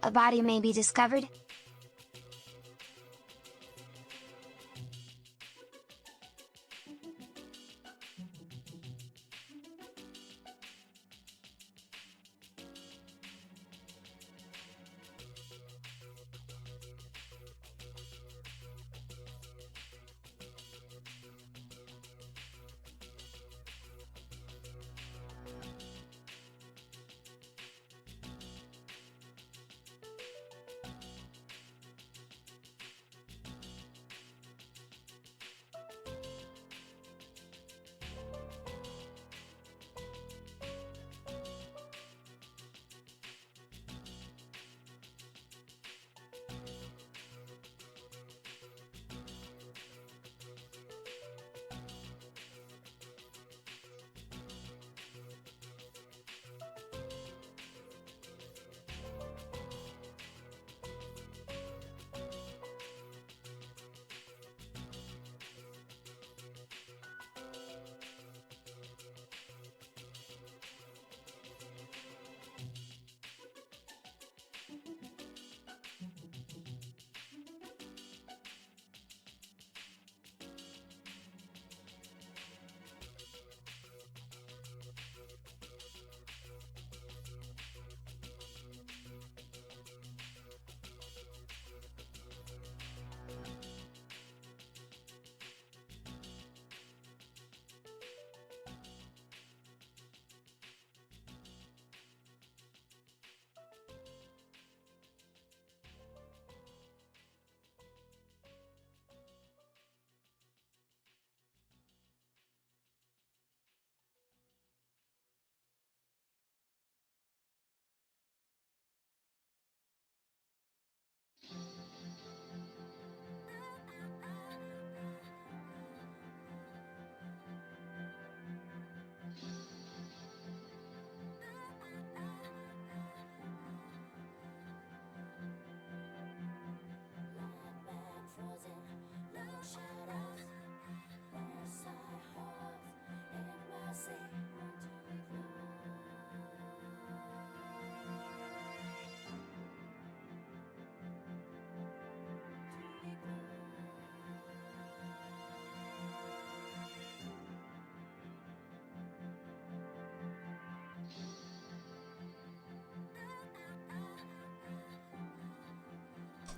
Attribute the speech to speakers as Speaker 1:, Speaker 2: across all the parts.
Speaker 1: a body may be discovered.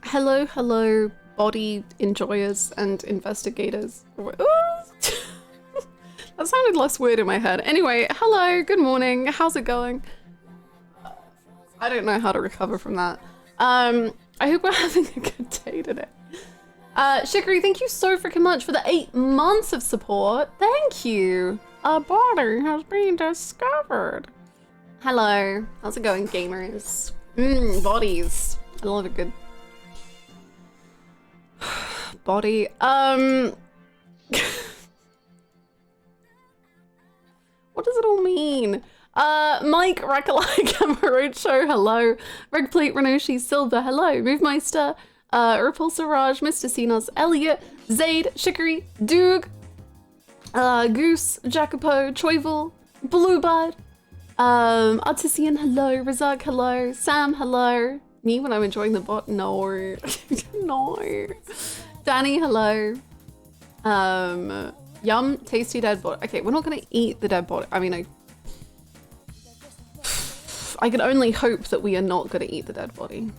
Speaker 2: Hello, hello, body enjoyers and investigators. That sounded less weird in my head. Anyway, hello, good morning, how's it going? I don't know how to recover from that. I hope we're having a good day today. Shikari, thank you so freaking much for the 8 months of support. Thank you. A body has been discovered. Hello, how's it going, gamers? Bodies. I love a good body. What does it all mean? Mike, Rakalai, Cameroon Show, hello. Regplate, Renoshi, Silver, hello. Movemeister, Repulsor Raj, Mr. Sinos, Elliot, Zaid, Shikari, Doog, Goose, Jacopo, Choivel, Bluebird, Artisian, hello. Razak, hello. Sam, hello. Me when I'm enjoying the bot? No. No. Danny, hello. Yum, tasty dead body. Okay, we're not gonna eat the dead body. I mean, I can only hope that we are not gonna eat the dead body.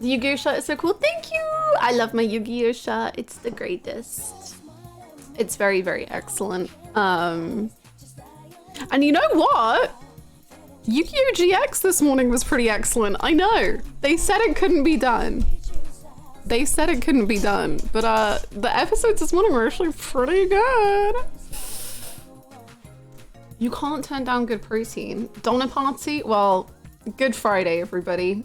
Speaker 2: The Yu-Gi-Oh shirt is so cool. Thank you! I love my Yu-Gi-Oh shirt. It's the greatest. It's very, very excellent. And you know what? Yu-Gi-Oh GX this morning was pretty excellent. I know. They said it couldn't be done. They said it couldn't be done. But the episodes this morning were actually pretty good. You can't turn down good protein. Donner party? Well, Good Friday, everybody. Do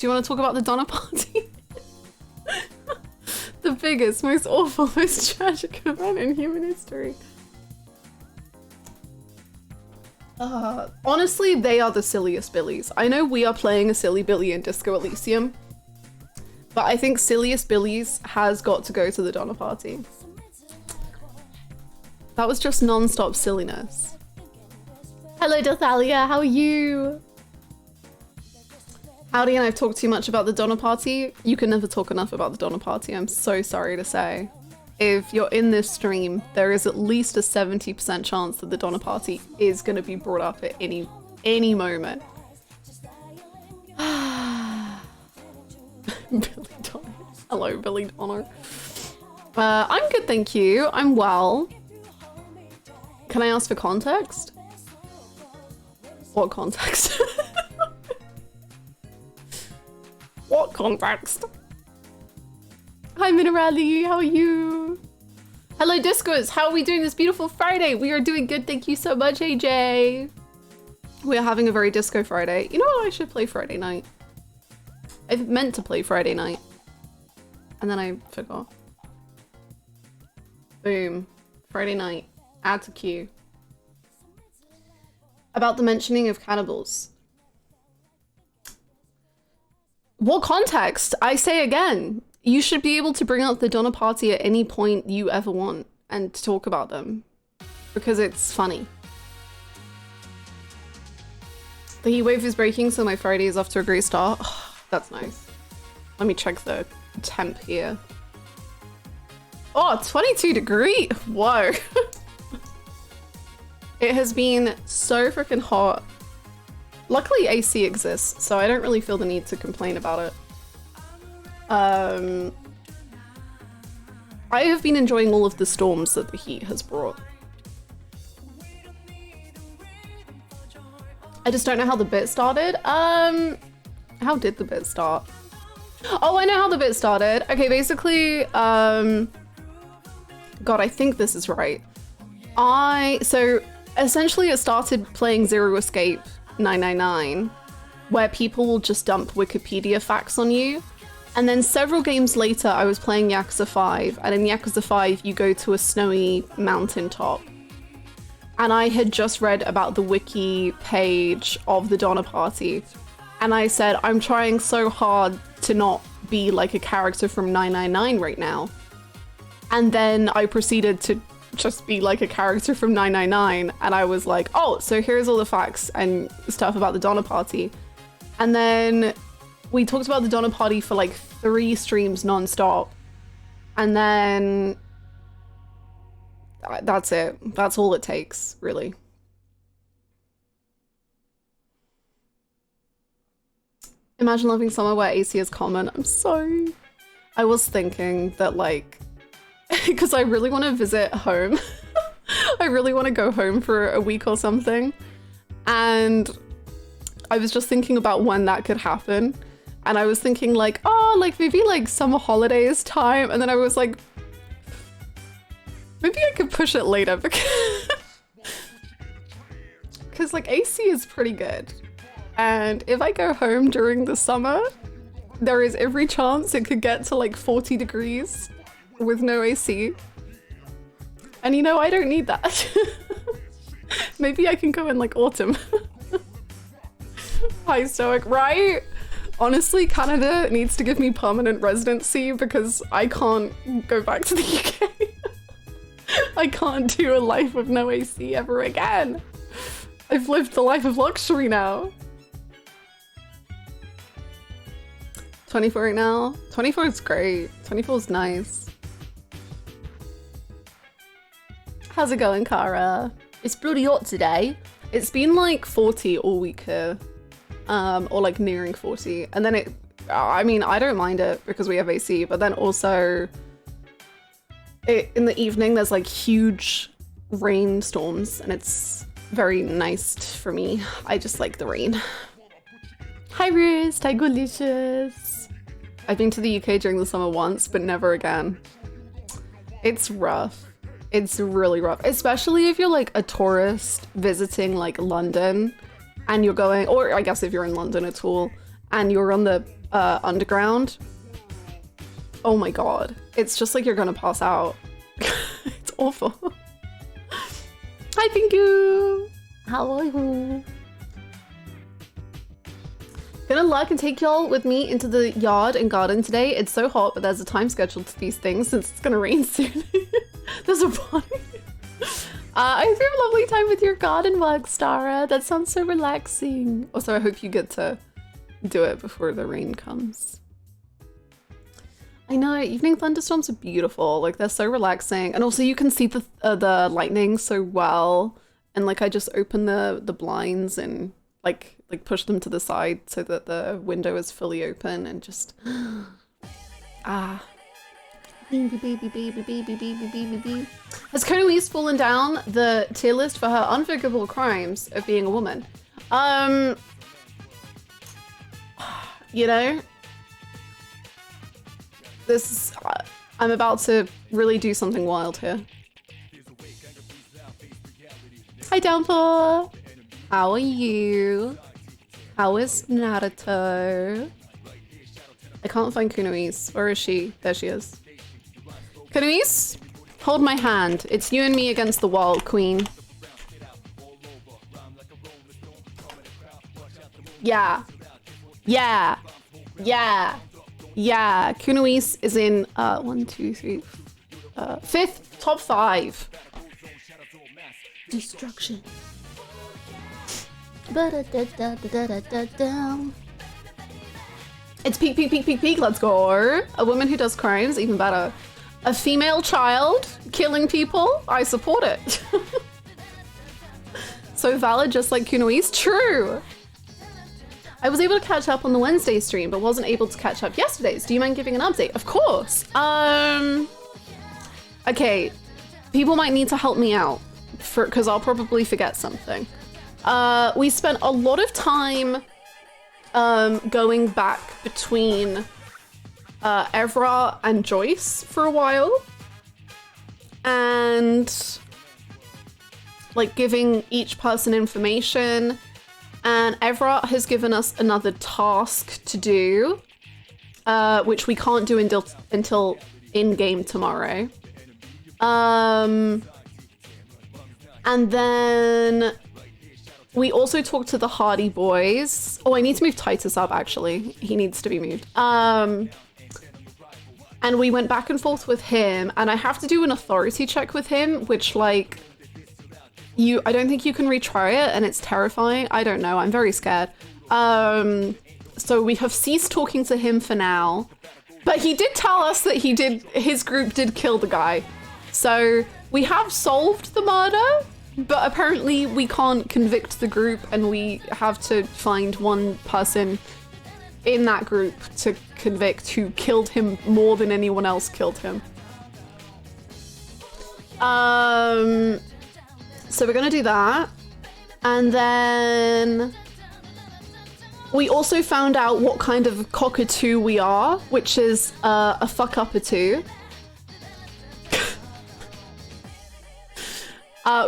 Speaker 2: you want to talk about the Donner party? The biggest, most awful, most tragic event in human history. Honestly, they are the silliest Billies. I know we are playing a silly Billy in Disco Elysium, but I think silliest Billies has got to go to the Donner party. That was just non-stop silliness. Hello, Dothalia, how are you? Howdy, and I've talked too much about the Donner Party. You can never talk enough about the Donner Party, I'm so sorry to say. If you're in this stream, there is at least a 70% chance that the Donner Party is going to be brought up at any moment. Billy Donner. Hello, Billy Donner. I'm good, thank you. I'm well. Can I ask for context? What context? What context? Hi, Minerali, how are you? Hello, Discos, how are we doing this beautiful Friday? We are doing good, thank you so much, AJ. We are having a very disco Friday. You know what, I should play Friday night. I meant to play Friday night. And then I forgot. Boom. Friday night. Add to queue. About the mentioning of cannibals. What context? I say again. You should be able to bring up the Donner Party at any point you ever want and talk about them. Because it's funny. The heat wave is breaking, so my Friday is off to a great start. Oh, that's nice. Let me check the temp here. Oh, 22 degrees. Whoa. It has been so freaking hot. Luckily AC exists, so I don't really feel the need to complain about it. I have been enjoying all of the storms that the heat has brought. I just don't know how the bit started. How did the bit start? Oh, I know how the bit started. Okay, basically, God, I think this is right. So essentially it started playing Zero Escape 999, where people will just dump Wikipedia facts on you. And then several games later, I was playing Yakuza 5, and in Yakuza 5, you go to a snowy mountaintop. And I had just read about the wiki page of the Donner Party. And I said, I'm trying so hard to not be like a character from 999 right now. And then I proceeded to just be like a character from 999. And I was like, oh, so here's all the facts and stuff about the Donner Party. And then we talked about the Donner Party for like 3 streams non-stop. And then that's it. That's all it takes, really. Imagine living somewhere where AC is common. I'm sorry. I was thinking that like, because I really want to visit home. I really want to go home for a week or something. And I was just thinking about when that could happen. And I was thinking like, oh, like maybe like summer holidays time. And then I was like, maybe I could push it later because like AC is pretty good. And if I go home during the summer, there is every chance it could get to like 40 degrees with no AC. And you know, I don't need that. Maybe I can go in like autumn. Hi, Stoic, right? Honestly, Canada needs to give me permanent residency because I can't go back to the UK. I can't do a life with no AC ever again. I've lived the life of luxury now. 24 right now. 24 is great. 24 is nice. How's it going, Kara? It's bloody hot today. It's been like 40 all week here. Or like nearing 40. And then I mean, I don't mind it because we have AC, but then also in the evening, there's like huge rainstorms and it's very nice for me. I just like the rain. Hi, Riz. Hi, Golicious. I've been to the UK during the summer once, but never again. It's rough. It's really rough, especially if you're like a tourist visiting like London and you're going, or I guess if you're in London at all, and you're on the underground. Oh my God. It's just like you're gonna pass out. It's awful. Hi, Pingu. How are you? Gonna lurk and take y'all with me into the yard and garden today. It's so hot, but there's a time schedule to these things since it's gonna rain soon. There's a party. I hope you have a lovely time with your garden work, Stara. That sounds so relaxing. Also, I hope you get to do it before the rain comes. I know, evening thunderstorms are beautiful. Like, they're so relaxing. And also you can see the lightning so well. And like, I just open the blinds and like push them to the side so that the window is fully open and just, ah. Baby, baby, baby, baby, baby, baby, baby. Has Konoise fallen down the tier list for her unforgivable crimes of being a woman? You know, this is, I'm about to really do something wild here. Hi Downpour! How are you? How is Naruto? I can't find Kunoise. Where is she? There she is. Kunoise, hold my hand. It's you and me against the world, queen. Yeah. Yeah. Yeah. Yeah. Kunoise is in 1, 2, 3, 5th, top 5. Destruction. It's peak, peak, peak, peak, peak. Let's go. A woman who does crimes, even better. A female child killing people, I support it. So valid, just like Kunoise. True. I was able to catch up on the Wednesday stream, but wasn't able to catch up yesterday's. Do you mind giving an update? Of course. Okay, people might need to help me out because I'll probably forget something. We spent a lot of time going back between Evra and Joyce for a while, and like giving each person information, and Evra has given us another task to do, which we can't do until in-game tomorrow. And then we also talked to the Hardy boys. Oh, I need to move Titus up, actually. He needs to be moved. And we went back and forth with him, and I have to do an authority check with him, which, like, I don't think you can retry it, and it's terrifying. I don't know, I'm very scared. So we have ceased talking to him for now, but he did tell us that his group did kill the guy. So we have solved the murder, but apparently we can't convict the group, and we have to find one person in that group to convict who killed him more than anyone else killed him. So we're gonna do that. And then we also found out what kind of cockatoo we are, which is a fuck-up-a-too.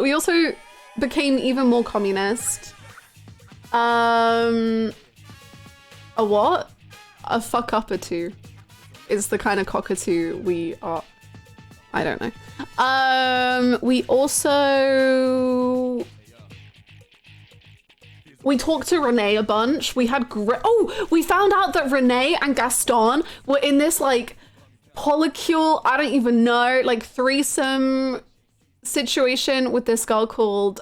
Speaker 2: We also became even more communist. A what? A fuck-up-a-two is the kind of cockatoo we are. I don't know. We also... We talked to Renee a bunch. We had we found out that Renee and Gaston were in this, like, polycule, I don't even know, like, threesome situation with this girl called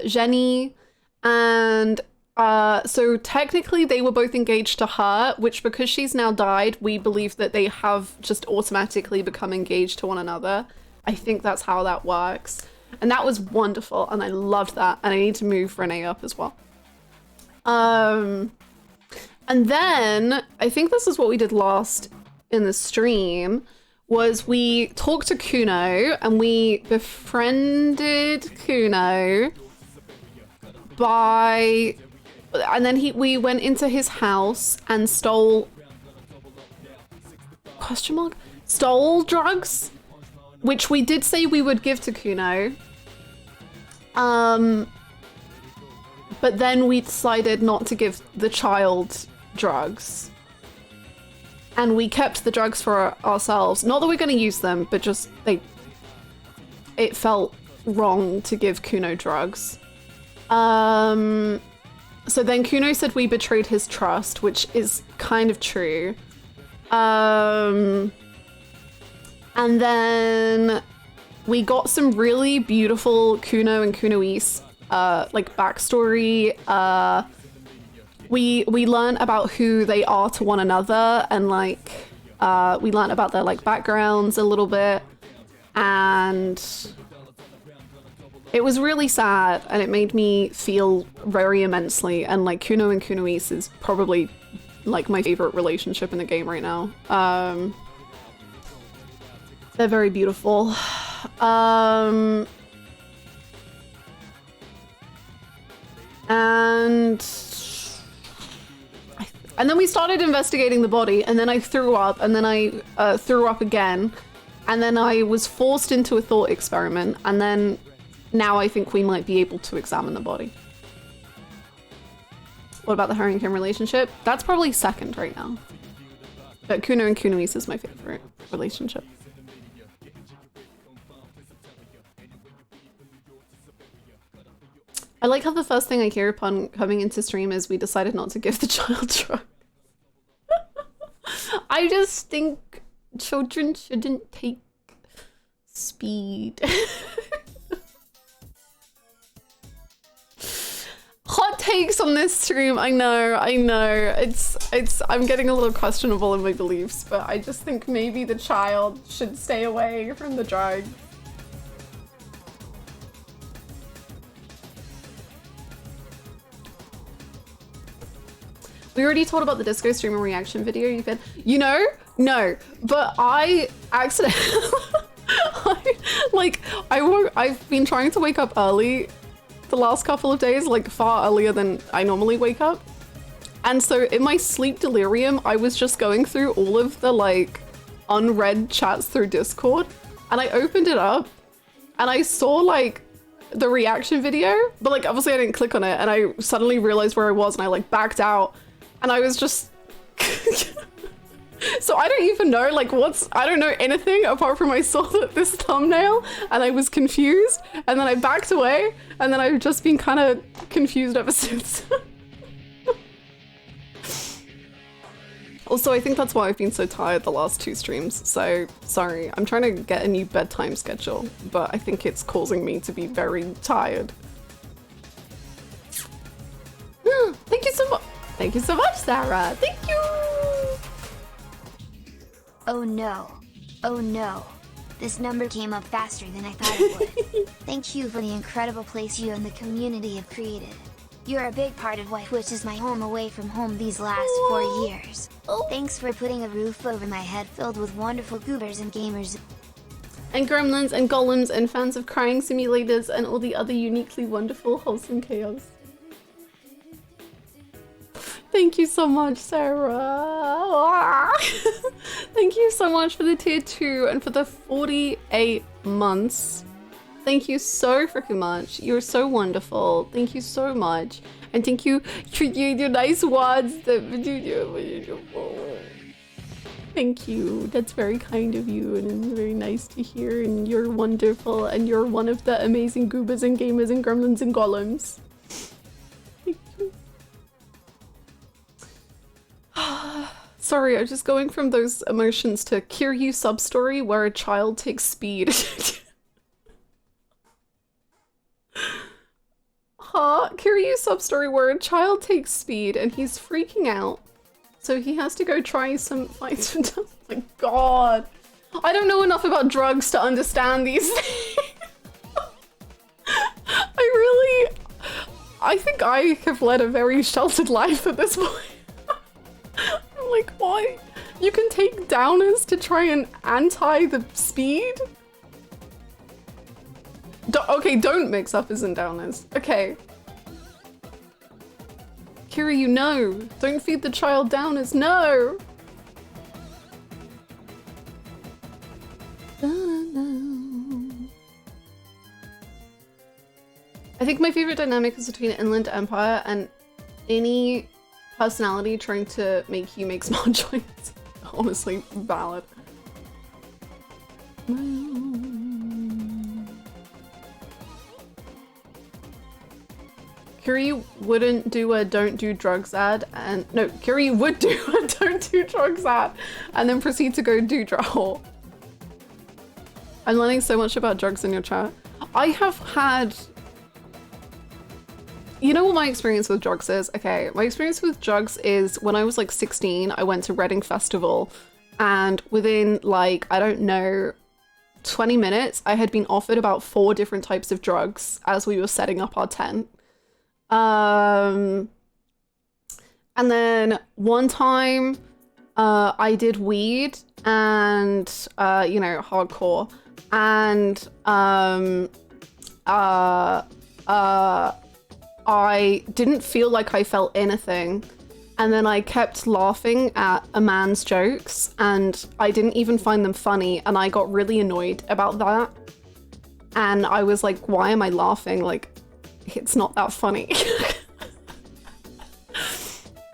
Speaker 2: Jenny. And so technically they were both engaged to her, which, because she's now died, we believe that they have just automatically become engaged to one another. I think that's how that works. And that was wonderful, and I loved that. And I need to move Renee up as well. And then I think this is what we did last in the stream, was we talked to Kuno and we befriended Kuno and then we went into his house and stole drugs, which we did say we would give to Kuno. But then we decided not to give the child drugs. And we kept the drugs for ourselves. Not that we're going to use them, but just it felt wrong to give Kuno drugs. So then Kuno said we betrayed his trust, which is kind of true. And then we got some really beautiful Kuno and Kunoise like backstory. we learn about who they are to one another, and like we learn about their like backgrounds a little bit, and it was really sad, and it made me feel very immensely. And like Kuno and Kunoise is probably like my favorite relationship in the game right now. They're very beautiful. And then we started investigating the body, and then I threw up, and then I threw up again, and then I was forced into a thought experiment, and then now I think we might be able to examine the body. What about the Harry and Kim relationship? That's probably second right now. But Kuno and Kunoise is my favorite relationship. I like how the first thing I hear upon coming into stream is we decided not to give the child drugs. I just think children shouldn't take speed. Hot takes on this stream, I know. I'm getting a little questionable in my beliefs, but I just think maybe the child should stay away from the drug. We already told about the disco streamer reaction video you did. You know? No, but I accidentally, I've been trying to wake up early the last couple of days, like far earlier than I normally wake up. And so in my sleep delirium, I was just going through all of the like unread chats through Discord, and I opened it up and I saw like the reaction video, but like obviously I didn't click on it, and I suddenly realized where I was, and I like backed out, and I was just so I don't even know like I don't know anything apart from I saw this thumbnail and I was confused, and then I backed away, and then I've just been kind of confused ever since. Also, I think that's why I've been so tired the last 2 streams, so sorry. I'm trying to get a new bedtime schedule, but I think it's causing me to be very tired. Thank you so much. Thank you so much, Sarah. Thank you.
Speaker 1: Oh no. Oh no. This number came up faster than I thought it would. Thank you for the incredible place you and the community have created. You're a big part of why Twitch is my home away from home these last 4 years. Thanks for putting a roof over my head filled with wonderful goobers and gamers.
Speaker 2: And gremlins and golems and fans of crying simulators and all the other uniquely wonderful wholesome chaos. Thank you so much, Sarah. Thank you so much for the tier 2 and for the 48 months. Thank you so freaking much. You're so wonderful. Thank you so much. And thank you for your nice words. Thank you. That's very kind of you, and it's very nice to hear, and you're wonderful, and you're one of the amazing goobas and gamers and gremlins and golems. Thank you. Sorry, I was just going from those emotions to Kiryu sub-story where a child takes speed. Kiryu sub-story where a child takes speed and he's freaking out. So he has to go try some fights. Oh my god. I don't know enough about drugs to understand these things. I think I have led a very sheltered life at this point. I'm like, why? You can take downers to try and anti the speed? Okay, don't mix uppers and downers. Okay. Kiryu, no. Don't feed the child downers, no! I think my favorite dynamic is between Inland Empire and any personality trying to make you make smart choices. Honestly, valid. Kiryu wouldn't do a don't do drugs ad, and no, Kiryu would do a don't do drugs ad and then proceed to go do drugs. I'm learning so much about drugs in your chat. I have had, you know what my experience with drugs is? Okay, my experience with drugs is when I was like 16, I went to Reading Festival, and within like, I don't know, 20 minutes, I had been offered about 4 different types of drugs as we were setting up our tent. And then one time, I did weed and, you know, hardcore, and, I didn't feel like I felt anything. And then I kept laughing at a man's jokes and I didn't even find them funny. And I got really annoyed about that. And I was like, why am I laughing? Like, it's not that funny.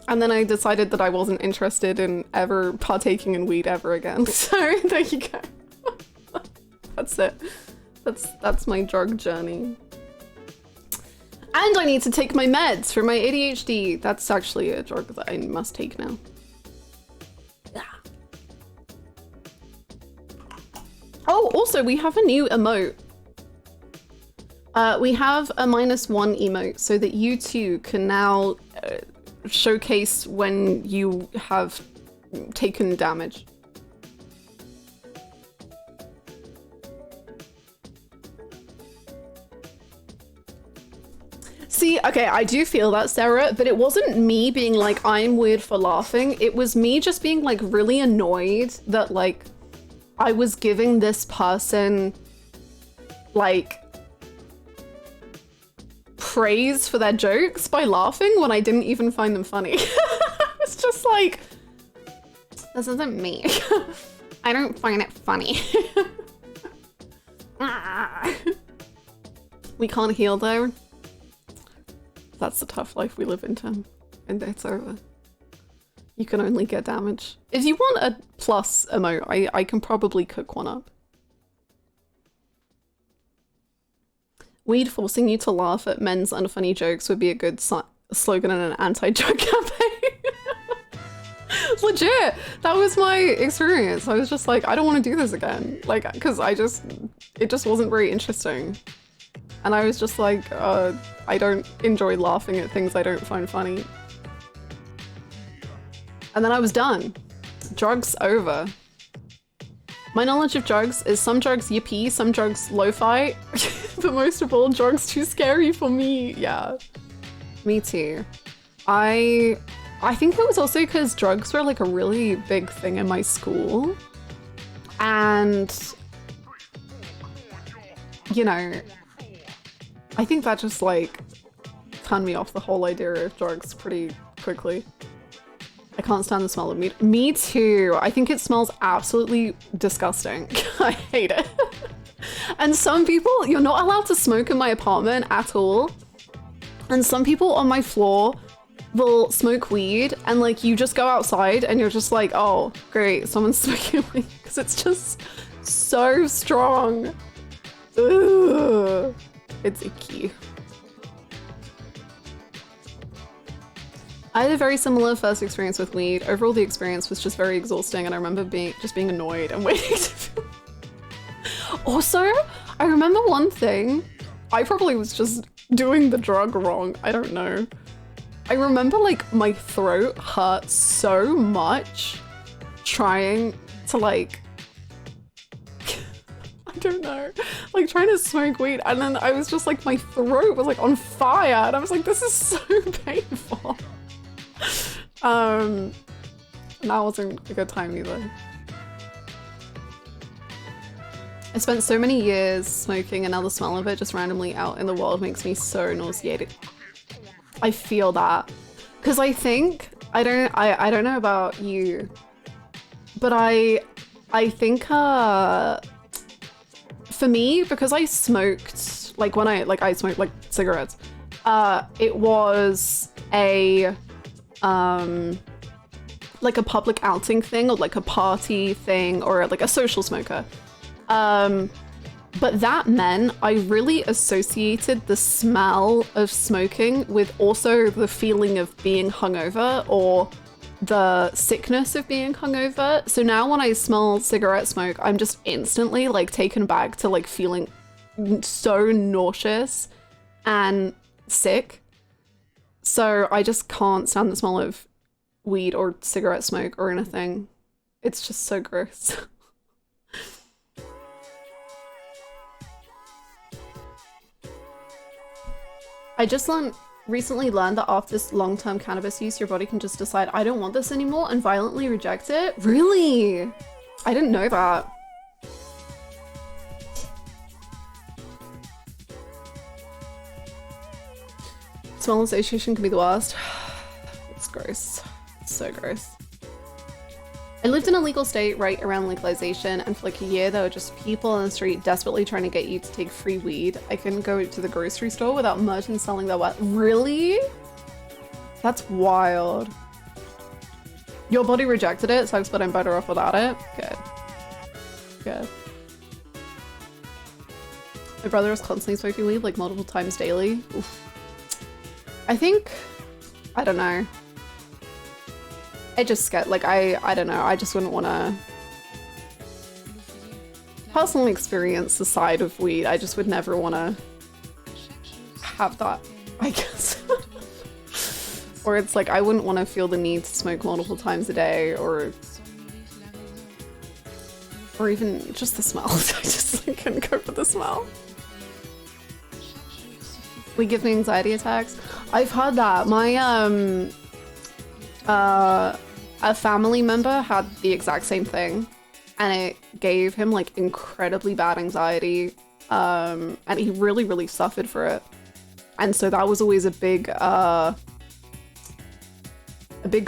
Speaker 2: And then I decided that I wasn't interested in ever partaking in weed ever again. So there you go. That's it. That's my drug journey. And I need to take my meds for my ADHD. That's actually a drug that I must take now. Yeah. Oh, also we have a new emote. We have a -1 emote so that you too can now showcase when you have taken damage. See, okay, I do feel that, Sarah, but it wasn't me being like, I'm weird for laughing. It was me just being like really annoyed that like I was giving this person like praise for their jokes by laughing when I didn't even find them funny. It's just like, this isn't me. I don't find it funny. We can't heal though. That's the tough life we live in, Tim. And it's over. You can only get damage. If you want a plus emote, I can probably cook one up. Weed forcing you to laugh at men's unfunny jokes would be a good slogan in an anti-drug campaign. Legit! That was my experience. I was just like, I don't want to do this again. Like, because it just wasn't very interesting. And I was just like, I don't enjoy laughing at things I don't find funny. And then I was done. Drugs over. My knowledge of drugs is some drugs yippee, some drugs lo-fi, but most of all, drugs too scary for me. Yeah, me too. I think it was also because drugs were like a really big thing in my school. And, you know, I think that just like turned me off the whole idea of drugs pretty quickly. I can't stand the smell of meat. Me too. I think it smells absolutely disgusting. I hate it. And some people, you're not allowed to smoke in my apartment at all. And some people on my floor will smoke weed and like you just go outside and you're just like, oh, great, someone's smoking weed, because it's just so strong. Ugh. It's icky. I had a very similar first experience with weed. Overall, the experience was just very exhausting, and I remember being annoyed and waiting to. Also, I remember one thing. I probably was just doing the drug wrong. I don't know. I remember like my throat hurt so much trying to like, I don't know, like trying to smoke weed, and then I was just like, my throat was like on fire, and I was like, this is so painful. That wasn't a good time either. I spent so many years smoking, and now the smell of it just randomly out in the world makes me so nauseated. I feel that, because I think, I don't know about you, but I think for me, because I smoked, like when I smoked like cigarettes, it was a like a public outing thing, or like a party thing, or like a social smoker. But that meant I really associated the smell of smoking with also the feeling of being hungover, or the sickness of being hungover. So now when I smell cigarette smoke, I'm just instantly like taken back to like feeling so nauseous and sick. So I just can't stand the smell of weed or cigarette smoke or anything. It's just so gross. I just recently learned that after long-term cannabis use, your body can just decide, I don't want this anymore, and violently reject it. Really? I didn't know that. Smell association can be the worst. It's gross. It's so gross. I lived in a legal state right around legalization, and for like a year there were just people on the street desperately trying to get you to take free weed. I couldn't go to the grocery store without merchants selling their weed. Really? That's wild. Your body rejected it, sucks, but I'm better off without it. Good. Good. My brother was constantly smoking weed like multiple times daily. Oof. I think, I don't know. I just get like, I don't know, I just wouldn't want to personally experience the side of weed. I just would never want to have that, I guess. Or it's like, I wouldn't want to feel the need to smoke multiple times a day, or even just the smell. I just like, couldn't cope with the smell. We give me anxiety attacks. I've heard that. My a family member had the exact same thing, and it gave him like incredibly bad anxiety, and he really suffered for it. And so that was always a big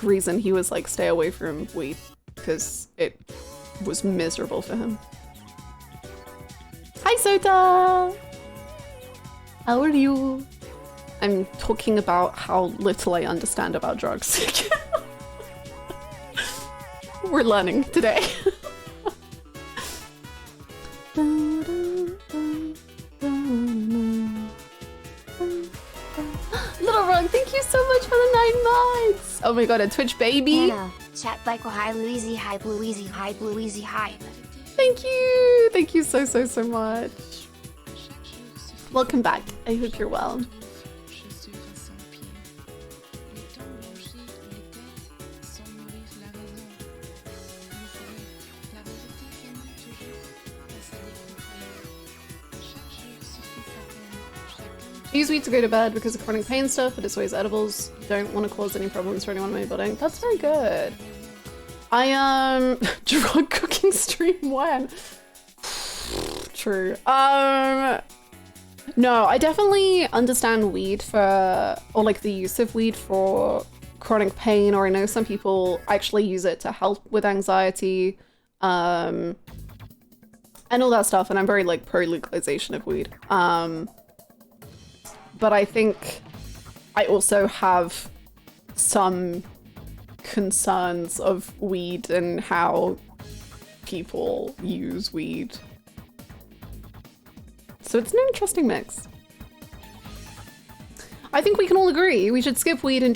Speaker 2: reason he was like, stay away from weed, because it was miserable for him. Hi Sota! How are you? I'm talking about how little I understand about drugs. We're learning today. Little Rug, thank you so much for the 9 months! Oh my god, a Twitch baby!
Speaker 1: Hannah, chat Michael, hi Louise, hi Louise, hi Louise, hi.
Speaker 2: Thank you! Thank you so much. Welcome back. I hope you're well. I use weed to go to bed because of chronic pain stuff, but it's always edibles. Don't want to cause any problems for anyone in my building. That's very good. I drug cooking stream when? True. No, I definitely understand weed for, or like the use of weed for chronic pain, or I know some people actually use it to help with anxiety, and all that stuff, and I'm very like pro legalization of weed. But I think I also have some concerns of weed and how people use weed. So it's an interesting mix. I think we can all agree we should skip weed and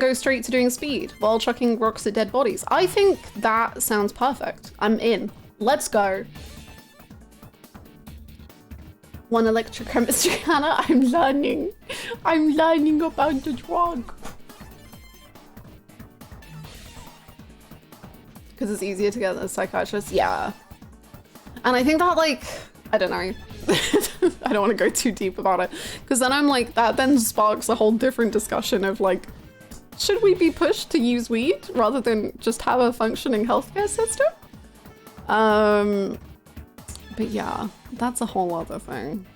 Speaker 2: go straight to doing speed while chucking rocks at dead bodies. I think that sounds perfect. I'm in. Let's go. One electrochemistry, Hannah. I'm learning about the drug. Because it's easier to get a psychiatrist. Yeah. And I think that, like, I don't know. I don't want to go too deep about it, because then I'm like, that then sparks a whole different discussion of like, should we be pushed to use weed rather than just have a functioning healthcare system? But yeah, that's a whole other thing.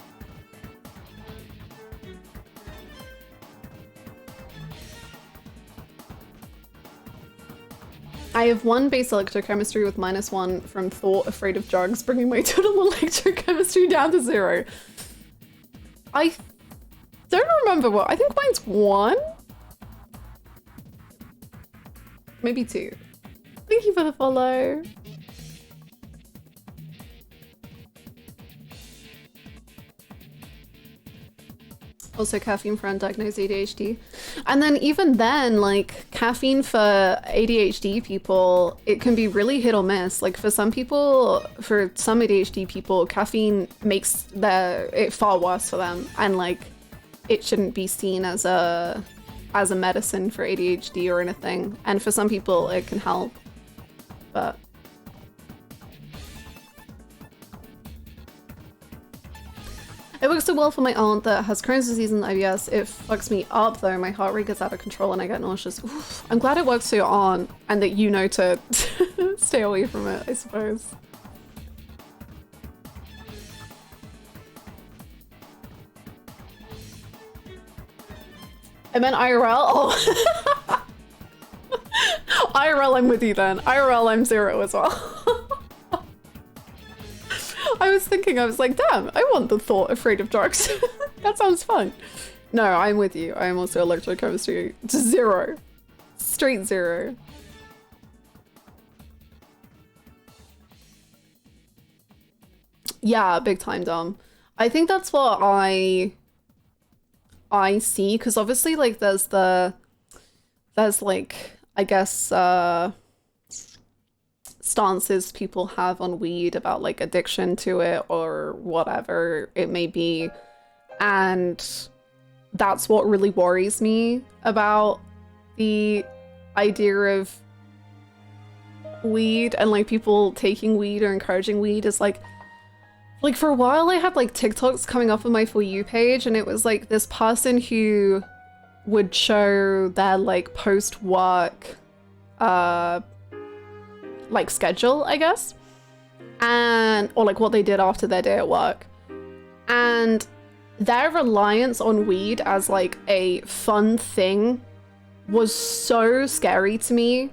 Speaker 2: I have 1 base electrochemistry with -1 from thought, afraid of drugs, bringing my total electrochemistry down to 0. I don't remember what, I think mine's 1? Maybe 2. Thank you for the follow. Also caffeine for undiagnosed ADHD. And then even then, like, caffeine for ADHD people, it can be really hit or miss. Like for some people, for some ADHD people, caffeine makes it far worse for them. And like, it shouldn't be seen as a as a medicine for ADHD or anything. And for some people it can help, but it works so well for my aunt that has Crohn's disease and IBS. It fucks me up though. My heart rate gets out of control and I get nauseous. Oof. I'm glad it works for your aunt and that you know to stay away from it, I suppose. I meant IRL? Oh. IRL, I'm with you then. IRL, I'm 0 as well. I was thinking, I was like, damn, I want the thought afraid of drugs. That sounds fun. No, I'm with you. I am also electrochemistry. 0. Straight 0. Yeah, big time dumb. I think that's what I see, because obviously like there's like, I guess, stances people have on weed about like addiction to it or whatever it may be, and that's what really worries me about the idea of weed and like people taking weed or encouraging weed is like for a while I had like TikToks coming up on my For You page, and it was like this person who would show their like post-work like schedule, I guess, and or like what they did after their day at work, and their reliance on weed as like a fun thing was so scary to me.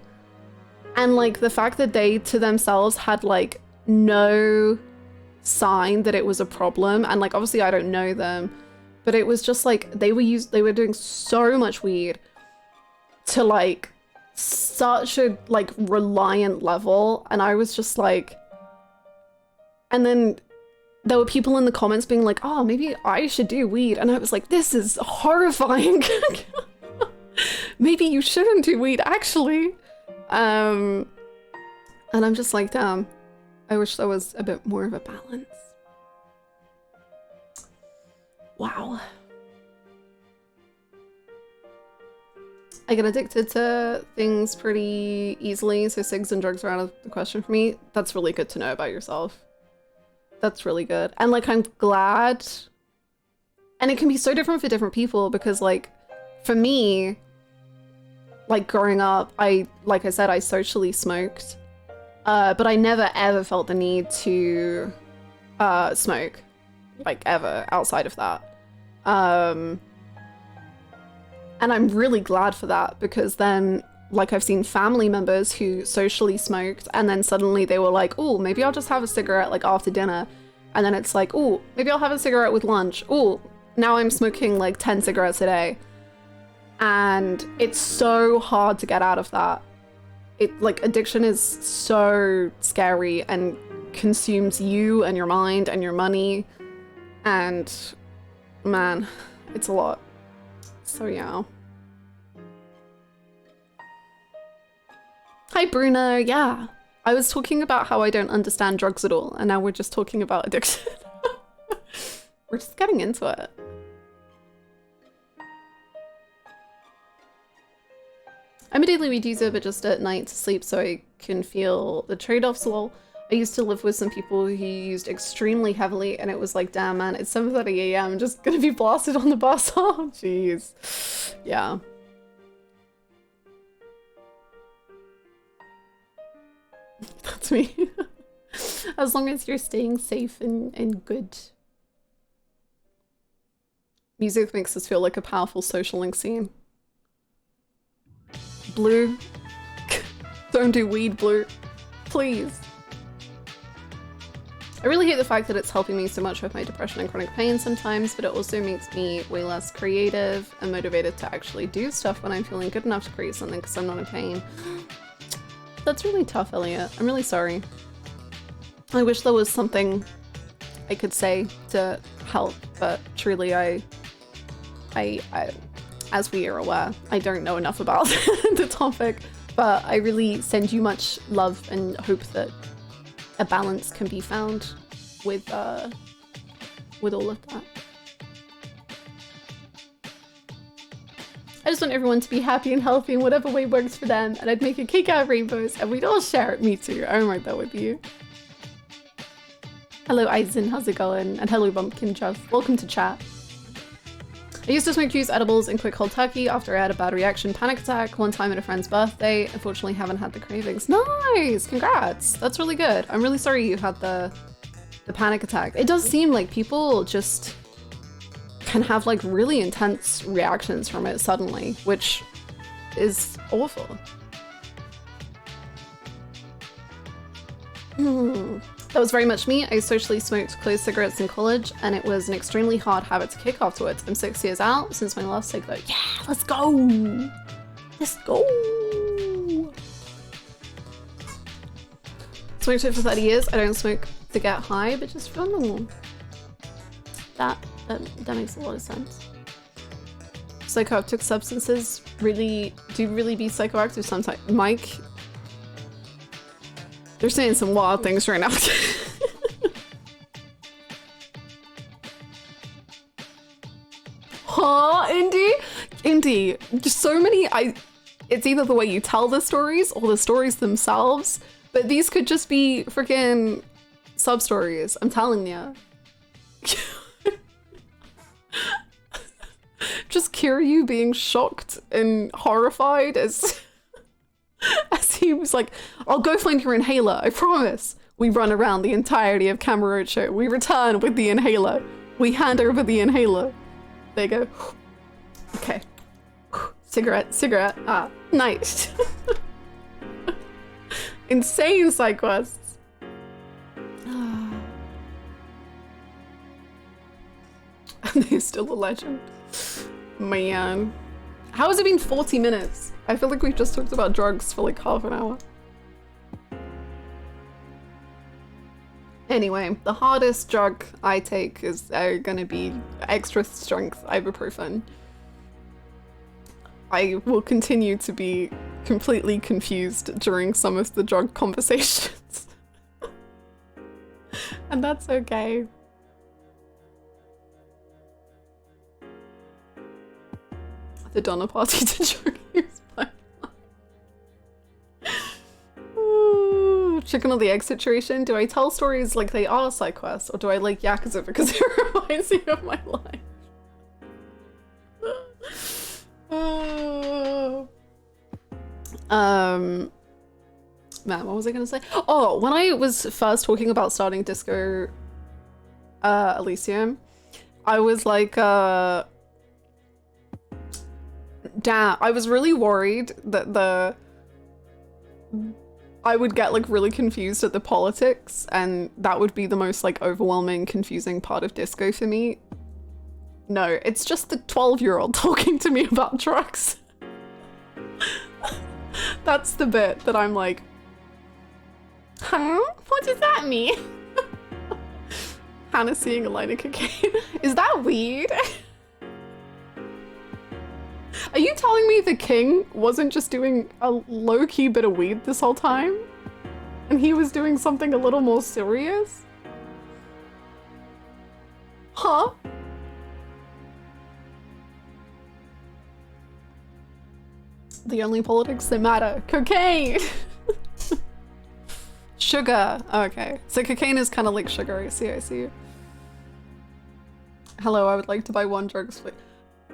Speaker 2: And like the fact that they to themselves had like no sign that it was a problem, and like obviously I don't know them, but it was just like they were doing so much weed to like such a like reliant level, and I was just like, and then there were people in the comments being like, oh, maybe I should do weed, and I was like, this is horrifying. Maybe you shouldn't do weed actually. And I'm just like, damn, I wish there was a bit more of a balance. Wow. I get addicted to things pretty easily, so cigs and drugs are out of the question for me. That's really good to know about yourself. That's really good. And like, I'm glad. And it can be so different for different people, because like, for me, like growing up, like I said, I socially smoked, but I never ever felt the need to smoke, like ever outside of that. And I'm really glad for that, because then like I've seen family members who socially smoked and then suddenly they were like, oh, maybe I'll just have a cigarette like after dinner. And then it's like, oh, maybe I'll have a cigarette with lunch. Oh, now I'm smoking like 10 cigarettes a day. And it's so hard to get out of that. It like addiction is so scary and consumes you and your mind and your money. And man, it's a lot. So yeah. Hi Bruno, yeah. I was talking about how I don't understand drugs at all, and now we're just talking about addiction. We're just getting into it. I'm a daily weed user, but just at night to sleep so I can feel the trade-offs. Lol. I used to live with some people who used extremely heavily, and it was like, damn man, it's 7:30 AM, I'm just gonna be blasted on the bus. Oh jeez. Yeah. That's me. As long as you're staying safe and good. Music makes us feel like a powerful social link scene. Blue. Don't do weed, Blue. Please. I really hate the fact that it's helping me so much with my depression and chronic pain sometimes, but it also makes me way less creative and motivated to actually do stuff when I'm feeling good enough to create something because I'm not in pain. That's really tough, Elliot. I'm really sorry. I wish there was something I could say to help, but truly I as we are aware, I don't know enough about the topic, but I really send you much love and hope that a balance can be found with all of that. I just want everyone to be happy and healthy in whatever way works for them, and I'd make a cake out of rainbows, and we'd all share it. Me too. I'm right there with you. Hello, Eisen. How's it going? And hello, Bumpkin Jeff. Welcome to chat. I used to smoke juice, edibles, and quick cold turkey after I had a bad reaction panic attack one time at a friend's birthday. Unfortunately, haven't had the cravings. Nice! Congrats! That's really good. I'm really sorry you had the panic attack. It does seem like people just can have like really intense reactions from it suddenly, which is awful. That was very much me. I socially smoked closed cigarettes in college, and it was an extremely hard habit to kick afterwards. I'm 6 years out since my last cig though. Yeah, let's go! Let's go! Smoked it for 30 years. I don't smoke to get high, but just for normal. That makes a lot of sense. Psychoactive substances do really be psychoactive sometimes. Mike, they're saying some wild things right now. Huh, Indy, just so many. It's either the way you tell the stories or the stories themselves, but these could just be freaking sub stories. I'm telling you. Just Kiryu being shocked and horrified as he was like, I'll go find your inhaler, I promise. We run around the entirety of Kamurocho. We return with the inhaler. We hand over the inhaler. There you go. Okay. Cigarette. Ah, nice. Insane side quests. And they're still a legend. Man. How has it been 40 minutes? I feel like we've just talked about drugs for like half an hour. Anyway, the hardest drug I take is gonna be extra strength ibuprofen. I will continue to be completely confused during some of the drug conversations. And that's okay. The Donner Party to drug use pipeline. Ooh, chicken or the egg situation. Do I tell stories like they are side quests, or do I like Yakuza because it reminds me of my life? Man, what was I gonna say? Oh, when I was first talking about starting Disco Elysium, I was like, damn, I was really worried that I would get like really confused at the politics, and that would be the most like overwhelming, confusing part of disco for me. No, it's just the 12-year-old talking to me about drugs. That's the bit that I'm like, huh? What does that mean? Hannah seeing a line of cocaine. Is that weed? Are you telling me the king wasn't just doing a low-key bit of weed this whole time? And he was doing something a little more serious? Huh? The only politics that matter. Cocaine! Sugar. Okay. So cocaine is kind of like sugar. I see. Hello, I would like to buy one drugs.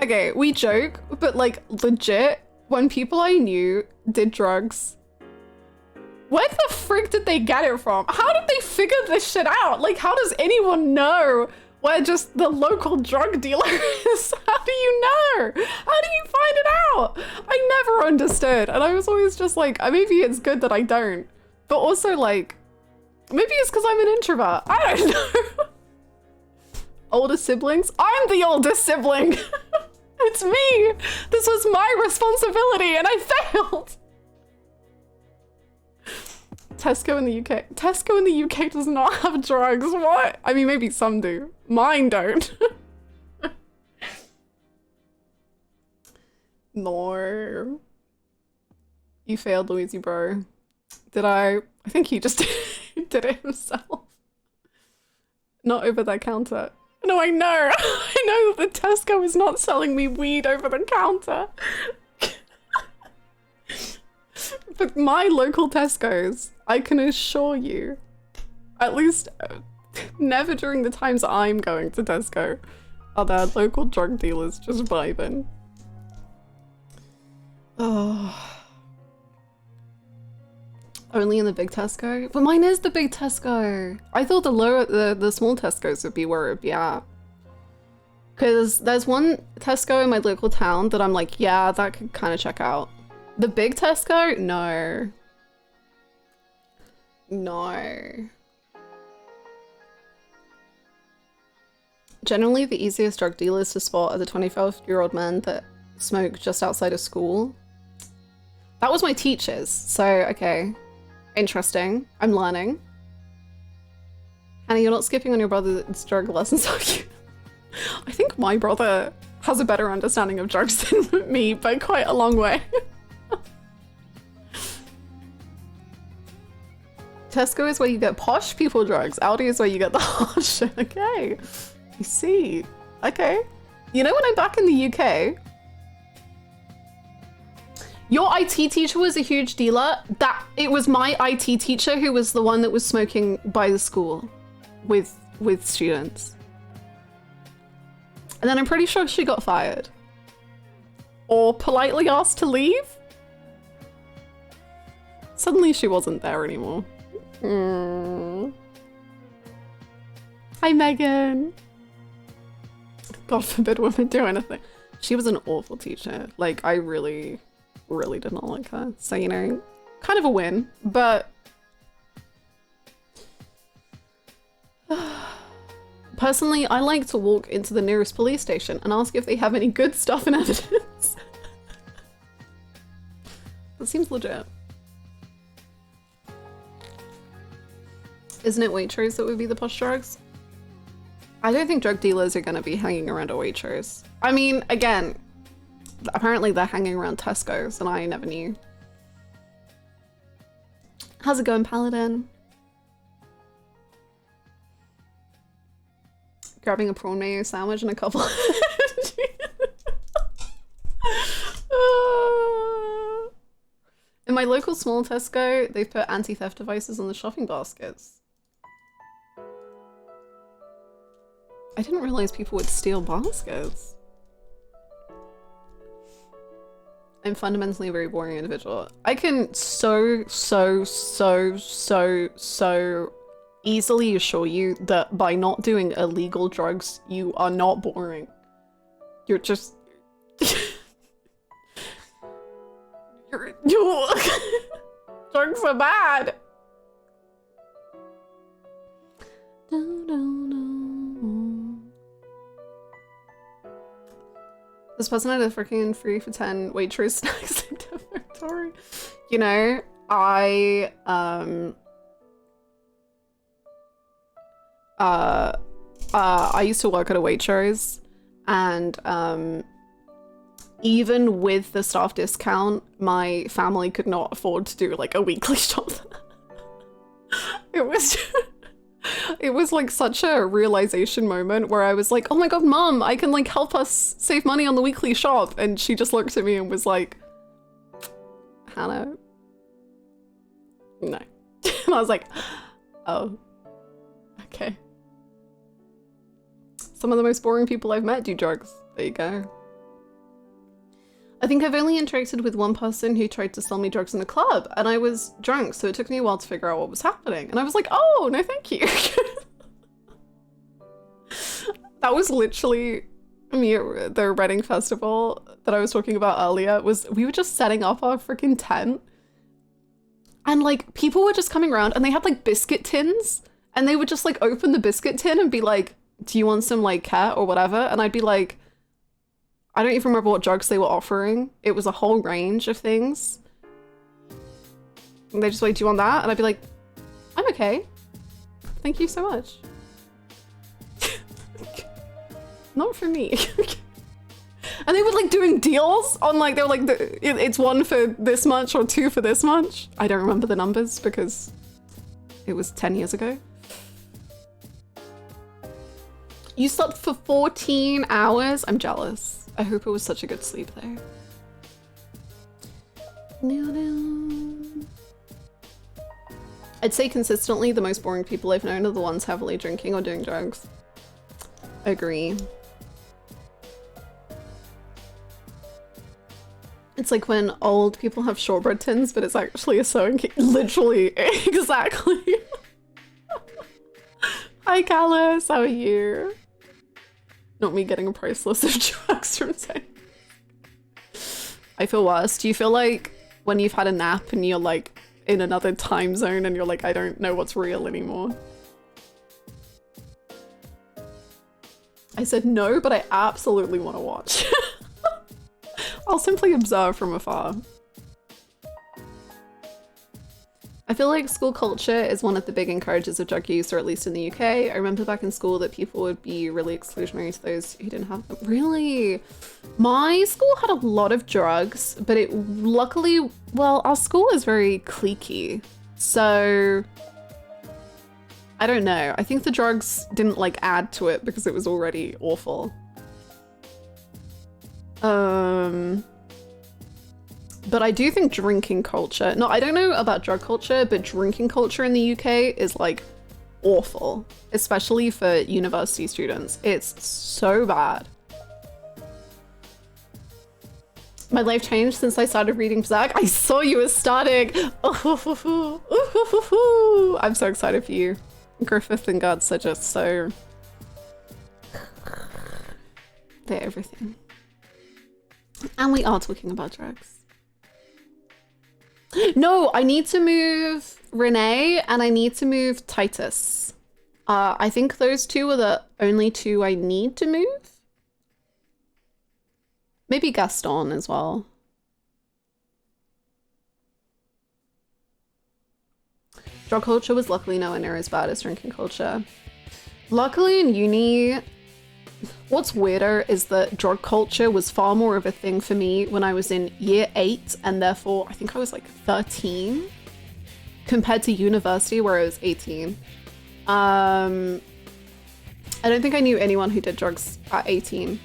Speaker 2: Okay, we joke, but like legit, when people I knew did drugs, where the frick did they get it from? How did they figure this shit out? Like, how does anyone know where just the local drug dealer is? How do you know? How do you find it out? I never understood, and I was always just like, maybe it's good that I don't. But also like, maybe it's because I'm an introvert. I don't know. Older siblings? I'm the oldest sibling. It's me. This was my responsibility and I failed. Tesco in the UK. Tesco in the UK does not have drugs. What? I mean, maybe some do. Mine don't. No. You failed, Louisey, bro. Did I? I think he just did it himself. Not over that counter. No, I know. I know that the Tesco is not selling me weed over the counter. But my local Tesco's, I can assure you, at least never during the times I'm going to Tesco, are there local drug dealers just vibing. Oh. Only in the big Tesco? But mine is the big Tesco. I thought the small Tesco's would be where it'd be at. Because there's one Tesco in my local town that I'm like, yeah, that could kind of check out. The big Tesco? No. No. Generally, the easiest drug dealers to spot are the 25-year-old men that smoke just outside of school. That was my teachers, so okay. Interesting. I'm learning. Hannah, you're not skipping on your brother's drug lessons, are you? I think my brother has a better understanding of drugs than me, by quite a long way. Tesco is where you get posh people drugs. Aldi is where you get the harsh. Okay. You see. Okay. You know when I'm back in the UK, your IT teacher was a huge dealer. It was my IT teacher who was the one that was smoking by the school with students. And then I'm pretty sure she got fired. Or politely asked to leave. Suddenly she wasn't there anymore. Hi, Megan. God forbid women do anything. She was an awful teacher. Like, I really did not like her. So, you know, kind of a win, but personally, I like to walk into the nearest police station and ask if they have any good stuff and evidence. That seems legit. Isn't it Waitrose that would be the posh drugs? I don't think drug dealers are going to be hanging around a Waitrose. I mean, again, apparently they're hanging around Tesco's and I never knew. How's it going, Paladin? Grabbing a prawn mayo sandwich and a couple. In my local small Tesco, they've put anti-theft devices on the shopping baskets. I didn't realize people would steal baskets. I'm fundamentally a very boring individual. I can so easily assure you that by not doing illegal drugs, you are not boring. You're just... Drugs are bad! This person had a freaking 3 for 10 Waitrose snacks in Victoria. You know, I used to work at a Waitrose, and even with the staff discount, my family could not afford to do like a weekly shop. It was like such a realization moment where I was like, oh my god, mom, I can like help us save money on the weekly shop. And she just looked at me and was like, Hannah, no. And I was like, oh, okay. Some of the most boring people I've met do drugs. There you go. I think I've only interacted with one person who tried to sell me drugs in a club, and I was drunk, so it took me a while to figure out what was happening. And I was like, oh, no thank you. That was literally me at the Reading Festival that I was talking about earlier. We were just setting up our freaking tent, and like people were just coming around and they had like biscuit tins, and they would just like open the biscuit tin and be like, do you want some like cat or whatever? And I'd be like, I don't even remember what drugs they were offering. It was a whole range of things. And they just like, do you want that? And I'd be like, I'm okay. Thank you so much. Not for me. And they were like doing deals on like, they were like, it's 1 for this much or 2 for this much. I don't remember the numbers because it was 10 years ago. You slept for 14 hours? I'm jealous. I hope it was such a good sleep though. I'd say consistently the most boring people I've known are the ones heavily drinking or doing drugs. Agree. It's like when old people have shortbread tins, but it's actually a sewing kit. Literally, exactly. Hi, Callus, how are you? Not me getting a price list of drugs from saying. I feel worse. Do you feel like when you've had a nap and you're like in another time zone and you're like, I don't know what's real anymore? I said no, but I absolutely want to watch. I'll simply observe from afar. I feel like school culture is one of the big encouragers of drug use, or at least in the UK. I remember back in school that people would be really exclusionary to those who didn't have them. Really? My school had a lot of drugs, but it luckily, well, our school is very cliquey. So I don't know. I think the drugs didn't like add to it because it was already awful. But I do think drinking culture, no, I don't know about drug culture, but drinking culture in the UK is like awful, especially for university students. It's so bad. My life changed since I started reading Berserk. I saw you were starting. I'm so excited for you. Griffith and Guts are just so... they're everything. And we are talking about drugs. No, I need to move Renee and I need to move Titus. I think those two are the only two I need to move. Maybe Gaston as well. Drug culture was luckily nowhere near as bad as drinking culture. Luckily in uni, what's weirder is that drug culture was far more of a thing for me when I was in year 8, and therefore I think I was like 13 compared to university where I was 18. I don't think I knew anyone who did drugs at 18.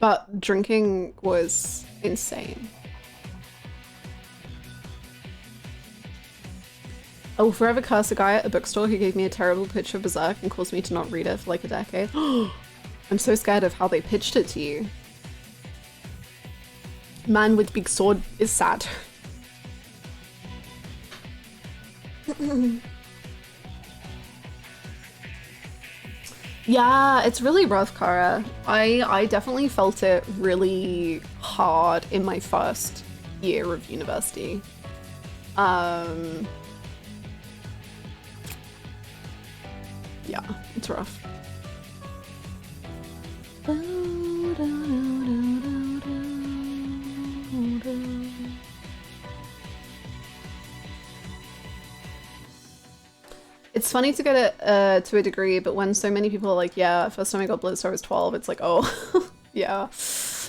Speaker 2: But drinking was insane. I will forever curse a guy at a bookstore who gave me a terrible pitch of Berserk and caused me to not read it for like a decade. I'm so scared of how they pitched it to you. Man with big sword is sad. Yeah, it's really rough, Kara. I definitely felt it really hard in my first year of university. Yeah, it's rough. It's funny to get it to a degree, but when so many people are like, yeah, first time I got blitzed I was 12, it's like, oh, yeah.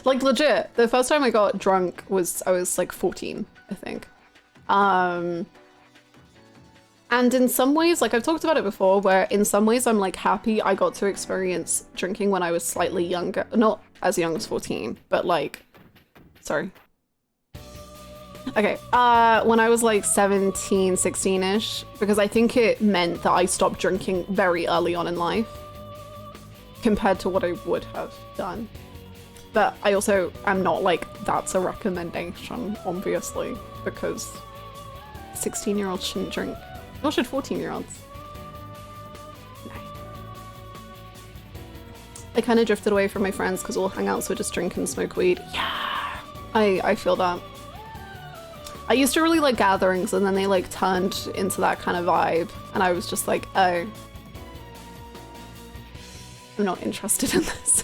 Speaker 2: Like legit, the first time I got drunk I was like 14, I think. And in some ways, like I've talked about it before, where in some ways I'm like happy I got to experience drinking when I was slightly younger, not as young as 14, but like, sorry. Okay, when I was like 17, 16-ish, because I think it meant that I stopped drinking very early on in life compared to what I would have done. But I also am not like, that's a recommendation, obviously, because 16-year-olds shouldn't drink. Nor should 14-year-olds. No. I kind of drifted away from my friends because all hangouts were just drink and smoke weed. Yeah, I feel that. I used to really like gatherings and then they like turned into that kind of vibe and I was just like, oh, I'm not interested in this.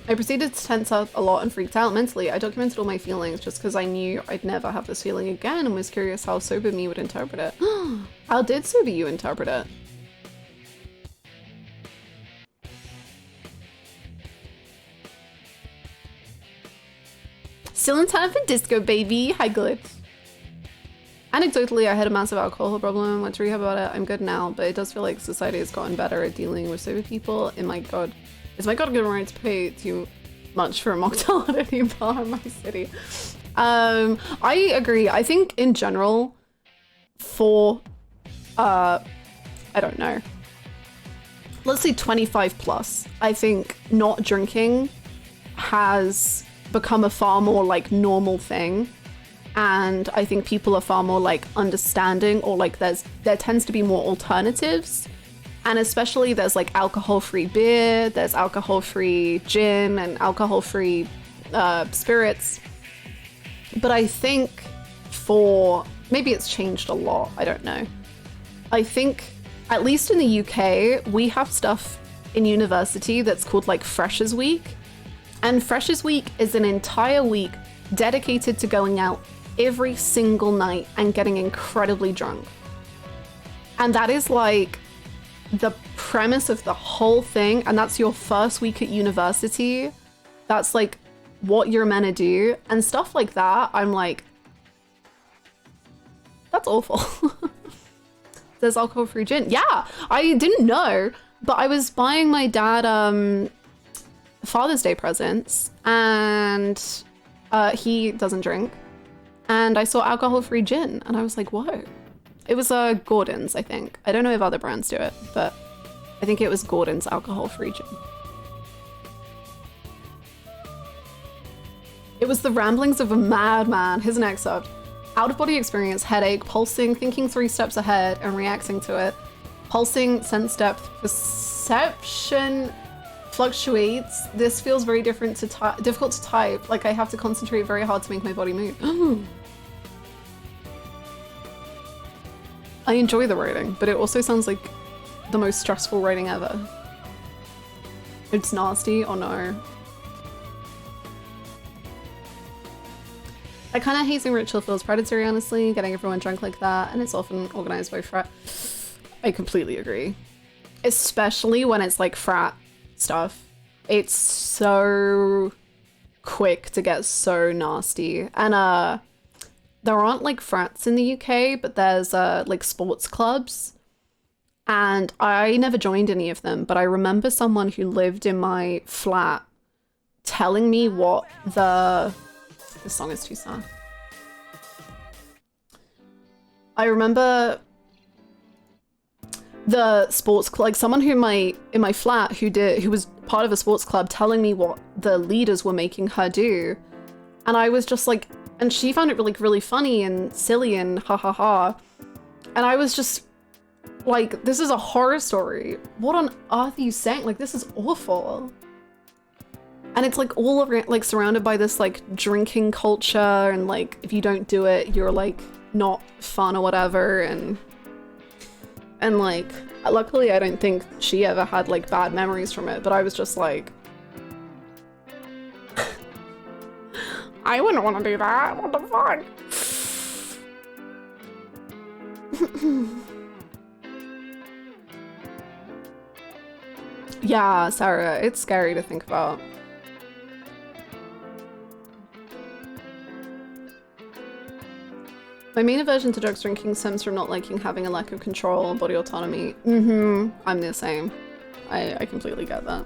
Speaker 2: I proceeded to tense up a lot and freaked out mentally. I documented all my feelings just because I knew I'd never have this feeling again and was curious how sober me would interpret it. How did sober you interpret it? Still in time for disco, baby. Hi, good. Anecdotally, I had a massive alcohol problem. Went to rehab about it. I'm good now, but it does feel like society has gotten better at dealing with sober people. And my god, is my god given right to pay too much for a mocktail at any bar in my city? I agree. I think in general, for I don't know, let's say 25 plus, I think not drinking has become a far more like normal thing, and I think people are far more like understanding, or like there tends to be more alternatives, and especially there's like alcohol-free beer, there's alcohol-free gin and alcohol-free spirits. But I think for maybe it's changed a lot, I don't know. I think at least in the UK we have stuff in university that's called like Freshers Week. And Freshers Week is an entire week dedicated to going out every single night and getting incredibly drunk. And that is like the premise of the whole thing. And that's your first week at university. That's like what you're meant to do. And stuff like that, I'm like, that's awful. There's alcohol-free gin. Yeah, I didn't know, but I was buying my dad Father's Day presents, and he doesn't drink, and I saw alcohol-free gin, and I was like, whoa. It was Gordon's, I think. I don't know if other brands do it, but I think it was Gordon's alcohol-free gin. It was the ramblings of a madman. Here's an excerpt. Out-of-body experience, headache, pulsing, thinking 3 steps ahead and reacting to it. Pulsing, sense depth, perception fluctuates. This feels very difficult to type. Like I have to concentrate very hard to make my body move. I enjoy the writing, but it also sounds like the most stressful writing ever. It's nasty, oh no. I kind of hate seeing ritual feels predatory, honestly, getting everyone drunk like that, and it's often organized by frat. I completely agree. Especially when it's like frat stuff. It's so quick to get so nasty. And there aren't like frats in the UK, but there's like sports clubs. And I never joined any of them, but I remember someone who lived in my flat telling me what this song is too sad. I remember the sports club, like someone who in my flat who was part of a sports club telling me what the leaders were making her do, and I was just like, and she found it really funny and silly and ha ha ha, and I was just like, this is a horror story. What on earth are you saying? Like, this is awful. And it's like all around, like surrounded by this like drinking culture, and like if you don't do it, you're like not fun or whatever, and like luckily I don't think she ever had like bad memories from it, but I was just like, I wouldn't want to do that. What the fuck? Yeah, Sarah, it's scary to think about. My main aversion to drugs drinking stems from not liking having a lack of control and body autonomy. I'm the same. I completely get that.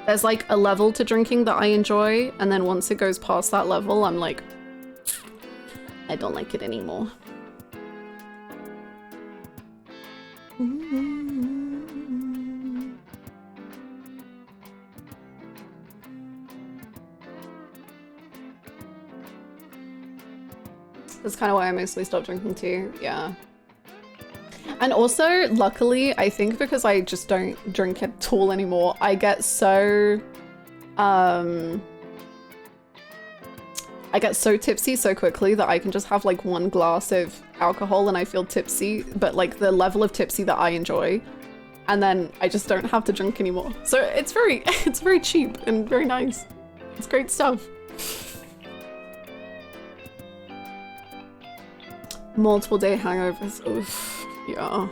Speaker 2: There's like a level to drinking that I enjoy, and then once it goes past that level, I'm like, I don't like it anymore. That's kind of why I mostly stopped drinking too, yeah. And also, luckily, I think because I just don't drink at all anymore, I get so tipsy so quickly that I can just have like 1 glass of alcohol and I feel tipsy, but like the level of tipsy that I enjoy, and then I just don't have to drink anymore. So it's very cheap and very nice. It's great stuff. Multiple day hangovers. Oof, yeah.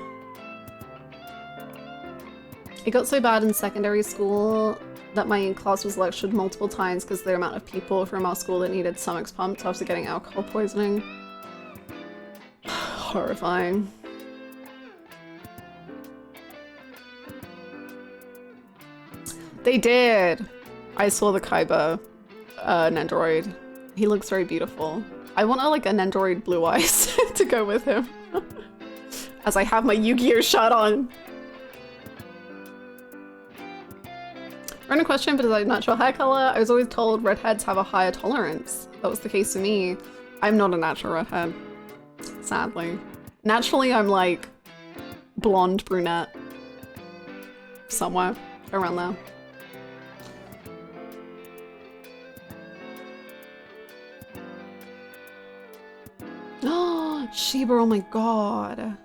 Speaker 2: It got so bad in secondary school that my class was lectured multiple times because the amount of people from our school that needed stomachs pumped after getting alcohol poisoning. Horrifying. They did! I saw the Kaiba Nendoroid. He looks very beautiful. I want like a Nendoroid blue eyes to go with him. As I have my Yu-Gi-Oh shirt on. Random question, but is that natural hair color? I was always told redheads have a higher tolerance. That was the case for me. I'm not a natural redhead, sadly. Naturally, I'm like blonde brunette. Somewhere around there. Oh, Shiba, oh my god.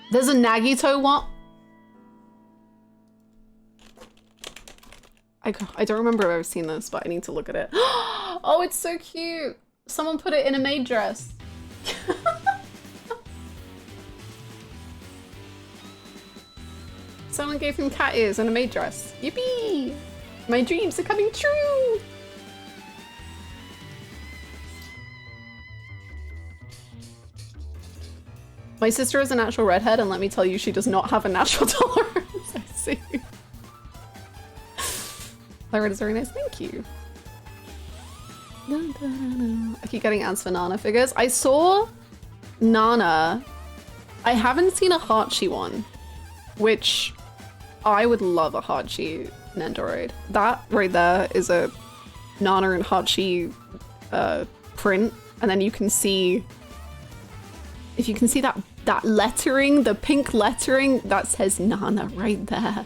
Speaker 2: There's a Nagito one. I don't remember if I've seen this, but I need to look at it. Oh, it's so cute. Someone put it in a maid dress. Someone gave him cat ears and a maid dress. Yippee! My dreams are coming true! My sister is a natural redhead, and let me tell you, she does not have a natural tolerance. I see. Thyroid is very nice, thank you. I keep getting ads for Nana figures. I saw Nana. I haven't seen a Hachi one, which I would love a Hachi Nendoroid. That right there is a Nana and Hachi print, and then you can see, if you can see that lettering, the pink lettering, that says Nana right there.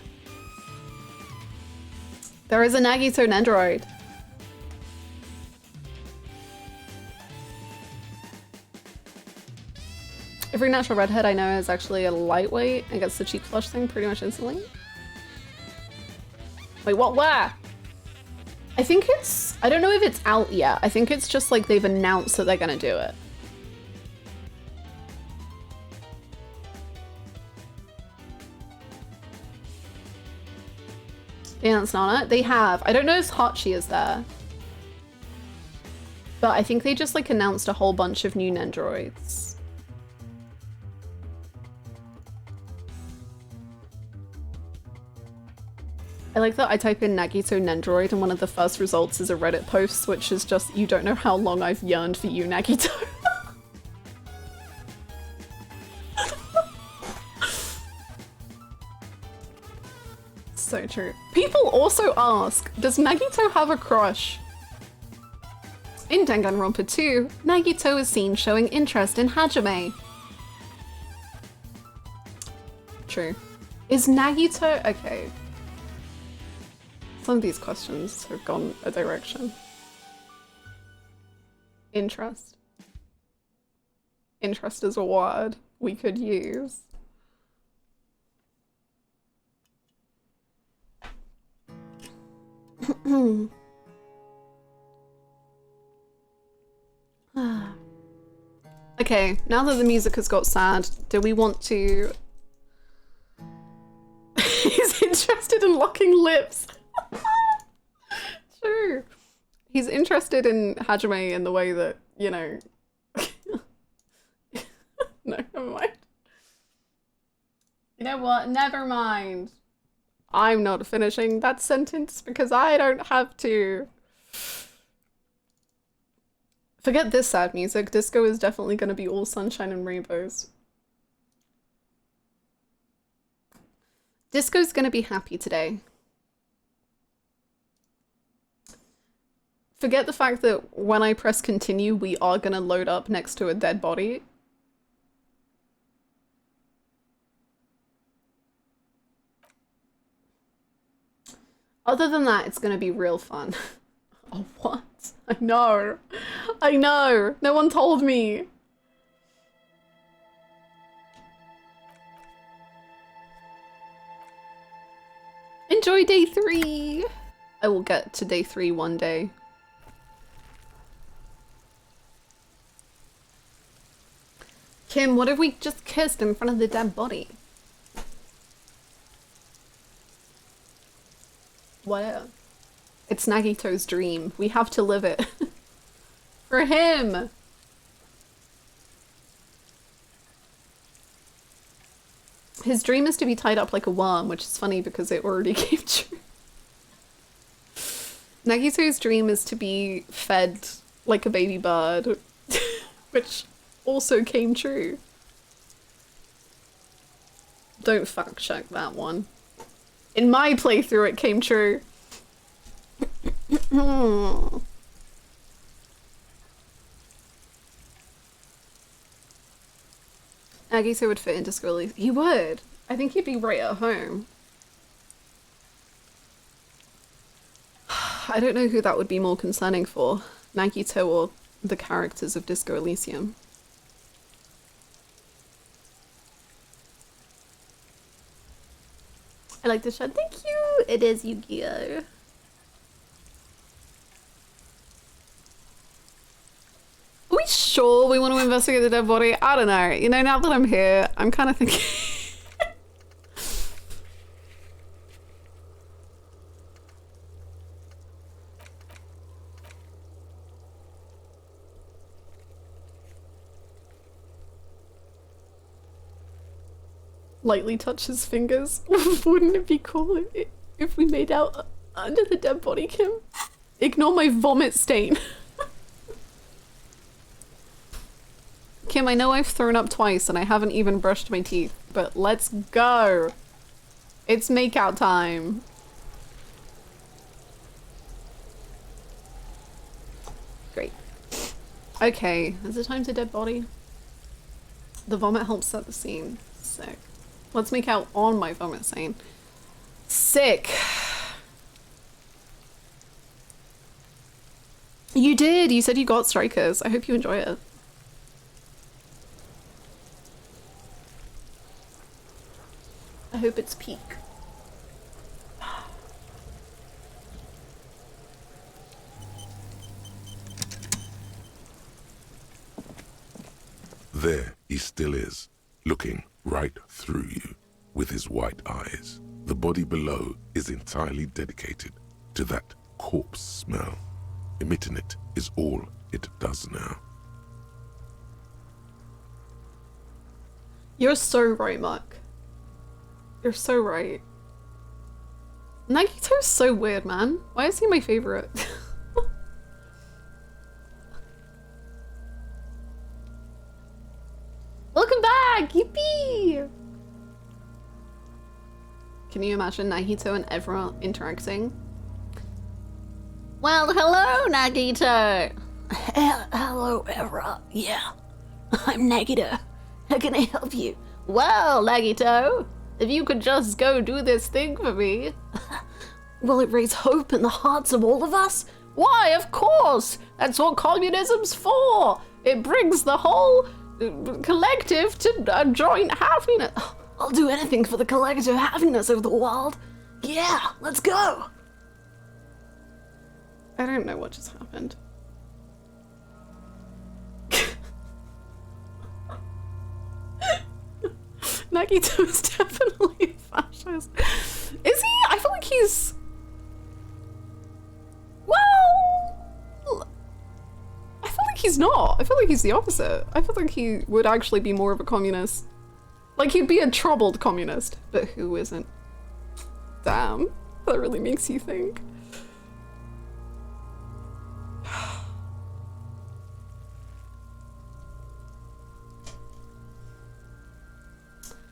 Speaker 2: There is a Nagito Nendoroid. Every natural redhead I know is actually a lightweight and gets the cheap flush thing pretty much instantly. Wait, what? Where? I think it's, I don't know if it's out yet. I think it's just like they've announced that they're gonna do it. Yeah, that's not it. They have. I don't know if Hachi is there. But I think they just like announced a whole bunch of new Nendoroids. I like that I type in Nagito Nendoroid and one of the first results is a Reddit post, which is just, you don't know how long I've yearned for you, Nagito. So true. People also ask, does Nagito have a crush? In Danganronpa 2, Nagito is seen showing interest in Hajime. True. Is Nagito... okay. Some of these questions have gone a direction. Interest. Interest is a word we could use. Okay, now that the music has got sad, do we want to... He's interested in locking lips. True. He's interested in Hajime in the way that, you know... No, never mind. You know what? Never mind. I'm not finishing that sentence because I don't have to. Forget this sad music. Disco is definitely going to be all sunshine and rainbows. Disco's going to be happy today. Forget the fact that when I press continue, we are going to load up next to a dead body. Other than that, it's going to be real fun. Oh, what? I know. I know. No one told me. Enjoy day 3. I will get to day 3 one day. Kim, what if we just kissed in front of the dead body? What? It's Nagito's dream. We have to live it. For him! His dream is to be tied up like a worm, which is funny because it already came true. Nagito's dream is to be fed like a baby bird, which also came true. Don't fact check that one. In my playthrough, it came true. Nagito would fit into school. He would. I think he'd be right at home. I don't know who that would be more concerning for, Nagito or the characters of Disco Elysium. I like the shot. Thank you! It is Yu-Gi-Oh! Are we sure we want to investigate the dead body? I don't know. You know, now that I'm here, I'm kind of thinking... Lightly touch his fingers. Wouldn't it be cool if we made out under the dead body, Kim? Ignore my vomit stain. Kim, I know I've thrown up twice and I haven't even brushed my teeth, but let's go. It's makeout time. Great. Okay, is it time to dead body? The vomit helps set the scene. Sick. Let's make out on my vomit stain. Sick. You did. You said you got strikers. I hope you enjoy it. I hope it's peak.
Speaker 3: There he still is, looking right through you with his white eyes. The body below is entirely dedicated to that corpse smell. Emitting it is all it does now.
Speaker 2: You're so right, Mark. You're so right. Nagito's so weird, man. Why is he my favorite? Welcome back! Yippee! Can you imagine Nagito and everyone interacting? Well, hello, Nagito!
Speaker 4: Hello, Evra. Yeah, I'm Nagito. How can I help you?
Speaker 2: Well, Nagito, if you could just go do this thing for me.
Speaker 4: Will it raise hope in the hearts of all of us?
Speaker 2: Why, of course! That's what communism's for! It brings the whole collective to joint happiness.
Speaker 4: I'll do anything for the collective happiness of the world. Yeah, let's go.
Speaker 2: I don't know what just happened. Nagito is definitely a fascist. Is he? I feel like he's... Well... I feel like he's not. I feel like he's the opposite. I feel like he would actually be more of a communist. Like, he'd be a troubled communist. But who isn't? Damn. That really makes you think.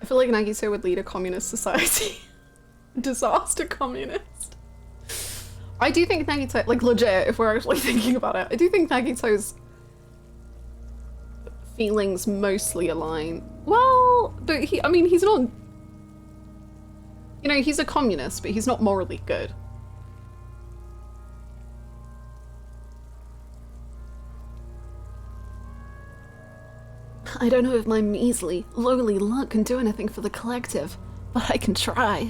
Speaker 2: I feel like Nagito would lead a communist society. Disaster communist. I do think Nagito, like legit, if we're actually thinking about it, I do think Nagito's feelings mostly align. Well, but he, I mean, he's not, you know, he's a communist, but he's not morally good.
Speaker 4: I don't know if my measly, lowly luck can do anything for the collective, but I can try.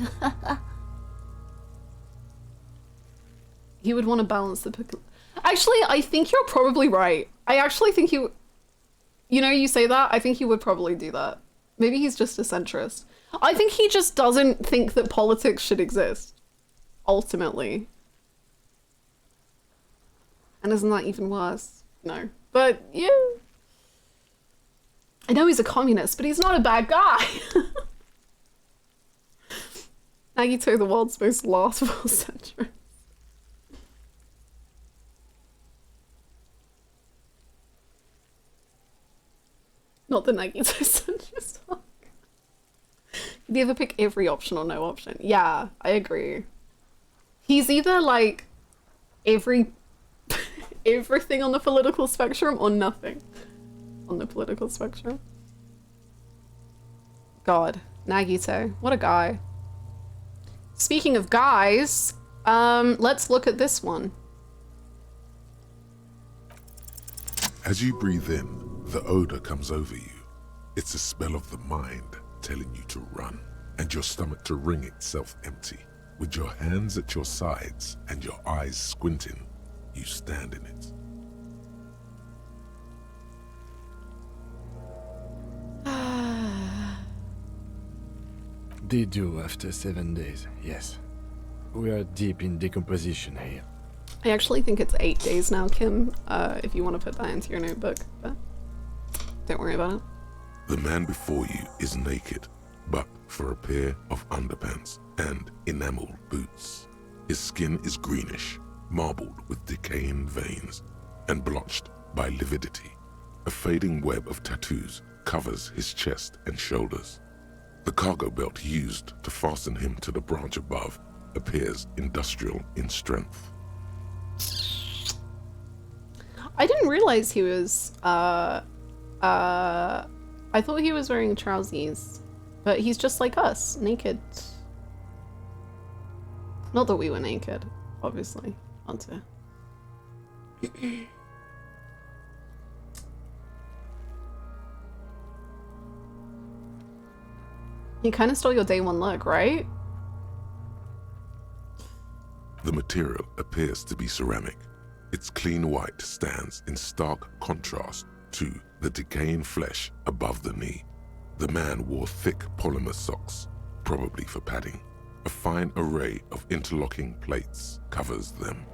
Speaker 2: He would want to balance the... Actually, I think you're probably right. I actually think you... You know, you say that, I think he would probably do that. Maybe he's just a centrist. I think he just doesn't think that politics should exist, ultimately. And isn't that even worse? No. But, yeah. I know he's a communist, but he's not a bad guy. Nagito, the world's most laughable centrist. Not the Nagito centrist. Did you ever pick every option or no option? Yeah, I agree. He's either like everything on the political spectrum or nothing on the political spectrum. God, Nagito, what a guy. Speaking of guys, let's look at this one.
Speaker 3: As you breathe in, the odor comes over you. It's a smell of the mind telling you to run, and your stomach to wring itself empty. With your hands at your sides and your eyes squinting, you stand in it.
Speaker 5: They do after 7 days, yes. We are deep in decomposition here.
Speaker 2: I actually think it's 8 days now, Kim, if you want to put that into your notebook, but don't worry about it.
Speaker 3: The man before you is naked, but for a pair of underpants and enameled boots. His skin is greenish, marbled with decaying veins, and blotched by lividity. A fading web of tattoos covers his chest and shoulders. The cargo belt used to fasten him to the branch above appears industrial in strength.
Speaker 2: I didn't realize he was, I thought he was wearing trousers, but he's just like us, naked. Not that we were naked, obviously. Answer. He kind of stole your day one look, right?
Speaker 3: The material appears to be ceramic. Its clean white stands in stark contrast to the decaying flesh above the knee. The man wore thick polymer socks, probably for padding. A fine array of interlocking plates covers them.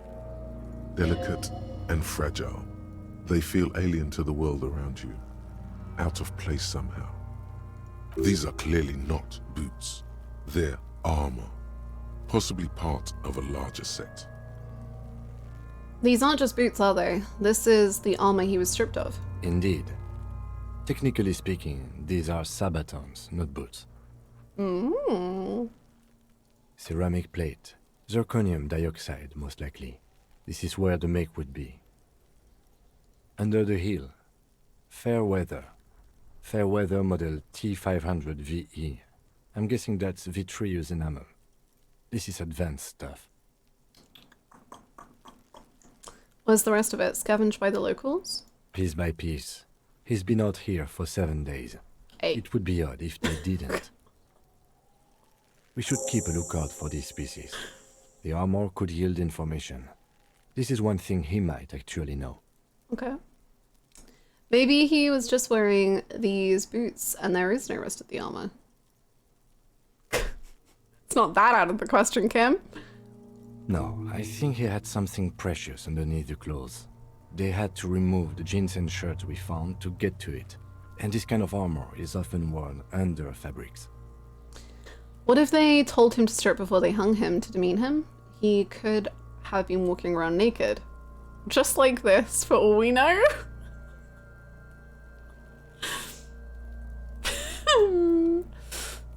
Speaker 3: Delicate and fragile, they feel alien to the world around you, out of place somehow. These are clearly not boots. They're armor, possibly part of a larger set.
Speaker 2: These aren't just boots, are they? This is the armor he was stripped of.
Speaker 5: Indeed. Technically speaking, these are sabatons, not boots. Ceramic plate. Zirconium dioxide, most likely. This is where the make would be. Under the heel. Fair weather. Fair weather model T500 VE. I'm guessing that's vitreous enamel. This is advanced stuff.
Speaker 2: Where's the rest of it? Scavenged by the locals?
Speaker 5: Piece by piece. He's been out here for 7 days.
Speaker 2: 8.
Speaker 5: It would be odd if they didn't. We should keep a lookout for these species. The armor could yield information. This is one thing he might actually know.
Speaker 2: Okay. Maybe he was just wearing these boots and there is no rest of the armor. It's not that out of the question, Kim.
Speaker 5: No, I think he had something precious underneath the clothes. They had to remove the jeans and shirts we found to get to it. And this kind of armor is often worn under fabrics.
Speaker 2: What if they told him to strip before they hung him to demean him? He could have been walking around naked. Just like this, for all we know.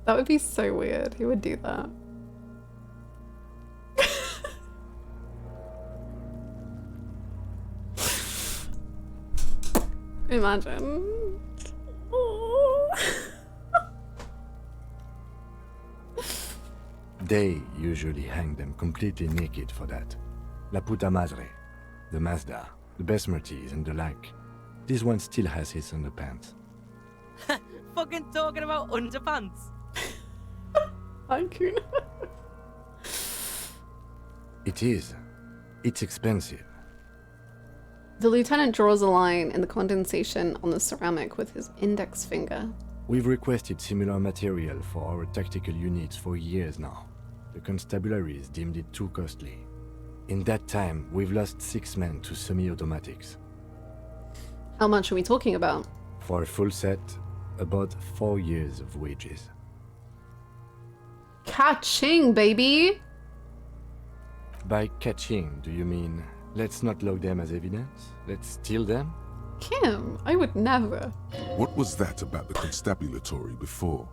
Speaker 2: That would be so weird. He would do that. Imagine.
Speaker 5: They usually hang them completely naked for that. La puta madre, the Mazda, the Besmerties and the like. This one still has his underpants.
Speaker 6: Fucking talking about underpants.
Speaker 2: Thank you.
Speaker 5: It is. It's expensive.
Speaker 2: The lieutenant draws a line in the condensation on the ceramic with his index finger.
Speaker 5: We've requested similar material for our tactical units for years now. The constabularies deemed it too costly. In that time, we've lost 6 men to semi-automatics.
Speaker 2: How much are we talking about?
Speaker 5: For a full set, about 4 years of wages.
Speaker 2: Catching, baby!
Speaker 5: By catching, do you mean let's not log them as evidence? Let's steal them?
Speaker 2: Kim, I would never.
Speaker 3: What was that about the constabulatory before?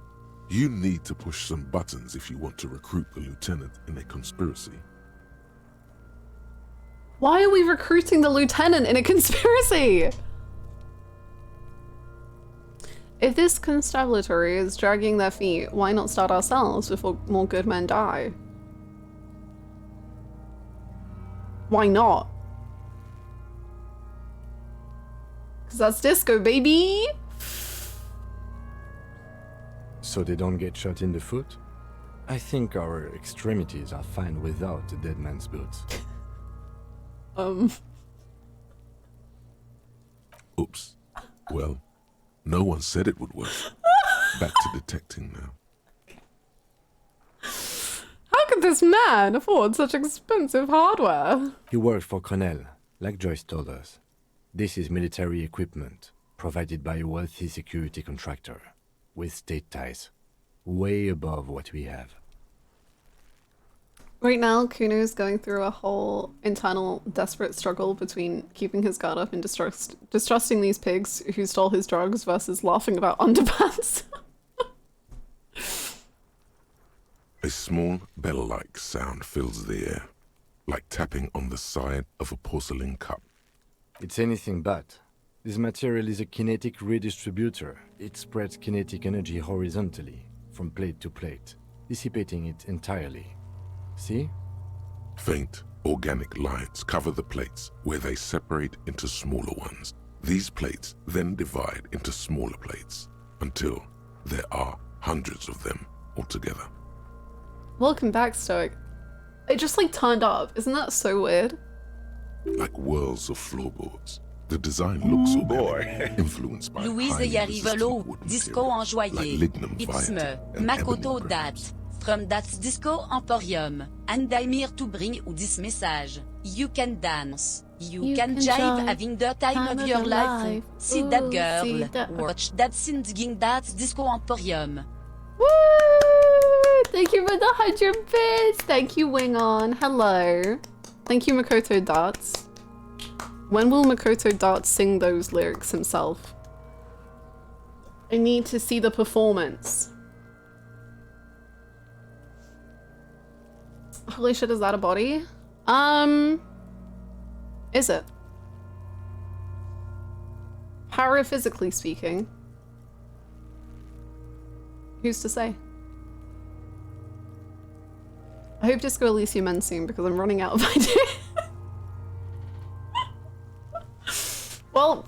Speaker 3: You need to push some buttons if you want to recruit the lieutenant in a conspiracy.
Speaker 2: Why are we recruiting the lieutenant in a conspiracy? If this constabulary is dragging their feet, why not start ourselves before more good men die? Why not? Because that's disco, baby!
Speaker 5: So they don't get shot in the foot? I think our extremities are fine without a dead man's boots.
Speaker 3: Oops. Well, no one said it would work. Back to detecting now.
Speaker 2: How could this man afford such expensive hardware?
Speaker 5: He worked for Cornell, like Joyce told us. This is military equipment, provided by a wealthy security contractor, with state ties, way above what we have.
Speaker 2: Right now, Kuno's going through a whole internal desperate struggle between keeping his guard up and distrusting these pigs who stole his drugs versus laughing about underpants.
Speaker 3: A small bell-like sound fills the air, like tapping on the side of a porcelain cup.
Speaker 5: It's anything but. This material is a kinetic redistributor. It spreads kinetic energy horizontally, from plate to plate, dissipating it entirely. See?
Speaker 3: Faint, organic lines cover the plates where they separate into smaller ones. These plates then divide into smaller plates until there are hundreds of them altogether.
Speaker 2: Welcome back, Stoic. It just like turned up. Isn't that so weird?
Speaker 3: Like whirls of floorboards. The design looks organic, influenced by
Speaker 7: Louise
Speaker 3: highly
Speaker 7: y arrive
Speaker 3: resistant
Speaker 7: l'eau,
Speaker 3: wood
Speaker 7: disco
Speaker 3: material,
Speaker 7: enjoyé,
Speaker 3: like lignum
Speaker 7: Ipsme,
Speaker 3: violet and
Speaker 7: Makoto
Speaker 3: ebony
Speaker 7: dat,
Speaker 3: brands.
Speaker 7: from that's disco emporium, and Daimir to bring ou this message. You can dance, you can jive, having the time of your life. See
Speaker 2: Ooh,
Speaker 7: that girl,
Speaker 2: see that-
Speaker 7: watch that scene digging that disco emporium.
Speaker 2: Woo! Thank you for the 100 bits! Thank you, Wing On. Hello. Thank you, Makoto Darts. When will Makoto Darts sing those lyrics himself? I need to see the performance. Holy shit, is that a body? Is it? Paraphysically speaking. Who's to say? I hope Disco Elysium ends soon because I'm running out of ideas. Well,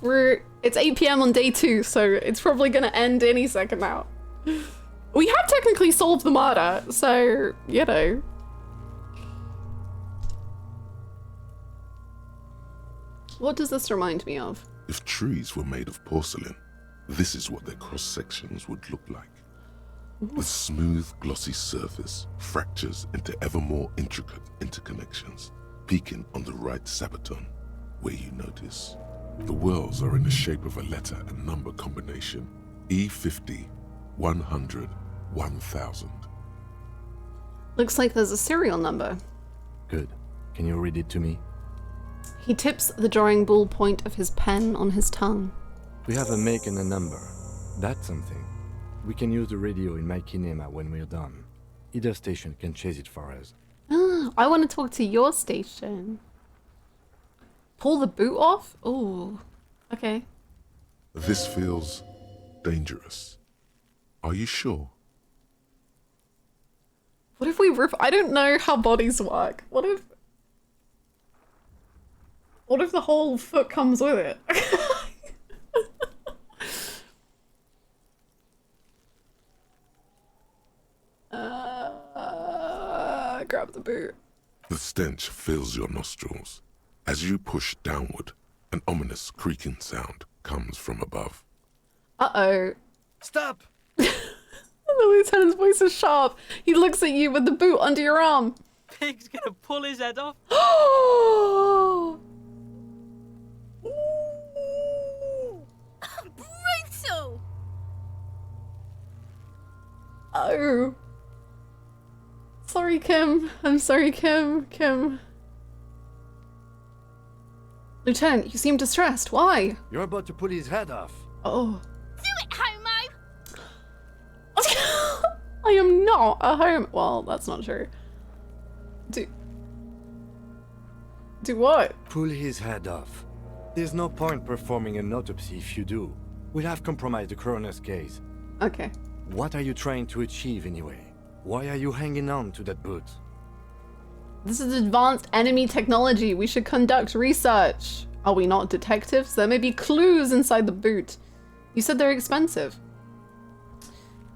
Speaker 2: it's 8 PM on day 2, so it's probably gonna end any second now. We have technically solved the murder, so, you know. What does this remind me of?
Speaker 3: If trees were made of porcelain, this is what their cross-sections would look like. The smooth, glossy surface fractures into ever more intricate interconnections, peaking on the right sabaton, where you notice. The whirls are in the shape of a letter and number combination, E50, 100, 1000.
Speaker 2: Looks like there's a serial number.
Speaker 5: Good. Can you read it to me?
Speaker 2: He tips the drawing ballpoint of his pen on his tongue.
Speaker 5: We have a make and a number. That's something. We can use the radio in my kinema when we're done. Either station can chase it for us.
Speaker 2: Ah, I want to talk to your station. Pull the boot off? Oh, okay.
Speaker 3: This feels dangerous. Are you sure?
Speaker 2: What if we rip? I don't know how bodies work. What if the whole foot comes with it? Grab the boot.
Speaker 3: The stench fills your nostrils. As you push downward, An ominous creaking sound comes from above.
Speaker 2: Uh-oh.
Speaker 6: Stop!
Speaker 2: The lieutenant's voice is sharp. He looks at you with the boot under your arm.
Speaker 6: Pig's gonna pull his head off.
Speaker 2: Oh!
Speaker 8: Brutal!
Speaker 2: Oh. Sorry, Kim. I'm sorry, Kim. Lieutenant, you seem distressed. Why?
Speaker 5: You're about to pull his head off.
Speaker 2: Oh.
Speaker 8: Do it, homo!
Speaker 2: I am not a home. Well, that's not true. Do what?
Speaker 5: Pull his head off. There's no point performing an autopsy if you do. We'll have compromised the coroner's case.
Speaker 2: Okay.
Speaker 5: What are you trying to achieve anyway? Why are you hanging on to that boot?
Speaker 2: This is advanced enemy technology. We should conduct research. Are we not detectives? There may be clues inside the boot. You said they're expensive.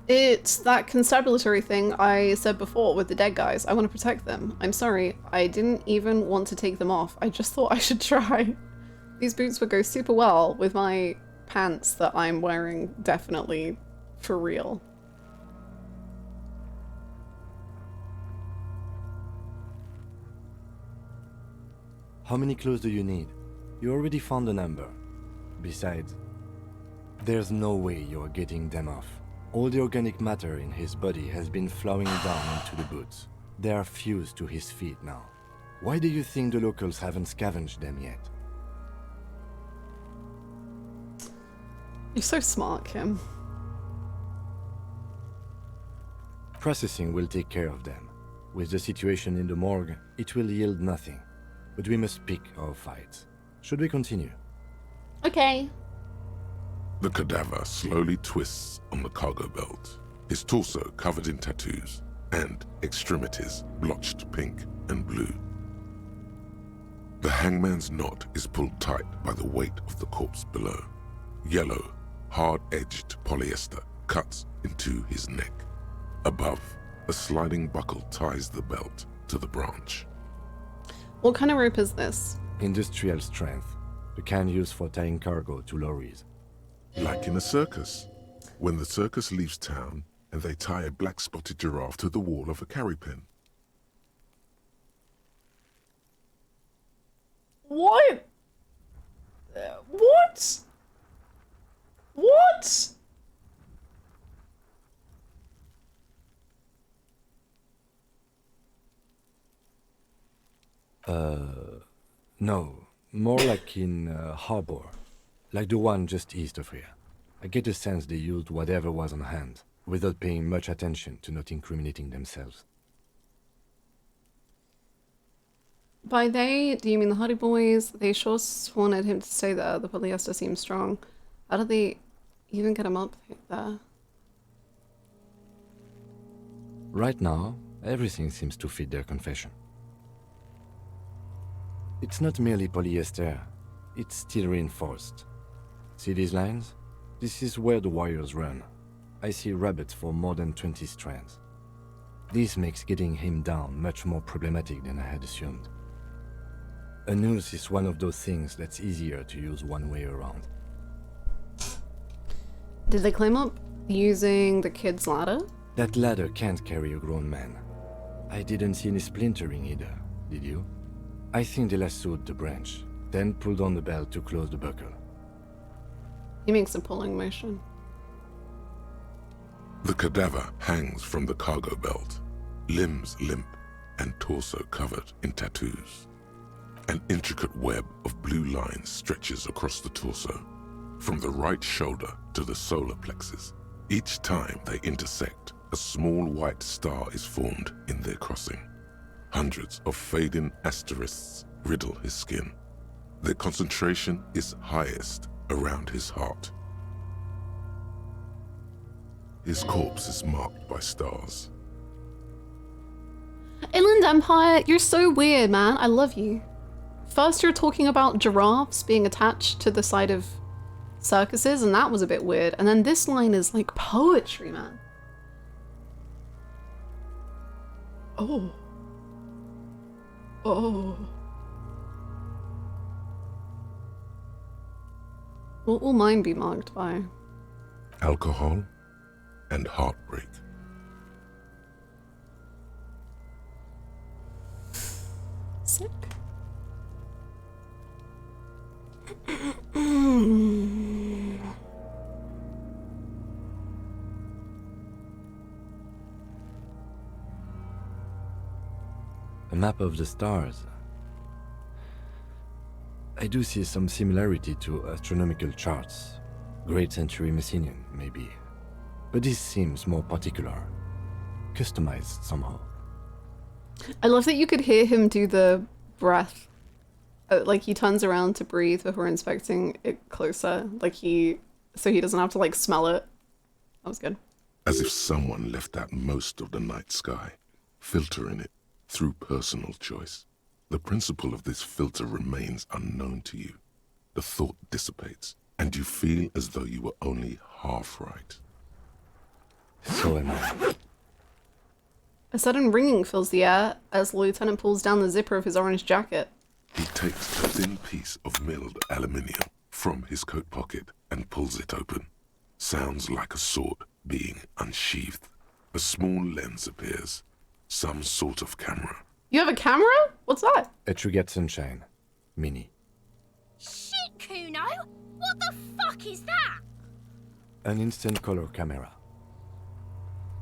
Speaker 2: It's that constabulary thing I said before with the dead guys. I want to protect them. I'm sorry. I didn't even want to take them off. I just thought I should try. These boots would go super well with my pants that I'm wearing, definitely for real.
Speaker 5: How many clues do you need? You already found a number. Besides, there's no way you're getting them off. All the organic matter in his body has been flowing down into the boots. They are fused to his feet now. Why do you think the locals haven't scavenged them yet?
Speaker 2: You're so smart, Kim.
Speaker 5: Processing will take care of them. With the situation in the morgue, it will yield nothing. But we must pick our fights. Should we continue?
Speaker 2: Okay.
Speaker 3: The cadaver slowly twists on the cargo belt, his torso covered in tattoos and extremities blotched pink and blue. The hangman's knot is pulled tight by the weight of the corpse below. Yellow, hard-edged polyester cuts into his neck. Above, a sliding buckle ties the belt to the branch.
Speaker 2: What kind of rope is this?
Speaker 5: Industrial strength, the kind used for tying cargo to lorries.
Speaker 3: Like in a circus, when the circus leaves town and they tie a black-spotted giraffe to the wall of a carry pen.
Speaker 2: What? What? What?
Speaker 5: No, more like in harbor, like the one just east of here. I get the sense they used whatever was on hand, without paying much attention to not incriminating themselves.
Speaker 2: By they, do you mean the Hardy Boys? They sure wanted him to stay there. The polyester seems strong. How did they even get him up there?
Speaker 5: Right now, everything seems to fit their confession. It's not merely polyester, it's steel reinforced. See these lines? This is where the wires run. I see rabbits for more than 20 strands. This makes getting him down much more problematic than I had assumed. A noose is one of those things that's easier to use one way around.
Speaker 2: Did they climb up using the kid's ladder?
Speaker 5: That ladder can't carry a grown man. I didn't see any splintering either, did you? I think they lassoed the branch, then pulled on the belt to close the buckle.
Speaker 2: He makes a pulling motion.
Speaker 3: The cadaver hangs from the cargo belt, limbs limp and torso covered in tattoos. An intricate web of blue lines stretches across the torso, from the right shoulder to the solar plexus. Each time they intersect, a small white star is formed in their crossing. Hundreds of fading asterisks riddle his skin. Their concentration is highest around his heart. His corpse is marked by stars.
Speaker 2: Inland Empire, you're so weird, man. I love you. First you're talking about giraffes being attached to the side of circuses, and that was a bit weird. And then this line is like poetry, man. Oh. Oh. What will mine be marked by?
Speaker 3: Alcohol and heartbreak.
Speaker 2: Sick.
Speaker 5: A map of the stars. I do see some similarity to astronomical charts. Great Century Messinian, maybe. But this seems more particular. Customized somehow.
Speaker 2: I love that you could hear him do the breath. Like he turns around to breathe before inspecting it closer. So he doesn't have to like smell it. That was good.
Speaker 3: As if someone left out most of the night sky, filtering it through personal choice. The principle of this filter remains unknown to you. The thought dissipates, and you feel as though you were only half right.
Speaker 5: So am I.
Speaker 2: A sudden ringing fills the air as the lieutenant pulls down the zipper of his orange jacket.
Speaker 3: He takes a thin piece of milled aluminium from his coat pocket and pulls it open. Sounds like a sword being unsheathed. A small lens appears. Some sort of camera.
Speaker 2: You have a camera? What's that?
Speaker 5: A True Sunshine. Mini.
Speaker 8: Shit, Kuno! What the fuck is that?
Speaker 5: An instant color camera.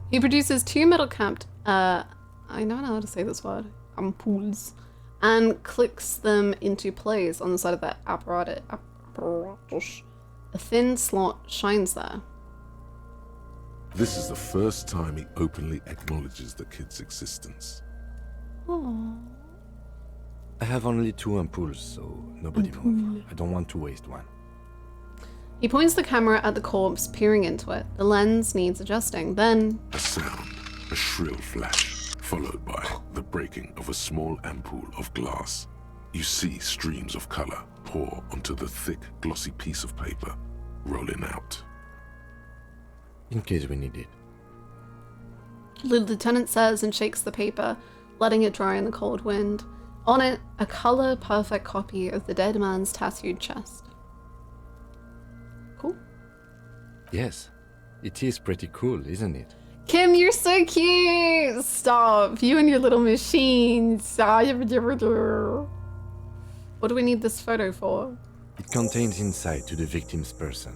Speaker 2: He produces two metal-capped, I don't know how to say this word, ampoules, and clicks them into place on the side of the apparatus. A thin slot shines there.
Speaker 3: This is the first time he openly acknowledges the kid's existence.
Speaker 2: Aww.
Speaker 5: I have only 2 ampoules, so nobody move. I don't want to waste one.
Speaker 2: He points the camera at the corpse, peering into it. The lens needs adjusting. Then
Speaker 3: A sound, a shrill flash, followed by the breaking of a small ampoule of glass. You see streams of color pour onto the thick, glossy piece of paper, rolling out.
Speaker 5: In case we need it.
Speaker 2: the lieutenant says and shakes the paper, letting it dry in the cold wind. On it, a color-perfect copy of the dead man's tattooed chest. Cool.
Speaker 5: Yes, it is pretty cool, isn't it?
Speaker 2: Kim, you're so cute! Stop, you and your little machines. What do we need this photo for?
Speaker 5: It contains insight to the victim's person.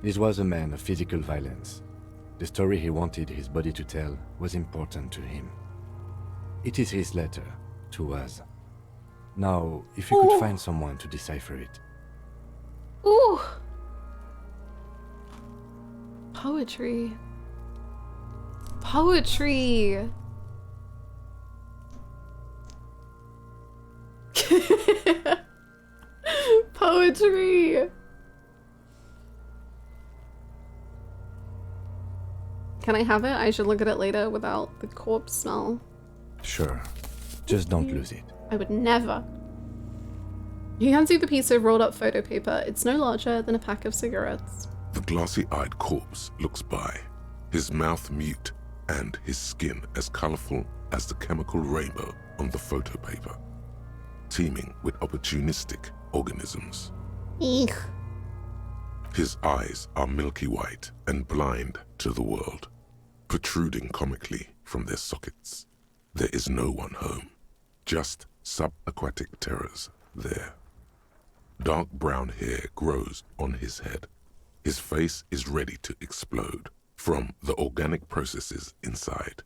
Speaker 5: This was a man of physical violence. The story he wanted his body to tell was important to him. It is his letter to us. Now, if you could find someone to decipher it.
Speaker 2: Ooh! Poetry. Poetry! Poetry! Can I have it? I should look at it later without the corpse smell.
Speaker 5: Sure. Just don't lose it.
Speaker 2: I would never. He hands you the piece of rolled up photo paper. It's no larger than a pack of cigarettes.
Speaker 3: The glassy-eyed corpse looks by, his mouth mute and his skin as colorful as the chemical rainbow on the photo paper, teeming with opportunistic organisms.
Speaker 2: Eek.
Speaker 3: His eyes are milky white and blind to the world, protruding comically from their sockets. There is no one home, just subaquatic terrors there. Dark brown hair grows on his head. His face is ready to explode from the organic processes inside.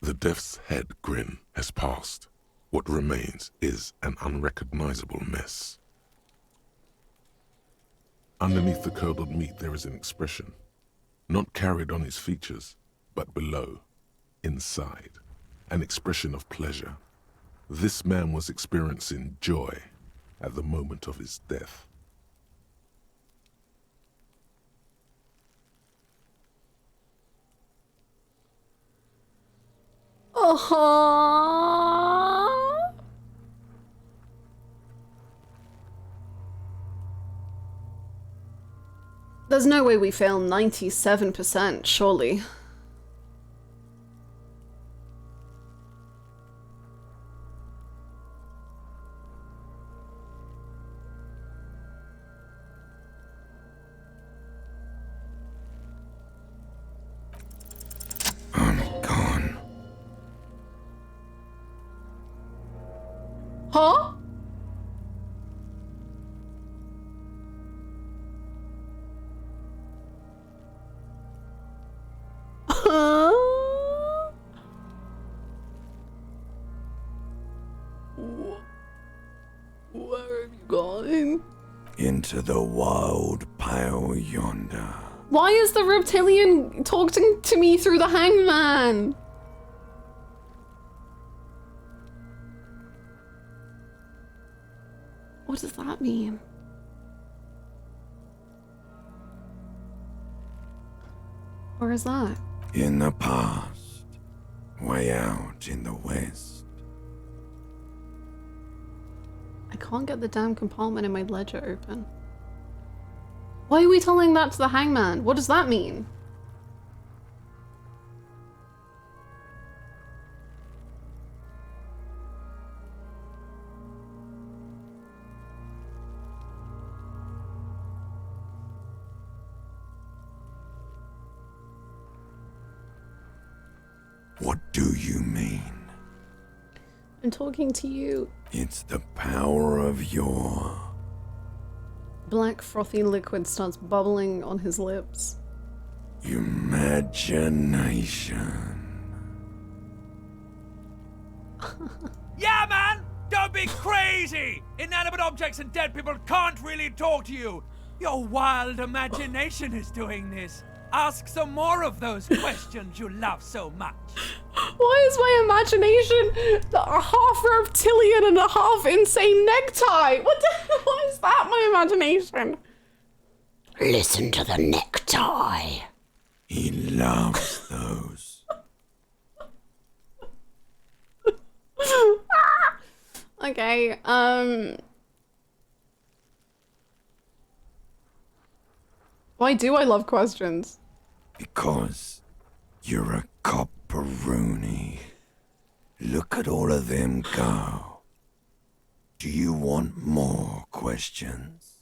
Speaker 3: The death's head grin has passed. What remains is an unrecognizable mess. Underneath the curdled meat there is an expression, not carried on his features, but below, inside, an expression of pleasure. This man was experiencing joy at the moment of his death.
Speaker 2: Oh. There's no way we fail 97%, surely. Huh? Where have you gone?
Speaker 9: Into the wild pale yonder.
Speaker 2: Why is the reptilian talking to me through the hangman? What does that mean? Where is that?
Speaker 9: In the past, way out in the west.
Speaker 2: I can't get the damn compartment in my ledger open. Why are we telling that to the hangman? What does that mean?
Speaker 9: What do you mean?
Speaker 2: I'm talking to you.
Speaker 9: It's the power of your...
Speaker 2: Black frothy liquid starts bubbling on his lips.
Speaker 9: imagination.
Speaker 6: Yeah, man! Don't be crazy! Inanimate objects and dead people can't really talk to you. Your wild imagination is doing this. Ask some more of those questions you love so much.
Speaker 2: Why is my imagination a half reptilian and a half insane necktie? What is that, my imagination?
Speaker 7: Listen to the necktie.
Speaker 9: He loves those.
Speaker 2: Okay, why do I love questions?
Speaker 9: Because you're a copperoonie. Look at all of them go. Do you want more questions?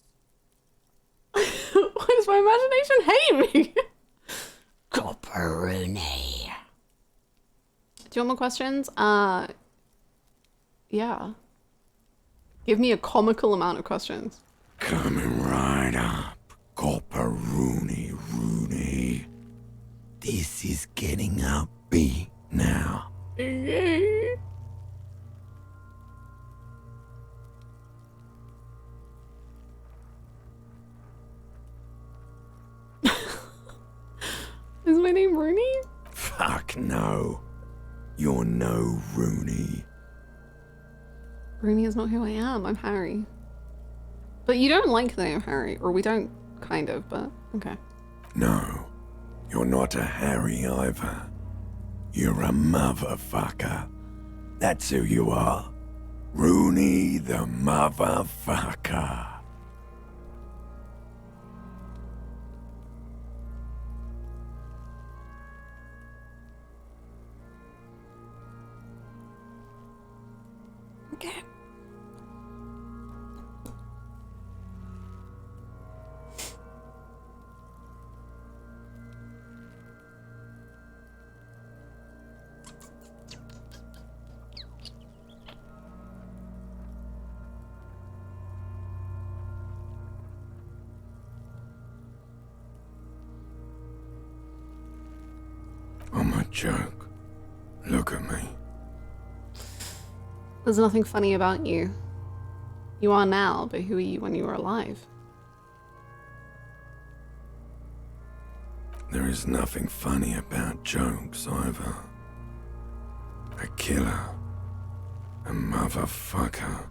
Speaker 2: Why does my imagination hate me?
Speaker 7: Copperoonie.
Speaker 2: Do you want more questions? Yeah. Give me a comical amount of questions.
Speaker 9: Coming right up, copperoonie rooney. This is getting upbeat now.
Speaker 2: Is my name Rooney?
Speaker 9: Fuck no. You're no Rooney.
Speaker 2: Rooney is not who I am. I'm Harry. But you don't like the name Harry, or we don't, kind of, but okay.
Speaker 9: No, you're not a Harry either. You're a motherfucker. That's who you are. Rooney the motherfucker.
Speaker 2: Okay.
Speaker 9: I'm a joke. Look at me.
Speaker 2: There's nothing funny about you. You are now, but who are you when you were alive?
Speaker 9: There is nothing funny about jokes either. A killer, a motherfucker,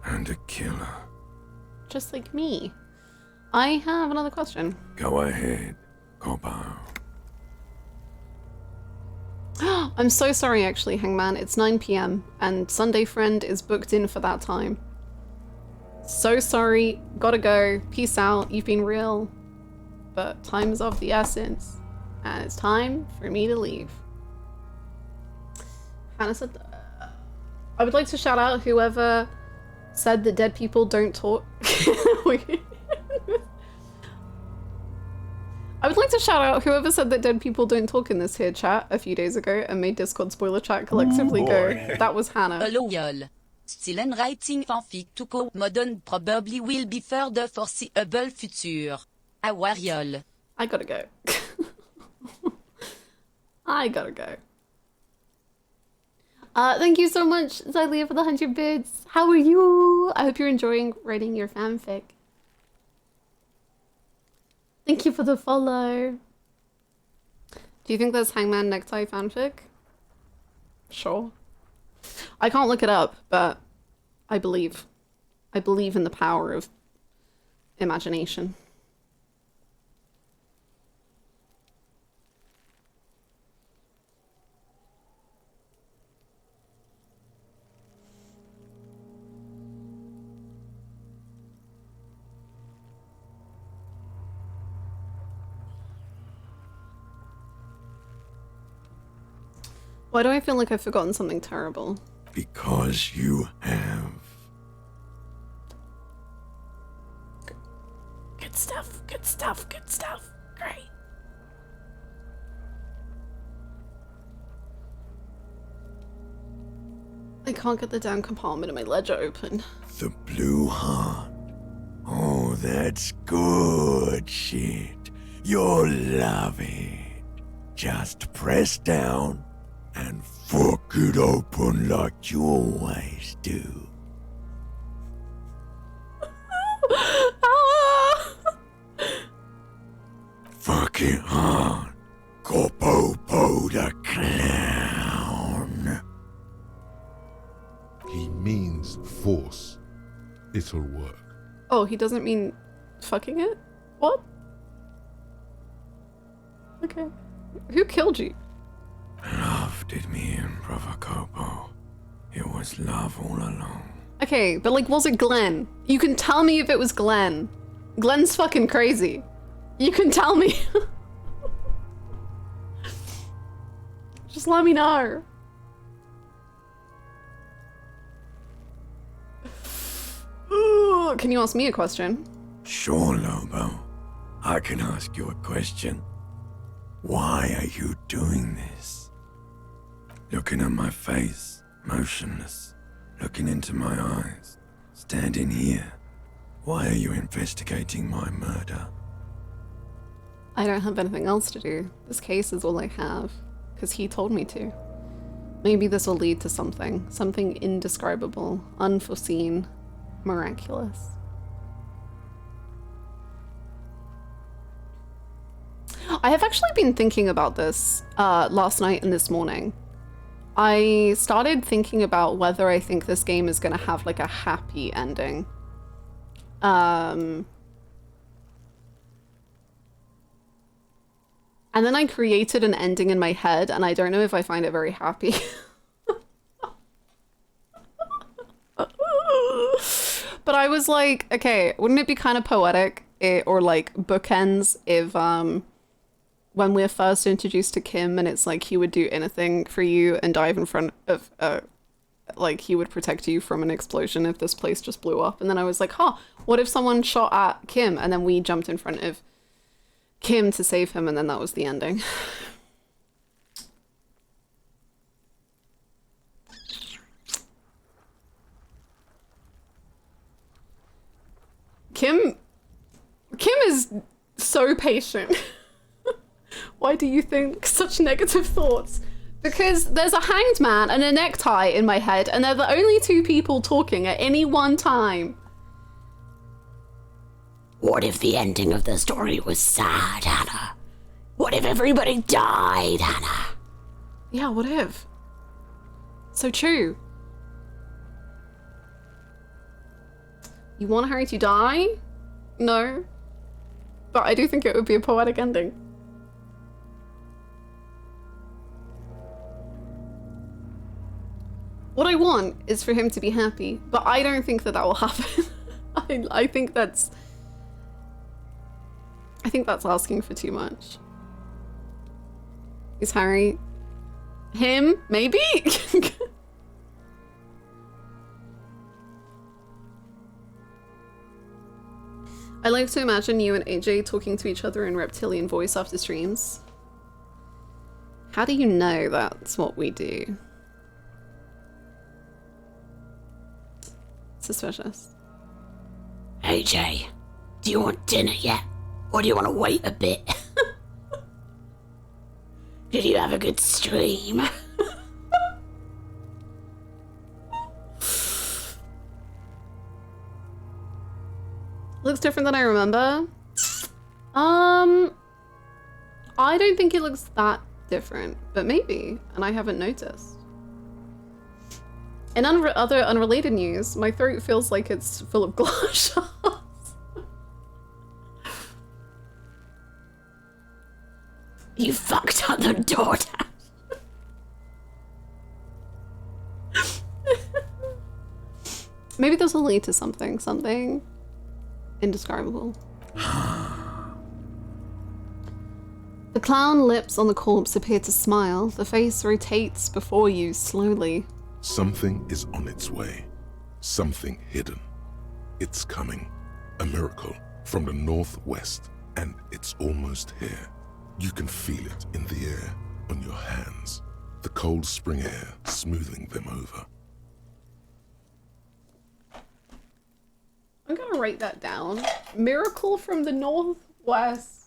Speaker 9: and a killer.
Speaker 2: Just like me. I have another question.
Speaker 9: Go ahead, Coppo.
Speaker 2: I'm so sorry, actually, Hangman. It's 9 PM, and Sunday Friend is booked in for that time. So sorry. Gotta go. Peace out. You've been real. But time is of the essence, and it's time for me to leave. Hannah said, I would like to shout out whoever said that dead people don't talk. I would like to shout out whoever said that dead people don't talk in this here chat a few days ago and made Discord spoiler chat collectively go. That was Hannah.
Speaker 7: Hello, y'all. Still and writing fanfic to co-modern probably will be further foreseeable future. A Wariol.
Speaker 2: I gotta go. I gotta go. Thank you so much, Zylia, for the 100 bits. How are you? I hope you're enjoying writing your fanfic. Thank you for the follow. Do you think there's Hangman Necktie fanfic? Sure. I can't look it up, but I believe. I believe in the power of imagination. Why do I feel like I've forgotten something terrible?
Speaker 9: Because you have.
Speaker 2: Good stuff, good stuff, good stuff. Great. I can't get the damn compartment in my ledger open.
Speaker 9: The blue heart. Oh, that's good shit. You'll love it. Just press down and fuck it open like you always do. Fuck it hard. Corpopo the clown.
Speaker 3: He means force. It'll work.
Speaker 2: Oh, he doesn't mean fucking it? What? Okay. Who killed you?
Speaker 9: Love did me in, Brother Corpo. It was love all along.
Speaker 2: Okay, but like, was it Glenn? You can tell me if it was Glenn. Glenn's fucking crazy. You can tell me. Just let me know. Ooh, can you ask me a question?
Speaker 9: Sure, Lobo. I can ask you a question. Why are you doing this? Looking at my face, motionless, looking into my eyes, standing here. Why are you investigating my murder?
Speaker 2: I don't have anything else to do. This case is all I have, because he told me to. Maybe this will lead to something. Something indescribable, unforeseen, miraculous. I have actually been thinking about this last night and this morning. I started thinking about whether I think this game is going to have like a happy ending. And then I created an ending in my head, and I don't know if I find it very happy. But I was like, okay, wouldn't it be kind of poetic or like bookends if when we're first introduced to Kim and it's like he would do anything for you and dive in front of like he would protect you from an explosion if this place just blew up. And then I was like, huh, what if someone shot at Kim and then we jumped in front of Kim to save him, and then that was the ending. Kim is so patient. Why do you think such negative thoughts? Because there's a hanged man and a necktie in my head, and they're the only two people talking at any one time.
Speaker 10: What if the ending of the story was sad, Hannah? What if everybody died, Hannah?
Speaker 2: Yeah, what if? So true. You want Harry to die? No. But I do think it would be a poetic ending. What I want is for him to be happy, but I don't think that will happen. I think that's asking for too much. Is Harry him? Maybe? I like to imagine you and AJ talking to each other in reptilian voice after streams. How do you know that's what we do? suspicious.
Speaker 10: Hey Jay, do you want dinner yet? Or do you want to wait a bit? Did you have a good stream?
Speaker 2: Looks different than I remember. I don't think it looks that different, but maybe, and I haven't noticed. In other unrelated news, my throat feels like it's full of glass shards.
Speaker 10: You fucked up the DoorDash.
Speaker 2: Maybe this will lead to something indescribable. The clown lips on the corpse appear to smile. The face rotates before you slowly.
Speaker 3: Something is on its way. Something hidden. It's coming. A miracle from the northwest, and it's almost here. You can feel it in the air, on your hands. The cold spring air smoothing them over.
Speaker 2: I'm gonna write that down. Miracle from the northwest.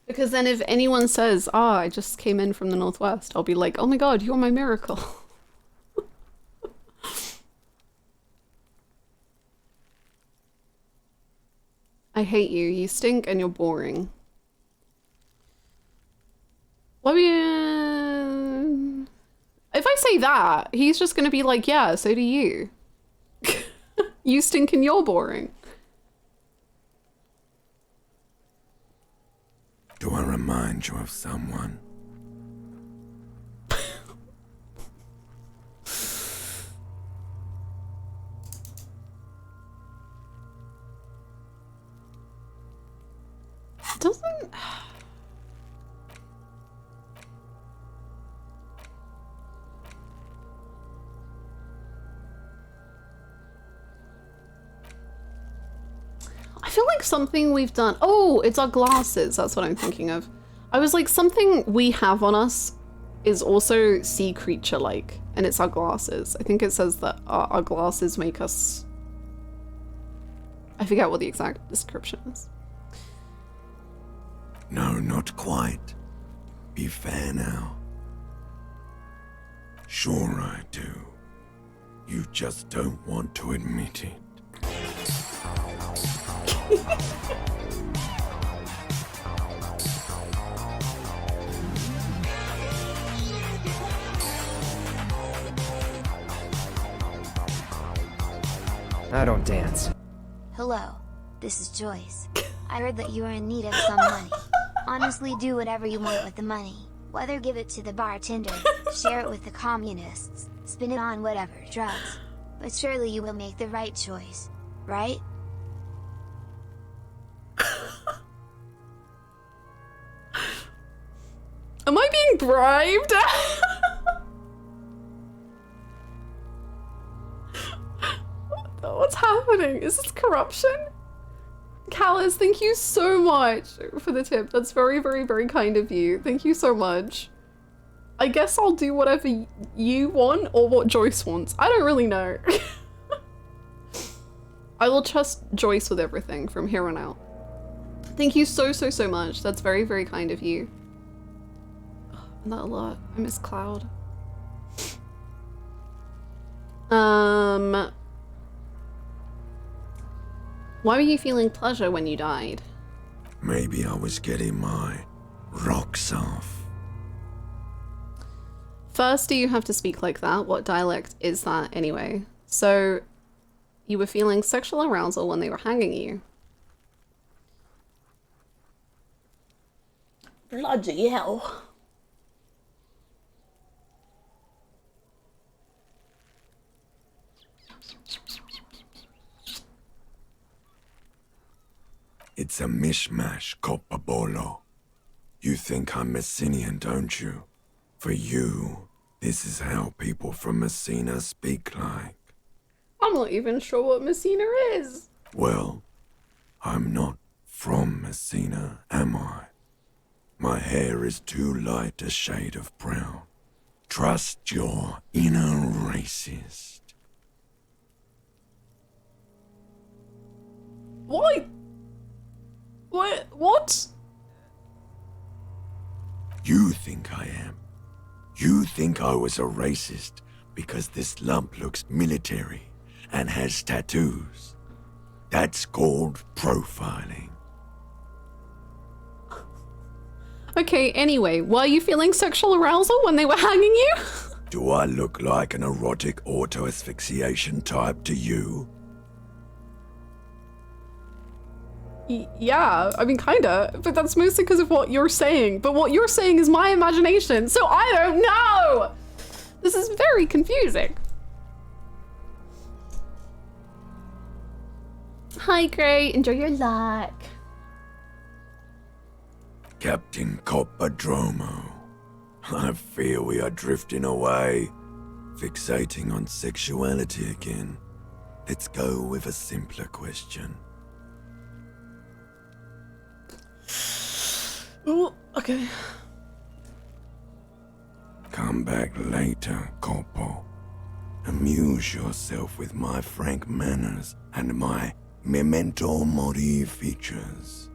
Speaker 2: Because then if anyone says, "Ah, I just came in from the northwest," I'll be like, "Oh my god, you're my miracle." I hate you. You stink and you're boring. What do you... If I say that, he's just gonna be like, yeah, so do you. You stink and you're boring.
Speaker 9: Do I remind you of someone?
Speaker 2: Doesn't... I feel like something we've done... Oh, it's our glasses. That's what I'm thinking of. I was like, something we have on us is also sea creature-like, and it's our glasses. I think it says that our glasses make us... I forget what the exact description is.
Speaker 9: No, not quite. Be fair now. Sure I do. You just don't want to admit it.
Speaker 11: I don't dance.
Speaker 1: Hello, this is Joyce. I heard that you are in need of some money. Honestly, do whatever you want with the money. Whether give it to the bartender, share it with the communists, spend it on whatever, drugs. But surely you will make the right choice, right?
Speaker 2: Am I being bribed? What's happening? Is this corruption? Callus, thank you so much for the tip. That's very, very, very kind of you. Thank you so much. I guess I'll do whatever you want or what Joyce wants. I don't really know. I will trust Joyce with everything from here on out. Thank you so, so, so much. That's very, very kind of you. Not a lot. I miss Cloud. Why were you feeling pleasure when you died?
Speaker 9: Maybe I was getting my rocks off.
Speaker 2: First, do you have to speak like that? What dialect is that anyway? So, you were feeling sexual arousal when they were hanging you.
Speaker 10: Bloody hell.
Speaker 9: It's a mishmash, Copabolo. You think I'm Messinian, don't you? For you, this is how people from Messina speak like.
Speaker 2: I'm not even sure what Messina is.
Speaker 9: Well, I'm not from Messina, am I? My hair is too light a shade of brown. Trust your inner racist.
Speaker 2: What? What?
Speaker 9: You think I am. You think I was a racist because this lump looks military and has tattoos. That's called profiling.
Speaker 2: Okay, anyway, were you feeling sexual arousal when they were hanging you?
Speaker 9: Do I look like an erotic auto-asphyxiation type to you?
Speaker 2: Yeah, I mean, kinda, but that's mostly because of what you're saying. But what you're saying is my imagination, so I don't know! This is very confusing. Hi, Gray, enjoy your luck.
Speaker 9: Captain Coppadromo, I fear we are drifting away, fixating on sexuality again. Let's go with a simpler question.
Speaker 2: Ooh, okay.
Speaker 9: Come back later, Coppo. Amuse yourself with my frank manners and my memento mori features.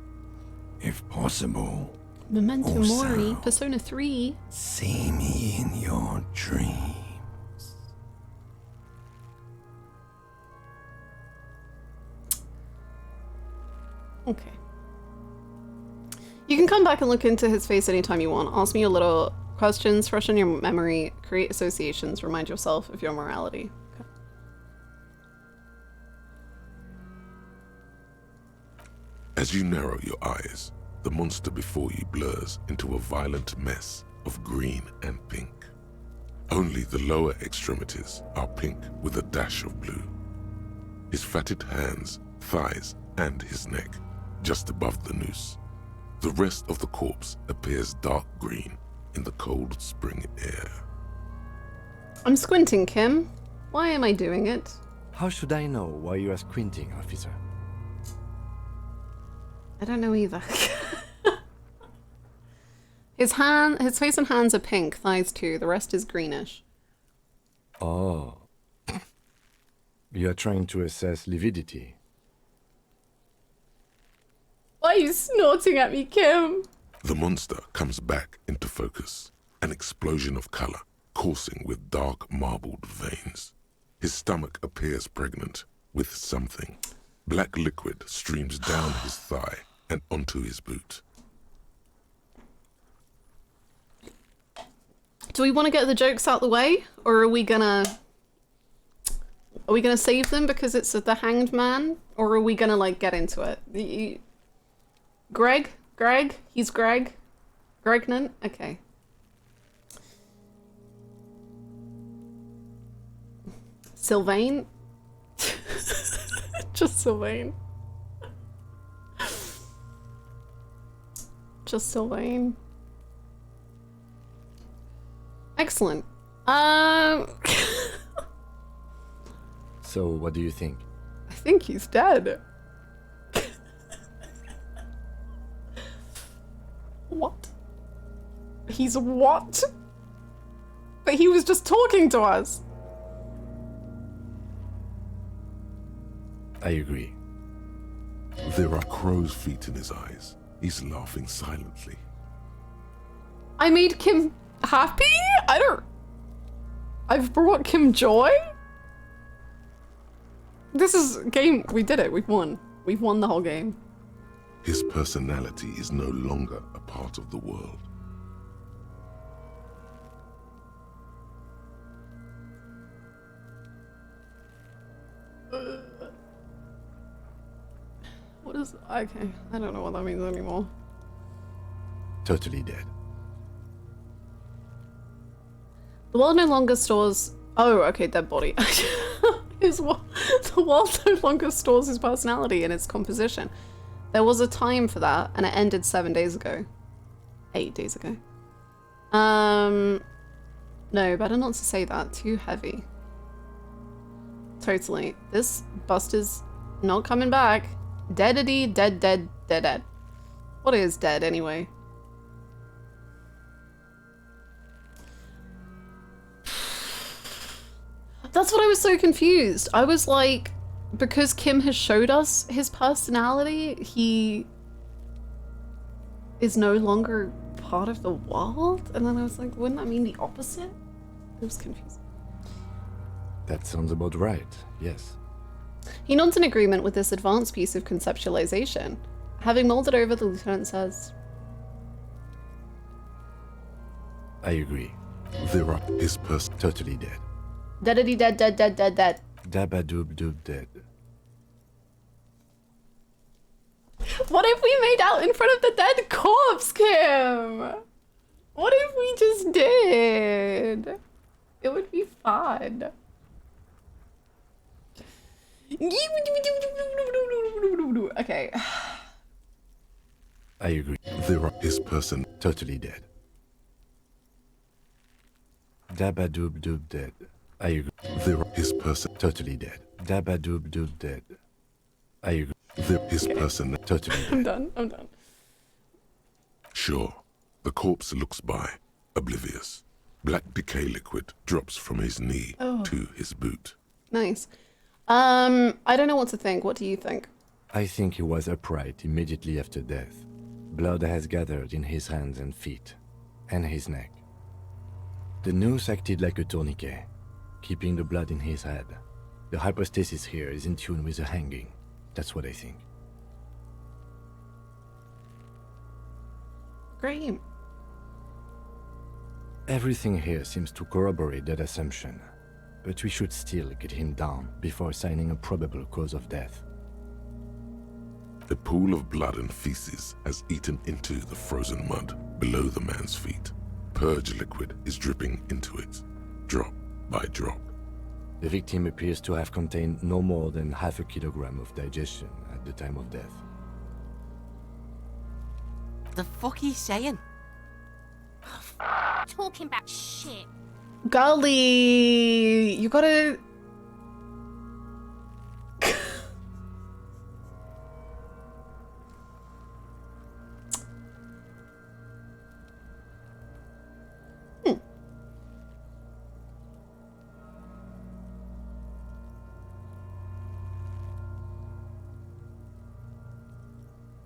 Speaker 9: If possible,
Speaker 2: Memento
Speaker 9: also,
Speaker 2: Mori, Persona 3.
Speaker 9: see me in your dreams.
Speaker 2: Okay. You can come back and look into his face anytime you want. Ask me a little questions, freshen your memory, create associations, remind yourself of your morality. Okay.
Speaker 3: As you narrow your eyes, the monster before you blurs into a violent mess of green and pink. Only the lower extremities are pink with a dash of blue. His fatted hands, thighs, and his neck, just above the noose. The rest of the corpse appears dark green in the cold spring air.
Speaker 2: I'm squinting, Kim. Why am I doing it?
Speaker 5: How should I know why you are squinting, officer?
Speaker 2: I don't know either. His face and hands are pink, thighs too. The rest is greenish.
Speaker 5: Oh. You are trying to assess lividity.
Speaker 2: Why are you snorting at me, Kim?
Speaker 3: The monster comes back into focus, an explosion of color, coursing with dark marbled veins. His stomach appears pregnant with something. Black liquid streams down his thigh and onto his boot.
Speaker 2: Do we want to get the jokes out the way, or are we gonna save them because it's the hanged man, or are we gonna like get into it? Greg, he's Greg, Gregnan. Okay. Sylvain. Just Sylvain. Just Sylvain. Excellent.
Speaker 5: So, what do you think?
Speaker 2: I think he's dead. What? He's what? But he was just talking to us.
Speaker 5: I agree.
Speaker 3: There are crow's feet in his eyes. He's laughing silently.
Speaker 2: I made Kim happy? I've brought Kim joy? This is game, we did it, we've won. We've won the whole game.
Speaker 3: His personality is no longer a part of the world.
Speaker 2: What is, okay, I don't know what that means anymore.
Speaker 5: Totally dead.
Speaker 2: The world no longer stores, oh, okay, dead body. The world no longer stores his personality in its composition. There was a time for that, and it ended 7 days ago. 8 days ago. No, better not to say that. Too heavy. Totally. This Buster's not coming back. Deadity, dead. What is dead, anyway? That's what I was so confused. I was like, because Kim has showed us his personality, he is no longer part of the world? And then I was like, wouldn't that mean the opposite? It was confusing.
Speaker 5: That sounds about right, yes.
Speaker 2: He nods in agreement with this advanced piece of conceptualization. Having mulled it over, the lieutenant says,
Speaker 5: I agree.
Speaker 3: There are his person.
Speaker 5: Totally dead.
Speaker 2: Deadity dead, dead, dead, dead, dead.
Speaker 5: Dabadoob doob dead.
Speaker 2: What if we made out in front of the dead corpse, Kim? What if we just did? It would be fun. Okay.
Speaker 5: I agree.
Speaker 3: There are his person.
Speaker 5: Totally dead. Dabadoob doob dead. I agree.
Speaker 3: There are his person.
Speaker 5: Totally dead. Dabadoob doob dead. I agree.
Speaker 3: There his person.
Speaker 5: Totally
Speaker 2: I'm
Speaker 5: dead.
Speaker 2: done. I'm done.
Speaker 3: Sure. The corpse looks by, oblivious. Black decay liquid drops from his knee to his boot.
Speaker 2: Nice. I don't know what to think. What do you think?
Speaker 5: I think he was upright immediately after death. Blood has gathered in his hands and feet, and his neck. The noose acted like a tourniquet, keeping the blood in his head. The hypostasis here is in tune with the hanging. That's what I think.
Speaker 2: Great.
Speaker 5: Everything here seems to corroborate that assumption, but we should still get him down before assigning a probable cause of death.
Speaker 3: A pool of blood and feces has eaten into the frozen mud below the man's feet. Purge liquid is dripping into it, drop by drop.
Speaker 5: The victim appears to have contained no more than half a kilogram of digestion at the time of death.
Speaker 12: The fuck are you saying?
Speaker 8: Talking about shit.
Speaker 2: Golly, you gotta...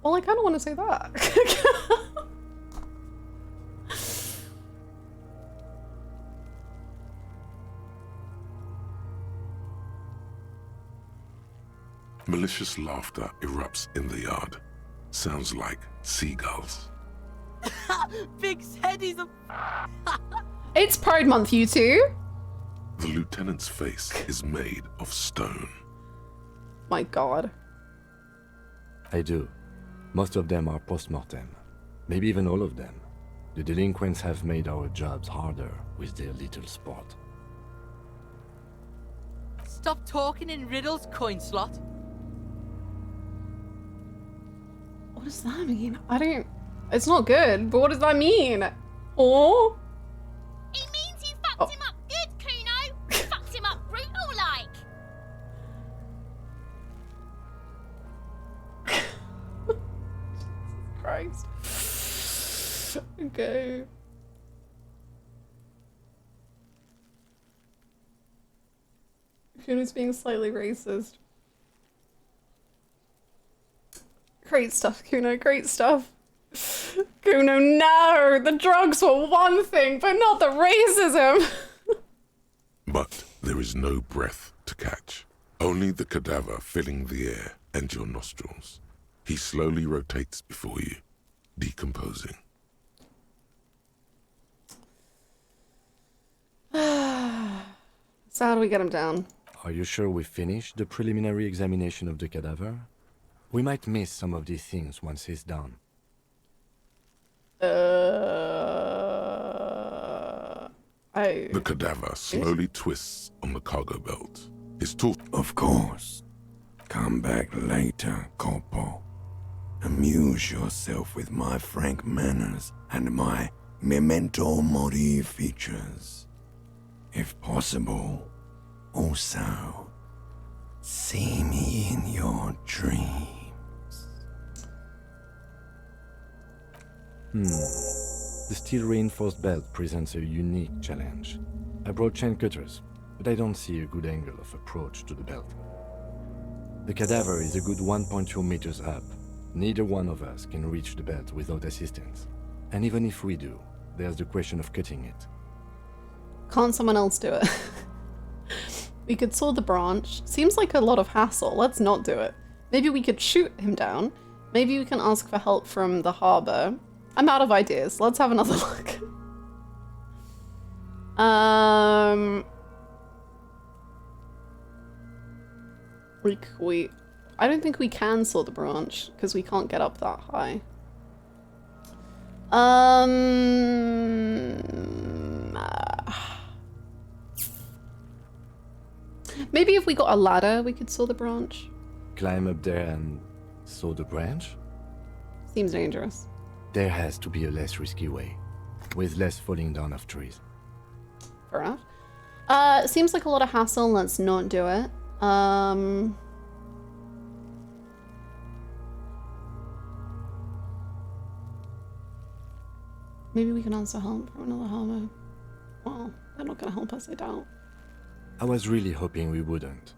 Speaker 2: Well, I kind of want to say that.
Speaker 3: Malicious laughter erupts in the yard. Sounds like seagulls.
Speaker 12: Big said he's a...
Speaker 2: It's Pride Month, you two.
Speaker 3: The lieutenant's face is made of stone.
Speaker 2: My god.
Speaker 5: I do. Most of them are post-mortem. Maybe even all of them. The delinquents have made our jobs harder with their little sport.
Speaker 12: Stop talking in riddles, coin slot.
Speaker 2: What does that mean? I don't... It's not good, but what does that mean? Oh?
Speaker 8: It means you fucked him up good, Kuno. You fucked him up brutal like.
Speaker 2: Christ. Okay. Kuno's being slightly racist. Great stuff, Kuno, great stuff. Kuno, no! The drugs were one thing, but not the racism!
Speaker 3: But there is no breath to catch. Only the cadaver filling the air and your nostrils. He slowly rotates before you, decomposing.
Speaker 2: So how do we get him down?
Speaker 5: Are you sure we finished the preliminary examination of the cadaver? We might miss some of these things once he's done.
Speaker 3: The cadaver slowly twists on the cargo belt. His tooth.
Speaker 9: Of course. Come back later, Corpo. Amuse yourself with my frank manners and my memento mori features. If possible, also, see me in your dreams.
Speaker 5: The steel-reinforced belt presents a unique challenge. I brought chain cutters. but I don't see a good angle of approach to the belt. The cadaver is a good 1.2 meters up. Neither one of us can reach the belt without assistance. And even if we do, there's the question of cutting it.
Speaker 2: Can't someone else do it? We could saw the branch. Seems like a lot of hassle. Let's not do it. Maybe we could shoot him down. Maybe we can ask for help from the harbor. I'm out of ideas. Let's have another look. I don't think we can saw the branch because we can't get up that high. Maybe if we got a ladder, we could saw the branch.
Speaker 5: Climb up there and saw the branch?
Speaker 2: Seems dangerous.
Speaker 5: There has to be a less risky way, with less falling down of trees.
Speaker 2: Fair enough. Seems like a lot of hassle. Let's not do it. Maybe we can answer help from another harbor. Well, they're not gonna help us, I doubt.
Speaker 5: I was really hoping we wouldn't.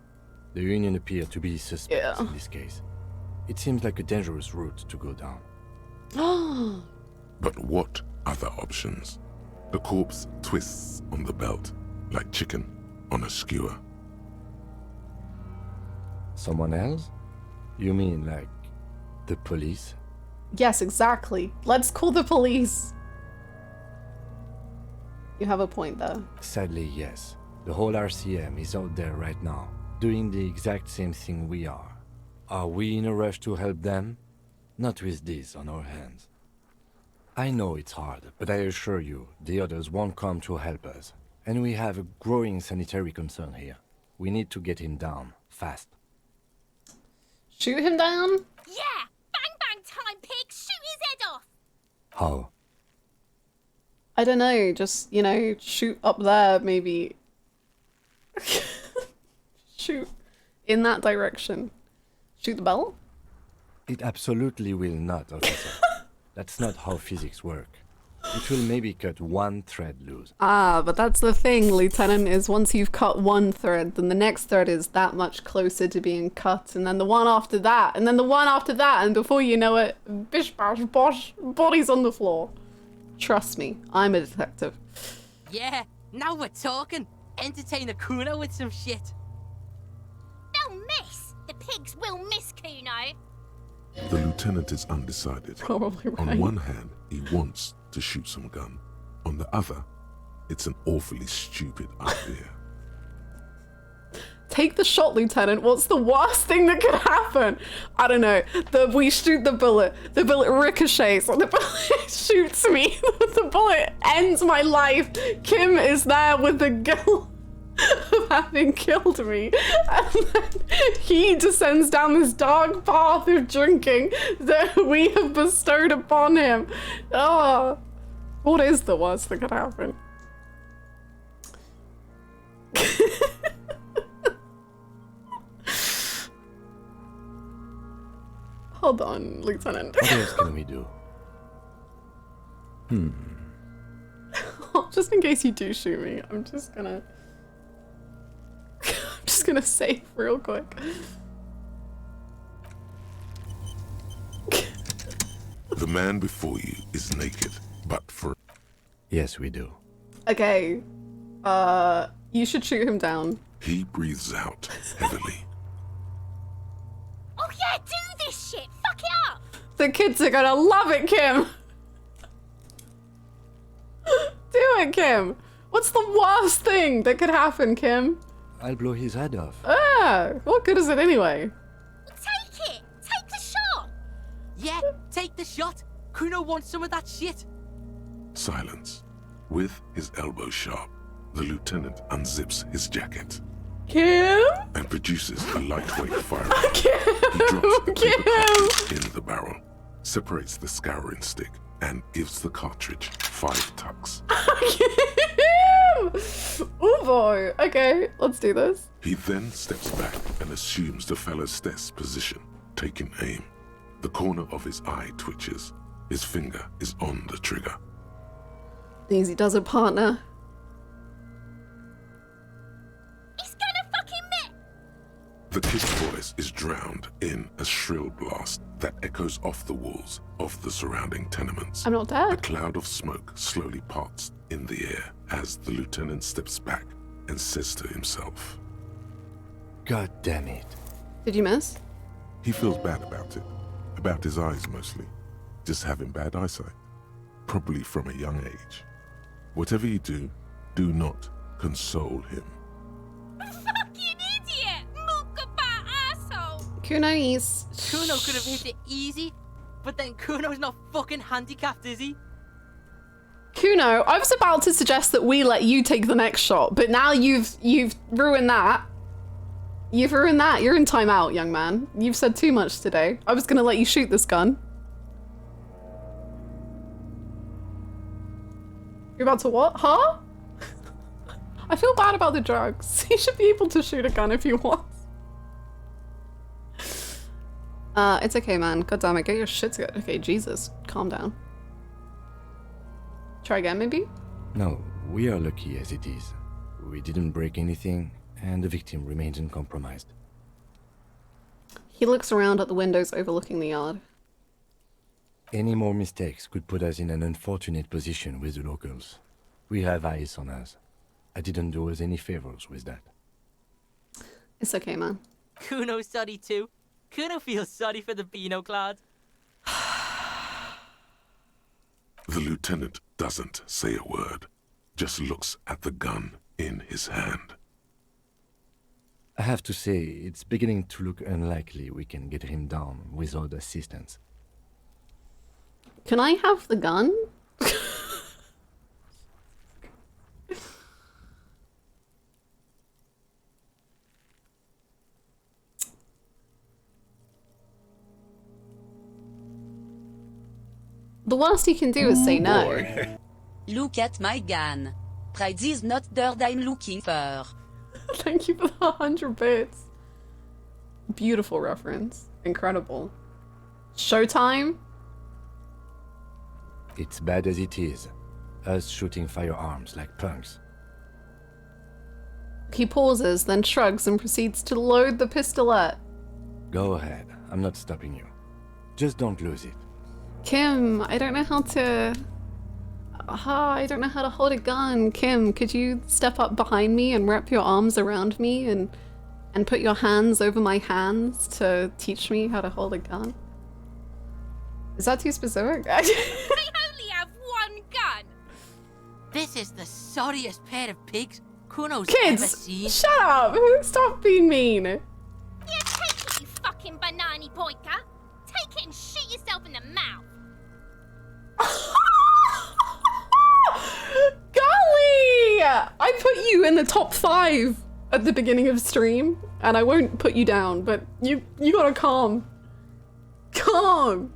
Speaker 5: The Union appeared to be suspect in this case. It seems like a dangerous route to go down.
Speaker 3: But what other options? The corpse twists on the belt, like chicken on a skewer.
Speaker 5: Someone else? You mean like the police?
Speaker 2: Yes, exactly. Let's call the police. You have a point there.
Speaker 5: Sadly, yes. The whole RCM is out there right now, doing the exact same thing we are. Are we in a rush to help them? Not with this on our hands. I know it's hard, but I assure you, the others won't come to help us. And we have a growing sanitary concern here. We need to get him down, fast.
Speaker 2: Shoot him down?
Speaker 8: Yeah! Bang bang time, pig! Shoot his head off!
Speaker 5: How?
Speaker 2: I don't know, just, you know, shoot up there, maybe. Shoot in that direction. Shoot the bell?
Speaker 5: It absolutely will not, officer. That's not how physics work. It will maybe cut one thread loose.
Speaker 2: Ah, but that's the thing, Lieutenant, is once you've cut one thread, then the next thread is that much closer to being cut, and then the one after that, and then the one after that, and before you know it, bish bash bosh, body's on the floor. Trust me, I'm a detective.
Speaker 12: Yeah, now we're talking. Entertain a Kuno with some shit.
Speaker 8: They'll miss! The pigs will miss Kuno!
Speaker 3: The lieutenant is undecided.
Speaker 2: Probably right.
Speaker 3: On one hand, he wants to shoot some gun. On the other, it's an awfully stupid idea.
Speaker 2: Take the shot, Lieutenant. What's the worst thing that could happen? I don't know. We shoot the bullet ricochets, or the bullet shoots me. The bullet ends my life. Kim is there with the guilt of having killed me. And then he descends down this dark path of drinking that we have bestowed upon him. Oh, what is the worst that could happen? Hold on, Lieutenant.
Speaker 5: What else can we do?
Speaker 2: Just in case you do shoot me, I'm just gonna save real quick.
Speaker 3: The man before you is naked, but for...
Speaker 5: Yes, we do.
Speaker 2: Okay. You should shoot him down.
Speaker 3: He breathes out heavily.
Speaker 8: Oh yeah, do this shit! Fuck it up!
Speaker 2: The kids are gonna love it, Kim! Do it, Kim! What's the worst thing that could happen, Kim?
Speaker 5: I'll blow his head off.
Speaker 2: Ah, what good is it anyway?
Speaker 8: Take it! Take the shot!
Speaker 12: Yeah, take the shot. Kuno wants some of that shit.
Speaker 3: Silence. With his elbow sharp, the lieutenant unzips his jacket
Speaker 2: Kim?
Speaker 3: and produces a lightweight firearm.
Speaker 2: Kim!
Speaker 3: He drops the paper
Speaker 2: Kim!
Speaker 3: cartridge in the barrel, separates the scouring stick, and gives the cartridge 5 tucks.
Speaker 2: Kim! Oh boy. Okay, let's do this.
Speaker 3: He then steps back and assumes the fellow's desk position, taking aim. The corner of his eye twitches. His finger is on the trigger.
Speaker 2: Easy does it, partner.
Speaker 3: The kid's voice is drowned in a shrill blast that echoes off the walls of the surrounding tenements.
Speaker 2: I'm not dead.
Speaker 3: A cloud of smoke slowly parts in the air as the lieutenant steps back and says to himself,
Speaker 5: God damn it.
Speaker 2: Did you miss?
Speaker 3: he feels bad about it. About his eyes mostly. Just having bad eyesight. Probably from a young age. Whatever you do not console him.
Speaker 8: Fucking idiot! Mookaba asshole!
Speaker 2: Kuno is...
Speaker 12: Kuno could have hit it easy, but then Kuno's not fucking handicapped, is he?
Speaker 2: Kuno, I was about to suggest that we let you take the next shot, but now you've ruined that. You've ruined that. You're in timeout, young man. You've said too much today. I was gonna let you shoot this gun. You're about to what? Huh? I feel bad about the drugs. He should be able to shoot a gun if he wants. It's okay, man. God damn it, get your shit together. Okay, Jesus, calm down. Try again, maybe?
Speaker 5: No, we are lucky as it is. We didn't break anything, and the victim remains uncompromised.
Speaker 2: He looks around at the windows overlooking the yard.
Speaker 5: Any more mistakes could put us in an unfortunate position with the locals. We have eyes on us. I didn't do us any favors with that.
Speaker 2: It's okay, man.
Speaker 12: Kuno's sorry too. Kuno feels sorry for the Beano Clad.
Speaker 3: The lieutenant doesn't say a word, just looks at the gun in his hand.
Speaker 5: I have to say, it's beginning to look unlikely we can get him down without assistance.
Speaker 2: Can I have the gun? The worst he can do is say no.
Speaker 7: Look at my gun. Pride is not dirt I'm looking for.
Speaker 2: Thank you for the 100 bits. Beautiful reference. Incredible. Showtime?
Speaker 5: It's bad as it is. Us shooting firearms like punks.
Speaker 2: He pauses, then shrugs and proceeds to load the pistolet.
Speaker 5: Go ahead. I'm not stopping you. Just don't lose it.
Speaker 2: Kim, I don't know how to... I don't know how to hold a gun. Kim, could you step up behind me and wrap your arms around me and put your hands over my hands to teach me how to hold a gun? Is that too specific?
Speaker 8: They only have one gun!
Speaker 12: This is the sorriest pair of pigs Kuno's ever
Speaker 2: Kids,
Speaker 12: seen.
Speaker 2: shut up! Stop being mean.
Speaker 8: Yeah, take it, you fucking banana boyka! Take it and shoot yourself in the mouth!
Speaker 2: Golly! I put you in the top 5 at the beginning of stream, and I won't put you down, but you gotta calm. Calm!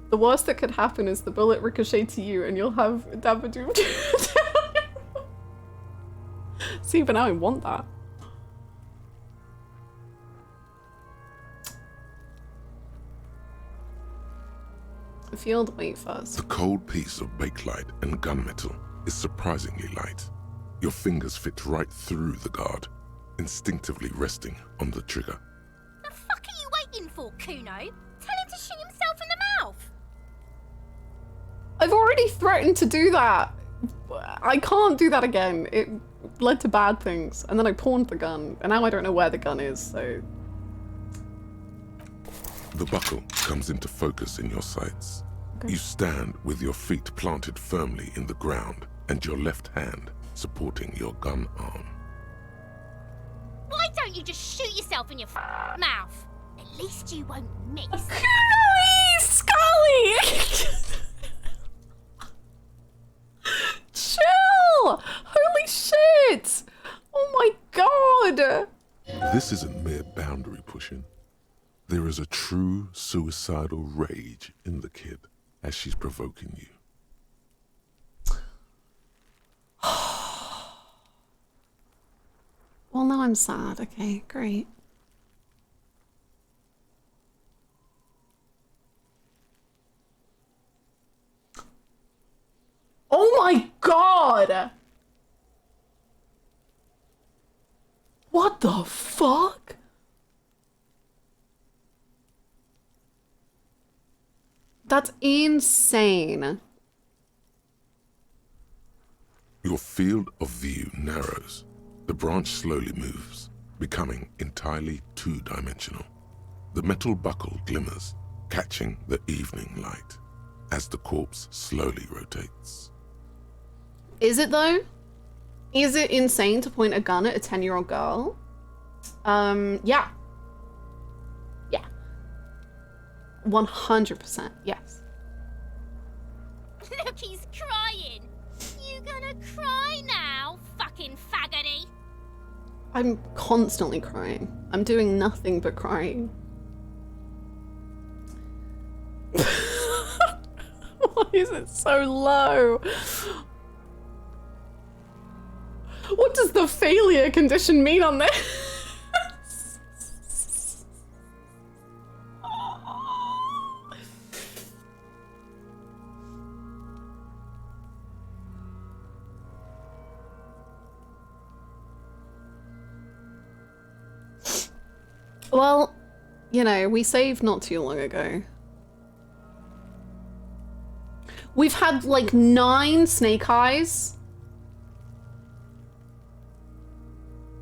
Speaker 2: The worst that could happen is the bullet ricochet to you and you'll have Dabadoom. See, but now I want that. Feel the weight first.
Speaker 3: The cold piece of bakelite and gunmetal is surprisingly light. Your fingers fit right through the guard, instinctively resting on the trigger.
Speaker 8: The fuck are you waiting for, Kuno? Tell him to shoot himself in the mouth!
Speaker 2: I've already threatened to do that. I can't do that again. It led to bad things. And then I pawned the gun. And now I don't know where the gun is, so...
Speaker 3: The buckle comes into focus in your sights.
Speaker 2: Okay.
Speaker 3: You stand with your feet planted firmly in the ground and your left hand supporting your gun arm.
Speaker 8: Why don't you just shoot yourself in your mouth? At least you won't miss.
Speaker 2: Scully! Chill! Holy shit! Oh my god!
Speaker 3: This isn't mere boundary pushing. There is a true suicidal rage in the kid as she's provoking you.
Speaker 2: Well, now I'm sad. Okay, great. Oh my god! What the fuck? That's insane.
Speaker 3: Your field of view narrows. The branch slowly moves, becoming entirely two-dimensional. The metal buckle glimmers, catching the evening light as the corpse slowly rotates.
Speaker 2: Is it though? Is it insane to point a gun at a 10-year-old girl? Yeah. Yeah. 100%, yes.
Speaker 8: Look, he's crying. You gonna cry now, fucking faggoty?
Speaker 2: I'm constantly crying. I'm doing nothing but crying. Why is it so low? What does the failure condition mean on this? Well, you know, we saved not too long ago. We've had like 9 snake eyes.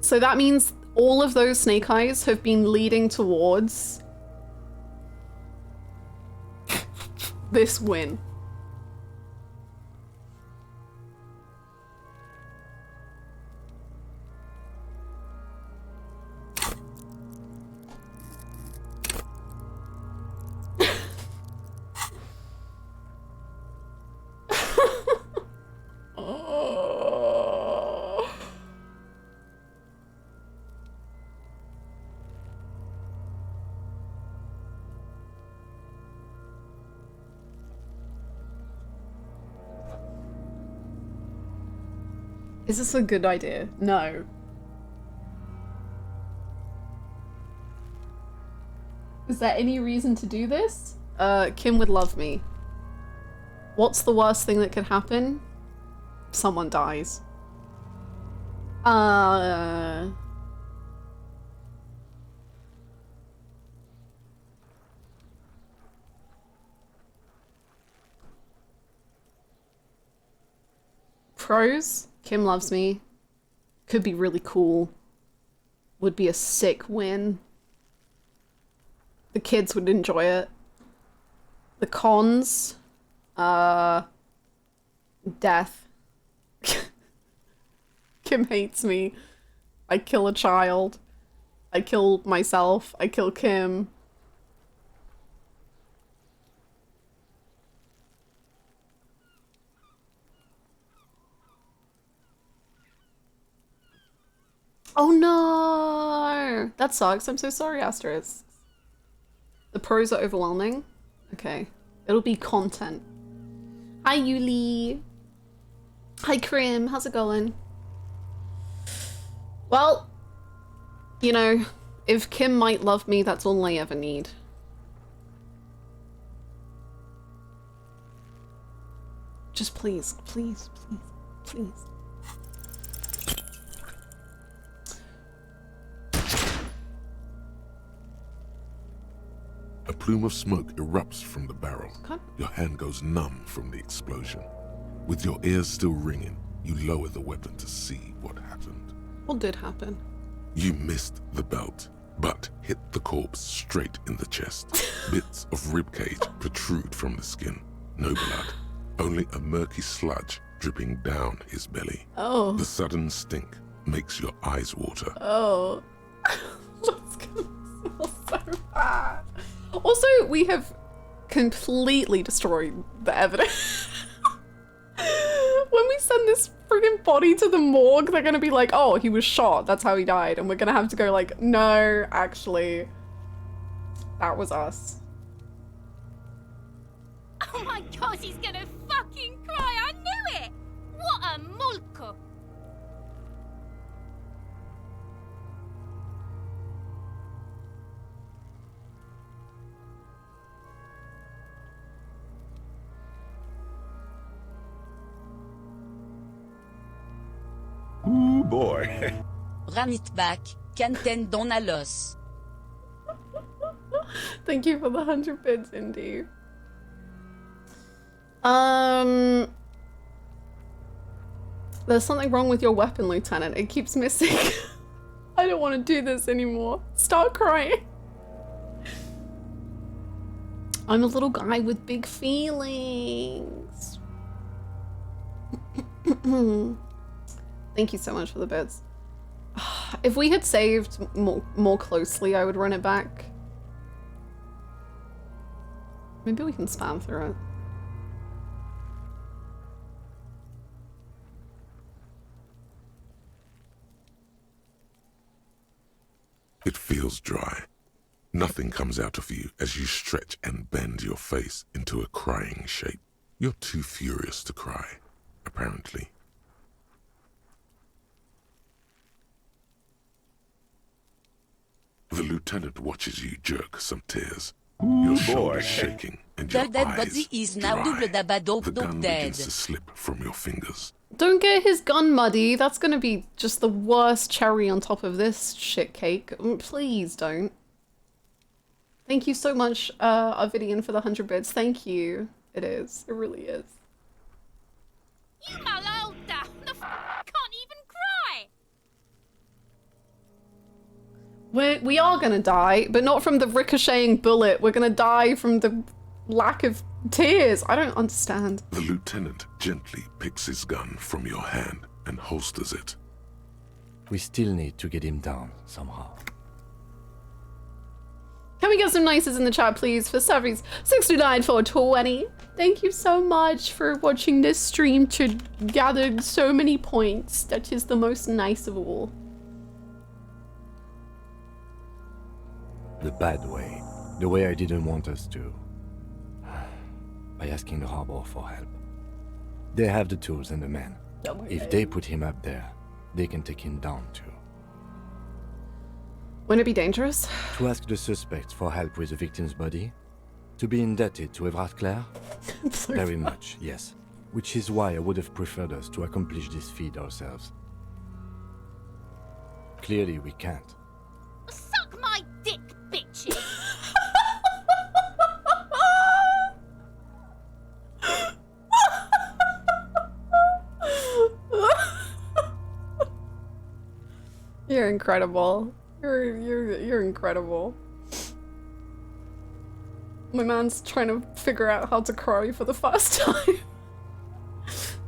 Speaker 2: So that means all of those snake eyes have been leading towards this win. Is this a good idea? No. Is there any reason to do this? Kim would love me. What's the worst thing that could happen? Someone dies. Pros? Kim loves me. Could be really cool. Would be a sick win. The kids would enjoy it. The cons? Death. Kim hates me. I kill a child. I kill myself. I kill Kim. Oh no! That sucks. I'm so sorry, Asterisk. The pros are overwhelming. Okay. It'll be content. Hi, Yuli. Hi, Krim. How's it going? Well, you know, if Kim might love me, that's all I ever need. Just please, please, please, please.
Speaker 3: A plume of smoke erupts from the barrel.
Speaker 2: Okay.
Speaker 3: Your hand goes numb from the explosion. With your ears still ringing, you lower the weapon to see what happened.
Speaker 2: What did happen?
Speaker 3: You missed the belt, but hit the corpse straight in the chest. Bits of ribcage protrude from the skin. No blood, only a murky sludge dripping down his belly.
Speaker 2: Oh.
Speaker 3: The sudden stink makes your eyes water.
Speaker 2: Oh. That's gonna smell so bad. Also, we have completely destroyed the evidence. When we send this friggin' body to the morgue, they're gonna be like, oh, he was shot, that's how he died. And we're gonna have to go like, no, actually, that was us.
Speaker 8: Oh my god, he's gonna fucking cry, I knew it! What a mulko!
Speaker 9: Ooh boy.
Speaker 7: Run it back. can tendon à l'os.
Speaker 2: Thank you for the 100 bits, Indy. There's something wrong with your weapon, Lieutenant. It keeps missing. I don't want to do this anymore. Start crying. I'm a little guy with big feelings. Thank you so much for the bits. If we had saved more closely, I would run it back. Maybe we can spam through it.
Speaker 3: It feels dry. Nothing comes out of you as you stretch and bend your face into a crying shape. You're too furious to cry, apparently. The lieutenant watches you jerk some tears. Your shoulders shaking and your
Speaker 7: The dead
Speaker 3: eyes
Speaker 7: body is now
Speaker 3: dry.
Speaker 7: double d'abado
Speaker 3: The gun begins
Speaker 7: dead.
Speaker 3: to slip from your fingers.
Speaker 2: Don't get his gun muddy. That's gonna be just the worst cherry on top of this shit cake. Please don't. Thank you so much, Arvidian, for the 100 bits. Thank you. It is. It really is.
Speaker 8: You malolda! The can't even cry!
Speaker 2: We are gonna die, but not from the ricocheting bullet. We're gonna die from the lack of tears. I don't understand.
Speaker 3: The lieutenant gently picks his gun from your hand and holsters it.
Speaker 5: We still need to get him down somehow.
Speaker 2: Can we get some nices in the chat, please, for Savvy's 69 for 20? Thank you so much for watching this stream to gather so many points. That is the most nice of all.
Speaker 5: The bad way. The way I didn't want us to. By asking the harbor for help. They have the tools and the men. If they put him up there, they can take him down too.
Speaker 2: Wouldn't it be dangerous?
Speaker 5: To ask the suspects for help with the victim's body? To be indebted to Everard Clare? Very much, yes. Which is why I would have preferred us to accomplish this feat ourselves. Clearly we can't.
Speaker 8: Suck my dick, bitches!
Speaker 2: You're incredible. You're incredible. My man's trying to figure out how to cry for the first time.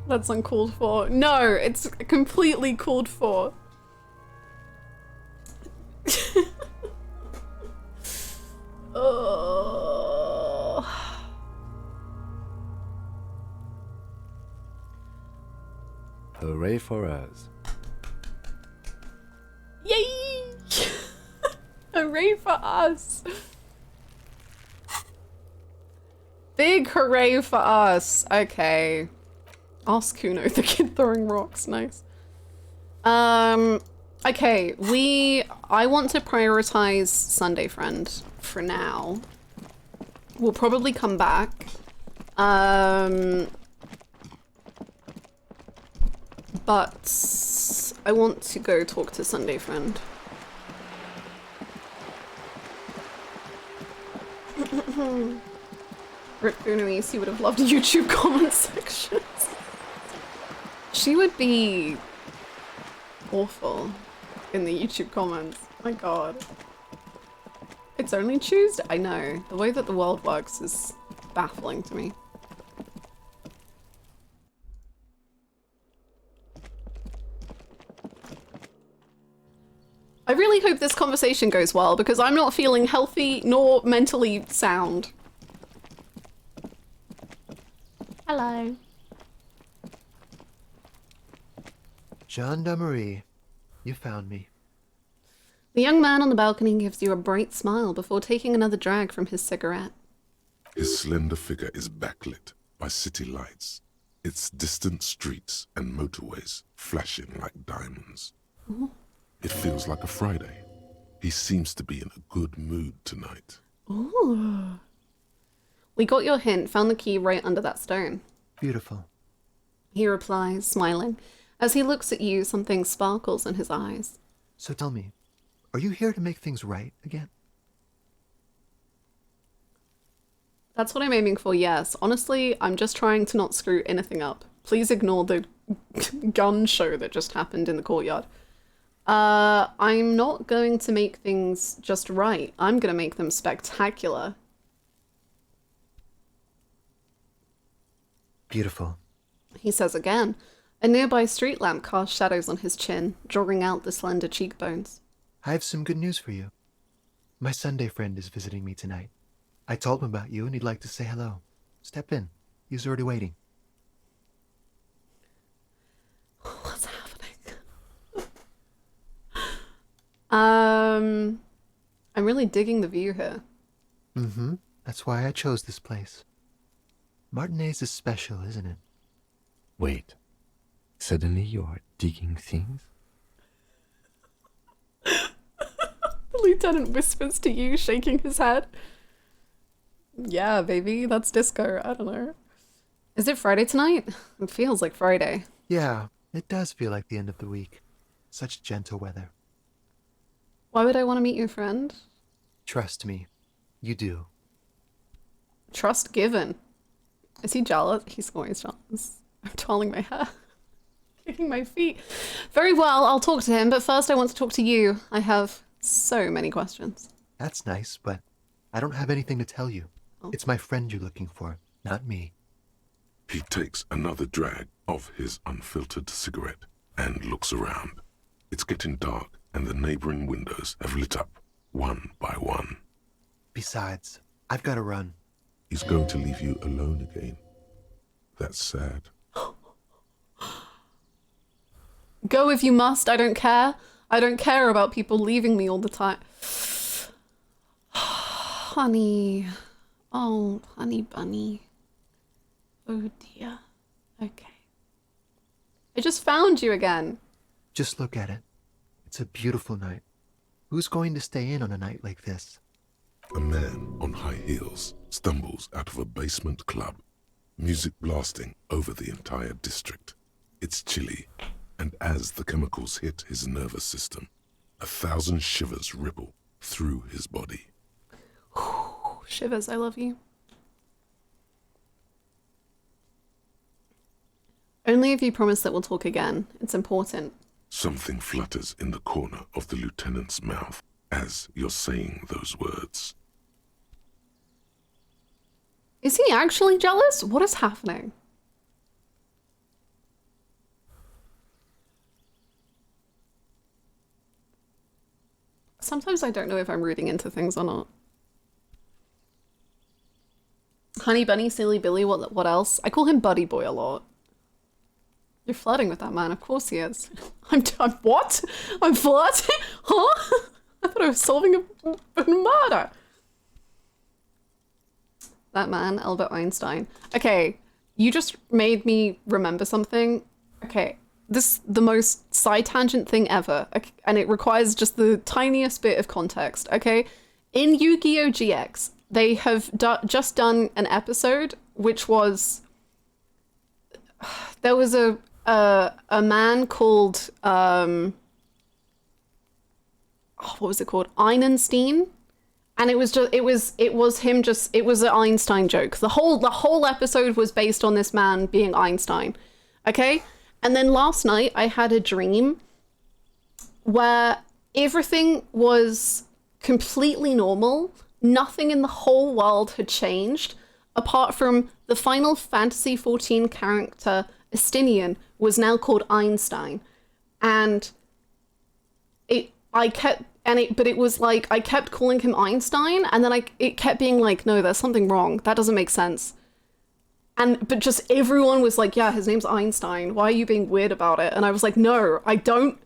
Speaker 2: That's uncalled for. No, it's completely called for. Oh.
Speaker 5: Hooray for us.
Speaker 2: Yay! Hooray for us! Big hooray for us. Okay. Ask Kuno, the kid throwing rocks. Nice. Okay, I want to prioritize Sunday Friend for now. We'll probably come back. But I want to go talk to Sunday Friend. Rip Boonamy, he would have loved YouTube comment sections. She would be awful in the YouTube comments. My god. It's only Tuesday? I know. The way that the world works is baffling to me. I really hope this conversation goes well because I'm not feeling healthy nor mentally sound. Hello.
Speaker 13: Gendarmerie, you found me.
Speaker 2: The young man on the balcony gives you a bright smile before taking another drag from his cigarette.
Speaker 3: His slender figure is backlit by city lights, its distant streets and motorways flashing like diamonds.
Speaker 2: Ooh.
Speaker 3: It feels like a Friday. He seems to be in a good mood tonight.
Speaker 2: Ooh. We got your hint, found the key right under that stone.
Speaker 13: Beautiful.
Speaker 2: He replies, smiling. As he looks at you, something sparkles in his eyes.
Speaker 13: So tell me, Are you here to make things right again?
Speaker 2: That's what I'm aiming for, yes. Honestly, I'm just trying to not screw anything up. Please ignore the gun show that just happened in the courtyard. I'm not going to make things just right. I'm gonna make them spectacular.
Speaker 13: Beautiful.
Speaker 2: He says again. A nearby street lamp casts shadows on his chin, drawing out the slender cheekbones.
Speaker 13: I have some good news for you. My Sunday friend is visiting me tonight. I told him about you and he'd like to say hello. Step in. He's already waiting.
Speaker 2: What's happening? I'm really digging the view here.
Speaker 13: Mm-hmm. That's why I chose this place. Martinez is special, isn't it?
Speaker 5: Wait. Suddenly you are digging things?
Speaker 2: The lieutenant whispers to you, shaking his head. Yeah, baby, that's disco. I don't know. Is it Friday tonight? It feels like Friday.
Speaker 13: Yeah, it does feel like the end of the week. Such gentle weather.
Speaker 2: Why would I want to meet your friend?
Speaker 13: Trust me, you do.
Speaker 2: Trust given. Is he jealous? He's always jealous. I'm twirling my hair. Kicking my feet. Very well, I'll talk to him, but first I want to talk to you. I have so many questions.
Speaker 13: That's nice, but I don't have anything to tell you.
Speaker 2: Oh.
Speaker 13: It's my friend you're looking for, not me.
Speaker 3: He takes another drag of his unfiltered cigarette and looks around. It's getting dark and the neighboring windows have lit up, one by one.
Speaker 13: Besides, I've got to run.
Speaker 3: He's going to leave you alone again. That's sad.
Speaker 2: Go if you must, I don't care. I don't care about people leaving me all the time. Honey. Oh, honey bunny. Oh dear. Okay. I just found you again.
Speaker 13: Just look at it. It's a beautiful night. Who's going to stay in on a night like this?
Speaker 3: A man on high heels stumbles out of a basement club, music blasting over the entire district. It's chilly, and as the chemicals hit his nervous system, 1,000 shivers ripple through his body.
Speaker 2: Shivers, I love you. Only if you promise that we'll talk again. It's important.
Speaker 3: Something flutters in the corner of the lieutenant's mouth as you're saying those words.
Speaker 2: Is he actually jealous? What is happening? Sometimes I don't know if I'm reading into things or not. Honey Bunny, Silly Billy, what else? I call him Buddy Boy a lot. You're flirting with that man, of course he is. I'm what? I'm flirting? Huh? I thought I was solving a murder. That man, Albert Einstein. Okay, you just made me remember something. Okay, this the most side tangent thing ever, okay, and it requires just the tiniest bit of context, okay? In Yu-Gi-Oh! GX, they have just done an episode which was... There was a man called... what was it called? Einstein. And it was an Einstein joke. The whole episode was based on this man being Einstein. Okay? And then last night I had a dream where everything was completely normal. Nothing in the whole world had changed apart from the Final Fantasy XIV character Estinian was now called Einstein. And but it was like, I kept calling him Einstein, and then it kept being like, no, there's something wrong. That doesn't make sense. But just everyone was like, yeah, his name's Einstein. Why are you being weird about it? And I was like, no, I don't.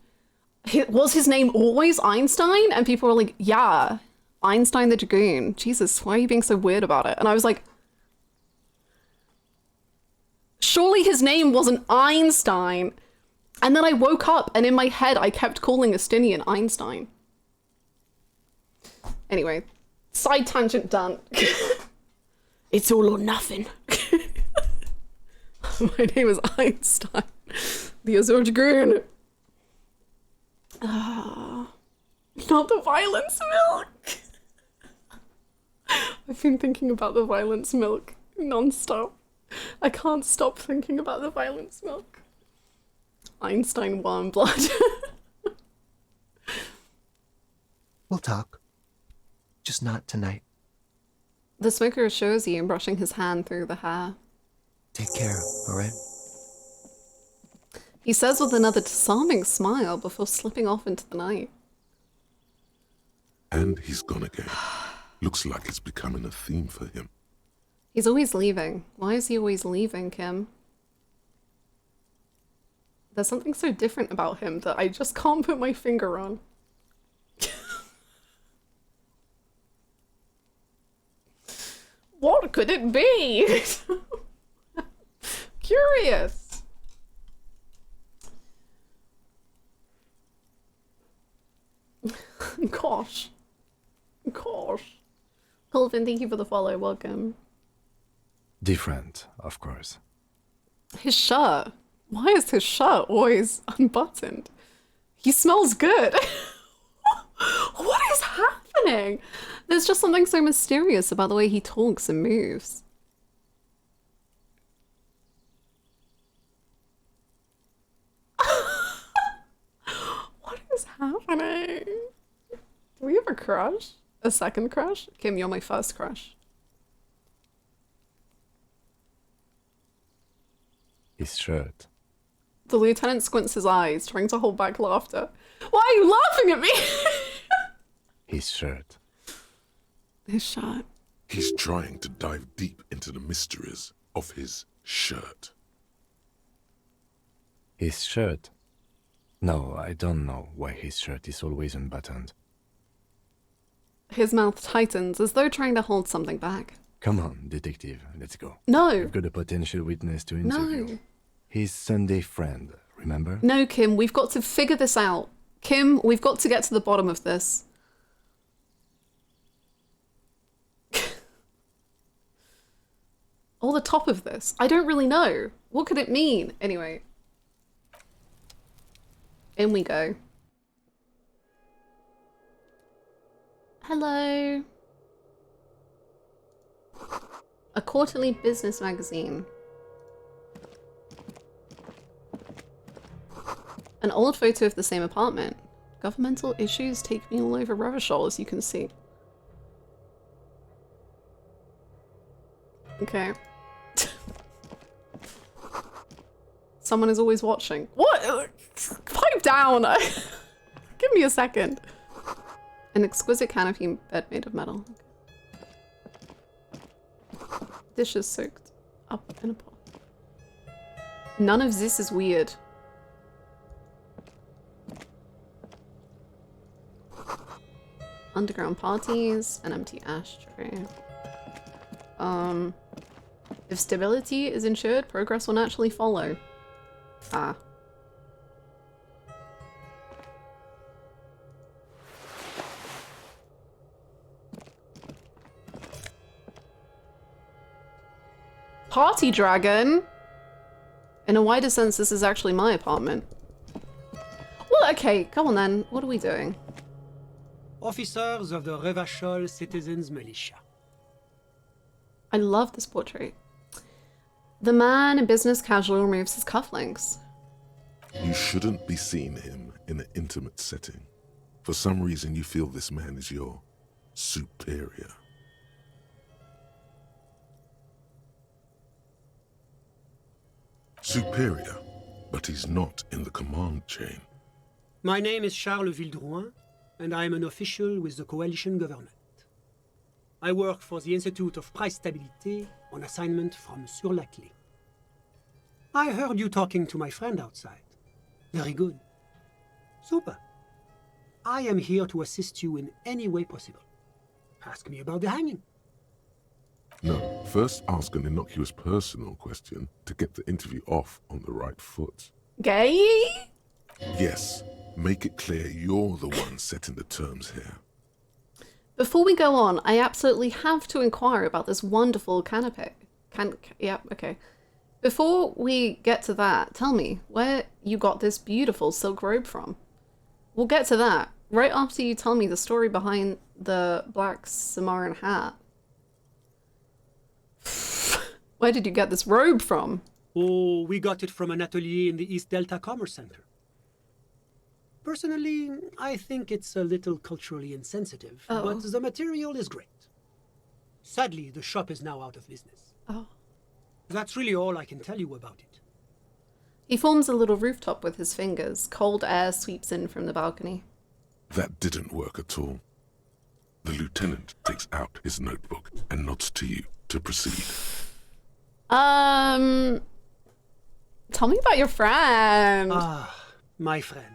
Speaker 2: Was his name always Einstein? And people were like, yeah, Einstein the Dragoon. Jesus, why are you being so weird about it? And I was like, surely his name wasn't Einstein. And then I woke up, and in my head, I kept calling Estinian Einstein. Anyway, side tangent done. It's all or nothing. My name is Einstein. The Azure Dragoon. Not the violence milk! I've been thinking about the violence milk non-stop. I can't stop thinking about the violence milk. Einstein warm blood.
Speaker 13: We'll talk. Just not tonight.
Speaker 2: The smoker assures you, brushing his hand through the hair.
Speaker 13: Take care, alright?
Speaker 2: He says with another disarming smile before slipping off into the night.
Speaker 3: And he's gone again. Looks like it's becoming a theme for him.
Speaker 2: He's always leaving. Why is he always leaving, Kim? There's something so different about him that I just can't put my finger on. What could it be? Curious. Gosh. Colvin, thank you for the follow. Welcome.
Speaker 5: Different, of course.
Speaker 2: His shirt. Why is his shirt always unbuttoned? He smells good. What is happening? There's just something so mysterious about the way he talks and moves. What is happening? Do we have a crush? A second crush? Kim, you're my first crush.
Speaker 5: His shirt.
Speaker 2: The lieutenant squints his eyes, trying to hold back laughter. Why are you laughing at me?
Speaker 5: His shirt.
Speaker 2: His shirt.
Speaker 3: He's trying to dive deep into the mysteries of his shirt.
Speaker 5: His shirt? No, I don't know why his shirt is always unbuttoned.
Speaker 2: His mouth tightens as though trying to hold something back.
Speaker 5: Come on, detective, let's go.
Speaker 2: No.
Speaker 5: We've got a potential witness to interview.
Speaker 2: No.
Speaker 5: His Sunday friend, remember?
Speaker 2: No, Kim, we've got to figure this out. Kim, we've got to get to the bottom of this. Or the top of this. I don't really know. What could it mean? Anyway. In we go. Hello. A quarterly business magazine. An old photo of the same apartment. Governmental issues take me all over Revachol, as you can see. Okay. Someone is always watching. What? Pipe down! Give me a second. An exquisite canopy bed made of metal. Dishes soaked up in a pot. None of this is weird. Underground parties, an empty ashtray. If stability is ensured, progress will naturally follow. Ah. Party dragon? In a wider sense, this is actually my apartment. Well, okay, come on then. What are we doing?
Speaker 14: Officers of the Revachol Citizens Militia.
Speaker 2: I love this portrait. The man in business casual removes his cufflinks.
Speaker 3: You shouldn't be seeing him in an intimate setting. For some reason, you feel this man is your superior. Superior, but he's not in the command chain.
Speaker 14: My name is Charles Vildrouin, and I am an official with the coalition government. I work for the Institute of Price Stabilité on assignment from Monsieur Laclé. I heard you talking to my friend outside. Very good. Super. I am here to assist you in any way possible. Ask me about the hanging.
Speaker 3: No, first ask an innocuous personal question to get the interview off on the right foot.
Speaker 2: Gay?
Speaker 3: Yes, make it clear you're the one setting the terms here.
Speaker 2: Before we go on, I absolutely have to inquire about this wonderful canopy. Yeah, okay. Before we get to that, tell me where you got this beautiful silk robe from. We'll get to that. right after you tell me the story behind the black Samoan hat. Where did you get this robe from?
Speaker 14: Oh, we got it from an atelier in the East Delta Commerce Center. Personally, I think it's a little culturally insensitive, but the material is great. Sadly, the shop is now out of business.
Speaker 2: Oh.
Speaker 14: That's really all I can tell you about it.
Speaker 2: He forms a little rooftop with his fingers. Cold air sweeps in from the balcony.
Speaker 3: That didn't work at all. The lieutenant takes out his notebook and nods to you to proceed.
Speaker 2: Tell me about your friend.
Speaker 14: Ah, my friend.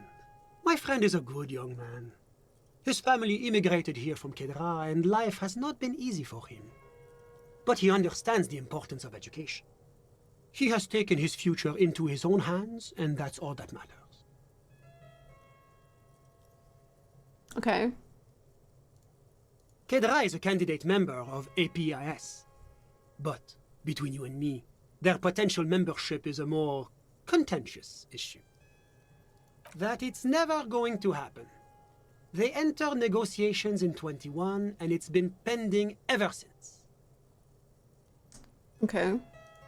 Speaker 14: My friend is a good young man. His family immigrated here from Kedra, and life has not been easy for him. But he understands the importance of education. He has taken his future into his own hands, and that's all that matters.
Speaker 2: Okay.
Speaker 14: Kedra is a candidate member of APIS. But, between you and me, their potential membership is a more contentious issue. That it's never going to happen. They enter negotiations in 21, and it's been pending ever since.
Speaker 2: Okay.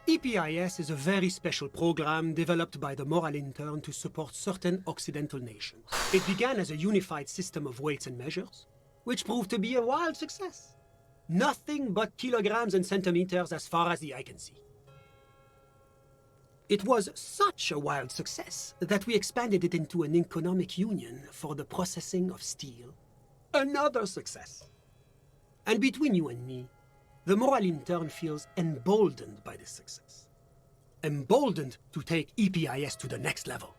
Speaker 14: EPIS is a very special program developed by the Moral Intern to support certain Occidental nations. It began as a unified system of weights and measures, which proved to be a wild success. Nothing but kilograms and centimeters as far as the eye can see. It was such a wild success that we expanded it into an economic union for the processing of steel. Another success. And between you and me, the Moral Intern feels emboldened by this success. Emboldened to take EPIS to the next level.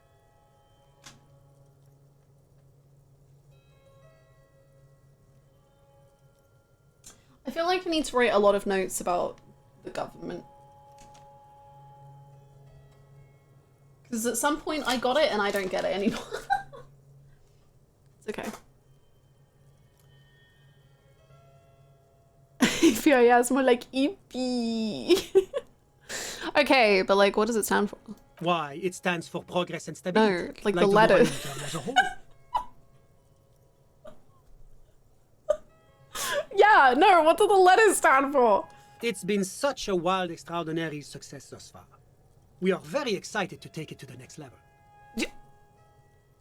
Speaker 2: I feel like I need to write a lot of notes about the government. Because at some point I got it and I don't get it anymore. It's okay. EPIS, more like EP. Okay, but like, what does it stand for?
Speaker 14: Why? It stands for progress and stability.
Speaker 2: No, like the letter.
Speaker 14: As a whole.
Speaker 2: Yeah, no, what do the letters stand for?
Speaker 14: It's been such a wild, extraordinary success thus far. We are very excited to take it to the next level.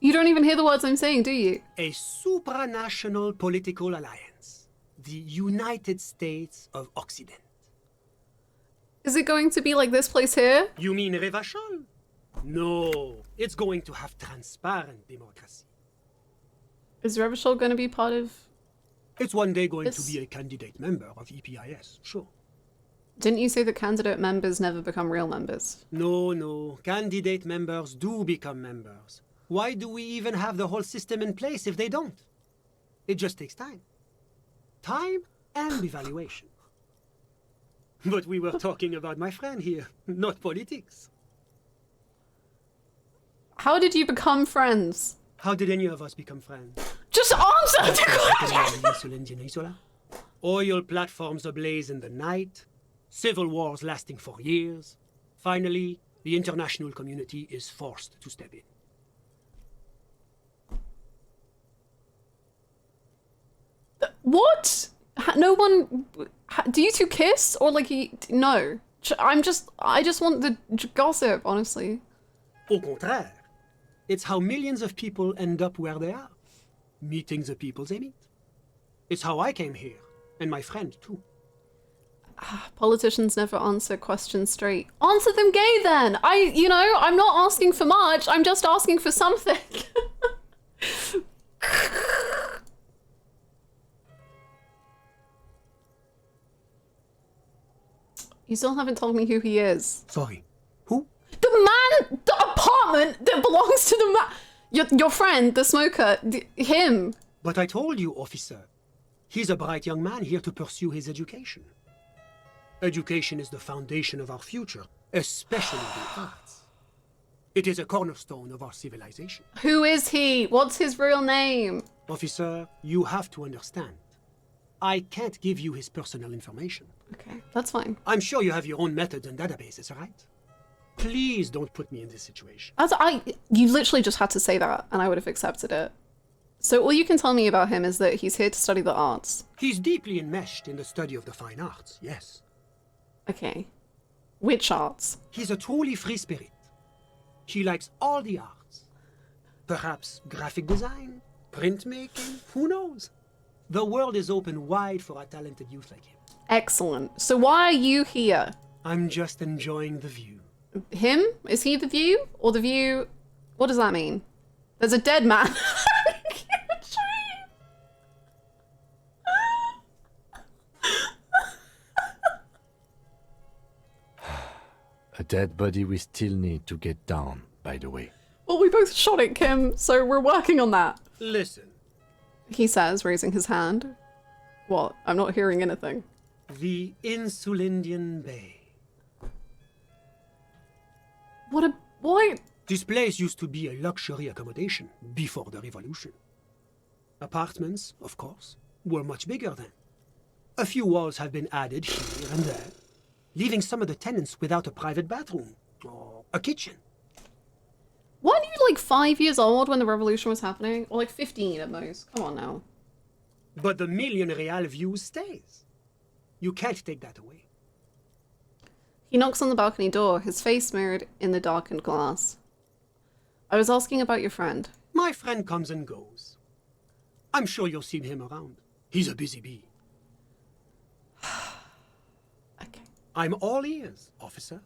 Speaker 2: You don't even hear the words I'm saying, do you?
Speaker 14: A supranational political alliance. The United States of Occident.
Speaker 2: Is it going to be like this place here?
Speaker 14: You mean Revachol? No, it's going to have transparent democracy.
Speaker 2: Is Revachol going to be part of...
Speaker 14: It's one day going to be a candidate member of EPIS, sure.
Speaker 2: Didn't you say that candidate members never become real members?
Speaker 14: No. Candidate members do become members. Why do we even have the whole system in place if they don't? It just takes time. Time and evaluation. But we were talking about my friend here, not politics.
Speaker 2: How did you become friends?
Speaker 14: How did any of us become friends?
Speaker 2: Just answer the question!
Speaker 14: Oil platforms ablaze in the night, civil wars lasting for years. Finally, the international community is forced to step in.
Speaker 2: What? No one... Do you two kiss? Or like no. I just want the gossip, honestly.
Speaker 14: Au contraire. It's how millions of people end up where they are. Meeting the people they meet. It's how I came here. And my friend, too.
Speaker 2: Politicians never answer questions straight. Answer them gay then! I'm not asking for much. I'm just asking for something. You still haven't told me who he is.
Speaker 14: Sorry. Who?
Speaker 2: The apartment that belongs to the man. Your friend, the smoker, him.
Speaker 14: But I told you, officer. He's a bright young man here to pursue his education. Education is the foundation of our future, especially the arts. It is a cornerstone of our civilization.
Speaker 2: Who is he? What's his real name?
Speaker 14: Officer, you have to understand. I can't give you his personal information.
Speaker 2: Okay, that's fine.
Speaker 14: I'm sure you have your own methods and databases, right? Please don't put me in this situation.
Speaker 2: You literally just had to say that, and I would have accepted it. So all you can tell me about him is that he's here to study the arts.
Speaker 14: He's deeply enmeshed in the study of the fine arts, yes.
Speaker 2: Okay. Which arts?
Speaker 14: He's a truly free spirit. He likes all the arts. Perhaps graphic design, printmaking, who knows? The world is open wide for a talented youth like him.
Speaker 2: Excellent. So why are you here?
Speaker 14: I'm just enjoying the view.
Speaker 2: Him? Is he the view? Or the view? What does that mean? There's a dead man.
Speaker 5: A dead body we still need to get down, by the way.
Speaker 2: Well, we both shot it, Kim, so we're working on that.
Speaker 14: Listen.
Speaker 2: He says, raising his hand. What? I'm not hearing anything.
Speaker 14: The Insulindian Bay.
Speaker 2: What?
Speaker 14: This place used to be a luxury accommodation before the revolution. Apartments, of course, were much bigger then. A few walls have been added here and there, leaving some of the tenants without a private bathroom or a kitchen.
Speaker 2: Weren't you like 5 years old when the revolution was happening? Or like 15 at most? Come on now.
Speaker 14: But the million real view stays. You can't take that away.
Speaker 2: He knocks on the balcony door, his face mirrored in the darkened glass. I was asking about your friend.
Speaker 14: My friend comes and goes. I'm sure you'll see him around. He's a busy bee.
Speaker 2: Okay.
Speaker 14: I'm all ears, officer.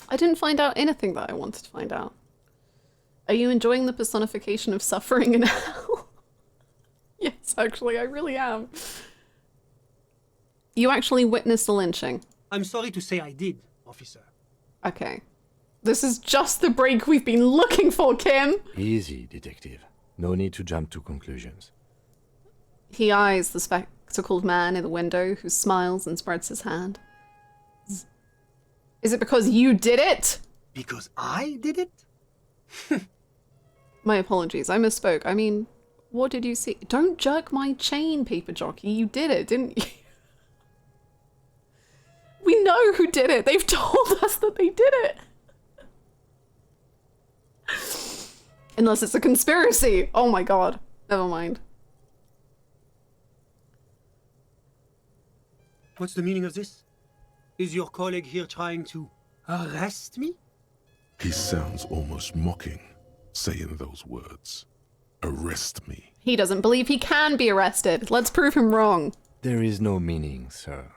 Speaker 2: I didn't find out anything that I wanted to find out. Are you enjoying the personification of suffering in hell? Yes, actually, I really am. You actually witnessed the lynching.
Speaker 14: I'm sorry to say I did, officer.
Speaker 2: Okay. This is just the break we've been looking for, Kim!
Speaker 5: Easy, detective. No need to jump to conclusions.
Speaker 2: He eyes the spectacled man in the window who smiles and spreads his hand. Is it because you did it?
Speaker 14: Because I did it?
Speaker 2: My apologies, I misspoke. I mean, what did you see? Don't jerk my chain, paper jockey. You did it, didn't you? We know who did it. They've told us that they did it. Unless it's a conspiracy. Oh my god. Never mind.
Speaker 14: What's the meaning of this? Is your colleague here trying to arrest me?
Speaker 3: He sounds almost mocking, saying those words. Arrest me.
Speaker 2: He doesn't believe he can be arrested. Let's prove him wrong.
Speaker 5: There is no meaning, sir.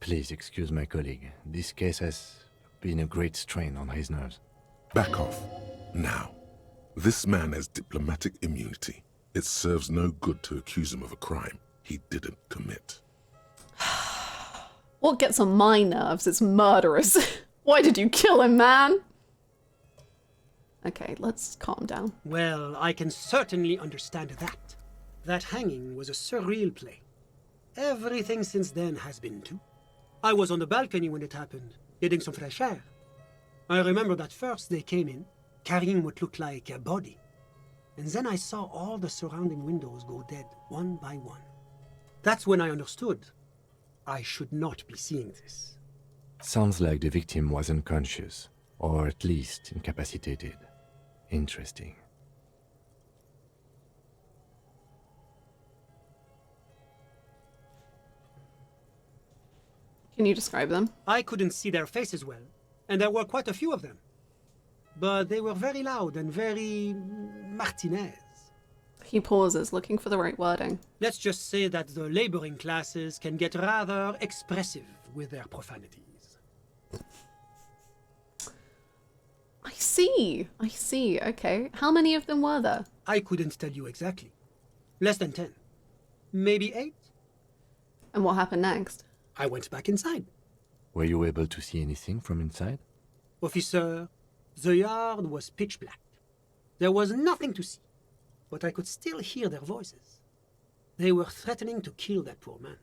Speaker 5: Please excuse my colleague. This case has been a great strain on his nerves.
Speaker 3: Back off. Now. This man has diplomatic immunity. It serves no good to accuse him of a crime he didn't commit.
Speaker 2: What gets on my nerves is murderous. Why did you kill him, man? Okay, let's calm down.
Speaker 14: Well, I can certainly understand that. That hanging was a surreal play. Everything since then has been too. I was on the balcony when it happened, getting some fresh air. I remember that first they came in, carrying what looked like a body. And then I saw all the surrounding windows go dead, one by one. That's when I understood. I should not be seeing this.
Speaker 5: Sounds like the victim was unconscious, or at least incapacitated. Interesting.
Speaker 2: Can you describe them?
Speaker 14: I couldn't see their faces well, and there were quite a few of them. But they were very loud and very Martinez.
Speaker 2: He pauses, looking for the right wording.
Speaker 14: Let's just say that the laboring classes can get rather expressive with their profanities.
Speaker 2: I see, okay. How many of them were there?
Speaker 14: I couldn't tell you exactly. Less than 10. Maybe 8.
Speaker 2: And what happened next?
Speaker 14: I went back inside.
Speaker 5: Were you able to see anything from inside?
Speaker 14: Officer, the yard was pitch black. There was nothing to see, but I could still hear their voices. They were threatening to kill that poor man.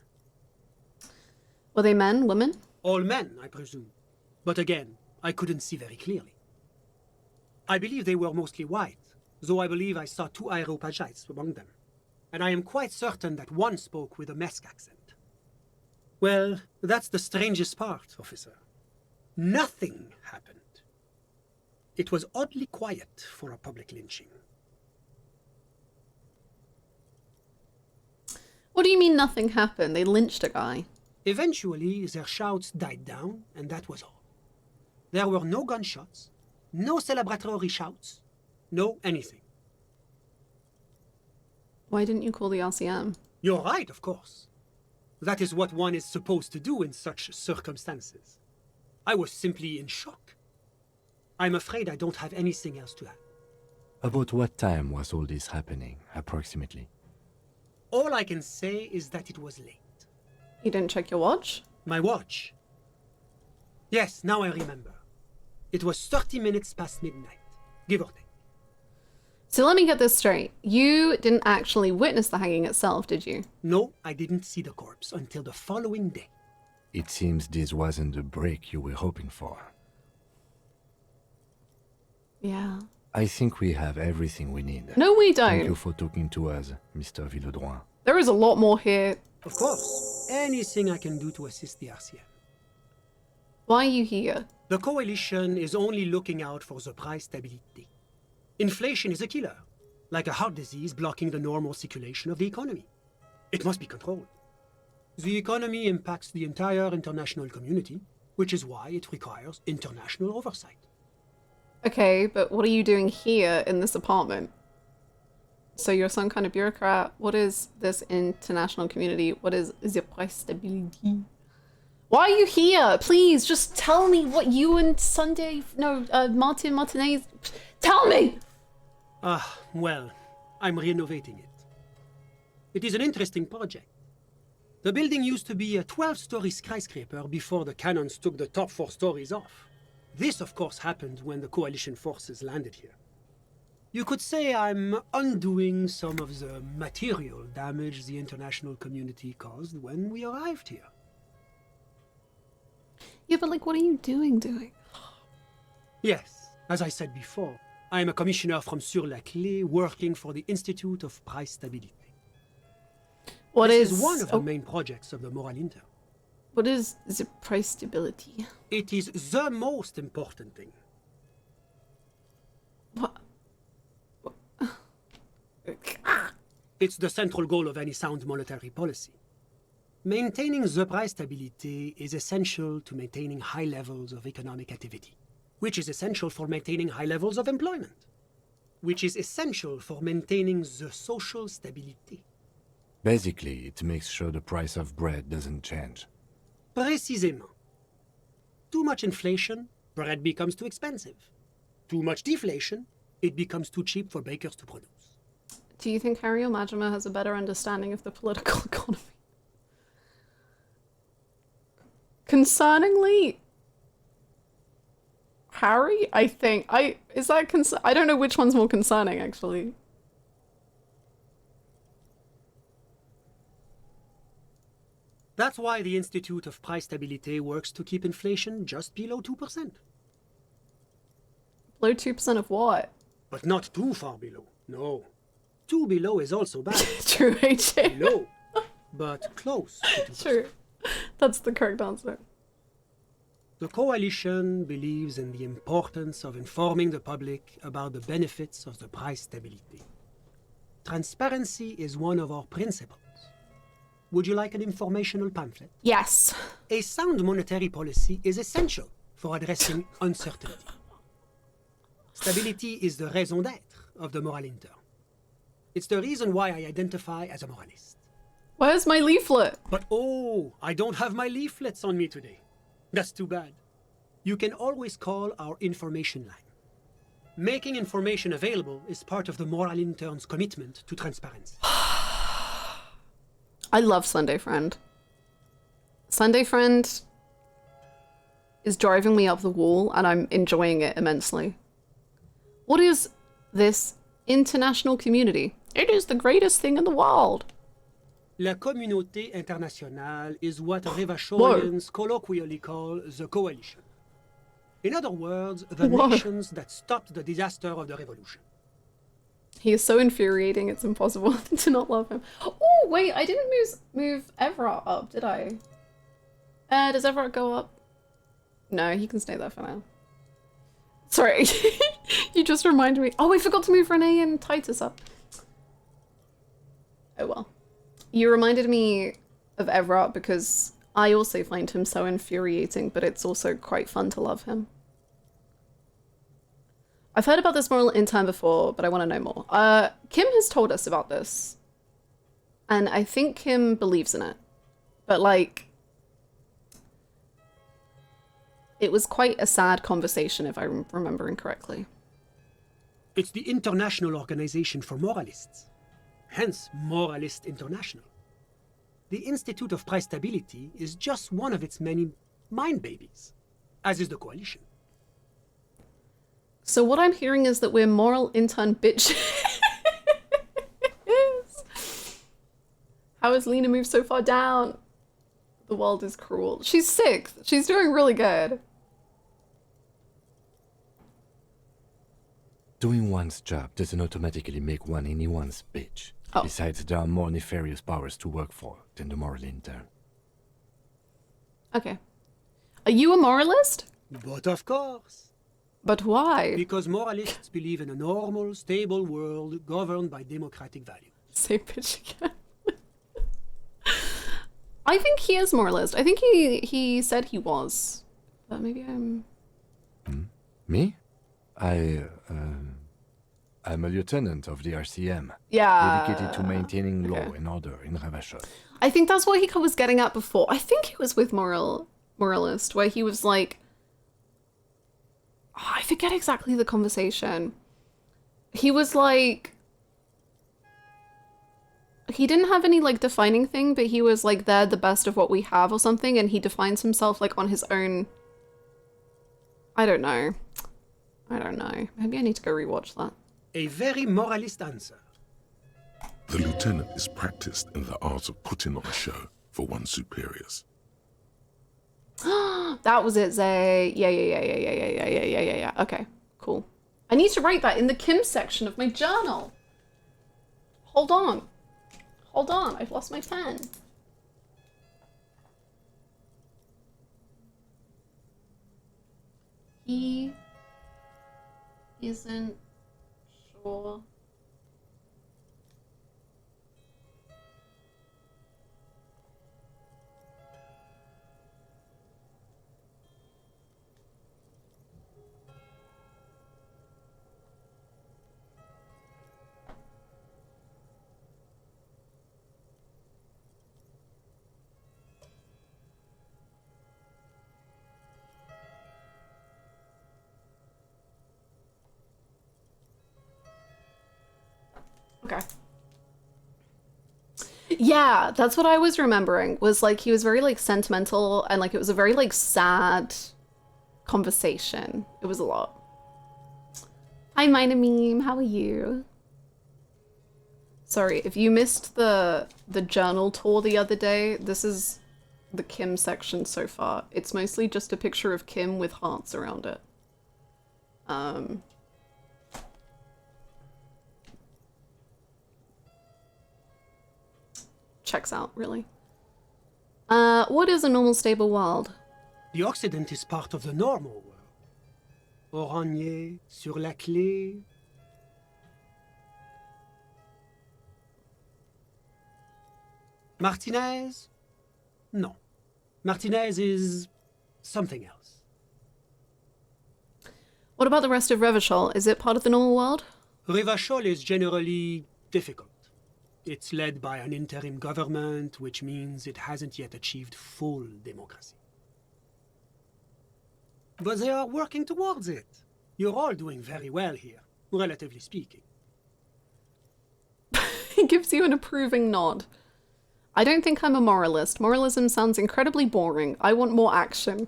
Speaker 2: Were they men, women?
Speaker 14: All men, I presume. But again, I couldn't see very clearly. I believe they were mostly white, though I believe I saw 2 Areopagites among them. And I am quite certain that one spoke with a Mesk accent. Well, that's the strangest part, officer. Nothing happened. It was oddly quiet for a public lynching.
Speaker 2: What do you mean nothing happened? They lynched a guy.
Speaker 14: Eventually, their shouts died down, and that was all. There were no gunshots, no celebratory shouts, no anything.
Speaker 2: Why didn't you call the RCM?
Speaker 14: You're right, of course. That is what one is supposed to do in such circumstances. I was simply in shock. I'm afraid I don't have anything else to add.
Speaker 5: About what time was all this happening, approximately?
Speaker 14: All I can say is that it was late.
Speaker 2: You didn't check your watch?
Speaker 14: My watch? Yes, now I remember. It was 30 minutes past midnight, give or take.
Speaker 2: So let me get this straight. You didn't actually witness the hanging itself, did you?
Speaker 14: No, I didn't see the corpse until the following day.
Speaker 5: It seems this wasn't the break you were hoping for.
Speaker 2: Yeah.
Speaker 5: I think we have everything we need.
Speaker 2: No, we don't.
Speaker 5: Thank you for talking to us, Mr. Villedroit.
Speaker 2: There is a lot more here.
Speaker 14: Of course. Anything I can do to assist the RCM.
Speaker 2: Why are you here?
Speaker 14: The coalition is only looking out for the price stability. Inflation is a killer, like a heart disease blocking the normal circulation of the economy. It must be controlled. The economy impacts the entire international community, which is why it requires international oversight.
Speaker 2: Okay, but what are you doing here in this apartment? So you're some kind of bureaucrat. What is this international community? What is the price stability? Why are you here? Please, just tell me what you and Martin Martinez... Tell me!
Speaker 14: Well, I'm renovating it. It is an interesting project. The building used to be a 12-story skyscraper before the cannons took the top 4 stories off. This, of course, happened when the coalition forces landed here. You could say I'm undoing some of the material damage the international community caused when we arrived here.
Speaker 2: Yeah, but like, what are you doing?
Speaker 14: Yes, as I said before, I am a commissioner from Sur-la-Clé working for the Institute of Price Stability. This is one of the main projects of the Moral Intern.
Speaker 2: What is the price stability?
Speaker 14: It is the most important thing.
Speaker 2: What?
Speaker 14: It's the central goal of any sound monetary policy. Maintaining the price stability is essential to maintaining high levels of economic activity, which is essential for maintaining high levels of employment, which is essential for maintaining the social stability.
Speaker 5: Basically, it makes sure the price of bread doesn't change.
Speaker 14: Précisément. Too much inflation, bread becomes too expensive. Too much deflation, it becomes too cheap for bakers to produce.
Speaker 2: Do you think Harry Majima has a better understanding of the political economy? Concerningly, Harry, I think. I don't know which one's more concerning, actually.
Speaker 14: That's why the Institute of Price Stability works to keep inflation just below 2%.
Speaker 2: Below 2% of what?
Speaker 14: But not too far below, no. 2 below is also bad.
Speaker 2: True, AJ.
Speaker 14: Below, but close to 2%.
Speaker 2: True. That's the correct answer.
Speaker 14: The coalition believes in the importance of informing the public about the benefits of the price stability. Transparency is one of our principles. Would you like an informational pamphlet?
Speaker 2: Yes.
Speaker 14: A sound monetary policy is essential for addressing uncertainty. Stability is the raison d'être of the Moral Intern. It's the reason why I identify as a moralist.
Speaker 2: Where's my leaflet?
Speaker 14: But oh, I don't have my leaflets on me today. That's too bad. You can always call our information line. Making information available is part of the Moral Intern's commitment to transparency.
Speaker 2: I love Sunday Friend. Sunday Friend is driving me up the wall and I'm enjoying it immensely. What is this international community? It is the greatest thing in the world.
Speaker 14: La communauté internationale is what Revacholians colloquially call the coalition. In other words, the nations that stopped the disaster of the revolution.
Speaker 2: He is so infuriating, it's impossible to not love him. Oh, wait, I didn't move Everett up, did I? Does Everett go up? No, he can stay there for now. Sorry, you just reminded me. Oh, we forgot to move Renee and Titus up. Oh well. You reminded me of Everard because I also find him so infuriating, but it's also quite fun to love him. I've heard about this moral intern before, but I want to know more. Kim has told us about this. And I think Kim believes in it. But like, it was quite a sad conversation if I'm remembering correctly.
Speaker 14: It's the International Organization for Moralists. Hence, Moralist International. The Institute of Price Stability is just one of its many mind babies, as is the Coalition.
Speaker 2: So what I'm hearing is that we're moral intern bitches. How has Lena moved so far down? The world is cruel. She's sick. She's doing really good.
Speaker 5: Doing one's job doesn't automatically make one anyone's bitch.
Speaker 2: Oh.
Speaker 5: Besides, there are more nefarious powers to work for than the moral intern.
Speaker 2: Okay. Are you a moralist?
Speaker 14: But of course.
Speaker 2: But why?
Speaker 14: Because moralists believe in a normal, stable world governed by democratic values.
Speaker 2: Say bitch again. I think he is moralist. I think he said he was. But maybe I'm...
Speaker 5: Me? I'm a lieutenant of the RCM.
Speaker 2: Yeah.
Speaker 5: Dedicated to maintaining law and order in Ravachol.
Speaker 2: I think that's what he was getting at before. I think it was with Moralist, where he was like... Oh, I forget exactly the conversation. He was like... He didn't have any like defining thing, but he was like, they're the best of what we have or something, and he defines himself like on his own... I don't know. Maybe I need to go rewatch that.
Speaker 14: A very moralist answer.
Speaker 3: The lieutenant is practiced in the art of putting on a show for one's superiors.
Speaker 2: That was it, Zay. Yeah. Okay, cool. I need to write that in the Kim section of my journal. Hold on, I've lost my pen. He isn't sure. Okay. Yeah, that's what I was remembering, was like he was very like sentimental and like it was a very like sad conversation. It was a lot. Hi Mina Meme, how are you? Sorry, if you missed the journal tour the other day, this is the Kim section so far. It's mostly just a picture of Kim with hearts around it. Checks out, really. What is a normal, stable world?
Speaker 14: The Occident is part of the normal world. Oranje, sur la clé. Martinez? No. Martinez is something else.
Speaker 2: What about the rest of Revachol? Is it part of the normal world?
Speaker 14: Revachol is generally difficult. It's led by an interim government, which means it hasn't yet achieved full democracy. But they are working towards it. You're all doing very well here, relatively speaking.
Speaker 2: He gives you an approving nod. I don't think I'm a moralist. Moralism sounds incredibly boring. I want more action.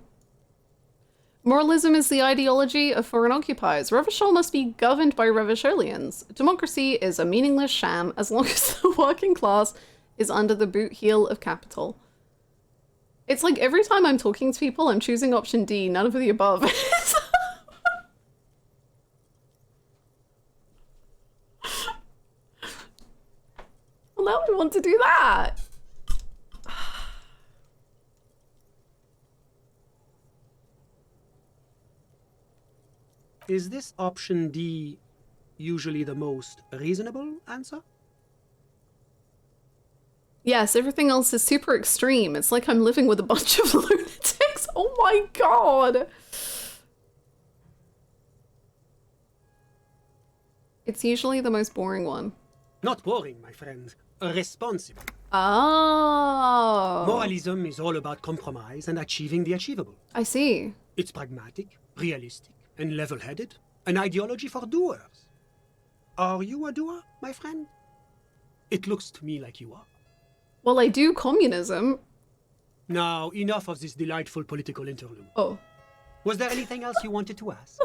Speaker 2: Moralism is the ideology of foreign occupiers. Revachol must be governed by Revacholians. Democracy is a meaningless sham as long as the working class is under the boot heel of capital. It's like every time I'm talking to people, I'm choosing option D, none of the above. Well, now I want to do that.
Speaker 14: is this option D usually the most reasonable answer?
Speaker 2: Yes, everything else is super extreme. It's like I'm living with a bunch of lunatics. Oh my god! It's usually the most boring one.
Speaker 14: Not boring, my friend. Responsible.
Speaker 2: Oh.
Speaker 14: Moralism is all about compromise and achieving the achievable.
Speaker 2: I see.
Speaker 14: It's pragmatic, realistic, and level-headed. An ideology for doers. Are you a doer, my friend? It looks to me like you are.
Speaker 2: Well, I do communism.
Speaker 14: Now, enough of this delightful political interlude.
Speaker 2: Oh.
Speaker 14: Was there anything else you wanted to ask?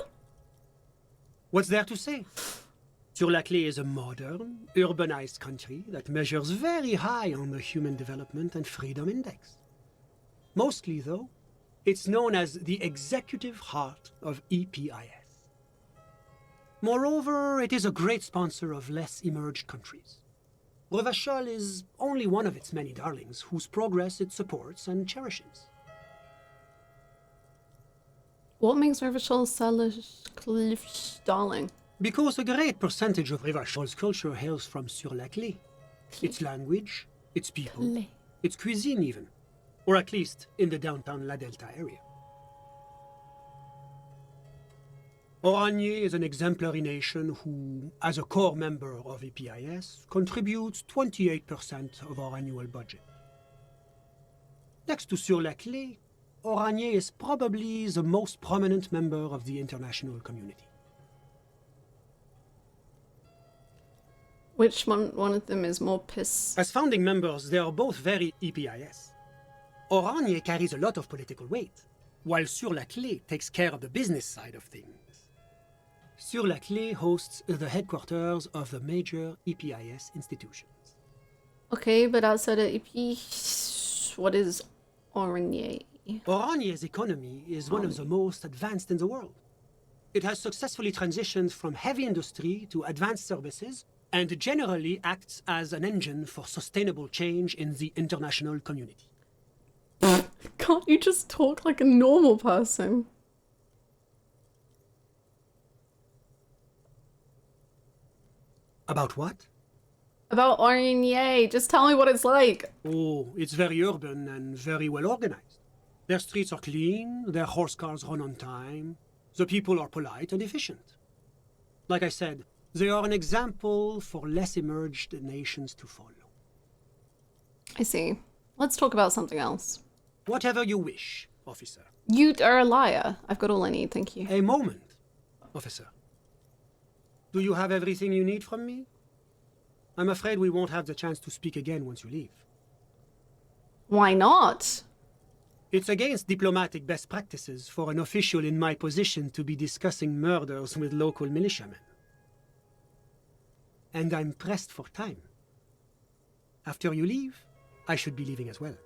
Speaker 14: What's there to say? Sur-la-Clé is a modern, urbanized country that measures very high on the Human Development and Freedom Index. Mostly, though, it's known as the executive heart of EPIS. Moreover, it is a great sponsor of less emerged countries. Revachol is only one of its many darlings whose progress it supports and cherishes.
Speaker 2: What makes Revachol darling?
Speaker 14: Because a great percentage of Revachol's culture hails from Sur-la-Clé. Its language, its people, its cuisine even. Or at least in the downtown La Delta area. Oranje is an exemplary nation who, as a core member of EPIS, contributes 28% of our annual budget. Next to Sur-la-Clé, Oranje is probably the most prominent member of the international community.
Speaker 2: Which one of them is more piss?
Speaker 14: As founding members, they are both very EPIS. Oranje carries a lot of political weight, while Sur-la-Clé takes care of the business side of things. Sur-la-Clé hosts the headquarters of the major EPIS institutions.
Speaker 2: Okay, but outside of EP, what is Oranje?
Speaker 14: Oranje's economy is one of the most advanced in the world. It has successfully transitioned from heavy industry to advanced services and generally acts as an engine for sustainable change in the international community.
Speaker 2: Can't you just talk like a normal person?
Speaker 14: About what?
Speaker 2: About Oranje. Just tell me what it's like.
Speaker 14: Oh, it's very urban and very well organized. Their streets are clean, their horse cars run on time, the people are polite and efficient. Like I said, they are an example for less emerged nations to follow.
Speaker 2: I see. Let's talk about something else.
Speaker 14: Whatever you wish, officer.
Speaker 2: You are a liar. I've got all I need, thank you.
Speaker 14: A moment, officer. Do you have everything you need from me? I'm afraid we won't have the chance to speak again once you leave.
Speaker 2: Why not?
Speaker 14: It's against diplomatic best practices for an official in my position to be discussing murders with local militiamen. And I'm pressed for time. After you leave, I should be leaving as well.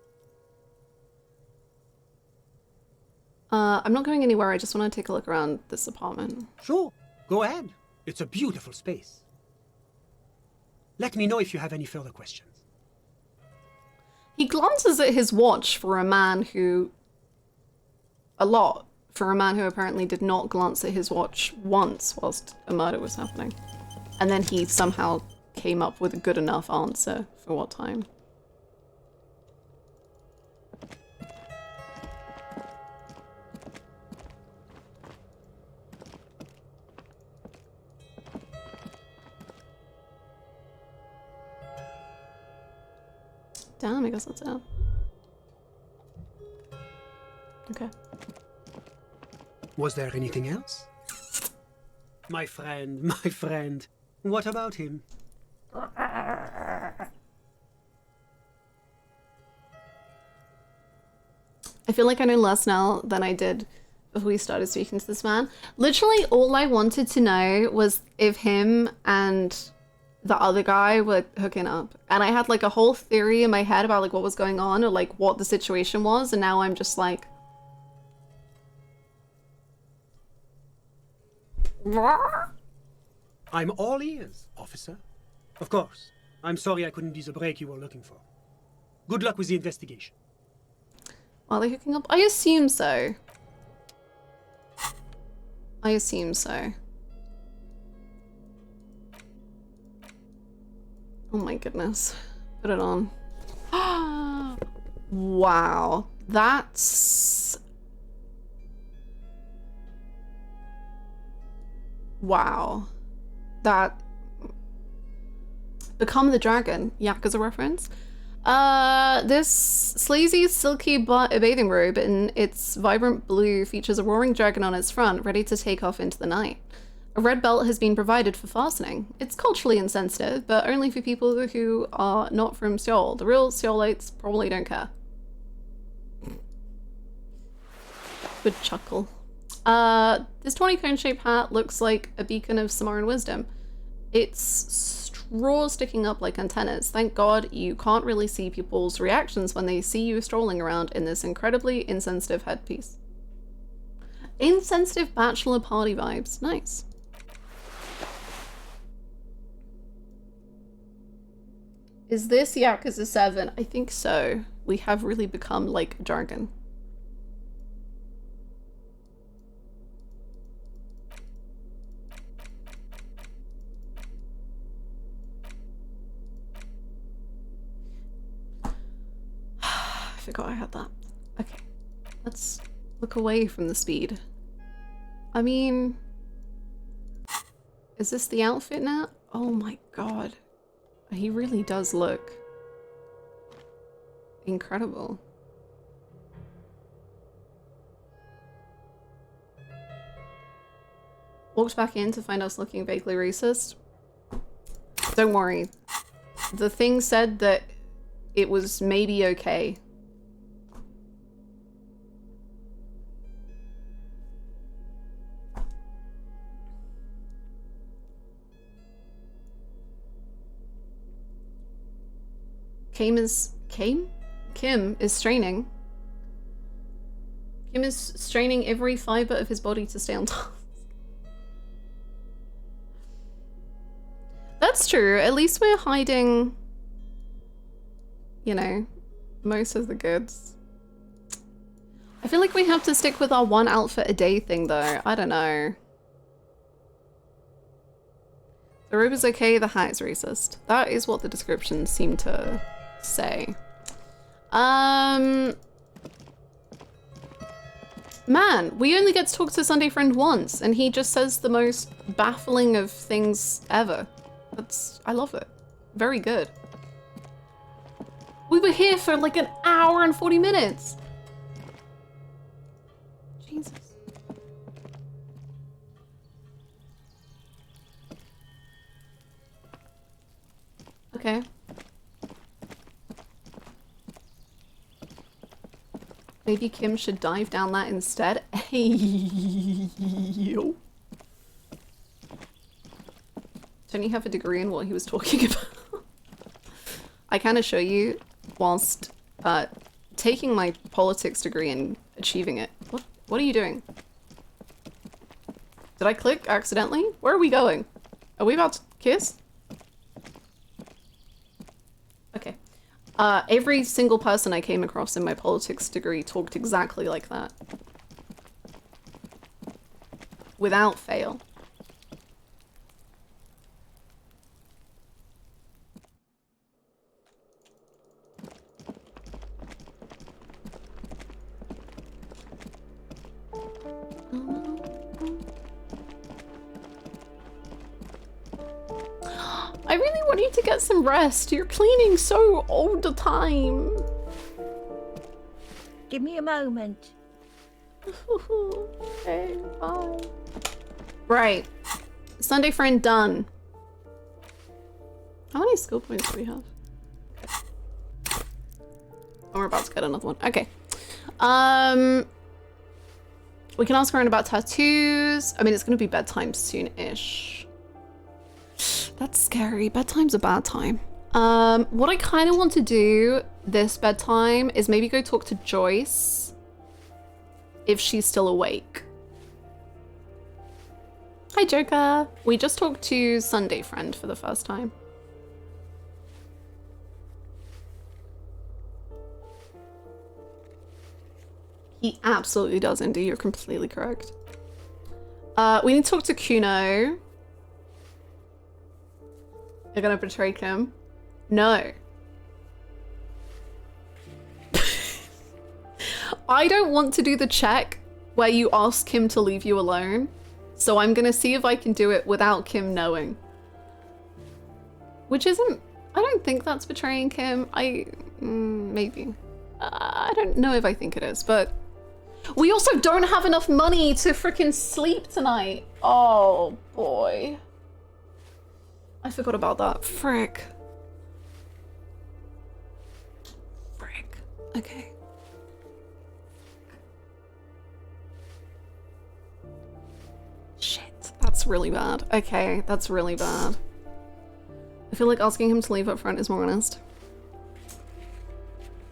Speaker 2: I'm not going anywhere, I just want to take a look around this apartment.
Speaker 14: Sure, go ahead. It's a beautiful space. Let me know if you have any further questions.
Speaker 2: He glances at his watch for a man who... For a man who apparently did not glance at his watch once whilst a murder was happening. And then he somehow came up with a good enough answer for what time. Damn, I guess that's it. Okay.
Speaker 14: Was there anything else? My friend, what about him?
Speaker 2: I feel like I know less now than I did before we started speaking to this man. Literally all I wanted to know was if him and the other guy were hooking up. And I had like a whole theory in my head about like what was going on or like what the situation was, and now I'm just like...
Speaker 14: I'm all ears, officer. Of course. I'm sorry I couldn't be the break you were looking for. Good luck with the investigation.
Speaker 2: Are they hooking up? I assume so. I assume so. Oh my goodness. Put it on. Wow. That's... Wow. That... Become the Dragon. Yakuza reference. This sleazy, silky bathing robe in its vibrant blue features a roaring dragon on its front, ready to take off into the night. A red belt has been provided for fastening. It's culturally insensitive, but only for people who are not from Seoul. The real Seoulites probably don't care. Good chuckle. This 20-cone shaped hat looks like a beacon of Samoan wisdom. It's straw sticking up like antennas. Thank God you can't really see people's reactions when they see you strolling around in this incredibly insensitive headpiece. Insensitive bachelor party vibes. Nice. Is this Yakuza 7? I think so. We have really become like jargon. I forgot I had that. Okay. Let's look away from the speed. I mean... Is this the outfit now? Oh my god. He really does look incredible. Walked back in to find us looking vaguely racist. Don't worry. The thing said that it was maybe okay. Kim is straining. Kim is straining every fiber of his body to stay on task. That's true. At least we're hiding, you know, most of the goods. I feel like we have to stick with our one outfit a day thing though. I don't know. The robe is okay, the hat is racist. That is what the descriptions seem to say. Man, we only get to talk to Sunday Friend once and he just says the most baffling of things ever. I love it. Very good. We were here for like an hour and 40 minutes. Jesus. Okay. Maybe Kim should dive down that instead. Hey, yo. Don't you have a degree in what he was talking about? I can assure you, whilst taking my politics degree and achieving it. What are you doing? Did I click accidentally? Where are we going? Are we about to kiss? Okay. Every single person I came across in my politics degree talked exactly like that. Without fail. I really want you to get some rest. You're cleaning so all the time.
Speaker 15: Give me a moment.
Speaker 2: Okay, bye. Right. Sunday Friend done. How many skill points do we have? Okay. Oh, we're about to get another one. Okay. We can ask around about tattoos. I mean, it's gonna be bedtime soon-ish. That's scary. Bedtime's a bad time. What I kind of want to do this bedtime is maybe go talk to Joyce if she's still awake. Hi, Joker. We just talked to Sunday Friend for the first time. He absolutely does, Indy. You're completely correct. We need to talk to Kuno. You're gonna betray Kim? No. I don't want to do the check where you ask Kim to leave you alone, so I'm gonna see if I can do it without Kim knowing. Which isn't... I don't think that's betraying Kim. Maybe. I don't know if I think it is, but... We also don't have enough money to frickin' sleep tonight. Oh, boy. I forgot about that. Frick. Frick. Okay. Shit. That's really bad. Okay, that's really bad. I feel like asking him to leave up front is more honest.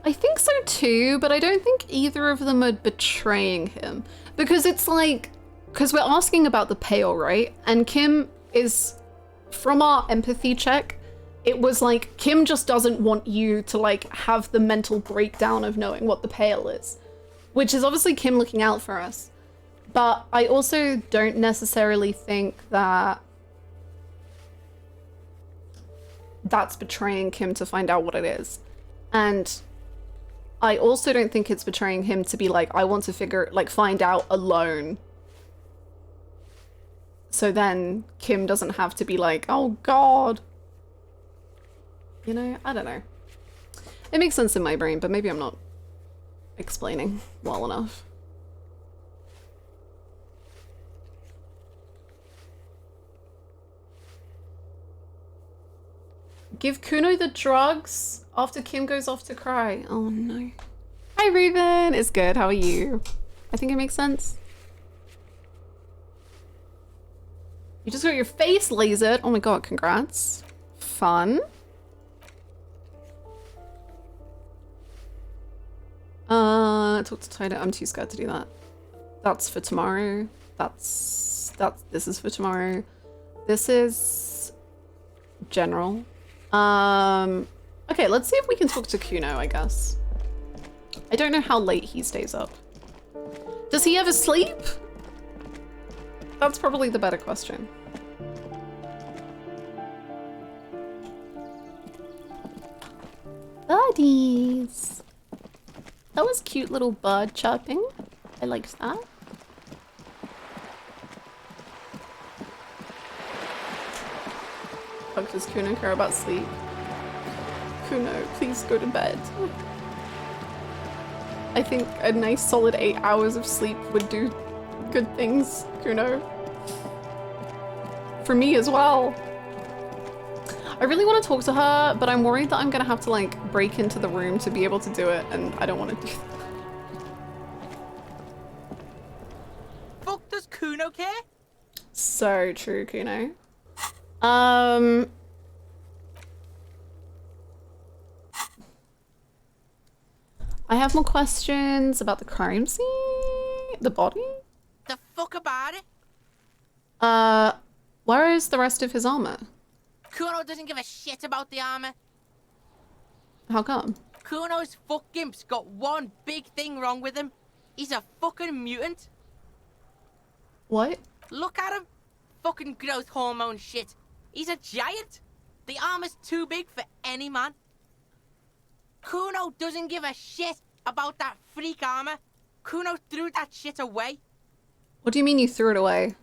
Speaker 2: I think so too, but I don't think either of them are betraying him. Because it's like... Because we're asking about the pail, right? And Kim is... From our empathy check, it was like, Kim just doesn't want you to like have the mental breakdown of knowing what the pail is. Which is obviously Kim looking out for us. But I also don't necessarily think that that's betraying Kim to find out what it is. And I also don't think it's betraying him to be like, I want to find out alone. So then Kim doesn't have to be like, oh God. You know, I don't know. It makes sense in my brain, but maybe I'm not explaining well enough. Give Kuno the drugs after Kim goes off to cry. Oh no. Hi Raven, it's good, how are you? I think it makes sense. You just got your face lasered. Oh my god, congrats. Fun. Talk to Tyler. I'm too scared to do that. That's for tomorrow. This is for tomorrow. This is general. Okay, let's see if we can talk to Kuno, I guess. I don't know how late he stays up. Does he ever sleep? That's probably the better question. Buddies. That was cute little bird chirping. I liked that. Fuck, does Kuno care about sleep? Kuno, please go to bed. I think a nice solid 8 hours of sleep would do good things, Kuno. For me as well. I really want to talk to her, but I'm worried that I'm gonna have to like break into the room to be able to do it, and I don't want to do that.
Speaker 12: Fuck, does Kuno care?
Speaker 2: So true, Kuno. I have more questions about the crime scene, the body.
Speaker 12: The fuck about it?
Speaker 2: Where is the rest of his armor?
Speaker 12: Kuno doesn't give a shit about the armor.
Speaker 2: How come?
Speaker 12: Kuno's fuck gimp's got one big thing wrong with him. He's a fucking mutant.
Speaker 2: What?
Speaker 12: Look at him. Fucking growth hormone shit. He's a giant. The armor's too big for any man. Kuno doesn't give a shit about that freak armor. Kuno threw that shit away.
Speaker 2: What do you mean you threw it away?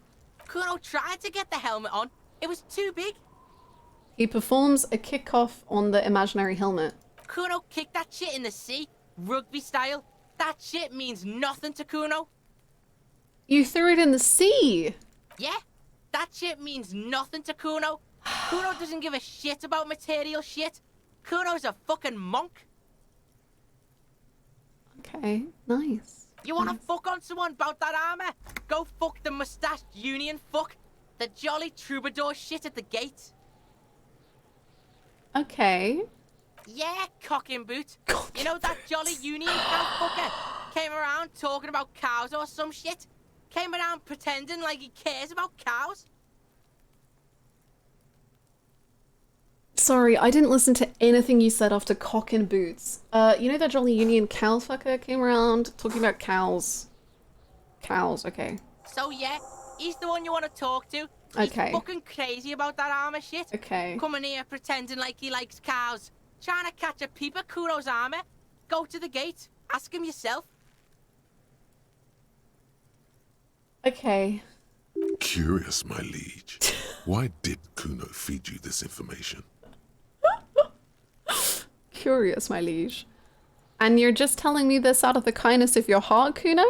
Speaker 12: Kuno tried to get the helmet on. It was too big.
Speaker 2: He performs a kickoff on the imaginary helmet.
Speaker 12: Kuno kicked that shit in the sea, rugby style. That shit means nothing to Kuno.
Speaker 2: You threw it in the sea?
Speaker 12: Yeah, that shit means nothing to Kuno. Kuno doesn't give a shit about material shit. Kuno's a fucking monk.
Speaker 2: Okay, nice.
Speaker 12: You wanna fuck on someone about that armor? Go fuck the mustached union fuck. The jolly troubadour shit at the gate.
Speaker 2: Okay.
Speaker 12: Yeah, cocking boot. You know that jolly union cow fucker? Came around talking about cows or some shit? Came around pretending like he cares about cows?
Speaker 2: Sorry, I didn't listen to anything you said after cock and boots. You know that jolly union cow fucker came around talking about cows? Cows, okay.
Speaker 12: So yeah, He's the one you want to talk to.
Speaker 2: Okay.
Speaker 12: He's fucking crazy about that armor shit.
Speaker 2: Okay.
Speaker 12: Coming here pretending like he likes cows. Trying to catch a peep at Kuno's armor. Go to the gate. Ask him yourself.
Speaker 2: Okay.
Speaker 3: Curious, my liege. Why did Kuno feed you this information?
Speaker 2: Curious, my liege. And you're just telling me this out of the kindness of your heart, Kuno?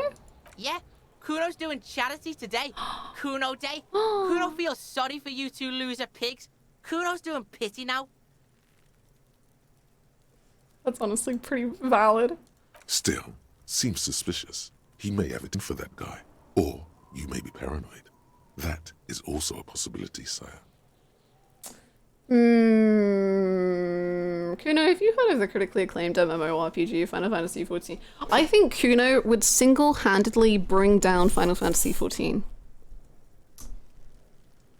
Speaker 12: Yeah, Kuno's doing charity today. Kuno Day. Kuno feels sorry for you two loser pigs. Kuno's doing pity now.
Speaker 2: That's honestly pretty valid.
Speaker 3: Still, seems suspicious. He may have it in for that guy. Or you may be paranoid. That is also a possibility, sire.
Speaker 2: Kuno, have you heard of the critically acclaimed MMORPG Final Fantasy XIV? I think Kuno would single-handedly bring down Final Fantasy XIV.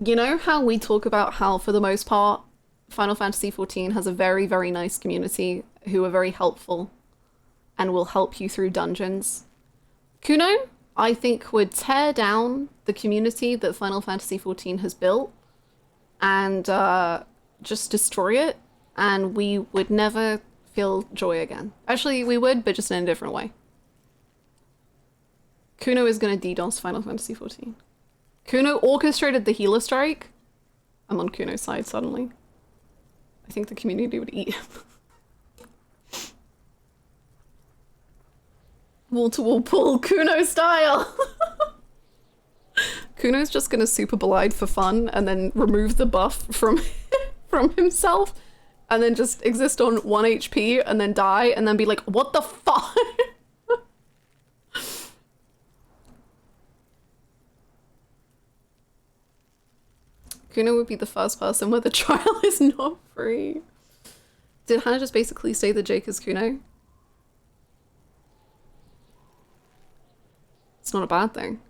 Speaker 2: You know how we talk about how, for the most part, Final Fantasy XIV has a very, very nice community who are very helpful and will help you through dungeons? Kuno, I think, would tear down the community that Final Fantasy XIV has built and just destroy it, and we would never feel joy again. Actually, we would, but just in a different way. Kuno is gonna DDoS Final Fantasy XIV. Kuno orchestrated the healer strike. I'm on Kuno's side suddenly. I think the community would eat him. Wall-to-wall pull, Kuno style! Kuno's just gonna super Belied for fun and then remove the buff from himself and then just exist on 1 HP and then die and then be like, what the fuck? Kuno would be the first person where the trial is not free. Did Hannah just basically say that Jake is Kuno? It's not a bad thing.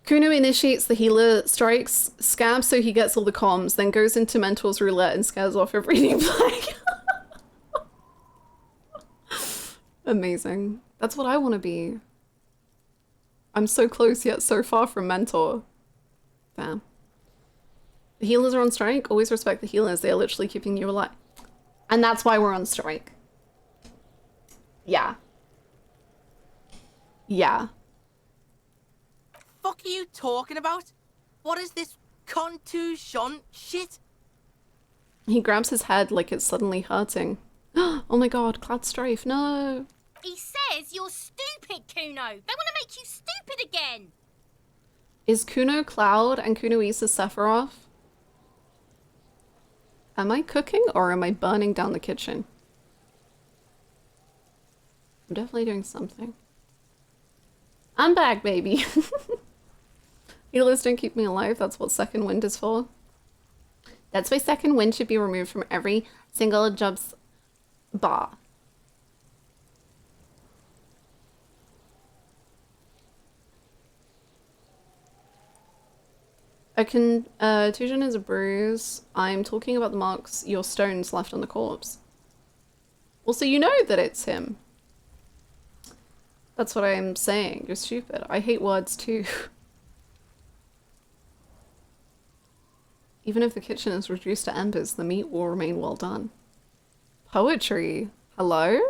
Speaker 2: Kuno initiates the healer strikes, scabs so he gets all the comms, then goes into Mentor's roulette and scares off every new player. Amazing. That's what I want to be. I'm so close yet so far from Mentor. Damn. The healers are on strike. Always respect the healers. They are literally keeping you alive. And that's why we're on strike. Yeah. Yeah.
Speaker 12: Fuck are you talking about? What is this contusion shit?
Speaker 2: He grabs his head like it's suddenly hurting. Oh my god, Cloud Strafe, no!
Speaker 8: He says you're stupid, Kuno. They want to make you stupid again.
Speaker 2: Is Kuno Cloud and Kunoisa Sephiroth? Am I cooking or am I burning down the kitchen? I'm definitely doing something. I'm back, baby! Healers don't keep me alive, that's what second wind is for. That's why second wind should be removed from every single job's bar. A contusion is a bruise. I'm talking about the marks your stones left on the corpse. Also, you know that it's him. That's what I'm saying. You're stupid. I hate words too. Even if the kitchen is reduced to embers, the meat will remain well done. Poetry. Hello?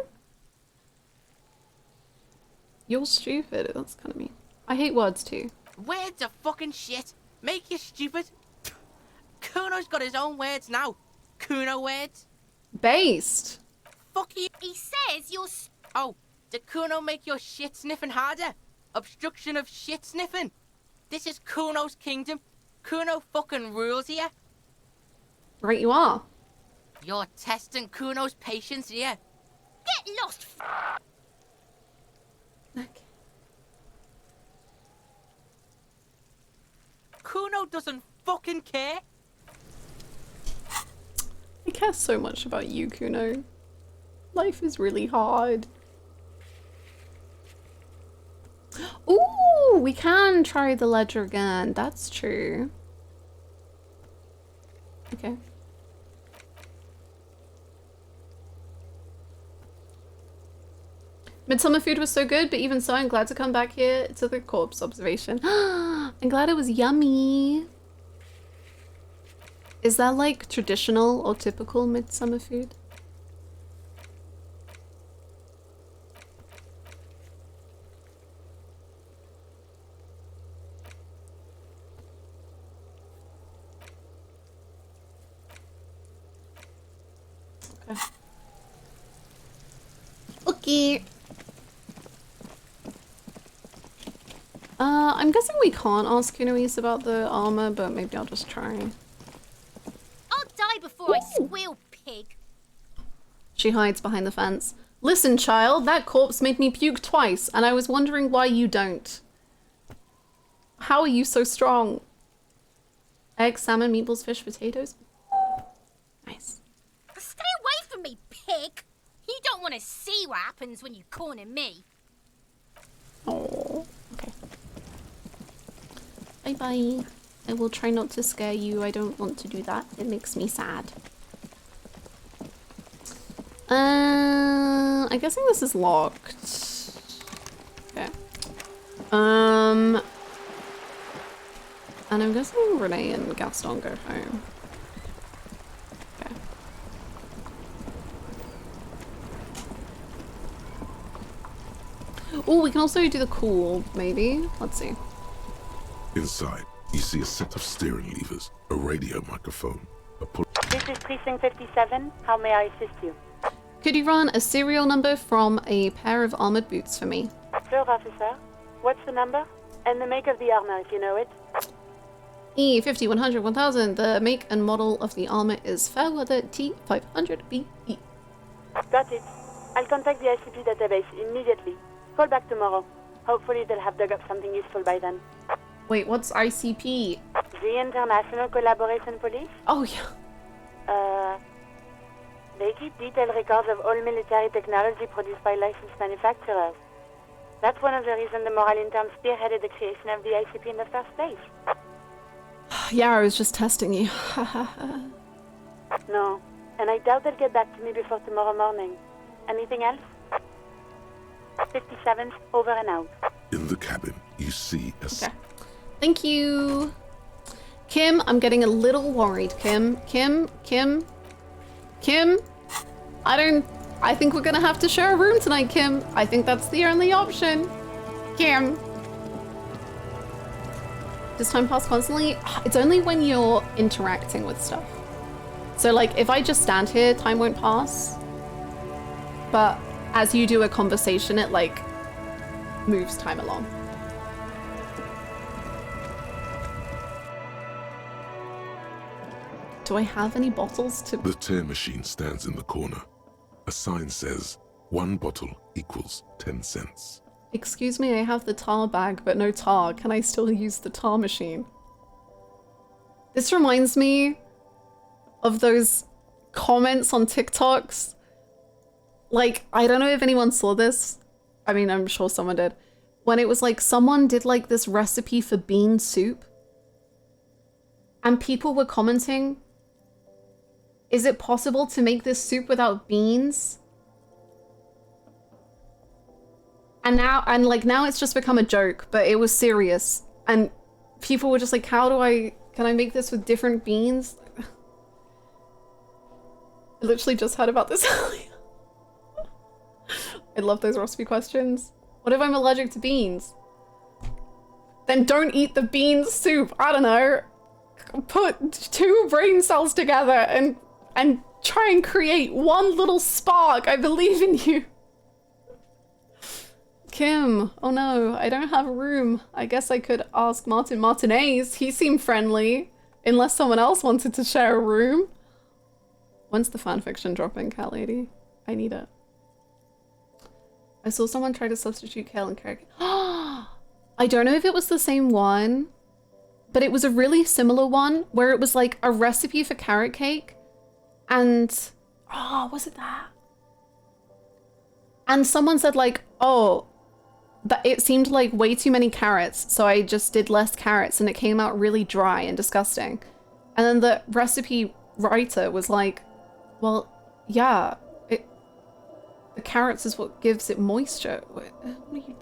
Speaker 2: You're stupid. That's kind of mean. I hate words too.
Speaker 12: Words are fucking shit. Make you stupid. Kuno's got his own words now. Kuno words.
Speaker 2: Based.
Speaker 12: Fuck you.
Speaker 8: He says you're
Speaker 12: Oh, did Kuno make your shit sniffing harder? Obstruction of shit sniffing. This is Kuno's kingdom. Kuno fucking rules here.
Speaker 2: Right you are.
Speaker 12: You're testing Kuno's patience here.
Speaker 8: Get lost.
Speaker 2: Okay.
Speaker 12: Kuno doesn't fucking care.
Speaker 2: I care so much about you, Kuno. Life is really hard. Ooh, we can try the ledger again. That's true. Okay. Midsummer Food was so good, but even so, I'm glad to come back here to the corpse observation. I'm glad it was yummy. Is that like traditional or typical Midsummer Food? Okay. I'm guessing we can't ask Kunoise about the armor, but maybe I'll just try.
Speaker 8: I'll die before I squeal, pig.
Speaker 2: She hides behind the fence. Listen, child, that corpse made me puke twice, and I was wondering why you don't. How are you so strong? Eggs, salmon, meatballs, fish, potatoes. Nice.
Speaker 8: Stay away from me, pig. You don't want to see what happens when you corner me.
Speaker 2: Oh, okay. Bye-bye. I will try not to scare you. I don't want to do that. It makes me sad. I'm guessing this is locked. Okay. And I'm guessing Renee and Gaston go home. Okay. Oh, we can also do the cool, maybe. Let's see.
Speaker 3: Inside, you see a set of steering levers, a radio microphone, a pull.
Speaker 15: This is Precinct 57. How may I assist you?
Speaker 2: Could you run a serial number from a pair of armored boots for me?
Speaker 15: Sure, officer. What's the number? And the make of the armor, if you know it.
Speaker 2: E50, 100, 1000. The make and model of the armor is Fairweather T500BE.
Speaker 15: Got it. I'll contact the ICP database immediately. Call back tomorrow. Hopefully they'll have dug up something useful by then.
Speaker 2: Wait, what's ICP?
Speaker 15: The International Collaboration Police?
Speaker 2: Oh, yeah.
Speaker 15: They keep detailed records of all military technology produced by licensed manufacturers. That's one of the reasons the Moral Intern spearheaded the creation of the ICP in the first place.
Speaker 2: Yeah, I was just testing you.
Speaker 15: No, and I doubt they'll get back to me before tomorrow morning. Anything else? 57th, over and out.
Speaker 3: In the cabin, you see a...
Speaker 2: Okay. Thank you. Kim, I'm getting a little worried. Kim. I think we're gonna have to share a room tonight, Kim. I think that's the only option. Kim. Does time pass constantly? It's only when you're interacting with stuff. So like, if I just stand here, time won't pass. But as you do a conversation, it like moves time along. Do I have any bottles to...
Speaker 3: The tear machine stands in the corner. A sign says, 1 bottle equals 10 cents.
Speaker 2: Excuse me, I have the tar bag, but no tar. Can I still use the tar machine? This reminds me of those comments on TikToks. Like, I don't know if anyone saw this. I mean, I'm sure someone did. When it was like, someone did like this recipe for bean soup. And people were commenting, is it possible to make this soup without beans? And now it's just become a joke, but it was serious. And people were just like, can I make this with different beans? I literally just heard about this earlier. I love those recipe questions. What if I'm allergic to beans? Then don't eat the bean soup. I don't know. Put 2 brain cells together and try and create one little spark. I believe in you. Kim, oh no, I don't have a room. I guess I could ask Martin Martinez. He seemed friendly, unless someone else wanted to share a room. When's the fanfiction dropping, Cat Lady? I need it. I saw someone try to substitute kale and carrot. I don't know if it was the same one, but it was a really similar one where it was like a recipe for carrot cake. And, was it that? And someone said like, oh, that it seemed like way too many carrots. So I just did less carrots and it came out really dry and disgusting. And then the recipe writer was like, well, yeah, The carrots is what gives it moisture. What are you doing?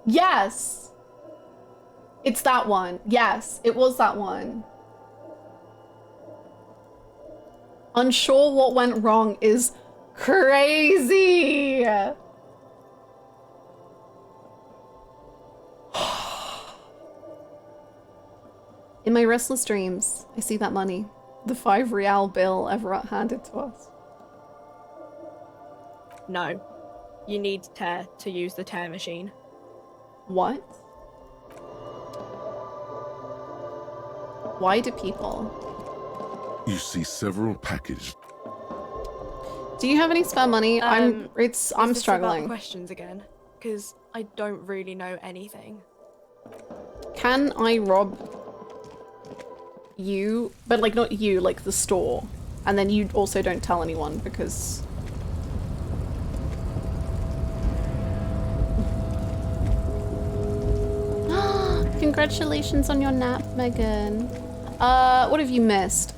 Speaker 2: Yes! It's that one. Yes, it was that one. Unsure what went wrong is crazy! In my restless dreams, I see that money. The 5 real bill Everett handed to us.
Speaker 16: No. You need tear to use the tear machine.
Speaker 2: What? Why do people?
Speaker 3: You see several packaged.
Speaker 2: Do you have any spare money? I'm
Speaker 16: Is this
Speaker 2: struggling.
Speaker 16: about questions again, because I don't really know anything.
Speaker 2: Can I rob you? But like not you, like the store. And then you also don't tell anyone because... Congratulations on your nap, Megan. What have you missed?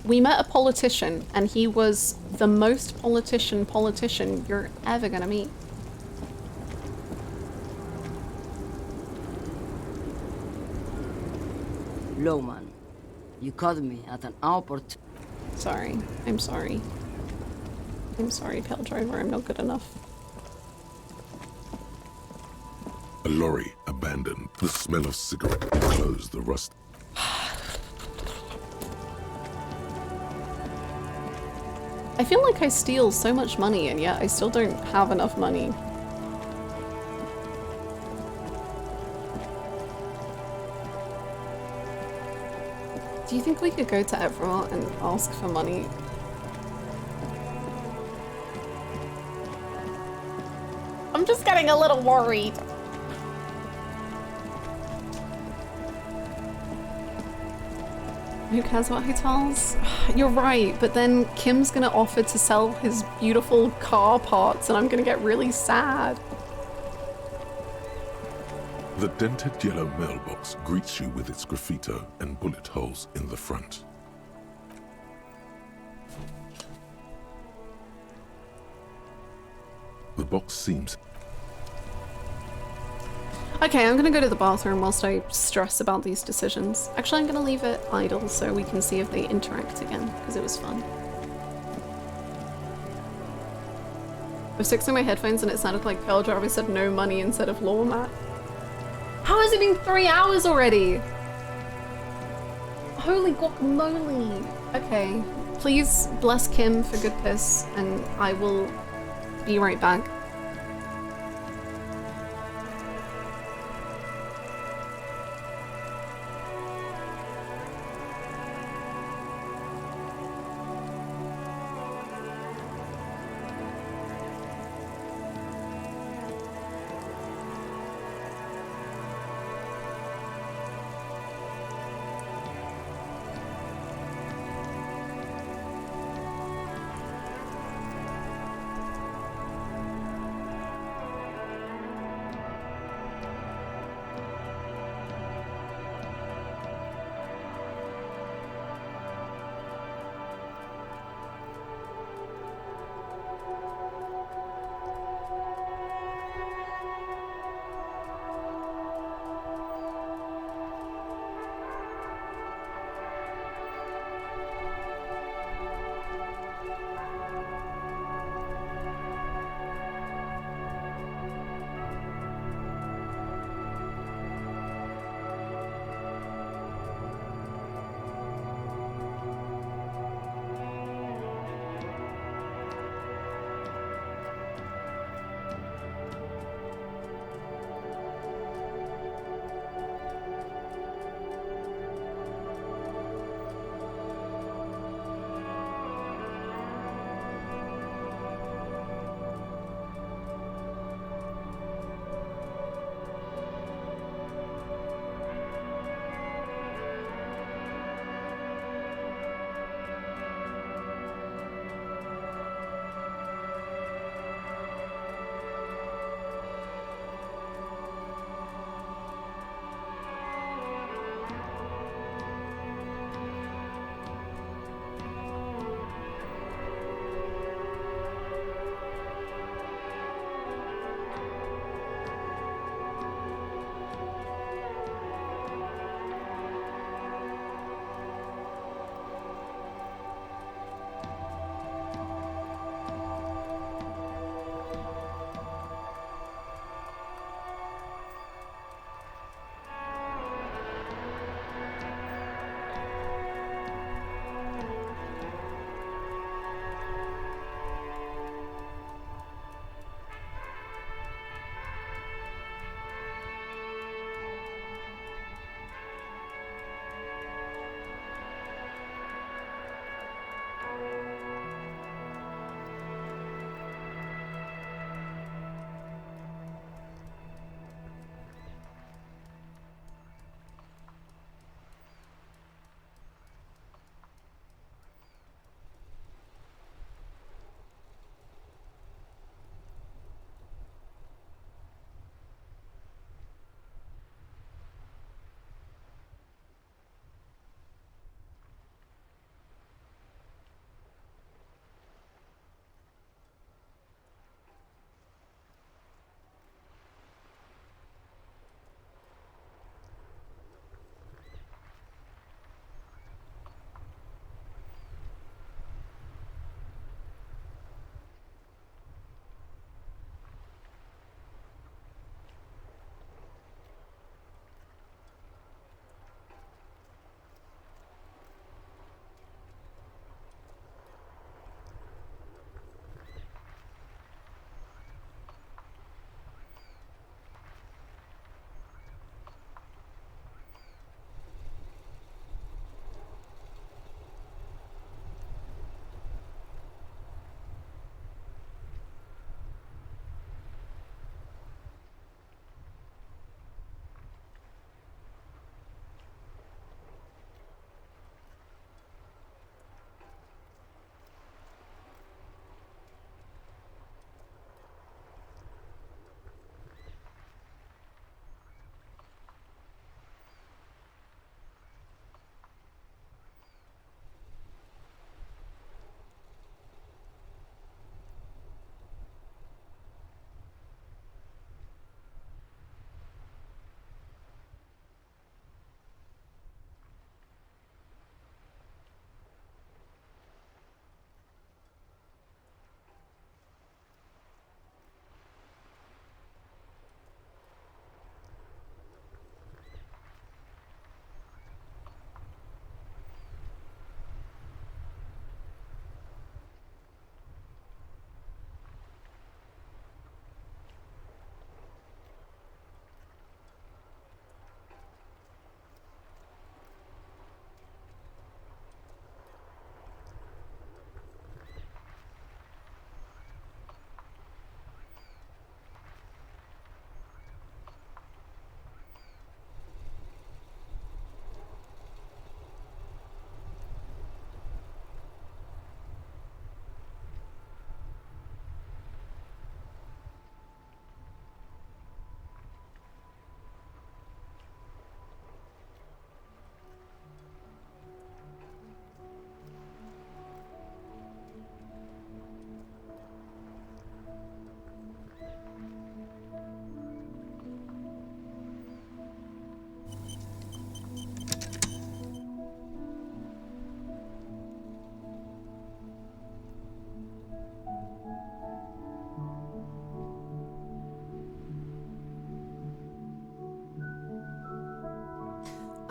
Speaker 2: We met a politician and he was the most politician you're ever gonna meet.
Speaker 17: Lowman, you caught me at an opportunity.
Speaker 2: Sorry. I'm sorry. I'm sorry, Pale Driver. I'm not good enough.
Speaker 3: A lorry abandoned. The smell of cigarette enclosed the rust.
Speaker 2: I feel like I steal so much money and yet I still don't have enough money. Do you think we could go to Everett and ask for money? I'm just getting a little worried. Who cares about hotels? You're right, but then Kim's gonna offer to sell his beautiful car parts and I'm gonna get really sad.
Speaker 3: The dented yellow mailbox greets you with its graffito and bullet holes in the front. The box seems...
Speaker 2: Okay, I'm gonna go to the bathroom whilst I stress about these decisions. Actually, I'm gonna leave it idle so we can see if they interact again, because it was fun. I was fixing my headphones and it sounded like Pearl Driver said no money instead of law mat. How has it been 3 hours already? Holy guacamole. Okay, please bless Kim for good piss and I will be right back.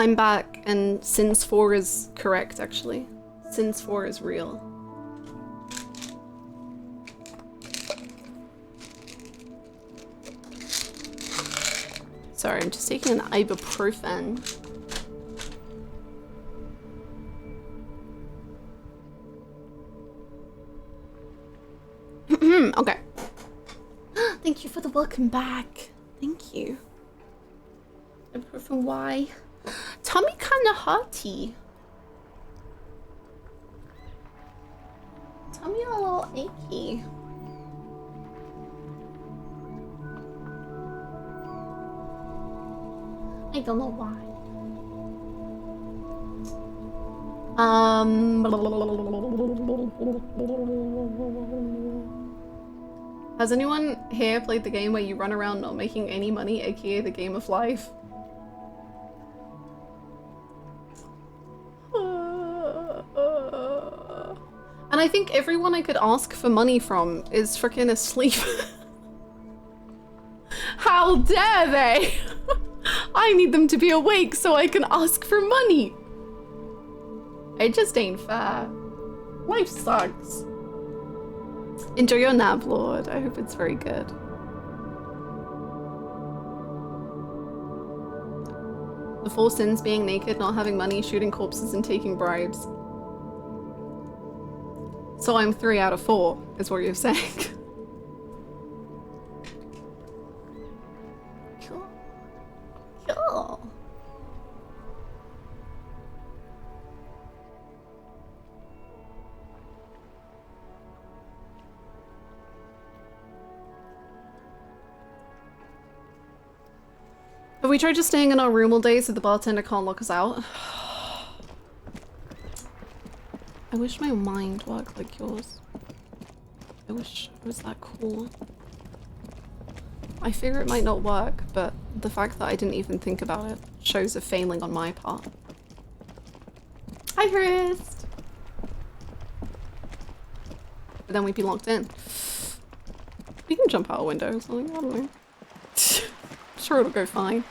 Speaker 2: I'm back, and Sins 4 is correct, actually. Sins 4 is real. Sorry, I'm just taking an ibuprofen. Okay. Thank you for the welcome back. Thank you. Ibuprofen, why? Tummy kinda hurty. Tummy a little achy. I don't know why. Has anyone here played the game where you run around not making any money, aka the game of life? And I think everyone I could ask for money from is freaking asleep. How dare they? I need them to be awake so I can ask for money. It just ain't fair. Life sucks. Enjoy your nap, Lord. I hope it's very good. The 4 sins: being naked, not having money, shooting corpses, and taking bribes. So I'm 3 out of 4, is what you're saying. Cool. Cool. Have we tried just staying in our room all day so the bartender can't lock us out? I wish my mind worked like yours. I wish it was that cool. I fear it might not work, but the fact that I didn't even think about it shows a failing on my part. Hi, Chris! But then we'd be locked in. We can jump out a window or something, I don't know. Sure, it'll go fine.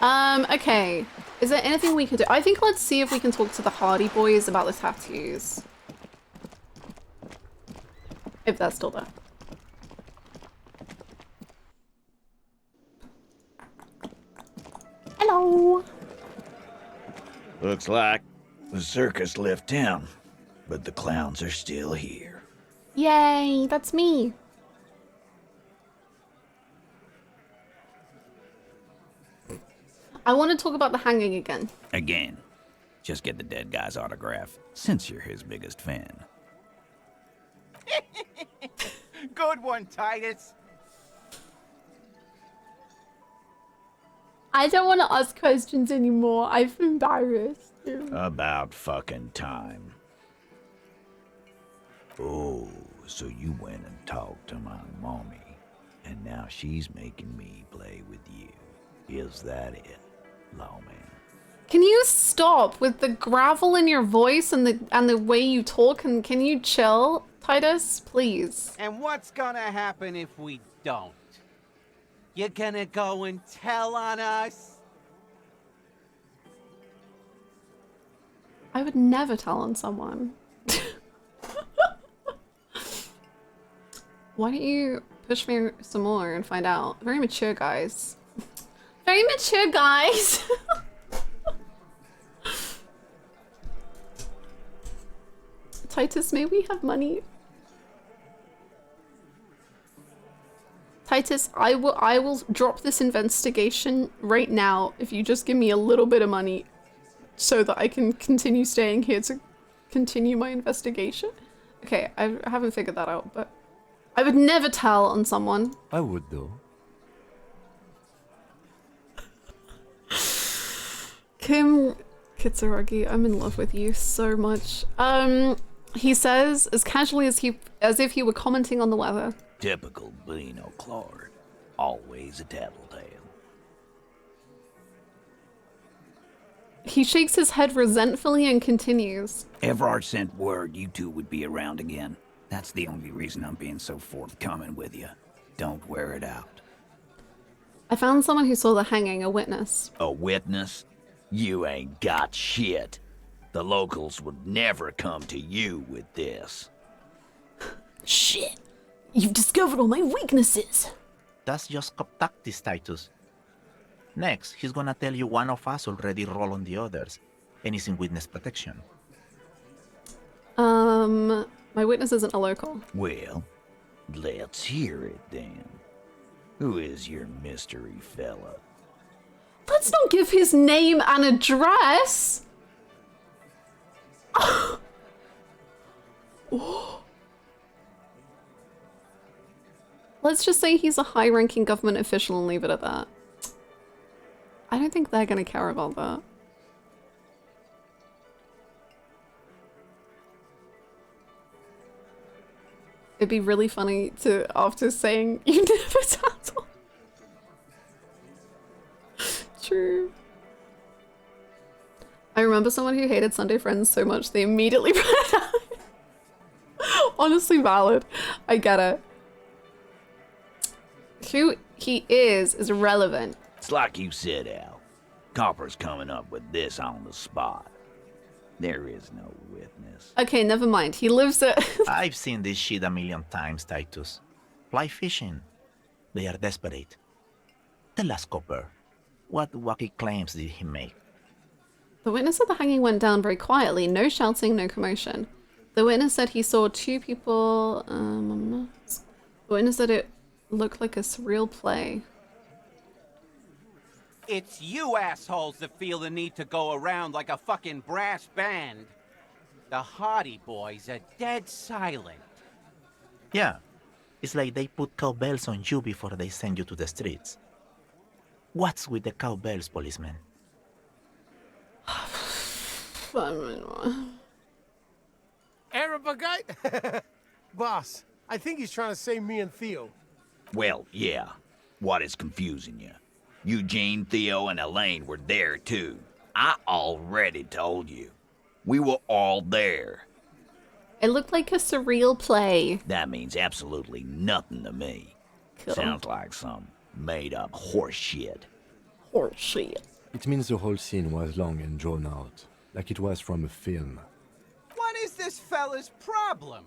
Speaker 2: Okay. Is there anything we can do? I think let's see if we can talk to the Hardy Boys about the tattoos. If they're still there. Hello.
Speaker 18: Looks like the circus left town, but the clowns are still here.
Speaker 2: Yay, that's me. I want to talk about the hanging again.
Speaker 18: Again. Just get the dead guy's autograph, since you're his biggest fan.
Speaker 19: Good one, Titus.
Speaker 2: I don't want to ask questions anymore. I'm embarrassed.
Speaker 18: About fucking time. Oh, so you went and talked to my mommy, and now she's making me play with you. Is that it, lawman?
Speaker 2: Can you stop with the gravel in your voice and the way you talk? And can you chill, Titus, please?
Speaker 19: And what's gonna happen if we don't? You're gonna go and tell on us?
Speaker 2: I would never tell on someone. Why don't you push me some more and find out? Very mature, guys. Very mature, guys. Titus, may we have money? Titus, I will drop this investigation right now if you just give me a little bit of money so that I can continue staying here to continue my investigation. Okay, I haven't figured that out, but I would never tell on someone.
Speaker 5: I would though.
Speaker 2: Kim Kitsuragi, I'm in love with you so much. He says as casually as if he were commenting on the weather.
Speaker 18: Typical Beano Claude. Always a tattletale.
Speaker 2: He shakes his head resentfully and continues.
Speaker 18: Everard sent word you two would be around again. That's the only reason I'm being so forthcoming with you. Don't wear it out.
Speaker 2: I found someone who saw the hanging, a witness.
Speaker 18: A witness? You ain't got shit. The locals would never come to you with this.
Speaker 4: Shit! You've discovered all my weaknesses!
Speaker 20: That's just cop tactics, Titus. Next, he's gonna tell you one of us already roll on the others, and he's in witness protection.
Speaker 2: My witness isn't a local.
Speaker 18: Well, let's hear it then. Who is your mystery fella?
Speaker 2: Let's not give his name and address! Let's just say he's a high-ranking government official and leave it at that. I don't think they're gonna care about that. It'd be really funny to, after saying, you never tattle. True. I remember someone who hated Sunday Friends so much they immediately ran out. Honestly valid. I get it. Who he is irrelevant.
Speaker 18: It's like you said, Al. Copper's coming up with this on the spot. There is no witness.
Speaker 2: Okay, never mind. He lives at...
Speaker 20: I've seen this shit a million times, Titus. Fly fishing. They are desperate. Tell us, Copper, what wacky claims did he make?
Speaker 2: The witness at the hanging went down very quietly. No shouting, no commotion. The witness said he saw two people... The witness said it looked like a surreal play.
Speaker 19: It's you assholes that feel the need to go around like a fucking brass band. The Hardy Boys are dead silent.
Speaker 20: Yeah, it's like they put cowbells on you before they send you to the streets. What's with the cowbells, policeman?
Speaker 21: Arab guy? Boss, I think he's trying to say me and Theo.
Speaker 18: Well, yeah. What is confusing you? Eugene, Theo, and Elaine were there too. I already told you. We were all there.
Speaker 2: It looked like a surreal play.
Speaker 18: That means absolutely nothing to me.
Speaker 2: Cool.
Speaker 18: Sounds like some made-up horse shit.
Speaker 2: Horse shit.
Speaker 5: It means the whole scene was long and drawn out, like it was from a film.
Speaker 19: What is this fella's problem?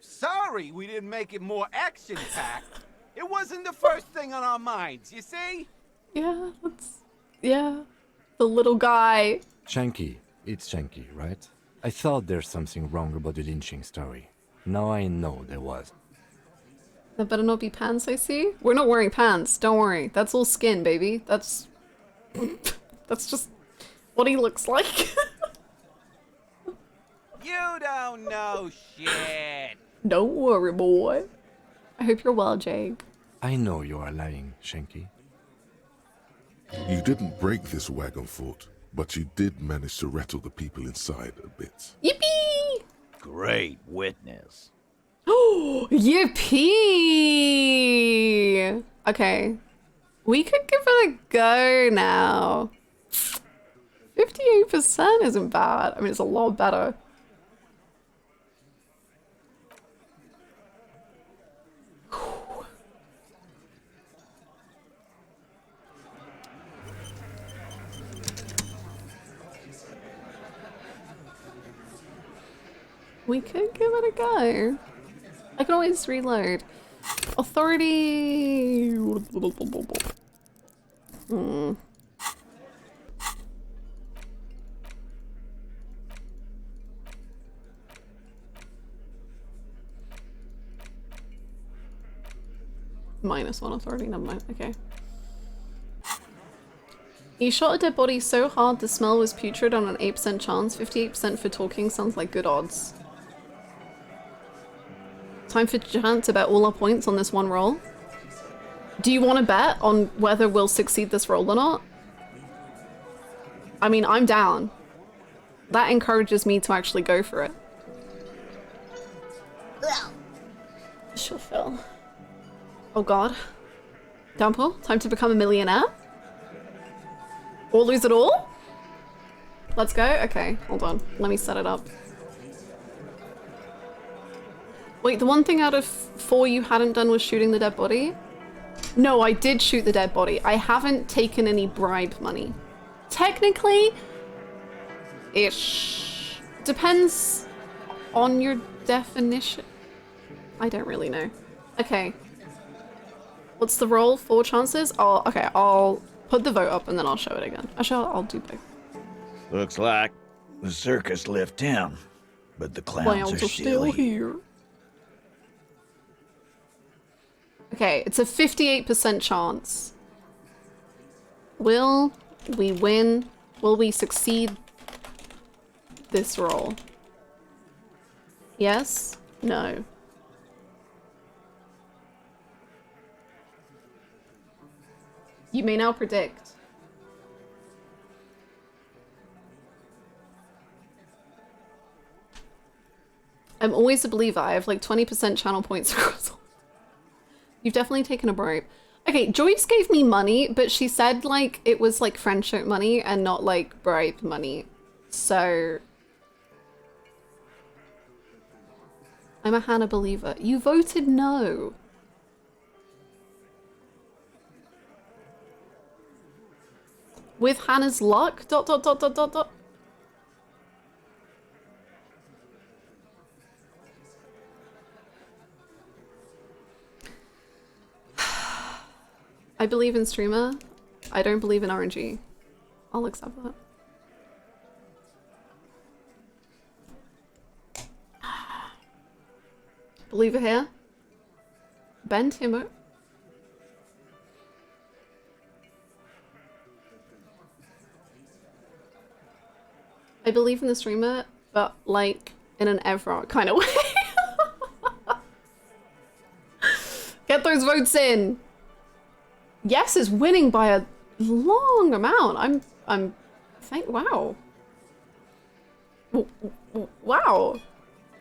Speaker 19: Sorry we didn't make it more action-packed. It wasn't the first thing on our minds, you see?
Speaker 2: Yeah, that's... Yeah. The little guy.
Speaker 5: Shanky. It's Shanky, right? I thought there's something wrong about the lynching story. Now I know there was.
Speaker 2: There better not be pants, I see. We're not wearing pants, don't worry. That's all skin, baby. That's... That's just what he looks like.
Speaker 19: You don't know shit.
Speaker 2: Don't worry, boy. I hope you're well, Jake.
Speaker 5: I know you are lying, Shanky.
Speaker 3: You didn't break this wagon fort, but you did manage to rattle the people inside a bit.
Speaker 2: Yippee!
Speaker 18: Great witness.
Speaker 2: Oh, yippee! Okay. We could give it a go now. 58% isn't bad. I mean, it's a lot better. We could give it a go. I can always reload. Authority. -1 authority, never mind, okay. He shot a dead body so hard the smell was putrid on an 8% chance. 58% for talking sounds like good odds. Time for Jant to bet all our points on this one roll. Do you want to bet on whether we'll succeed this roll or not? I mean, I'm down. That encourages me to actually go for it. Sure, Phil. Oh god. Downpour, time to become a millionaire? Or lose it all? Let's go? Okay, hold on. Let me set it up. Wait, the one thing out of 4 you hadn't done was shooting the dead body? No, I did shoot the dead body. I haven't taken any bribe money. technically, ish. Depends on your definition. I don't really know. Okay. What's the roll? 4 chances? Oh, okay, I'll put the vote up and then I'll show it again. I'll do both.
Speaker 18: Looks like the circus left town, but the clowns are still here.
Speaker 2: Okay, it's a 58% chance. Will we win? Will we succeed this roll? Yes? No. You may now predict. I'm always a believer. I have like 20% channel points across all. You've definitely taken a bribe. Okay, Joyce gave me money, but she said like it was like friendship money and not like bribe money. So I'm a Hannah believer. You voted no. With Hannah's luck, ... I believe in streamer. I don't believe in RNG. I'll accept that. Believer here. Ben Timo. I believe in the streamer, but like in an Evrart kind of way. Get those votes in. Yes is winning by a long amount. Wow. Wow.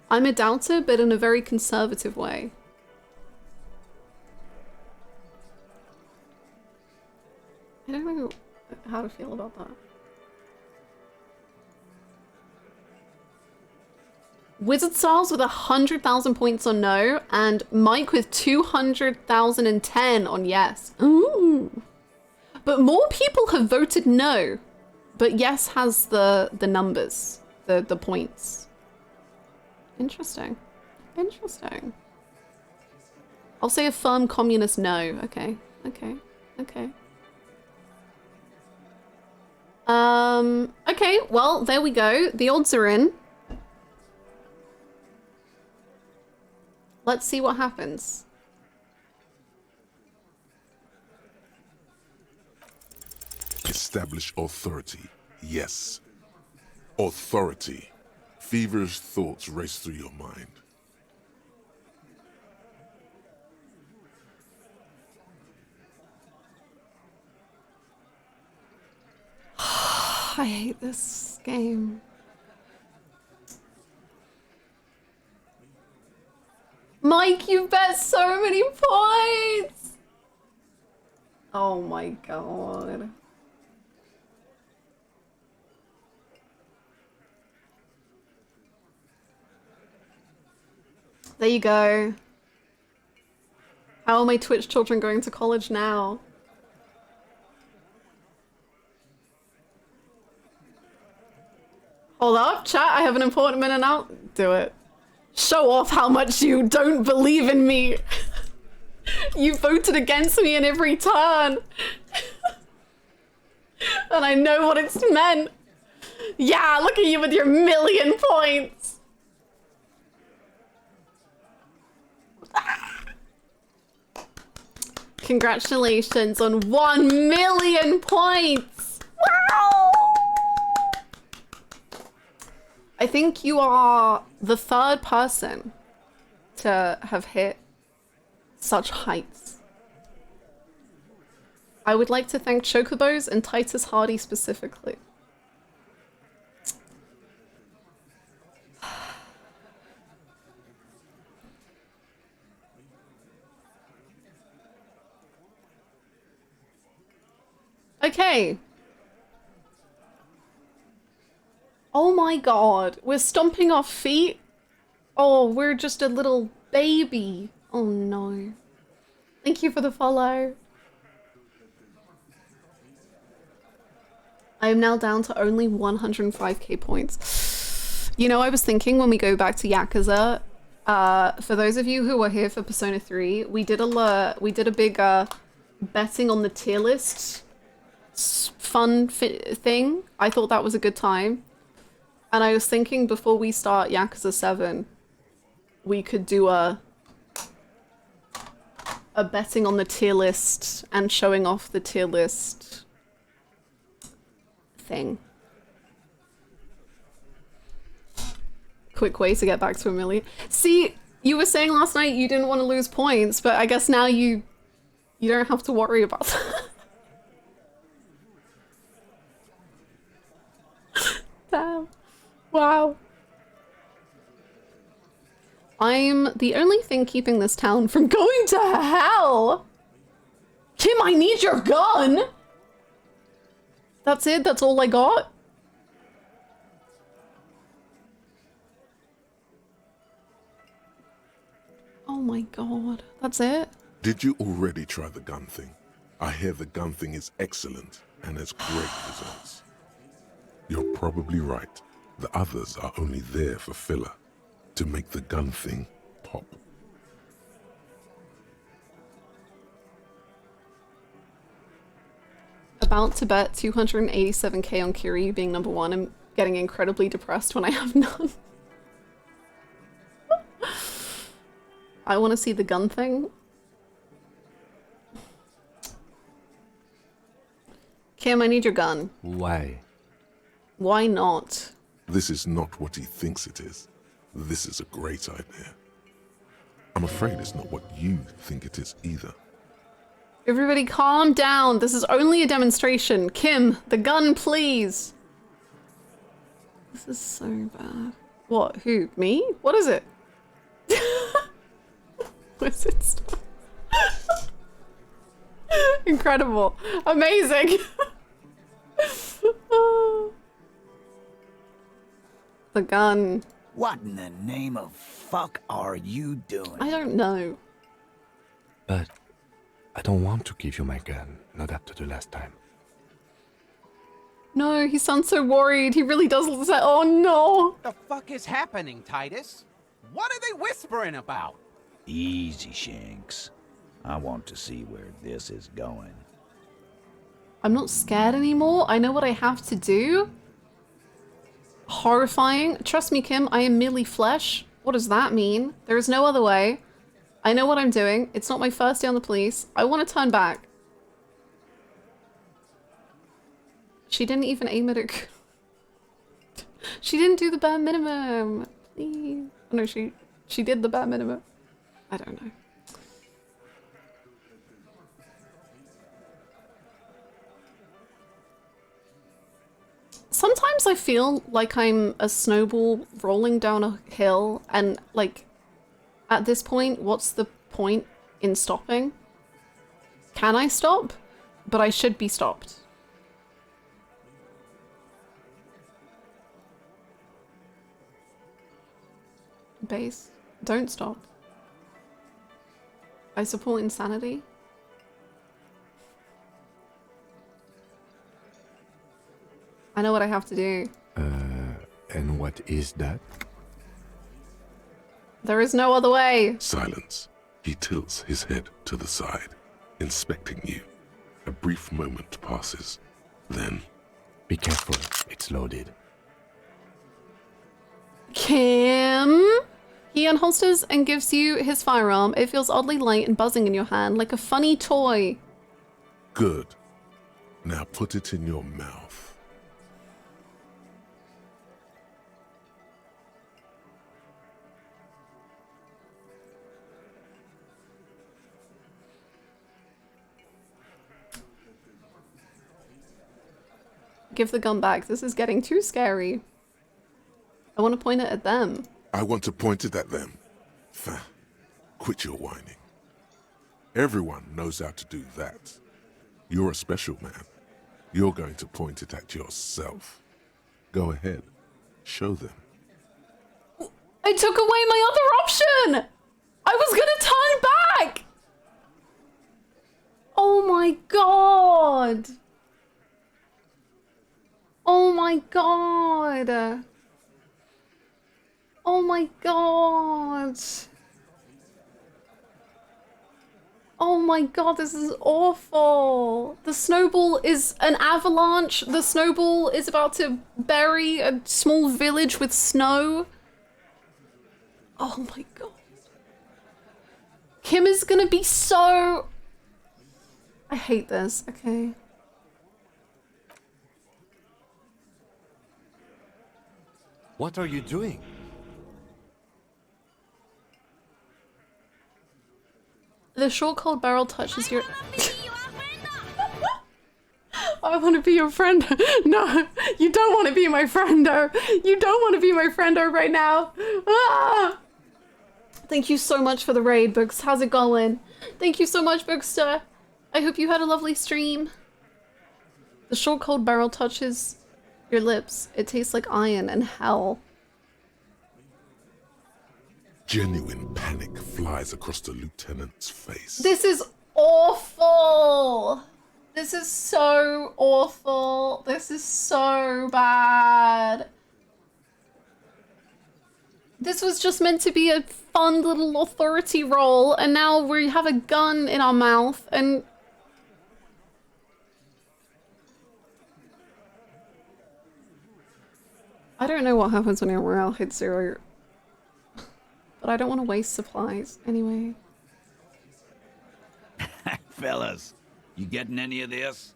Speaker 2: I'm a doubter, but in a very conservative way. I don't know how to feel about that. Wizard Styles with 100,000 points on no, and Mike with 200,010 on yes. Ooh. But more people have voted no, but yes has the numbers, the points. Interesting. Interesting. I'll say a firm communist no. Okay. Okay. Okay. Okay, well, there we go. The odds are in. Let's see what happens.
Speaker 3: Establish authority. Yes. Authority. Feverish thoughts race through your mind.
Speaker 2: I hate this game. Mike, you bet so many points! Oh my god. There you go. How are my Twitch children going to college now? Hold up, chat, I have an important minute now. Do it. Show off how much you don't believe in me. You voted against me in every turn. And I know what it's meant. Yeah, look at you with your 1,000,000 points. Congratulations on 1,000,000 points. Wow. I think you are the 3rd person to have hit such heights. I would like to thank Chocobos and Titus Hardy specifically. Okay. Oh my god, we're stomping our feet? Oh, we're just a little baby. Oh no. Thank you for the follow. I am now down to only 105k points. You know, I was thinking when we go back to Yakuza, for those of you who were here for Persona 3, we did a big betting on the tier list fun thing. I thought that was a good time. And I was thinking before we start Yakuza 7, we could do a betting on the tier list and showing off the tier list thing. Quick way to get back to 1 million. See, you were saying last night you didn't want to lose points, but I guess now you don't have to worry about that. Damn. Wow. I'm the only thing keeping this town from going to hell. Kim, I need your gun. That's it? That's all I got? Oh my god. That's it?
Speaker 3: Did you already try the gun thing? I hear the gun thing is excellent and has great results. You're probably right. The others are only there for filler, to make the gun thing pop.
Speaker 2: About to bet 287k on Kiryu being number 1 and getting incredibly depressed when I have none. I want to see the gun thing. Kim, I need your gun.
Speaker 5: Why?
Speaker 2: Why not?
Speaker 3: This is not what he thinks it is. This is a great idea. I'm afraid it's not what you think it is either.
Speaker 2: Everybody calm down. This is only a demonstration. Kim, the gun, please. This is so bad. What? Who? Me? What is it? What's it stop? Incredible. Amazing. The gun.
Speaker 18: What in the name of fuck are you doing?
Speaker 2: I don't know.
Speaker 5: But I don't want to give you my gun, not after the last time.
Speaker 2: No, he sounds so worried. He really does say, oh no.
Speaker 19: What the fuck is happening, Titus? What are they whispering about?
Speaker 18: Easy, Shanks. I want to see where this is going.
Speaker 2: I'm not scared anymore. I know what I have to do. Horrifying. Trust me, Kim, I am merely flesh. What does that mean? There is no other way. I know what I'm doing. It's not my first day on the police. I want to turn back. She didn't even aim at it. She didn't do the bare minimum. Please. Oh, no, she did the bare minimum. I don't know. Sometimes I feel like I'm a snowball rolling down a hill and like at this point, what's the point in stopping? Can I stop? But I should be stopped. Base, don't stop. I support insanity. I know what I have to do.
Speaker 5: And what is that?
Speaker 2: There is no other way.
Speaker 3: Silence. He tilts his head to the side, inspecting you. A brief moment passes. Then...
Speaker 5: Be careful, it's loaded.
Speaker 2: Kim? He unholsters and gives you his firearm. It feels oddly light and buzzing in your hand, like a funny toy.
Speaker 3: Good. Now put it in your mouth.
Speaker 2: Give the gun back. This is getting too scary. I want to point it at them.
Speaker 3: I want to point it at them. Quit your whining. Everyone knows how to do that. You're a special man. You're going to point it at yourself. Go ahead. Show them.
Speaker 2: I took away my other option! I was gonna turn back! Oh my god! Oh my god. Oh my god. Oh my god, this is awful. The snowball is an avalanche. The snowball is about to bury a small village with snow. Oh my god. Kim is gonna be so... I hate this, okay.
Speaker 5: What are you doing?
Speaker 2: The short cold barrel touches your... I want to be your friend. No, you don't want to be my friendo. You don't want to be my friendo right now. Ah! Thank you so much for the raid, Books. How's it going? Thank you so much, Bookster. I hope you had a lovely stream. The short cold barrel touches your lips. It tastes like iron and hell.
Speaker 3: Genuine panic flies across the lieutenant's face.
Speaker 2: This is awful. This is so awful. This is so bad. This was just meant to be a fun little authority role, and now we have a gun in our mouth, and... I don't know what happens when your morale hits 0. But I don't want to waste supplies, anyway.
Speaker 18: Fellas, you getting any of this?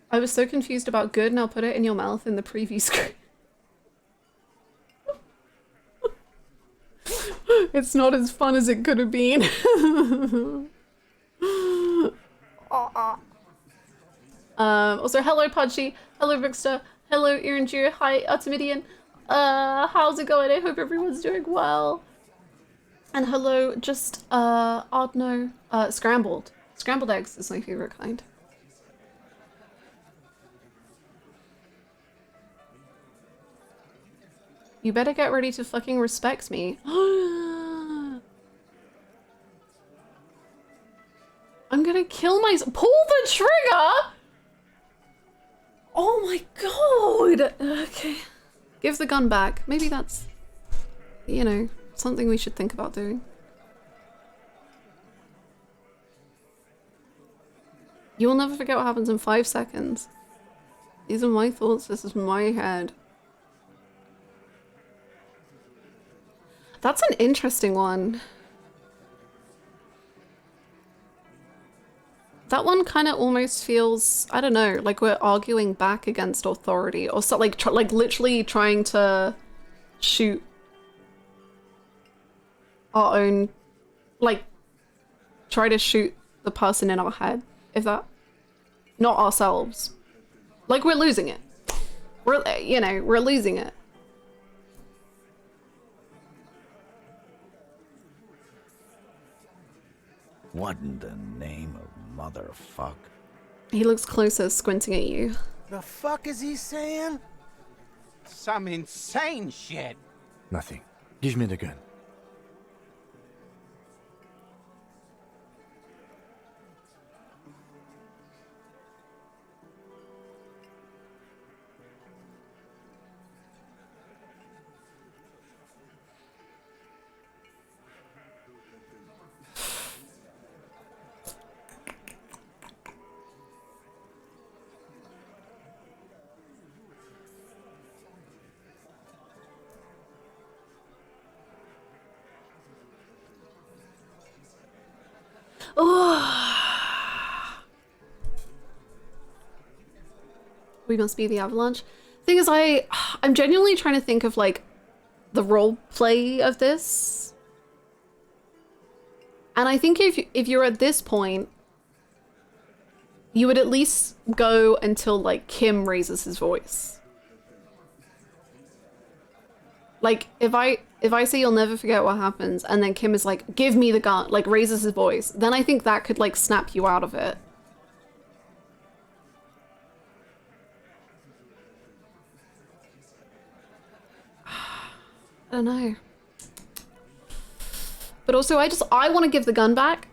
Speaker 2: I was so confused about good, and I'll put it in your mouth in the preview screen. It's not as fun as it could have been. Also, hello Pudgy, hello Vixta, hello Iranjir, hi Artemidian. How's it going? I hope everyone's doing well. And hello, just Oddno, scrambled. Scrambled eggs is my favorite kind. You better get ready to fucking respect me. I'm gonna kill myself. Pull the trigger! Oh my god! Okay. Give the gun back. Maybe that's, you know, something we should think about doing. You will never forget what happens in 5 seconds. These are my thoughts. This is my head. That's an interesting one. That one kind of almost feels, I don't know, like we're arguing back against authority, or so, like literally trying to shoot our own, like try to shoot the person in our head, if that, not ourselves. Like we're losing it. We're, you know, we're losing it.
Speaker 18: What in the name of motherfuck?
Speaker 2: He looks closer, squinting at you.
Speaker 21: The fuck is he saying?
Speaker 19: Some insane shit.
Speaker 5: Nothing. Give me the gun. We must be the Avalanche. Thing is, I'm genuinely trying to think of like the role play of this, and I think if you're at this point, you would at least go until like Kim raises his voice. Like if I say you'll never forget what happens, and then Kim is like, give me the gun, like raises his voice, then I think that could like snap you out of it. I don't know. But also I want to give the gun back.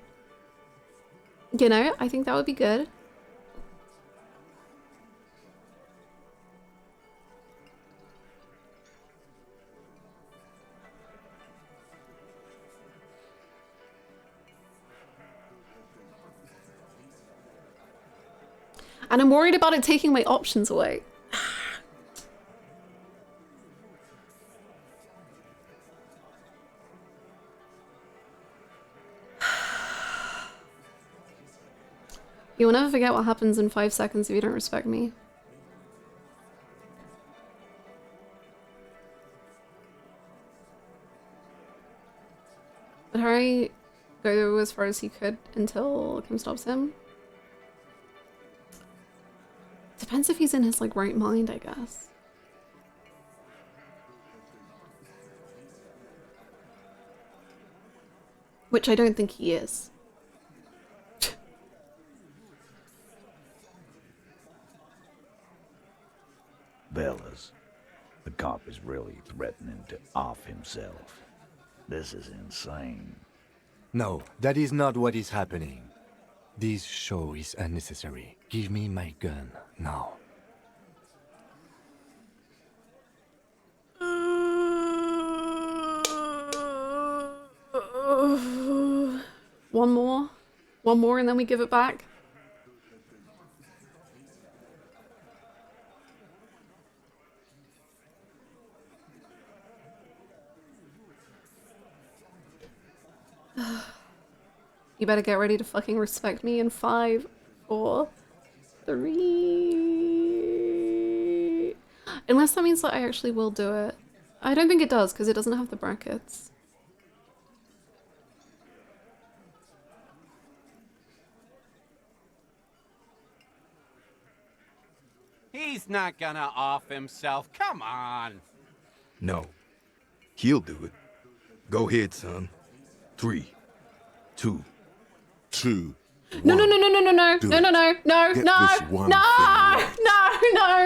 Speaker 2: You know, I think that would be good. And I'm worried about it taking my options away. You'll never forget what happens in 5 seconds if you don't respect me. Did Harry go as far as he could until Kim stops him? Depends if he's in his like right mind, I guess. Which I don't think he is.
Speaker 18: Fellas, the cop is really threatening to off himself. This is insane.
Speaker 5: No, that is not what is happening. This show is unnecessary. Give me my gun, now.
Speaker 2: One more? One more and then we give it back? You better get ready to fucking respect me in 5, 4, 3... Unless that means that I actually will do it. I don't think it does, because it doesn't have the brackets.
Speaker 19: He's not gonna off himself. Come on.
Speaker 6: No. He'll do it. Go ahead, son. 3, 2.
Speaker 2: No, no, no, no, no, no, no, no, no, no, no,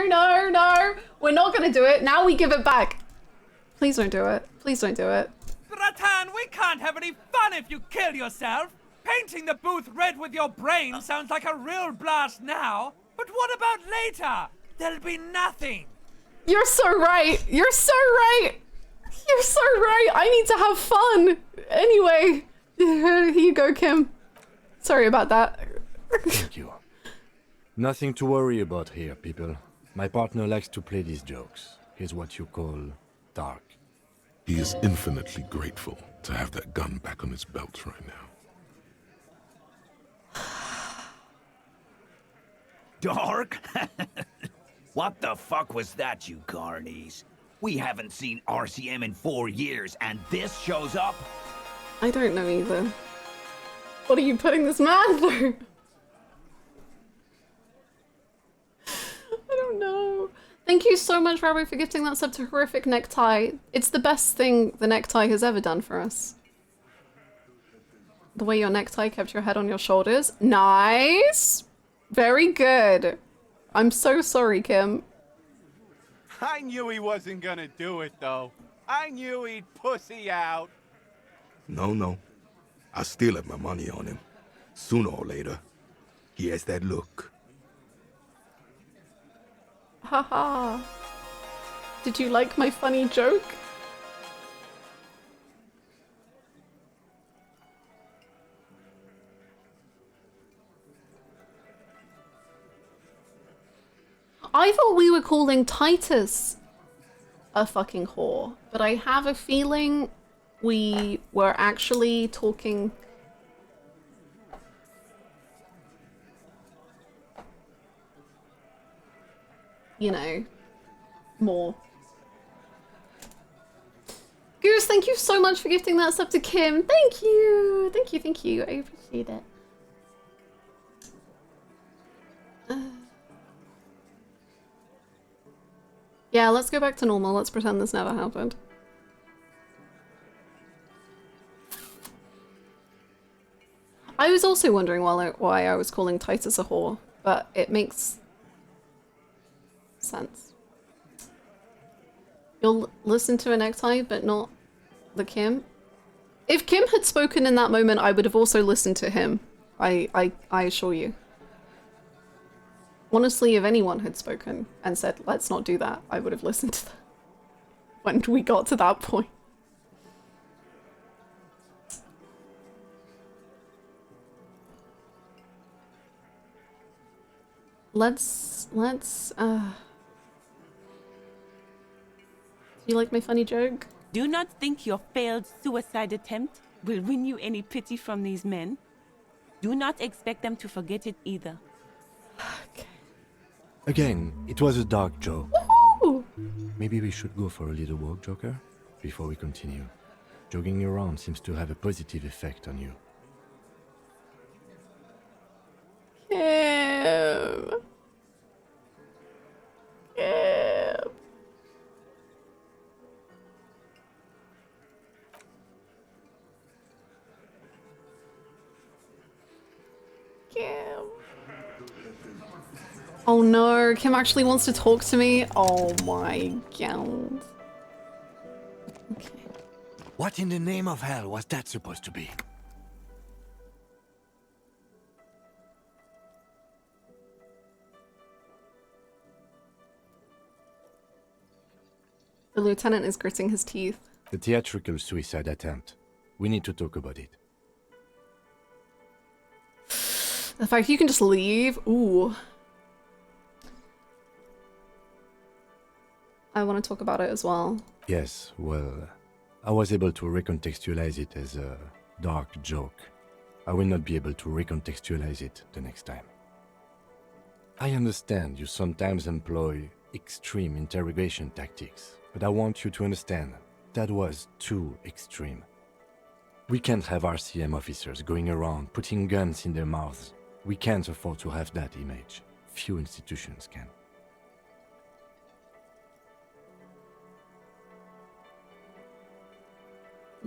Speaker 2: no, no. We're not gonna do it. Now we give it back. Please don't do it. Please don't do it.
Speaker 22: Bratan, we can't have any fun if you kill yourself. Painting the booth red with your brain sounds like a real blast now. But what about later? There'll be nothing.
Speaker 2: You're so right. You're so right. You're so right. I need to have fun. Anyway, here you go, Kim. Sorry about that.
Speaker 5: Thank you. Nothing to worry about here, people. My partner likes to play these jokes. He's what you call dark.
Speaker 3: He is infinitely grateful to have that gun back on his belt right now.
Speaker 18: Dark? What the fuck was that, you carnies? We haven't seen RCM in 4 years, and this shows up?
Speaker 2: I don't know either. What are you putting this man through? I don't know. Thank you so much, Rabbi, for gifting that sub to Horrific Necktie. It's the best thing the necktie has ever done for us. The way your necktie kept your head on your shoulders. Nice! Very good. I'm so sorry, Kim.
Speaker 19: I knew he wasn't gonna do it, though. I knew he'd pussy out.
Speaker 6: No. I still have my money on him. Sooner or later, he has that look.
Speaker 2: Haha. Did you like my funny joke? I thought we were calling Titus a fucking whore, but I have a feeling we were actually talking... you know, more. Goose, thank you so much for gifting that sub to Kim. Thank you! Thank you, thank you. I appreciate it. Yeah, let's go back to normal. Let's pretend this never happened. I was also wondering why I was calling Titus a whore, but it makes sense. You'll listen to a necktie, but not the Kim? If Kim had spoken in that moment, I would have also listened to him. I assure you. Honestly, if anyone had spoken and said, let's not do that, I would have listened to that when we got to that point. Do you like my funny joke?
Speaker 1: Do not think your failed suicide attempt will win you any pity from these men. Do not expect them to forget it either.
Speaker 5: Again, it was a dark joke.
Speaker 2: Woohoo!
Speaker 5: Maybe we should go for a little walk, Joker, before we continue. Jogging around seems to have a positive effect on you.
Speaker 2: Kim. Kim. Kim. Oh no, Kim actually wants to talk to me? Oh my god. Okay.
Speaker 5: What in the name of hell was that supposed to be?
Speaker 2: The lieutenant is gritting his teeth.
Speaker 5: The theatrical suicide attempt. We need to talk about it.
Speaker 2: The fact you can just leave? Ooh. I want to talk about it as well.
Speaker 5: Yes, well, I was able to recontextualize it as a dark joke. I will not be able to recontextualize it the next time. I understand you sometimes employ extreme interrogation tactics, but I want you to understand that was too extreme. We can't have RCM officers going around putting guns in their mouths. We can't afford to have that image. Few institutions can.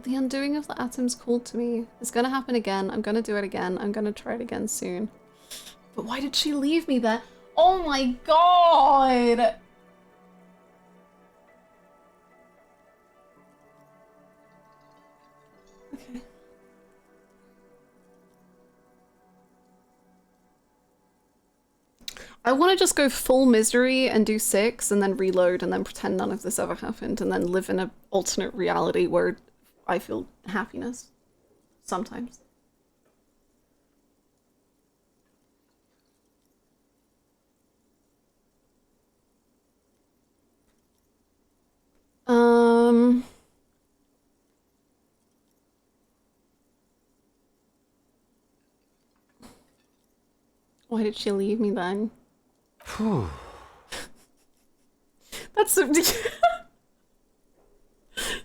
Speaker 2: The undoing of the atoms called to me. It's gonna happen again. I'm gonna do it again. I'm gonna try it again soon. But why did she leave me there? Oh my god! Okay. I want to just go full misery and do 6 and then reload and then pretend none of this ever happened and then live in an alternate reality where I feel happiness. Sometimes. Why did she leave me then? That's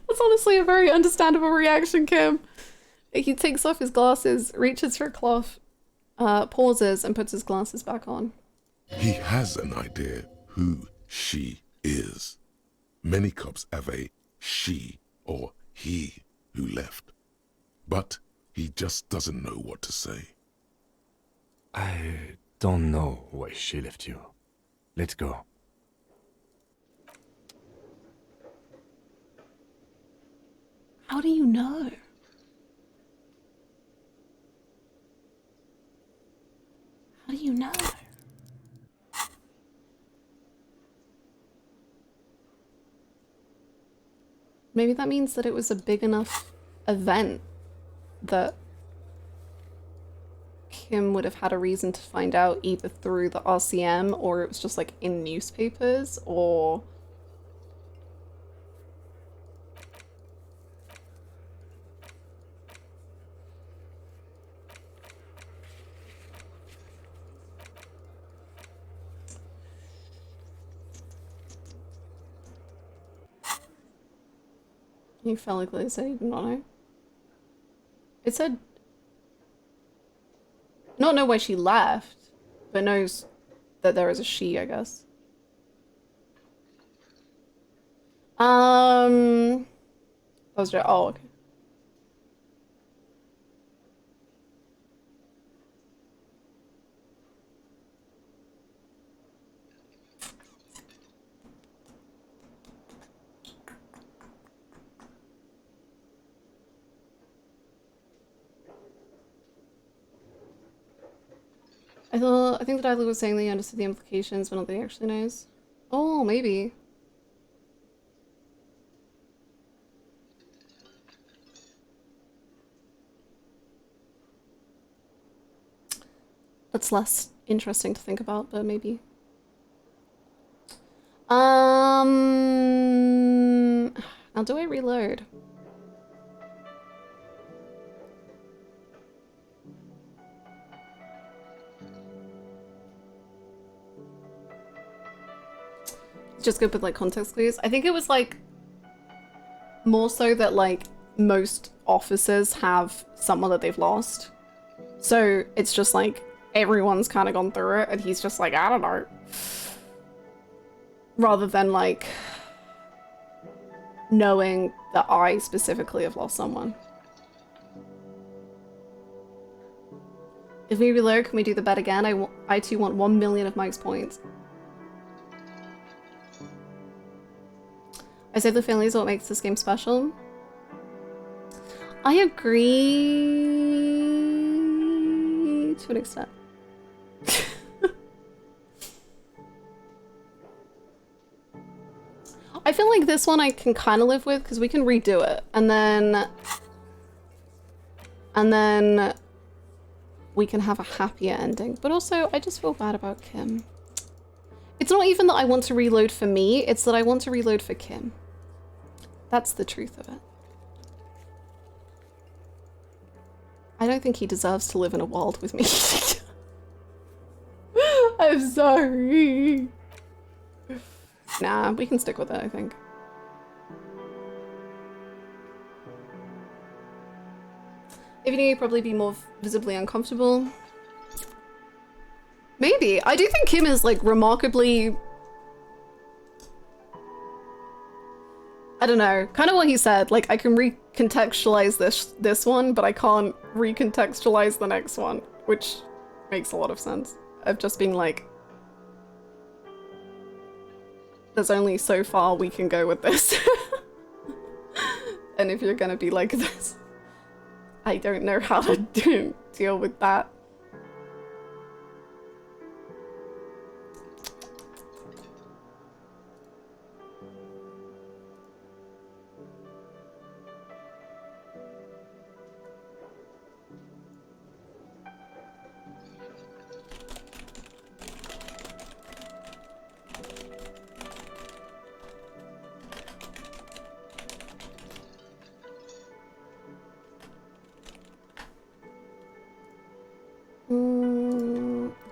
Speaker 2: that's honestly a very understandable reaction, Kim. He takes off his glasses, reaches for a cloth, pauses, and puts his glasses back on.
Speaker 3: He has an idea who she is. Many cops have a she or he who left. But he just doesn't know what to say.
Speaker 5: I don't know why she left you. Let's go.
Speaker 2: How do you know? How do you know? Maybe that means that it was a big enough event that Kim would have had a reason to find out either through the RCM or it was just like in newspapers or... You felt like they said you did not know. It said not know why she left, but knows that there is a she, I guess. That was just, oh, okay. I think the dialogue was saying that he understood the implications, but not that he actually knows. Oh, maybe. That's less interesting to think about, but maybe. Now do I reload? Just good with like context clues. I think it was like more so that like most officers have someone that they've lost. So it's just like everyone's kind of gone through it and he's just like, I don't know. Rather than like knowing that I specifically have lost someone. If we reload, can we do the bet again? I too want 1 million of Mike's points. I say the family is what makes this game special. I agree to an extent. I feel like this one I can kind of live with because we can redo it and then we can have a happier ending. But also, I just feel bad about Kim. It's not even that I want to reload for me, it's that I want to reload for Kim. That's the truth of it. I don't think he deserves to live in a world with me. I'm sorry. Nah, we can stick with it, I think. If you knew, you'd probably be more visibly uncomfortable. Maybe. I do think Kim is like remarkably... I don't know, kind of what he said, like I can recontextualize this one, but I can't recontextualize the next one, which makes a lot of sense. Of just being like, there's only so far we can go with this. And if you're gonna be like this, I don't know how to deal with that.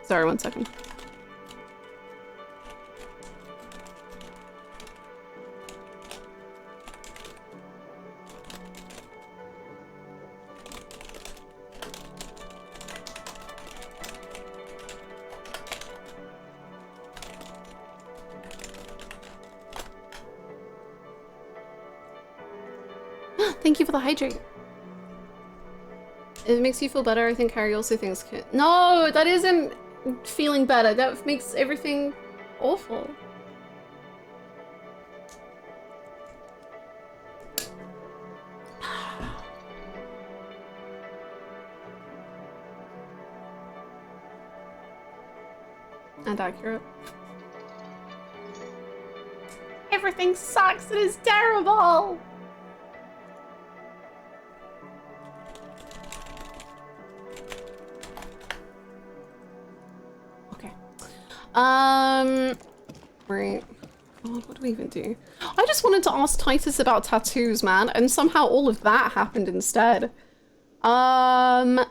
Speaker 2: Sorry, 1 second. Thank you for the hydrate. It makes you feel better. I think Harry also thinks... No, that isn't feeling better. That makes everything awful. And accurate. Everything sucks. It is terrible. Right. God, what do we even do? I just wanted to ask Titus about tattoos, man, and somehow all of that happened instead. And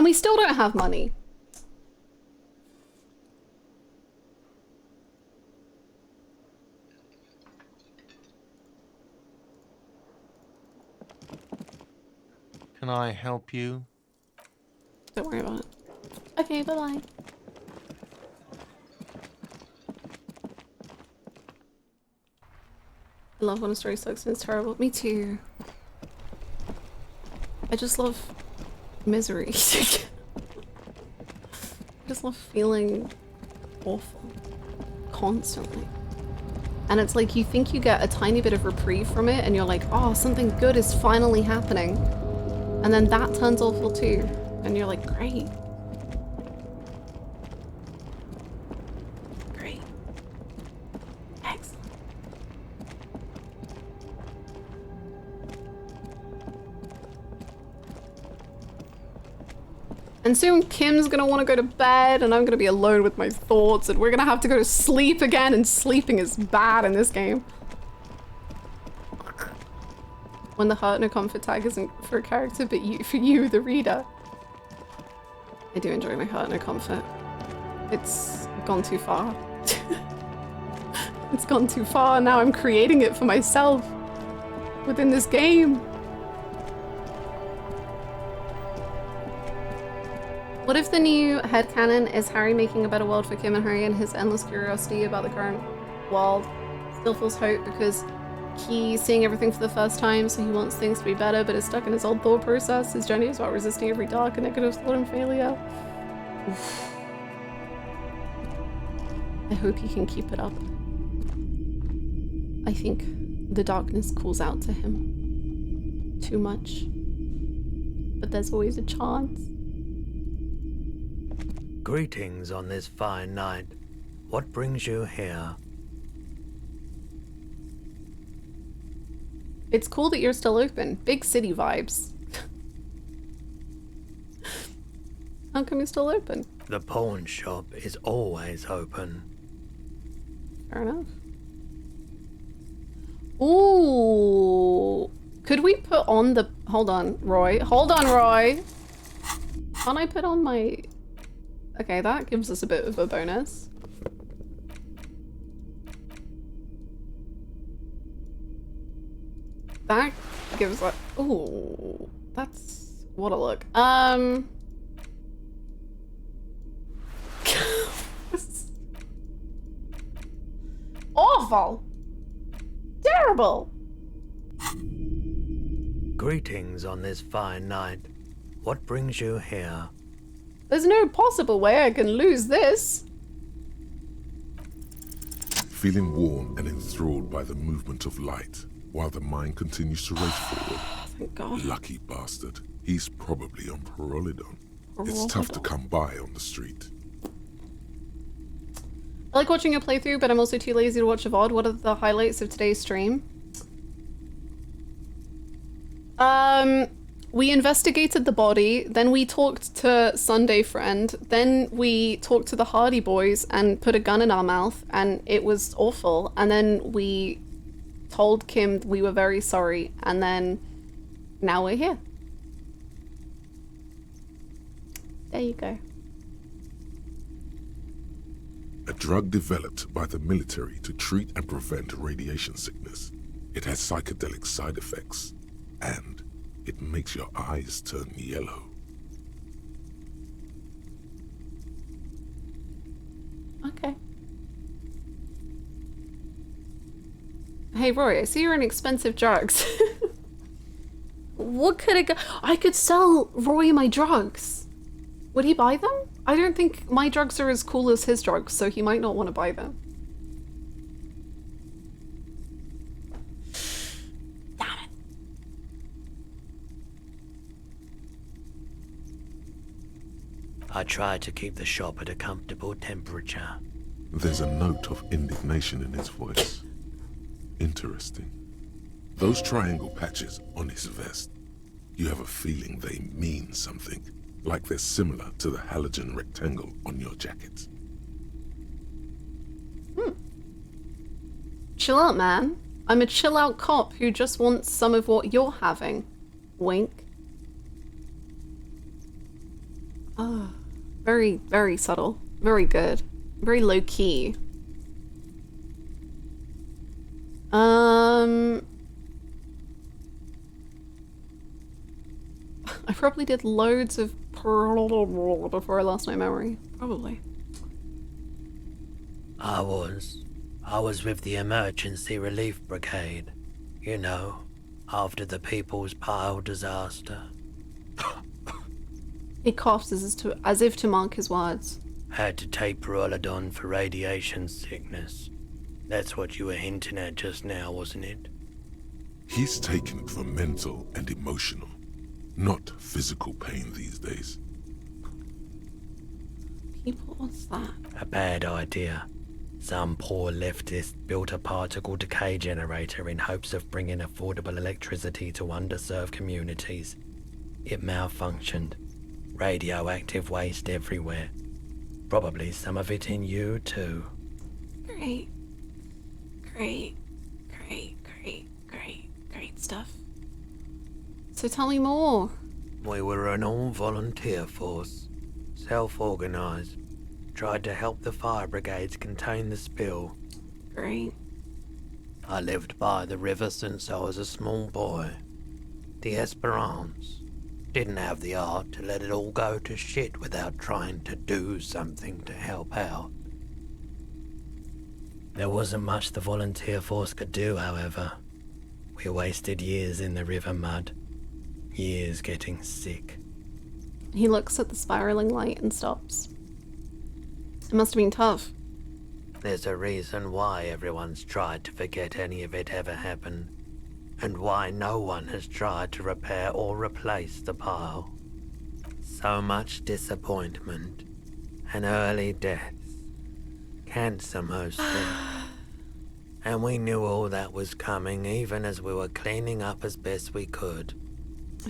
Speaker 2: we still don't have money.
Speaker 10: Can I help you?
Speaker 2: Don't worry about it. Okay, bye-bye. I love when a story sucks and it's terrible. Me too. I just love misery. I just love feeling awful. Constantly. And it's like you think you get a tiny bit of reprieve from it and you're like, oh, something good is finally happening. And then that turns awful too. And you're like, great. Great. Excellent. And soon Kim's gonna want to go to bed and I'm gonna be alone with my thoughts and we're gonna have to go to sleep again, and sleeping is bad in this game. When the heart no comfort tag isn't for a character but for you, the reader. I do enjoy my heart no comfort. It's gone too far. It's gone too far, now I'm creating it for myself within this game. What if the new headcanon is Harry making a better world for Kim and Harry, and his endless curiosity about the current world still feels hope because he's seeing everything for the first time, so he wants things to be better, but is stuck in his old thought process. His journey is about resisting every dark and negative thought and failure. Oof. I hope he can keep it up. I think the darkness calls out to him too much, but there's always a chance.
Speaker 9: Greetings on this fine night. What brings you here?
Speaker 2: It's cool that you're still open. Big city vibes. How come you're still open?
Speaker 9: The pawn shop is always open.
Speaker 2: Fair enough. Ooh. Could we put on the... Hold on, Roy. Hold on, Roy. Can't I put on my... Okay, that gives us a bit of a bonus. That gives us... Ooh. That's... What a look. Awful! Terrible!
Speaker 9: Greetings on this fine night. What brings you here?
Speaker 2: There's no possible way I can lose this.
Speaker 3: Feeling warm and enthralled by the movement of light, while the mind continues to race forward.
Speaker 2: Thank God.
Speaker 3: Lucky bastard. He's probably on Parolidon. It's tough to come by on the street.
Speaker 2: I like watching a playthrough, but I'm also too lazy to watch a VOD. What are the highlights of today's stream? We investigated the body, then we talked to Sunday Friend, then we talked to the Hardy Boys and put a gun in our mouth, and it was awful. And then we told Kim we were very sorry, and then now we're here. There you go.
Speaker 3: A drug developed by the military to treat and prevent radiation sickness. It has psychedelic side effects, and it makes your eyes turn yellow.
Speaker 2: Okay. Hey Rory, I see you're in expensive drugs. What could I could sell Roy my drugs. Would he buy them? I don't think my drugs are as cool as his drugs, so he might not want to buy them.
Speaker 9: I try to keep the shop at a comfortable temperature.
Speaker 3: There's a note of indignation in his voice. Interesting. Those triangle patches on his vest, you have a feeling they mean something, like they're similar to the halogen rectangle on your jacket.
Speaker 2: Chill out, man. I'm a chill out cop who just wants some of what you're having. Wink. Ah, very, very subtle. Very good. Very low key. I probably did loads of before I lost my memory. Probably.
Speaker 9: I was with the emergency relief brigade. You know, after the People's Pile disaster.
Speaker 2: He coughs as if to mark his words.
Speaker 9: Had to take Parolidon for radiation sickness. That's what you were hinting at just now, wasn't it?
Speaker 3: He's taken it for mental and emotional, not physical pain these days.
Speaker 2: Teapot, what's that?
Speaker 9: A bad idea. Some poor leftist built a particle decay generator in hopes of bringing affordable electricity to underserved communities. It malfunctioned. Radioactive waste everywhere. Probably some of it in you too.
Speaker 2: Great. Great. Great, great, great, great stuff. So tell me more.
Speaker 9: We were an all-volunteer force. Self-organized. Tried to help the fire brigades contain the spill.
Speaker 2: Great.
Speaker 9: I lived by the river since I was a small boy. The Esperance. Didn't have the art to let it all go to shit without trying to do something to help out. There wasn't much the volunteer force could do, however. We wasted years in the river mud. Years getting sick.
Speaker 2: He looks at the spiraling light and stops. It must have been tough.
Speaker 9: There's a reason why everyone's tried to forget any of it ever happened, and why no one has tried to repair or replace the pile. So much disappointment, and early deaths. Cancer mostly. And we knew all that was coming even as we were cleaning up as best we could.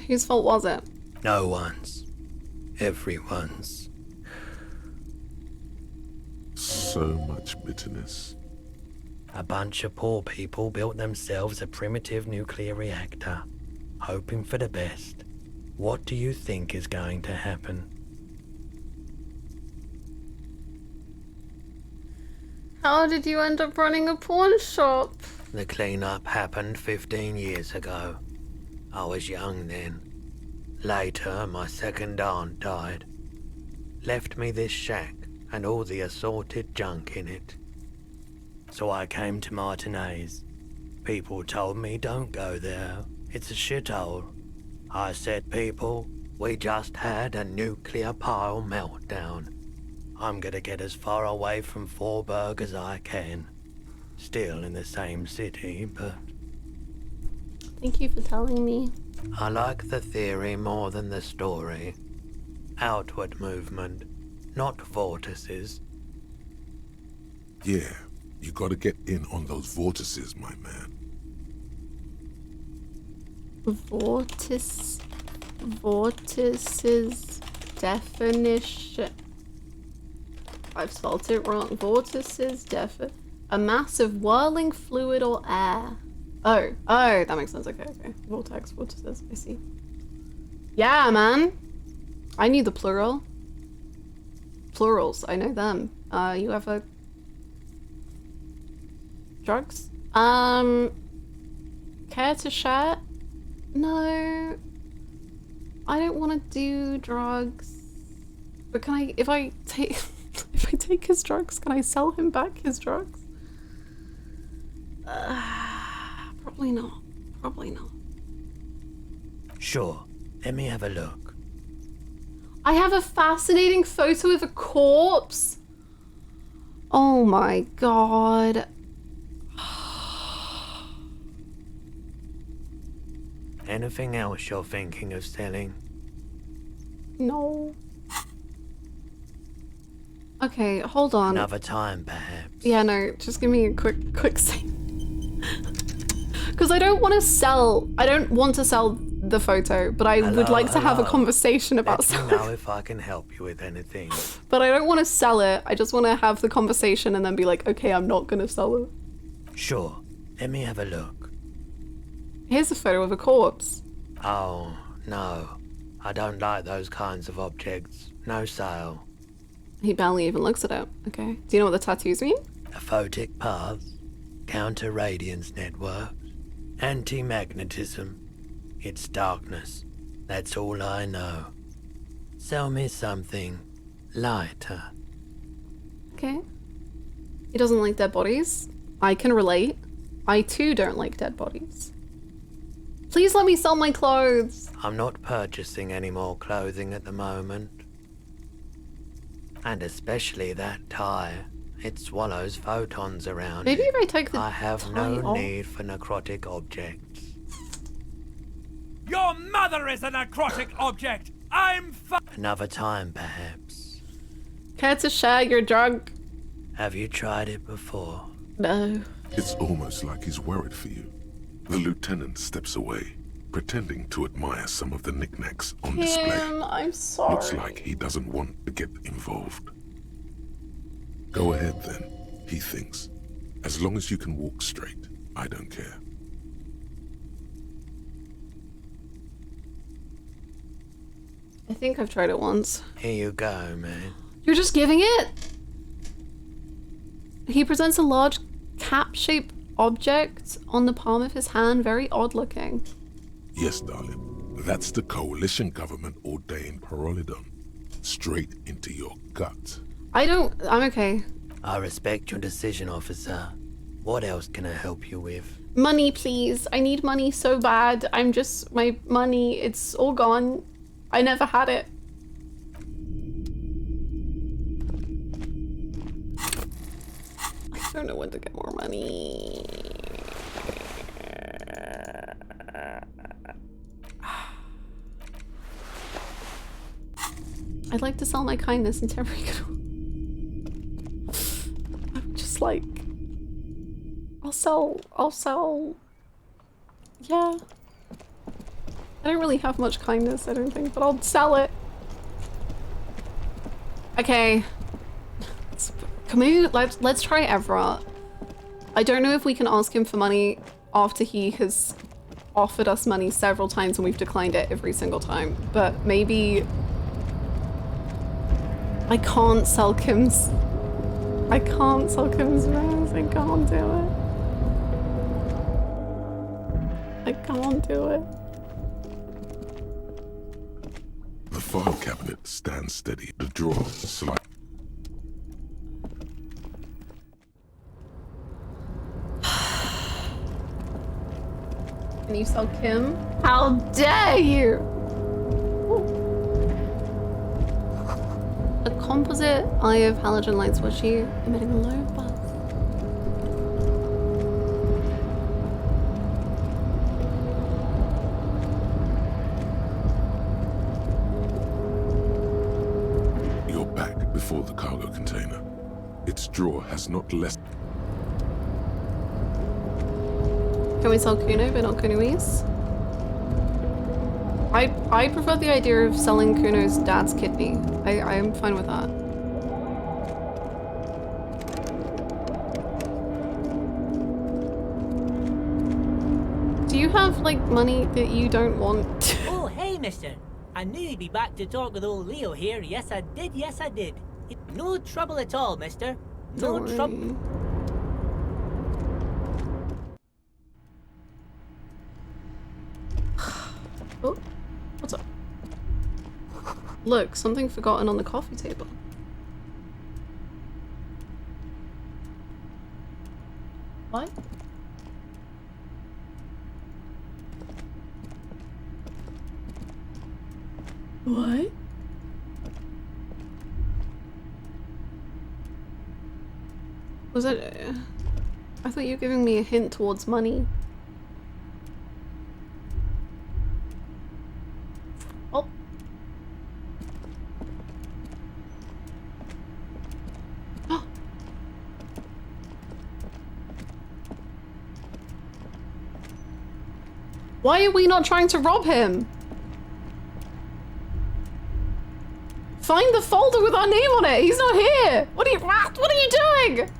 Speaker 2: Whose fault was it?
Speaker 9: No one's. Everyone's.
Speaker 3: So much bitterness.
Speaker 9: A bunch of poor people built themselves a primitive nuclear reactor, hoping for the best. What do you think is going to happen?
Speaker 2: How did you end up running a pawn shop?
Speaker 9: The cleanup happened 15 years ago. I was young then. Later, my second aunt died. Left me this shack and all the assorted junk in it. So I came to Martinez. People told me don't go there. It's a shithole. I said, people, we just had a nuclear pile meltdown. I'm gonna get as far away from Forburg as I can. Still in the same city, but...
Speaker 2: Thank you for telling me.
Speaker 9: I like the theory more than the story. Outward movement, not vortices.
Speaker 3: Yeah, you gotta get in on those vortices, my man.
Speaker 2: Vortices definition. I've spelled it wrong. Vortices a mass of whirling fluid or air. Oh, that makes sense. Okay. Vortex, vortices, I see. Yeah, man. I knew the plural. Plurals, I know them. You ever... drugs? Care to share? No. I don't want to do drugs. But can I, if I take his drugs, can I sell him back his drugs? Probably not. Probably not.
Speaker 9: Sure, let me have a look.
Speaker 2: I have a fascinating photo of a corpse. Oh my god.
Speaker 9: Anything else you're thinking of selling?
Speaker 2: No. Okay, hold on.
Speaker 9: Another time, perhaps.
Speaker 2: Yeah, no, just give me a quick second. Because I don't want to sell the photo, but I would like to have a conversation about selling.
Speaker 9: Let me know if I can help you with anything.
Speaker 2: But I don't want to sell it. I just want to have the conversation and then be like, okay, I'm not going to sell it.
Speaker 9: Sure, let me have a look.
Speaker 2: Here's a photo of a corpse.
Speaker 9: Oh, no. I don't like those kinds of objects. No sale.
Speaker 2: He barely even looks at it. Okay. Do you know what the tattoos mean?
Speaker 9: Aphotic paths, counter-radiance networks, anti-magnetism. It's darkness. That's all I know. Sell me something lighter.
Speaker 2: Okay. He doesn't like dead bodies. I can relate. I too don't like dead bodies. Please let me sell my clothes.
Speaker 9: I'm not purchasing any more clothing at the moment. And especially that tie. It swallows photons around
Speaker 2: Maybe
Speaker 9: it.
Speaker 2: if I take the
Speaker 9: I have
Speaker 2: tie
Speaker 9: no
Speaker 2: off.
Speaker 9: need for necrotic objects.
Speaker 22: Your mother is a necrotic object! I'm
Speaker 9: Another time, perhaps.
Speaker 2: Care to share your drug?
Speaker 9: Have you tried it before?
Speaker 2: No.
Speaker 3: It's almost like he's worried for you. The lieutenant steps away, pretending to admire some of the knickknacks on display.
Speaker 2: I'm sorry.
Speaker 3: Looks like he doesn't want to get involved. Go ahead then, he thinks. As long as you can walk straight, I don't care.
Speaker 2: I think I've tried it once.
Speaker 9: Here you go, man.
Speaker 2: You're just giving it? He presents a large cap-shaped object on the palm of his hand, very odd looking.
Speaker 3: Yes, darling. That's the coalition government ordained parolidon. Straight into your gut.
Speaker 2: I'm okay.
Speaker 9: I respect your decision, officer. What else can I help you with?
Speaker 2: Money, please. I need money so bad. My money, it's all gone. I never had it. I don't know when to get more money. I'd like to sell my kindness in temporary. I'm just like, I'll sell. Yeah. I don't really have much kindness, I don't think, but I'll sell it. Okay. Let's try Everett. I don't know if we can ask him for money after he has offered us money several times and we've declined it every single time, but maybe I can't sell Kim's rose. I can't do it. I can't do it.
Speaker 3: The file cabinet stands steady. The drawer slides.
Speaker 2: Can you sell Kim? How dare you! A composite eye of halogen lights was she emitting a low buzz.
Speaker 3: You're back before the cargo container. Its drawer has not less.
Speaker 2: Can we sell Kuno but not Kunoise? I prefer the idea of selling Kuno's dad's kidney. I am fine with that. Do you have like money that you don't want?
Speaker 7: Oh, hey, mister. I knew you'd be back to talk with old Leo here. Yes, I did. Yes, I did. No trouble at all, mister. No trouble.
Speaker 2: Oh, what's up? Look, something forgotten on the coffee table. What? What? Was that... I thought you were giving me a hint towards money. Oh. Why are we not trying to rob him? Find the folder with our name on it. He's not here. What are you doing?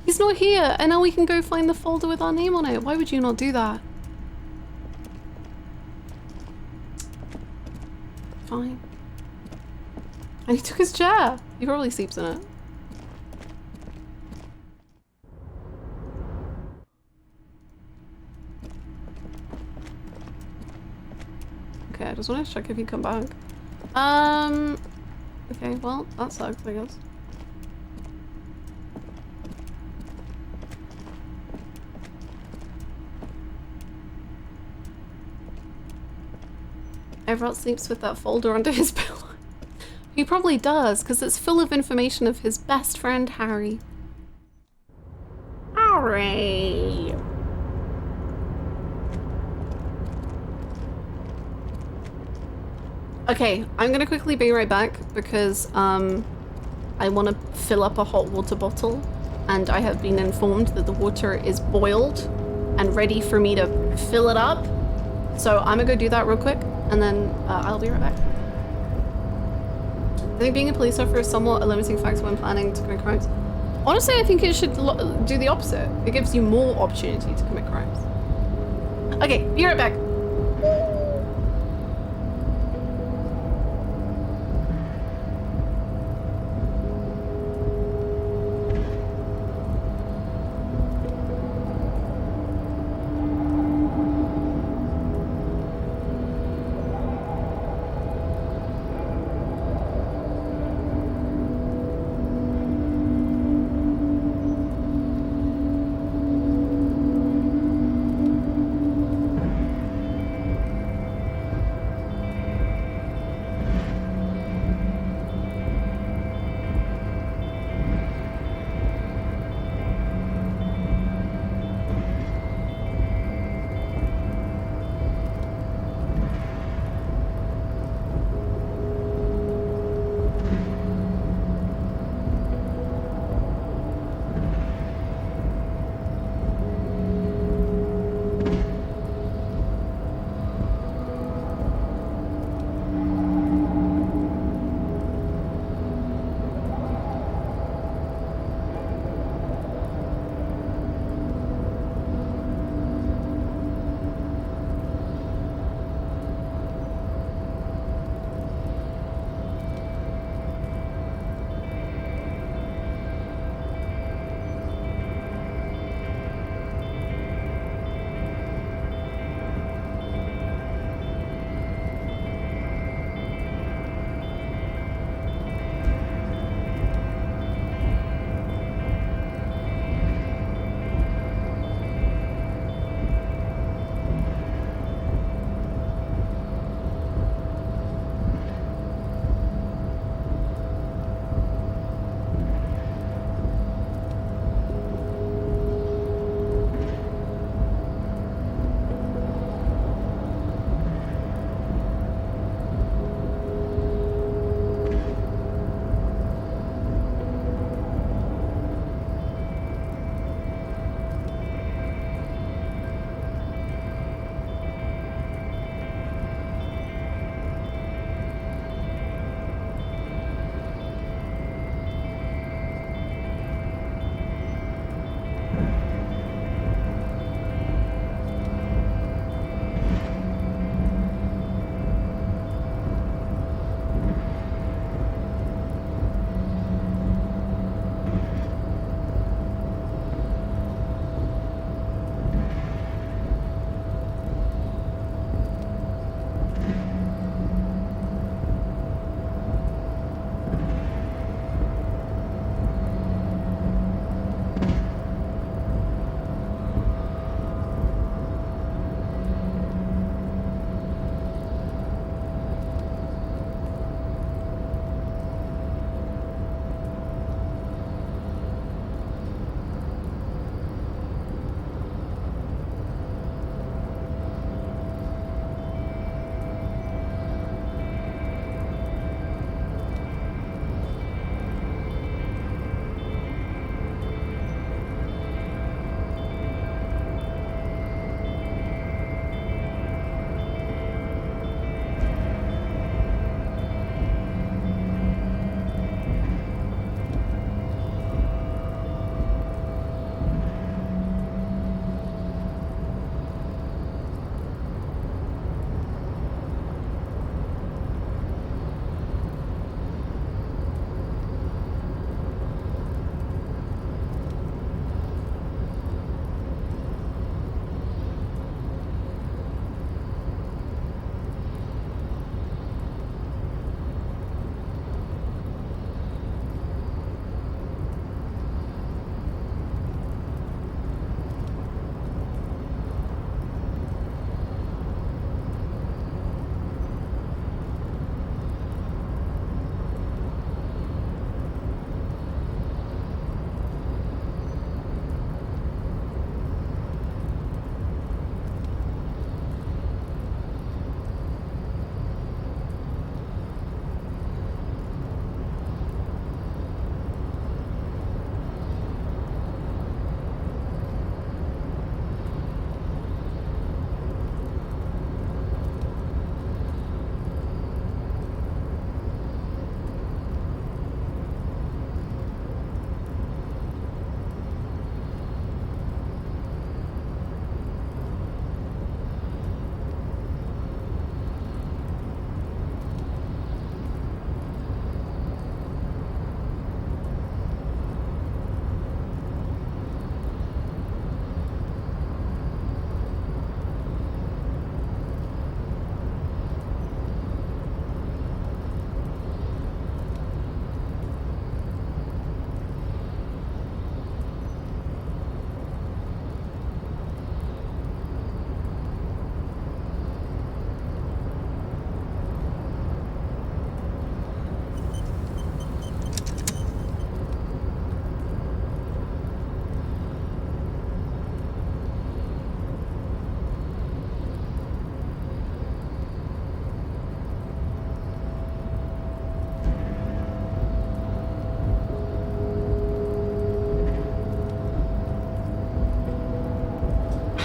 Speaker 2: He's not here, and now we can go find the folder with our name on it. Why would you not do that? Fine. And he took his chair. He probably sleeps in it. Okay, I just want to check if he come back. Okay, well, that sucks, I guess. Everett sleeps with that folder under his pillow. He probably does, because it's full of information of his best friend, Harry. Harry! Okay, I'm gonna quickly be right back because I want to fill up a hot water bottle, and I have been informed that the water is boiled and ready for me to fill it up. So I'm gonna go do that real quick, and then I'll be right back. I think being a police officer is somewhat a limiting factor when planning to commit crimes. Honestly, I think it should do the opposite. It gives you more opportunity to commit crimes. Okay, be right back.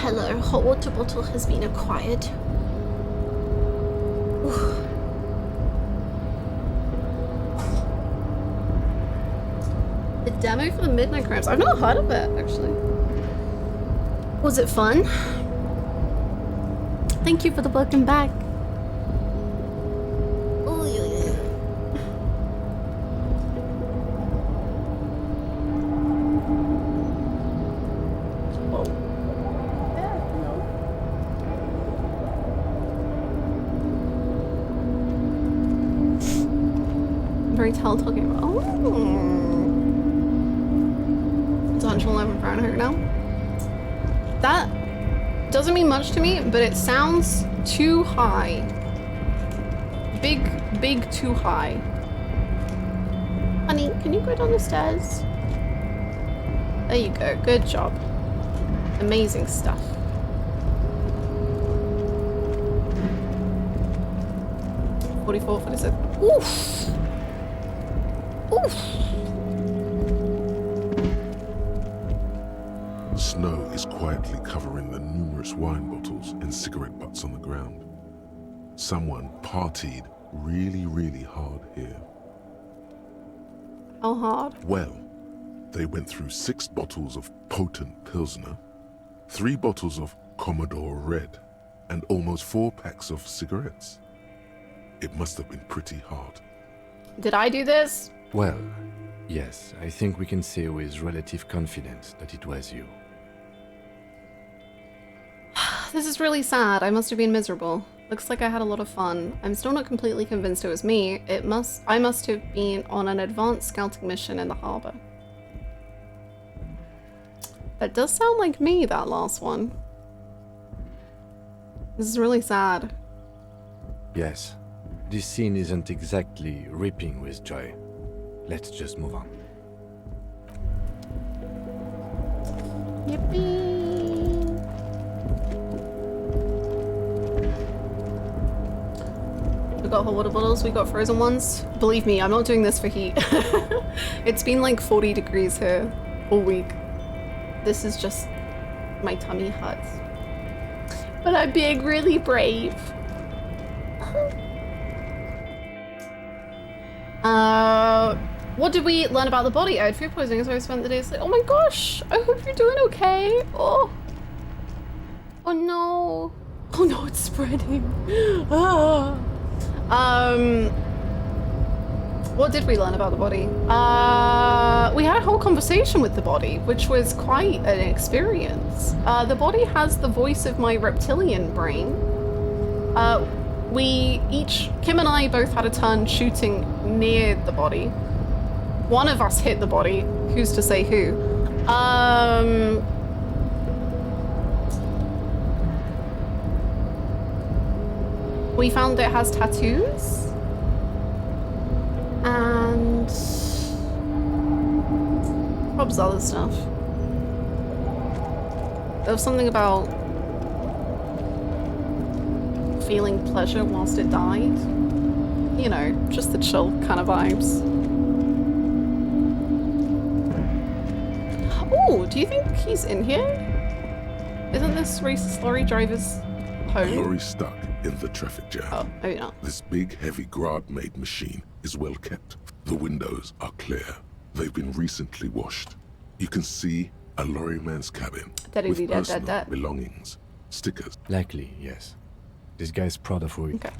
Speaker 2: Hello, hot water bottle has been acquired. Ooh. The demo for the Midnight Crimes. I've not heard of it, actually. Was it fun? Thank you for the welcome back. Oh, yeah. Very tall talking about. Oh. It's 111 Fahrenheit now. That doesn't mean much to me, but it sounds too high. Big too high. Honey, can you go down the stairs? There you go. Good job. Amazing stuff. $44 for this. Oof. Oof.
Speaker 3: Snow is quietly covering the numerous wine bottles and cigarette butts on the ground. Someone partied really hard here.
Speaker 2: How hard?
Speaker 3: Well, they went through 6 bottles of potent Pilsner, 3 bottles of Commodore Red, and almost 4 packs of cigarettes. It must have been pretty hard.
Speaker 2: Did I do this?
Speaker 5: Well, yes, I think we can say with relative confidence that it was you.
Speaker 2: This is really sad. I must have been miserable. Looks like I had a lot of fun. I'm still not completely convinced it was me. I must have been on an advanced scouting mission in the harbor. That does sound like me, that last one. This is really sad.
Speaker 5: Yes, this scene isn't exactly ripping with joy. Let's just move on.
Speaker 2: Yippee! We got hot water bottles, we got frozen ones. Believe me, I'm not doing this for heat. It's been like 40 degrees here all week. This is just my tummy hurts. But I'm being really brave. What did we learn about the body? I had food poisoning, so I spent the day asleep. Oh my gosh! I hope you're doing okay. Oh. Oh no. Oh no, it's spreading. Ah. What did we learn about the body? We had a whole conversation with the body, which was quite an experience. The body has the voice of my reptilian brain. Kim and I both had a turn shooting near the body. One of us hit the body. Who's to say who? We found it has tattoos. And probably other stuff. There was something about feeling pleasure whilst it died. You know, just the chill kind of vibes. Oh, do you think he's in here? Isn't this racist lorry driver's home?
Speaker 3: Lorry's stuck in the traffic jam.
Speaker 2: Oh, maybe not.
Speaker 3: This big, heavy Grad-made machine is well kept. The windows are clear. They've been recently washed. You can see a lorryman's cabin with personal belongings, stickers.
Speaker 5: Likely, yes. This guy's proud of who he...
Speaker 2: Okay.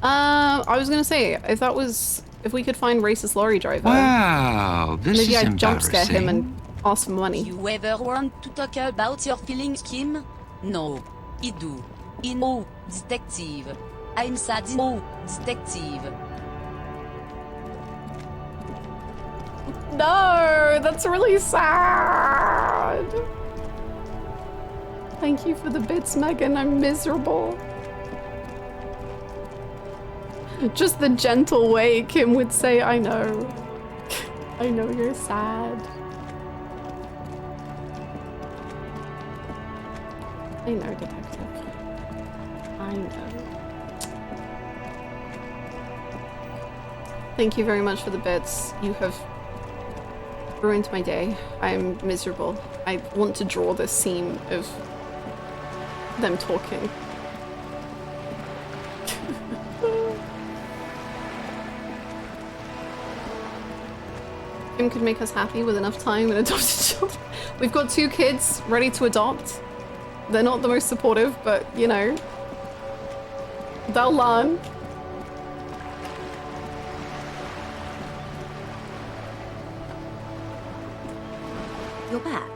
Speaker 2: I was gonna say, if we could find racist lorry driver.
Speaker 11: Wow, this
Speaker 2: maybe
Speaker 11: is
Speaker 2: I'd jump scare him
Speaker 11: embarrassing.
Speaker 2: and ask for money.
Speaker 17: You ever want to talk about your feelings, Kim? No. I do. No, detective. I'm sad. No, detective.
Speaker 2: No, that's really sad. Thank you for the bits, Megan. I'm miserable. Just the gentle way Kim would say, I know. I know you're sad. I know, detective. I know. Thank you very much for the bits. You have ruined my day. I'm miserable. I want to draw this scene of them talking. Kim could make us happy with enough time and adopted children. We've got 2 kids ready to adopt. They're not the most supportive, but you know, they'll learn.
Speaker 11: You're back.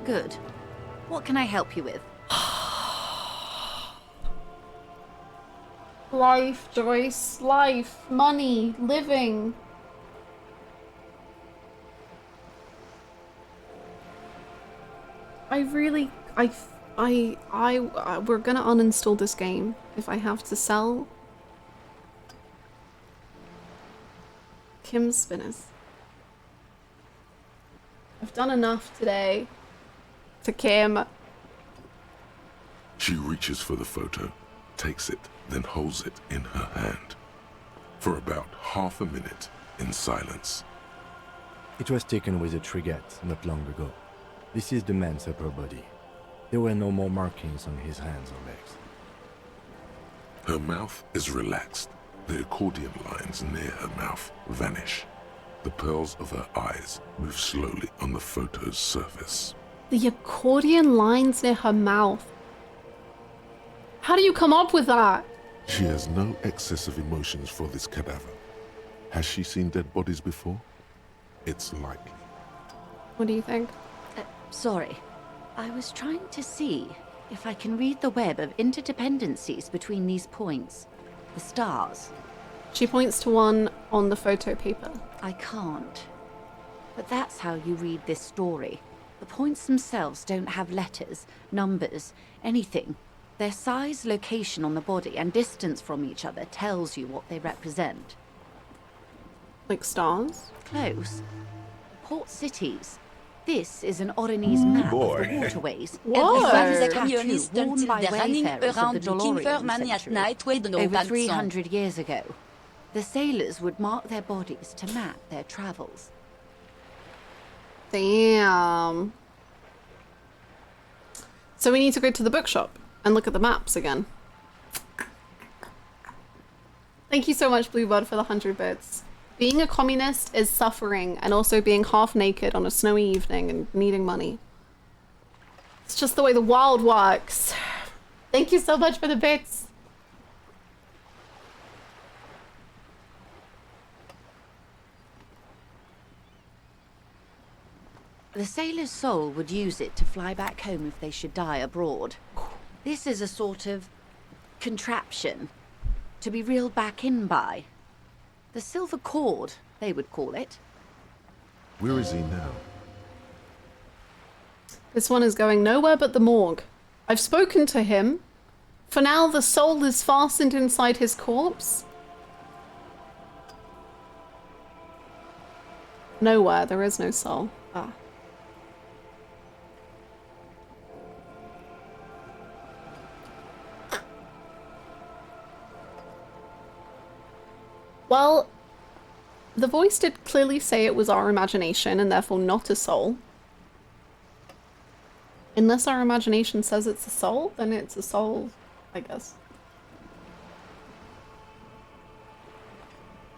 Speaker 11: Good. What can I help you with?
Speaker 2: Life, Joyce. Life. Money. Living. We're gonna uninstall this game if I have to sell Kim's spinners. I've done enough today to Kim.
Speaker 3: She reaches for the photo, takes it, then holds it in her hand. For about half a minute, in silence.
Speaker 5: It was taken with a trigette not long ago. This is the man's upper body. There were no more markings on his hands or legs.
Speaker 3: Her mouth is relaxed. The accordion lines near her mouth vanish. The pearls of her eyes move slowly on the photo's surface.
Speaker 2: The accordion lines near her mouth. How do you come up with that?
Speaker 3: She has no excess of emotions for this cadaver. Has she seen dead bodies before? It's likely.
Speaker 2: What do you think?
Speaker 11: Sorry. I was trying to see if I can read the web of interdependencies between these points. The stars.
Speaker 2: She points to one on the photo paper.
Speaker 11: I can't. But that's how you read this story. The points themselves don't have letters, numbers, anything. Their size, location on the body, and distance from each other tells you what they represent.
Speaker 2: Like stars?
Speaker 11: Close. Port cities. This is an Oronese map of the waterways.
Speaker 2: Whoa!
Speaker 11: Every
Speaker 17: Communist
Speaker 11: tattoo worn
Speaker 17: until
Speaker 11: by
Speaker 17: the running
Speaker 11: wayfarers of
Speaker 17: around
Speaker 11: the
Speaker 17: looking for
Speaker 11: DeLorean
Speaker 17: money at
Speaker 11: century.
Speaker 17: night with no
Speaker 11: Over
Speaker 17: ransom.
Speaker 11: 300 years ago, the sailors would mark their bodies to map their travels.
Speaker 2: Damn. So we need to go to the bookshop and look at the maps again. Thank you so much, Bluebird, for the 100 bits. Being a communist is suffering, and also being half naked on a snowy evening and needing money. It's just the way the world works. Thank you so much for the bits.
Speaker 11: The sailor's soul would use it to fly back home if they should die abroad. This is a sort of contraption to be reeled back in by. The silver cord, they would call it.
Speaker 3: Where is he now?
Speaker 2: This one is going nowhere but the morgue. I've spoken to him. For now, the soul is fastened inside his corpse. Nowhere, there is no soul. Ah. Well, the voice did clearly say it was our imagination and therefore not a soul. Unless our imagination says it's a soul, then it's a soul, I guess.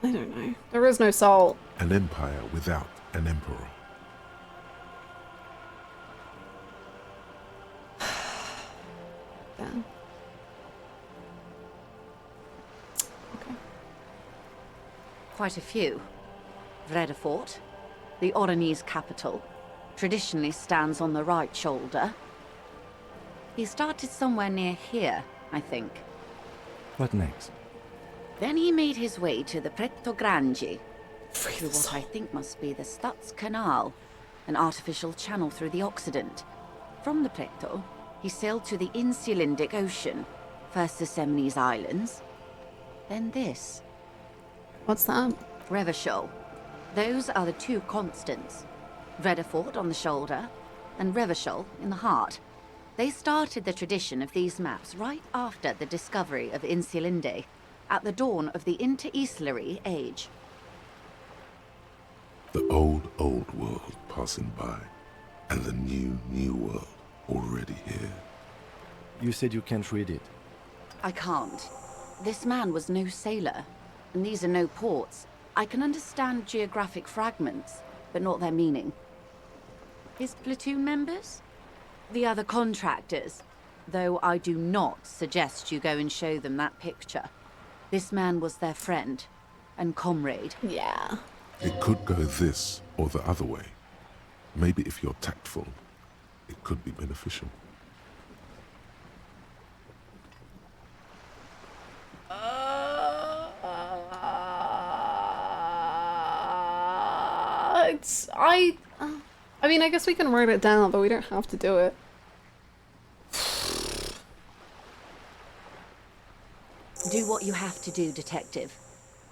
Speaker 2: I don't know. There is no soul.
Speaker 3: An empire without an emperor.
Speaker 2: Yeah.
Speaker 11: Quite a few. Vredefort, the Oronese capital, traditionally stands on the right shoulder. He started somewhere near here, I think.
Speaker 5: What next?
Speaker 11: Then he made his way to the Pretto Grande, through what I think must be the Stutz Canal, an artificial channel through the Occident. From the Pretto, he sailed to the Insulindic Ocean, first the Semnes Islands, then this.
Speaker 2: What's that?
Speaker 11: Revachol. Those are the two constants. Vredefort on the shoulder, and Revachol in the heart. They started the tradition of these maps right after the discovery of Insulinde, at the dawn of the Interinsulary Age.
Speaker 3: The old world passing by, and the new world already here.
Speaker 5: You said you can't read it.
Speaker 11: I can't. This man was no sailor, and these are no ports. I can understand geographic fragments, but not their meaning. His platoon members? The other contractors. Though I do not suggest you go and show them that picture. This man was their friend and comrade.
Speaker 2: Yeah.
Speaker 3: It could go this or the other way. Maybe if you're tactful, it could be beneficial.
Speaker 2: I mean, I guess we can write it down, but we don't have to do it.
Speaker 11: Do what you have to do, Detective.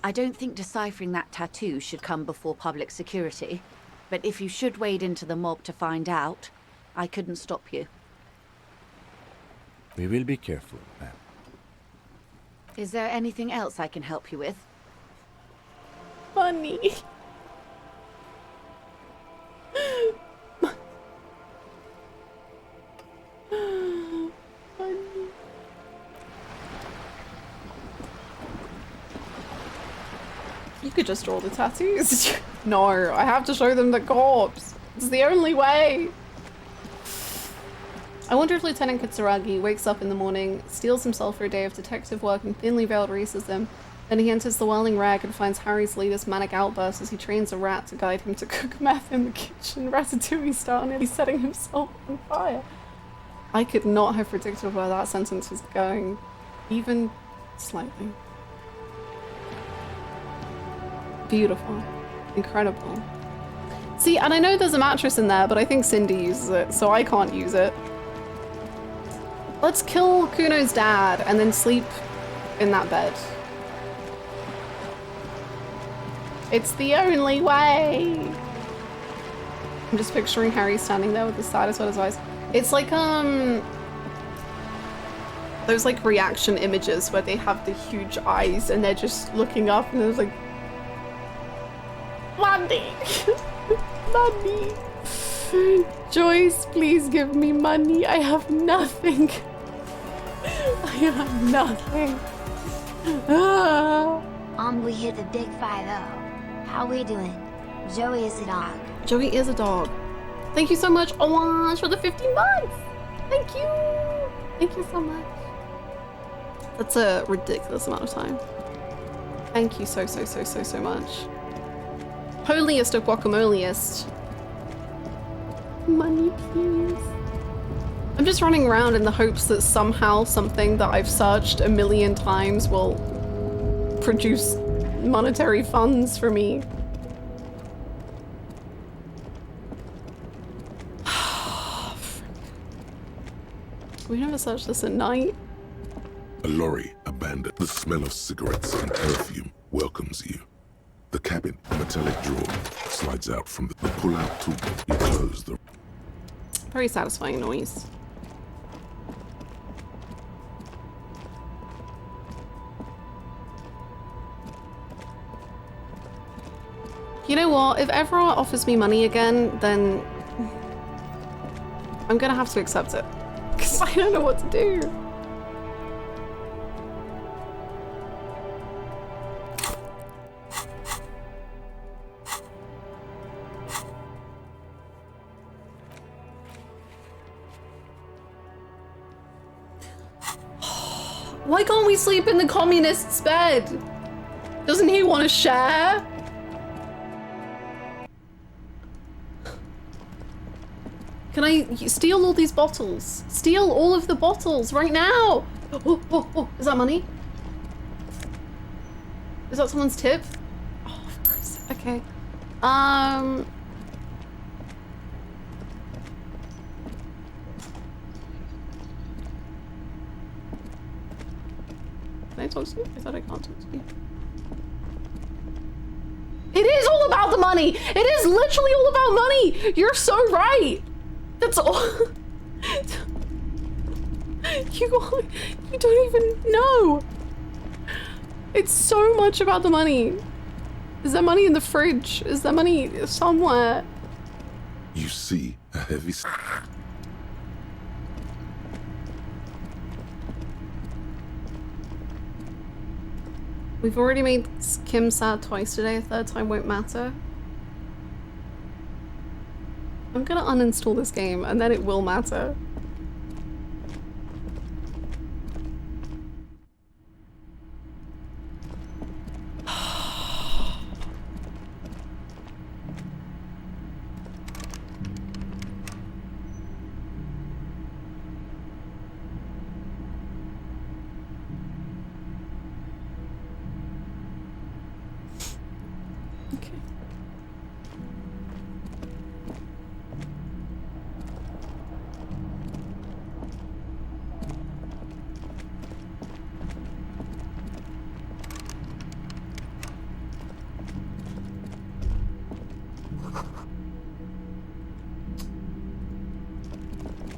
Speaker 11: I don't think deciphering that tattoo should come before public security, but if you should wade into the mob to find out, I couldn't stop you.
Speaker 5: We will be careful, ma'am.
Speaker 11: Is there anything else I can help you with?
Speaker 2: Money. You could just draw the tattoos. No, I have to show them the corpse. It's the only way. I wonder if Lieutenant Kitsuragi wakes up in the morning, steals himself for a day of detective work in thinly veiled racism, then he enters the Whirling Rag and finds Harry's latest manic outburst as he trains a rat to guide him to cook meth in the kitchen, Ratatouille style, nearly setting himself on fire. I could not have predicted where that sentence was going, even slightly. Beautiful. Incredible. See, and I know there's a mattress in there, but I think Cindy uses it, so I can't use it. Let's kill Kuno's dad and then sleep in that bed. It's the only way! I'm just picturing Harry standing there with the saddest of his eyes. It's like, those like reaction images where they have the huge eyes and they're just looking up and there's like, money! Money! Joyce, please give me money. I have nothing. I have nothing.
Speaker 13: We hit the big 5-0. How we doing? Joey is a dog.
Speaker 2: Joey is a dog. Thank you so much, Orange, for the 15 months. Thank you. Thank you so much. That's a ridiculous amount of time. Thank you so much. Holiest of guacamoliest. Money, please. I'm just running around in the hopes that somehow something that I've searched a million times will produce monetary funds for me. We never searched this at night.
Speaker 3: A lorry abandoned. The smell of cigarettes and perfume welcomes you. The cabin, a metallic drawer, slides out from the pull-out tool. You close the...
Speaker 2: Very satisfying noise. You know what? If Everard offers me money again, then I'm gonna have to accept it. Because I don't know what to do. Why can't we sleep in the communist's bed? Doesn't he want to share? Can I steal all these bottles? Steal all of the bottles right now! Oh, is that money? Is that someone's tip? Oh, of course. Okay. Can I talk to you? I thought I can't talk to you. It is all about the money! It is literally all about money! You're so right! That's all. You don't even know. It's so much about the money. Is there money in the fridge? Is there money somewhere?
Speaker 3: You see a heavy...
Speaker 2: We've already made Kim sad twice today. A third time won't matter. I'm gonna uninstall this game and then it will matter.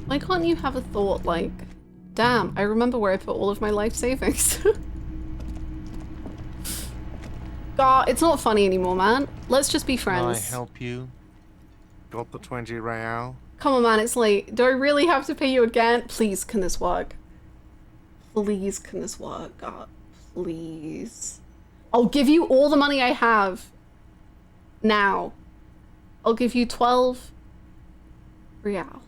Speaker 2: Why can't you have a thought like, damn, I remember where I put all of my life savings. God, it's not funny anymore, man. Let's just be friends.
Speaker 10: Can I help you? Got the 20 real?
Speaker 2: Come on, man, it's late. Do I really have to pay you again? Please, can this work? Please, can this work? God, please. I'll give you all the money I have. Now. I'll give you 12 real.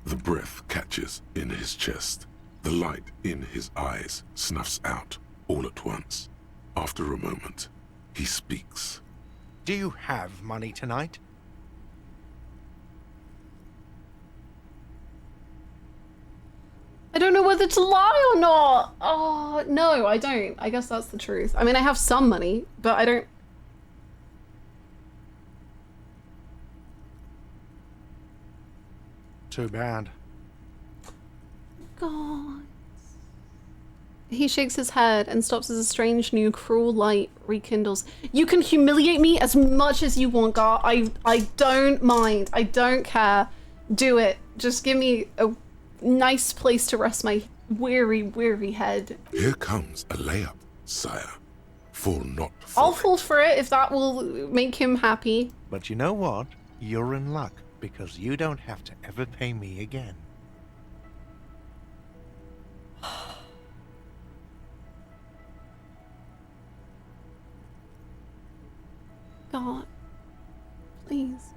Speaker 3: The breath catches in his chest. The light in his eyes snuffs out all at once. After a moment, he speaks.
Speaker 10: Do you have money tonight?
Speaker 2: I don't know whether to lie or not. Oh, no, I don't. I guess that's the truth. I mean, I have some money, but I don't...
Speaker 10: Too bad.
Speaker 2: God. He shakes his head and stops as a strange new cruel light rekindles. You can humiliate me as much as you want, Gar. I don't mind. I don't care. Do it. Just give me a nice place to rest my weary, weary head.
Speaker 3: Here comes a layup, sire. Fall not for
Speaker 2: I'll fall for it if that will make him happy.
Speaker 10: But you know what? You're in luck, because you don't have to ever pay me again.
Speaker 2: God, please.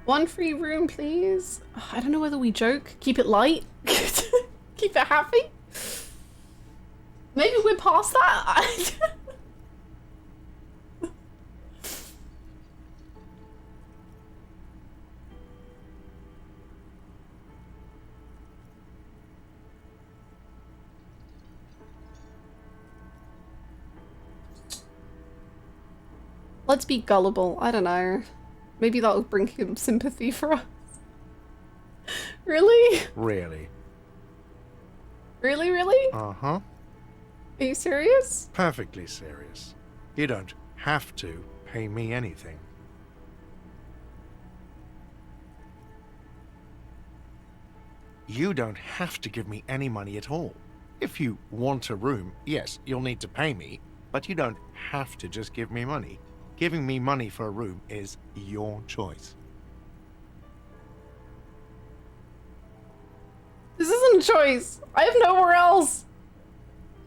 Speaker 2: One free room, please. I don't know whether we joke. Keep it light. Keep it happy. Maybe we're past that. Let's be gullible. I don't know. Maybe that'll bring him sympathy for us. Really?
Speaker 10: Really?
Speaker 2: Really, really?
Speaker 10: Uh-huh.
Speaker 2: Are you serious?
Speaker 10: Perfectly serious. You don't have to pay me anything. You don't have to give me any money at all. If you want a room, yes, you'll need to pay me, but you don't have to just give me money. Giving me money for a room is your choice.
Speaker 2: This isn't a choice. I have nowhere else.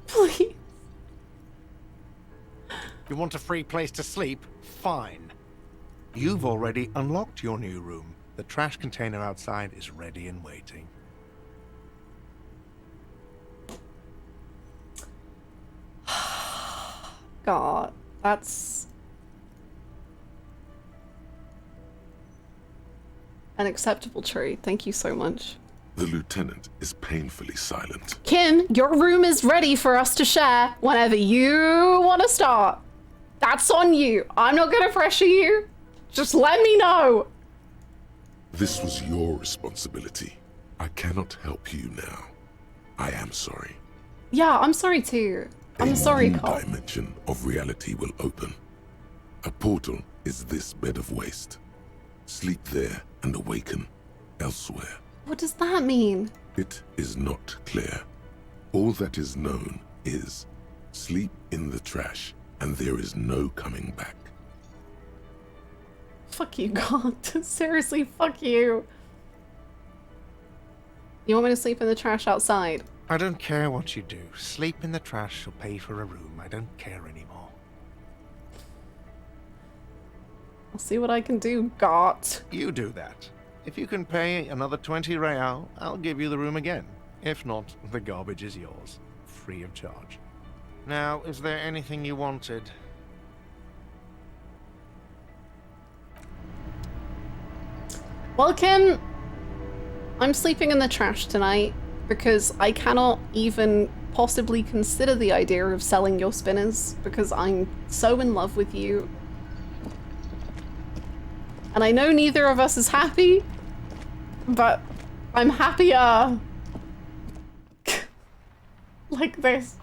Speaker 2: Please.
Speaker 10: You want a free place to sleep? Fine. You've already unlocked your new room. The trash container outside is ready and waiting.
Speaker 2: God, that's an acceptable trade. Thank you so much.
Speaker 3: The lieutenant is painfully silent.
Speaker 2: Kim, your room is ready for us to share whenever you want to start. That's on you. I'm not going to pressure you. Just let me know.
Speaker 3: This was your responsibility. I cannot help you now. I am sorry.
Speaker 2: Yeah, I'm sorry too. I'm sorry,
Speaker 3: A new
Speaker 2: Cole.
Speaker 3: dimension of reality will open. A portal is this bed of waste. Sleep there and awaken elsewhere.
Speaker 2: What does that mean?
Speaker 3: It is not clear. All that is known is sleep in the trash and there is no coming back.
Speaker 2: Fuck you, God. Seriously, fuck you. You want me to sleep in the trash outside?
Speaker 10: I don't care what you do. Sleep in the trash or pay for a room. I don't care anymore.
Speaker 2: I'll see what I can do, Got.
Speaker 10: You do that. If you can pay another 20 real, I'll give you the room again. If not, the garbage is yours. Free of charge. Now, is there anything you wanted?
Speaker 2: Well, Kim, I'm sleeping in the trash tonight because I cannot even possibly consider the idea of selling your spinners because I'm so in love with you. And I know neither of us is happy, but I'm happier like this.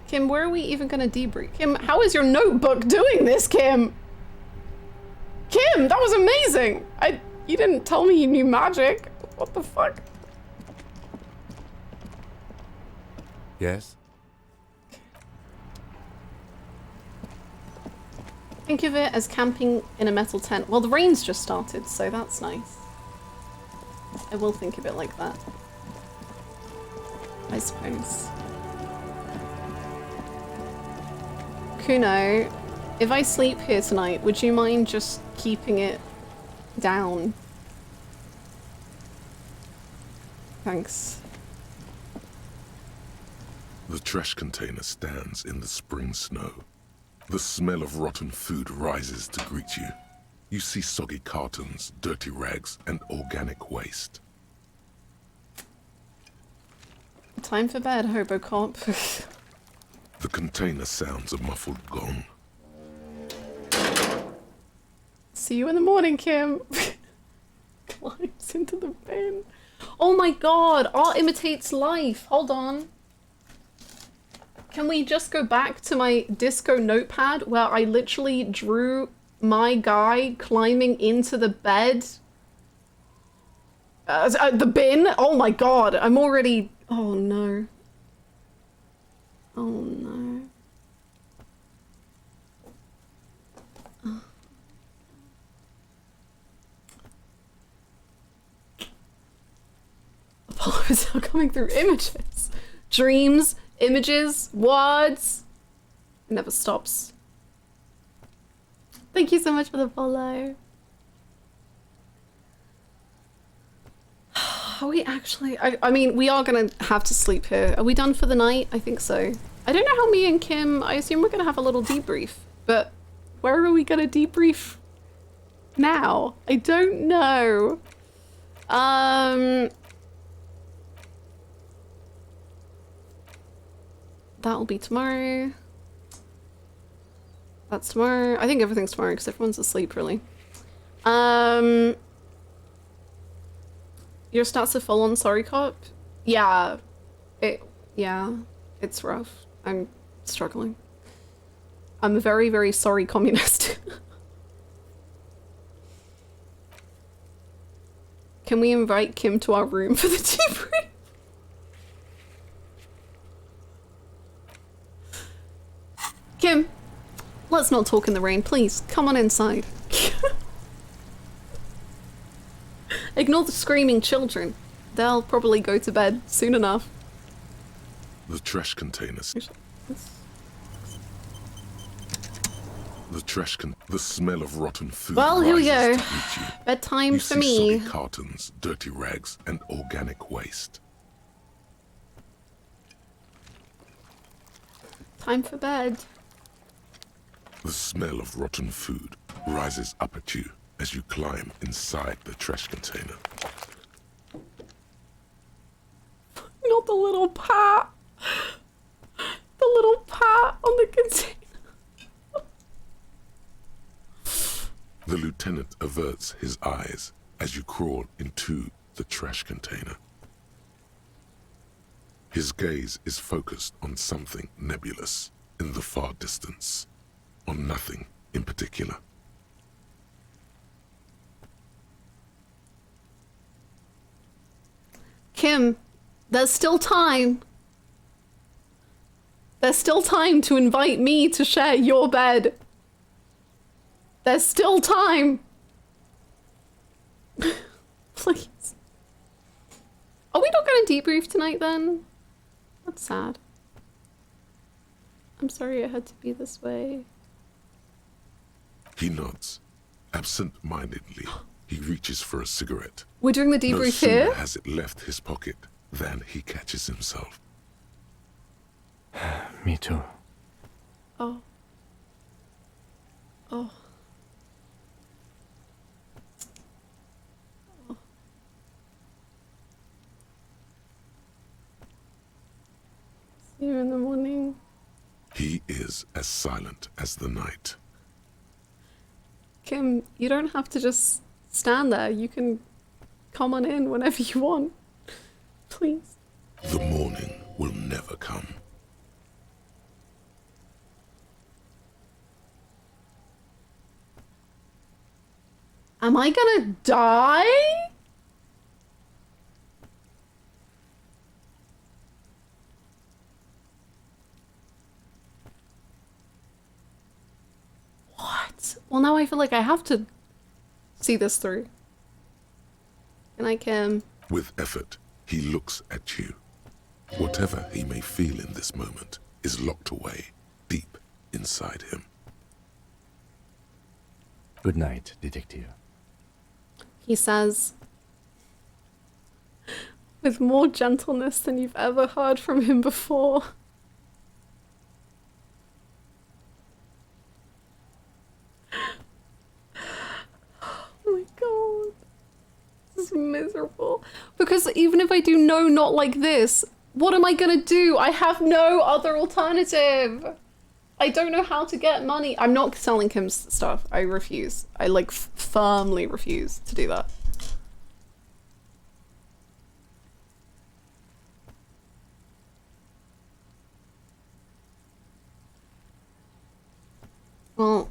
Speaker 2: Kim, where are we even gonna debrief? Kim, how is your notebook doing this, Kim? Kim, that was amazing! You didn't tell me you knew magic. What the fuck?
Speaker 5: Yes?
Speaker 2: Think of it as camping in a metal tent. Well, the rain's just started, so that's nice. I will think of it like that, I suppose. Kuno, if I sleep here tonight, would you mind just keeping it down? Thanks.
Speaker 3: The trash container stands in the spring snow. The smell of rotten food rises to greet you. You see soggy cartons, dirty rags, and organic waste.
Speaker 2: Time for bed, Hobocop.
Speaker 3: The container sounds a muffled gong.
Speaker 2: See you in the morning, Kim. Climbs into the bin. Oh my god, art imitates life. Hold on. Can we just go back to my disco notepad where I literally drew my guy climbing into the bed? The bin? Oh my god, I'm already... Oh no. Oh no. Apollos are coming through images. Dreams, images, words. It never stops. Thank you so much for the follow. Are we actually... I mean, we are gonna have to sleep here. Are we done for the night? I think so. I don't know how me and Kim... I assume we're gonna have a little debrief. But where are we gonna debrief now? I don't know. That'll be tomorrow. That's tomorrow. I think everything's tomorrow because everyone's asleep, really. Your stats are full on sorry cop? Yeah. Yeah. It's rough. I'm struggling. I'm a very, very sorry communist. Can we invite Kim to our room for the debrief? Kim, let's not talk in the rain, please. Come on inside. Ignore the screaming children. They'll probably go to bed soon enough.
Speaker 3: The trash containers. The smell of rotten food.
Speaker 2: Well, here we go.
Speaker 3: rises to greet you.
Speaker 2: Bedtime
Speaker 3: You
Speaker 2: for
Speaker 3: see
Speaker 2: me.
Speaker 3: soggy cartons, dirty rags, and organic waste.
Speaker 2: Time for bed.
Speaker 3: The smell of rotten food rises up at you as you climb inside the trash container.
Speaker 2: Not the little pat. The little pat on the container.
Speaker 3: The lieutenant averts his eyes as you crawl into the trash container. His gaze is focused on something nebulous in the far distance, on nothing in particular.
Speaker 2: Kim, there's still time. There's still time to invite me to share your bed. There's still time. Please. Are we not going to debrief tonight then? That's sad. I'm sorry it had to be this way.
Speaker 3: He nods. Absent-mindedly, he reaches for a cigarette.
Speaker 2: We're doing the
Speaker 3: No
Speaker 2: debrief
Speaker 3: sooner
Speaker 2: here?
Speaker 3: has it left his pocket than he catches himself.
Speaker 5: Me too.
Speaker 2: Oh. Oh. Oh. See you in the morning.
Speaker 3: He is as silent as the night.
Speaker 2: Kim, you don't have to just stand there. You can come on in whenever you want. Please.
Speaker 3: The morning will never come.
Speaker 2: Am I gonna die? What? Well, now I feel like I have to see this through. And I can.
Speaker 3: With effort, he looks at you. Whatever he may feel in this moment is locked away deep inside him.
Speaker 5: Good night, detective.
Speaker 2: He says, with more gentleness than you've ever heard from him before. Oh my god. This is miserable. Because even if I do no, not like this, what am I gonna do? I have no other alternative. I don't know how to get money. I'm not selling Kim's stuff. I refuse. I like firmly refuse to do that. Well,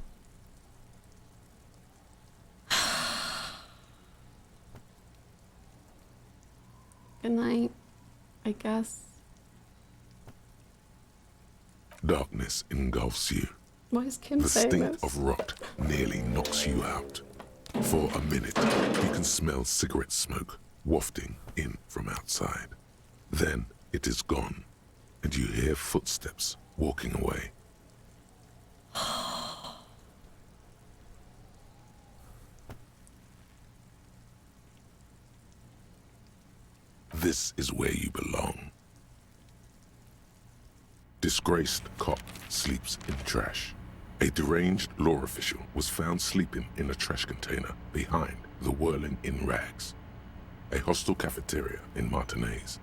Speaker 2: good night, I guess.
Speaker 3: Darkness engulfs you.
Speaker 2: Why is Kim
Speaker 3: The
Speaker 2: saying
Speaker 3: stink
Speaker 2: this?
Speaker 3: of rot nearly knocks you out. For a minute, you can smell cigarette smoke wafting in from outside. Then it is gone, and you hear footsteps walking away. This is where you belong. Disgraced cop sleeps in trash. A deranged law official was found sleeping in a trash container behind the Whirling in Rags, a hostel cafeteria in Martinez.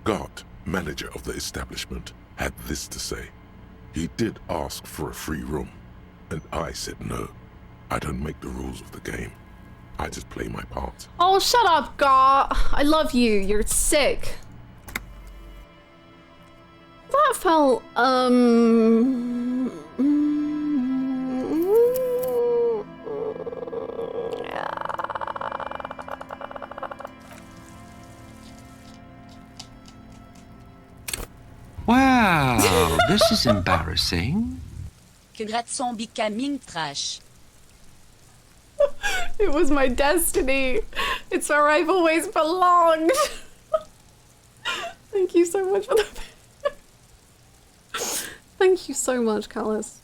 Speaker 3: Gart, manager of the establishment, had this to say. He did ask for a free room, and I said no. I don't make the rules of the game. I just play my part.
Speaker 2: Oh, shut up, Gar. I love you. You're sick. That felt,
Speaker 12: Wow, this is embarrassing.
Speaker 17: Congrats on becoming trash.
Speaker 2: It was my destiny. It's where I've always belonged. Thank you so much for the... Thank you so much, Callus.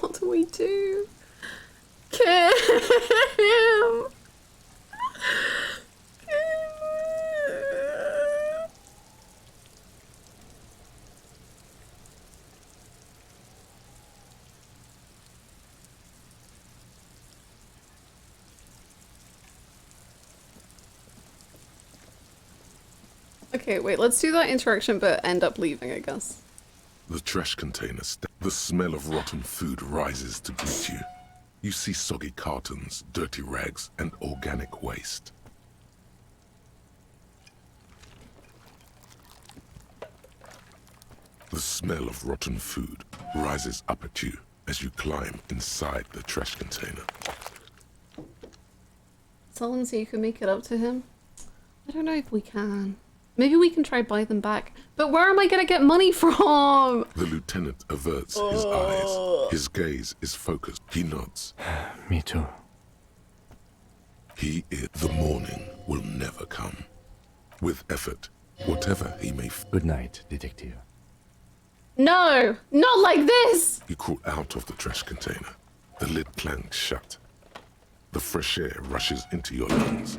Speaker 2: What do we do? Kim! Okay, wait, let's do that interaction but end up leaving, I guess.
Speaker 3: The trash container the smell of rotten food rises to greet you. You see soggy cartons, dirty rags, and organic waste. The smell of rotten food rises up at you as you climb inside the trash container.
Speaker 2: Tell him so you can make it up to him. I don't know if we can. Maybe we can try buy them back. But where am I gonna get money from?
Speaker 3: The lieutenant averts his eyes. His gaze is focused. He nods.
Speaker 5: Me too.
Speaker 3: The morning will never come. With effort, whatever he may
Speaker 5: Good night, detective.
Speaker 2: No! Not like this!
Speaker 3: You crawl out of the trash container. The lid clangs shut. The fresh air rushes into your lungs,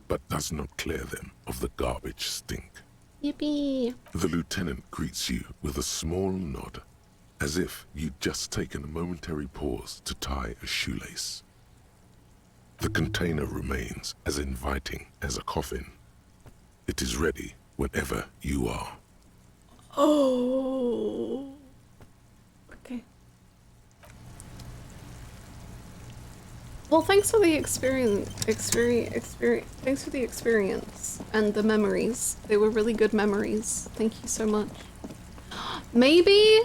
Speaker 3: but does not clear them of the garbage stink.
Speaker 2: Yippee!
Speaker 3: The lieutenant greets you with a small nod, as if you'd just taken a momentary pause to tie a shoelace. The container remains as inviting as a coffin. It is ready whenever you are.
Speaker 2: Oh. Okay. Well, thanks for the experience. Thanks for the experience and the memories. They were really good memories. Thank you so much. Maybe.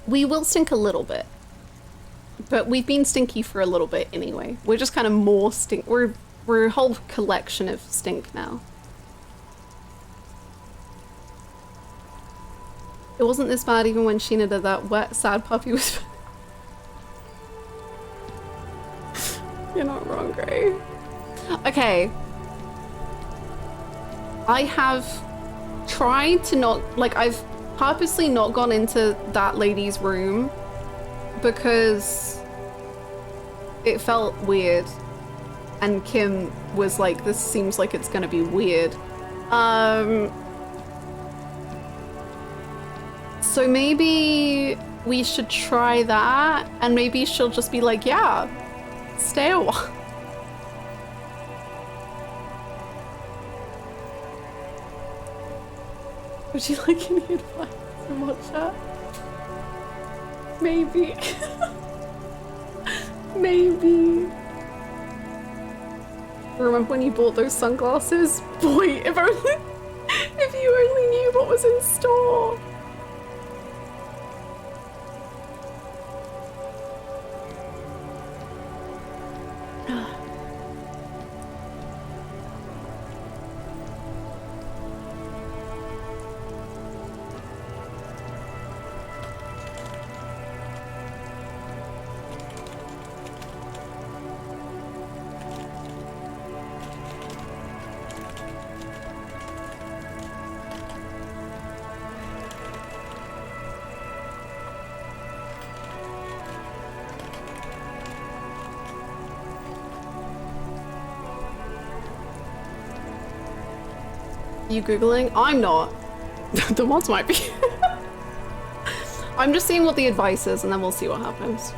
Speaker 2: We will stink a little bit. But we've been stinky for a little bit anyway. We're just kind of more stink. We're a whole collection of stink now. It wasn't this bad even when Sheena did that wet, sad puppy was. You're not wrong, Gray. Okay. I have tried to not, like, I've purposely not gone into that lady's room because it felt weird. And Kim was like, this seems like it's gonna be weird. So maybe we should try that, and maybe she'll just be like, yeah, stay a while. Would you like any advice from what chat? Maybe. Maybe. Remember when you bought those sunglasses? Boy, if you only knew what was in store. You Googling? I'm not. The mods might be. I'm just seeing what the advice is and then we'll see what happens.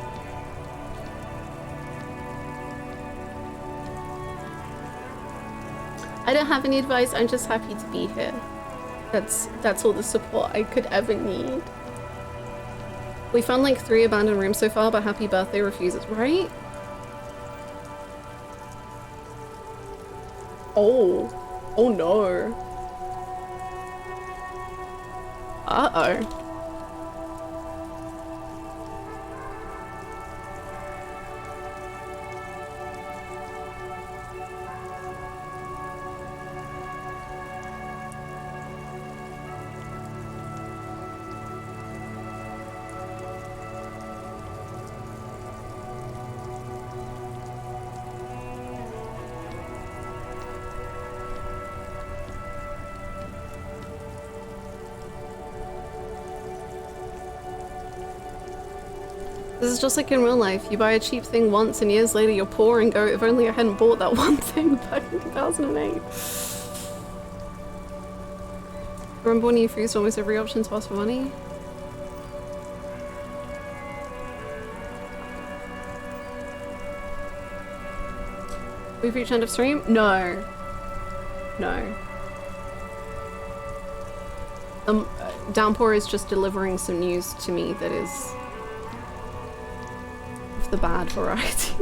Speaker 2: I don't have any advice, I'm just happy to be here. That's all the support I could ever need. We found like 3 abandoned rooms so far, but happy birthday refuses, right? Oh. Oh no. Uh-oh. This is just like in real life. You buy a cheap thing once and years later you're poor and go, if only I hadn't bought that one thing back in 2008. Remember when you refused almost every option to ask for money? We've reached end of stream? No. No. Downpour is just delivering some news to me that is of the bad variety.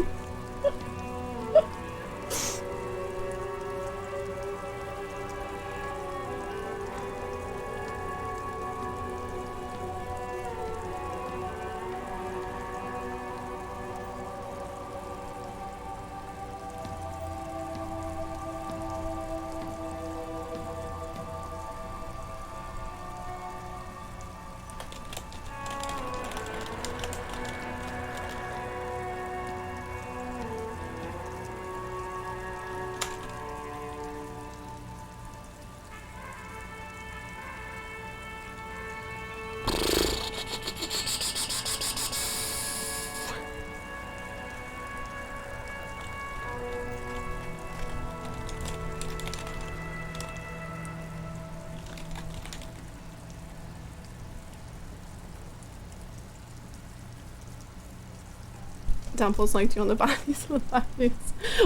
Speaker 2: Dample's like, do you want the bad news or the bad news?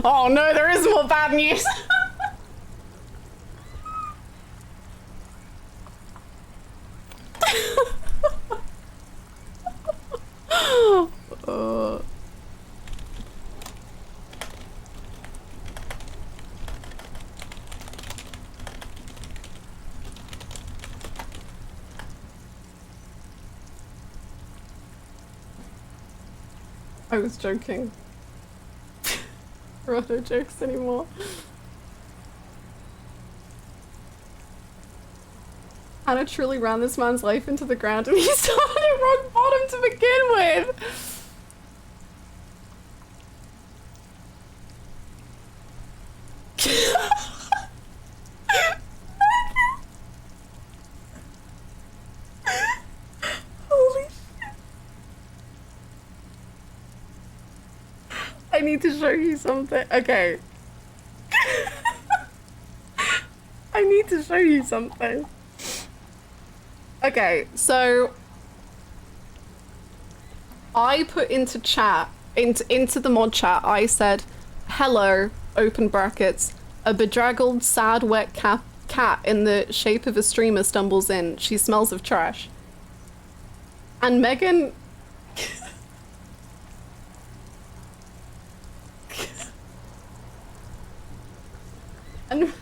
Speaker 2: Oh no, there is more bad news! I was joking. There are no jokes anymore. Hannah truly ran this man's life into the ground and he started at rock bottom to begin with! I need to show you something. Okay. I need to show you something. Okay, so I put into chat, into the mod chat, I said, hello, open brackets, a bedraggled, sad, wet cat in the shape of a streamer stumbles in. She smells of trash. And Megan... And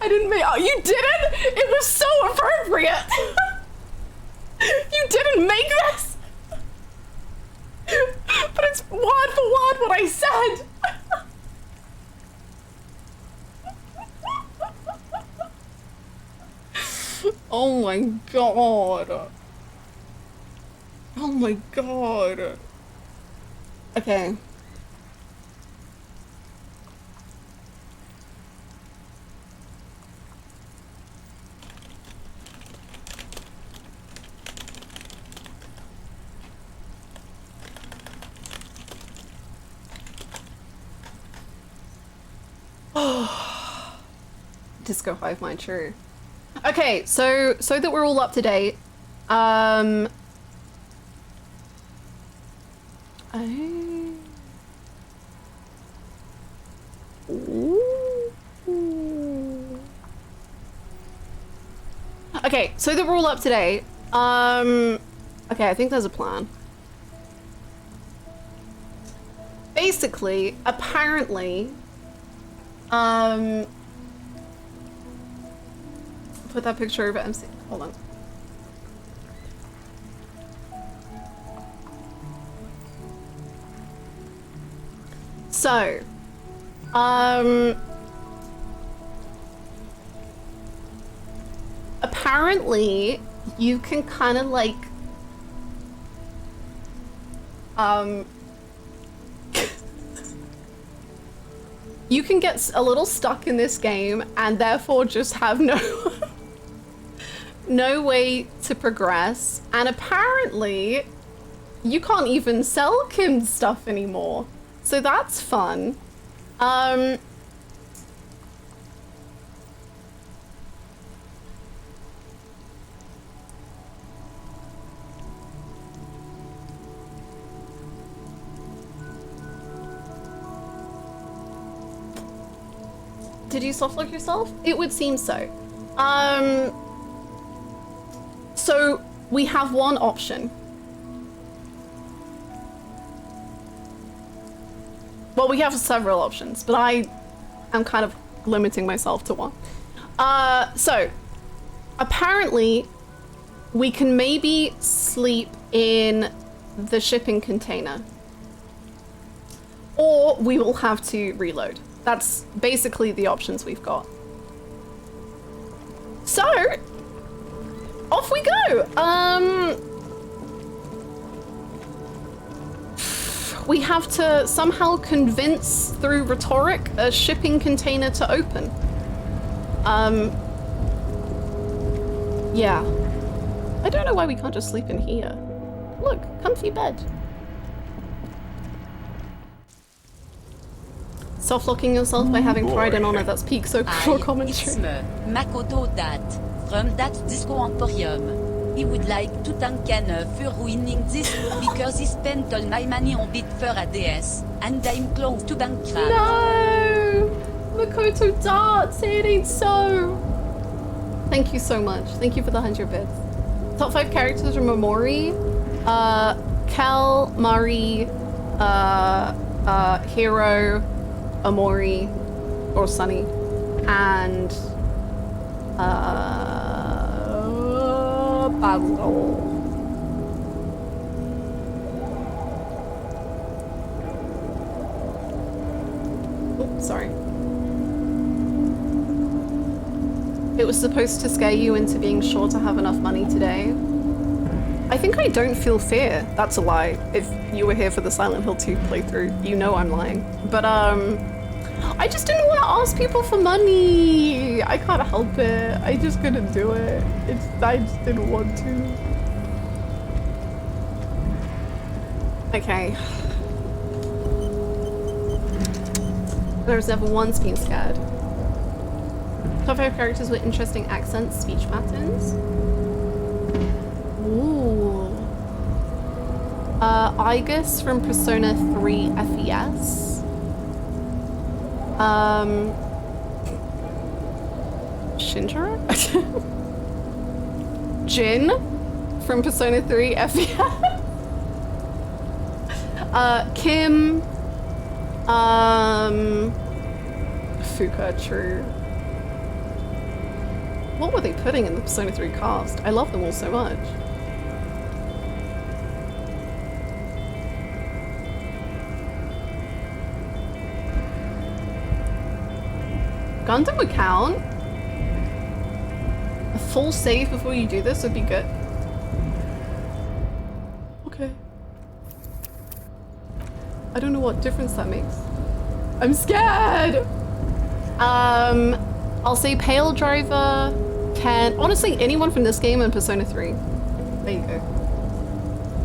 Speaker 2: I didn't make. Oh, you didn't? It was so appropriate. You didn't make this. But it's word for word what I said. Oh my god. Oh my god. Okay. Disco Hive Mind, true. Okay, so that we're all up to date, okay, so that we're all up to date, okay, I think there's a plan. Basically, apparently, put that picture over MC. Hold on. So, apparently you can kind of like, you can get a little stuck in this game and therefore just have no way to progress. And apparently you can't even sell Kim stuff anymore. So that's fun. Did you softlock yourself? It would seem so. So we have one option. Well, we have several options, but I am kind of limiting myself to one. So apparently we can maybe sleep in the shipping container, or we will have to reload. That's basically the options we've got. So off we go. We have to somehow convince through rhetoric a shipping container to open. Yeah. I don't know why we can't just sleep in here. Look, comfy bed. Soft-locking yourself by having pride and honor. That's peak so cool commentary.
Speaker 17: Makoto that from that Disco Emporium. He would like to thank Ken for ruining this because he spent all my money on bid for a DS and I'm close to bankrupt.
Speaker 2: No! Makoto darts, it ain't so. Thank you so much. Thank you for the 100 bits. Top 5 characters from Omori. Kel, Mari, Hiro, Omori, or Sunny, and Basil. Oops, sorry. It was supposed to scare you into being sure to have enough money today. I think I don't feel fear. That's a lie. If you were here for the Silent Hill 2 playthrough, you know I'm lying. But I just didn't want to ask people for money. I can't help it. I just couldn't do it. I just didn't want to. Okay. There's never once been scared. Top 5 characters with interesting accents, speech patterns. Ooh. Igus from Persona 3 FES. Shinjiro? Jin from Persona 3 FES. Kim. Fuka, true. What were they putting in the Persona 3 cast? I love them all so much. Gundam would count. A full save before you do this would be good. Okay. I don't know what difference that makes. I'm scared! I'll say Pale Driver, Ken, honestly anyone from this game and Persona 3. There you go.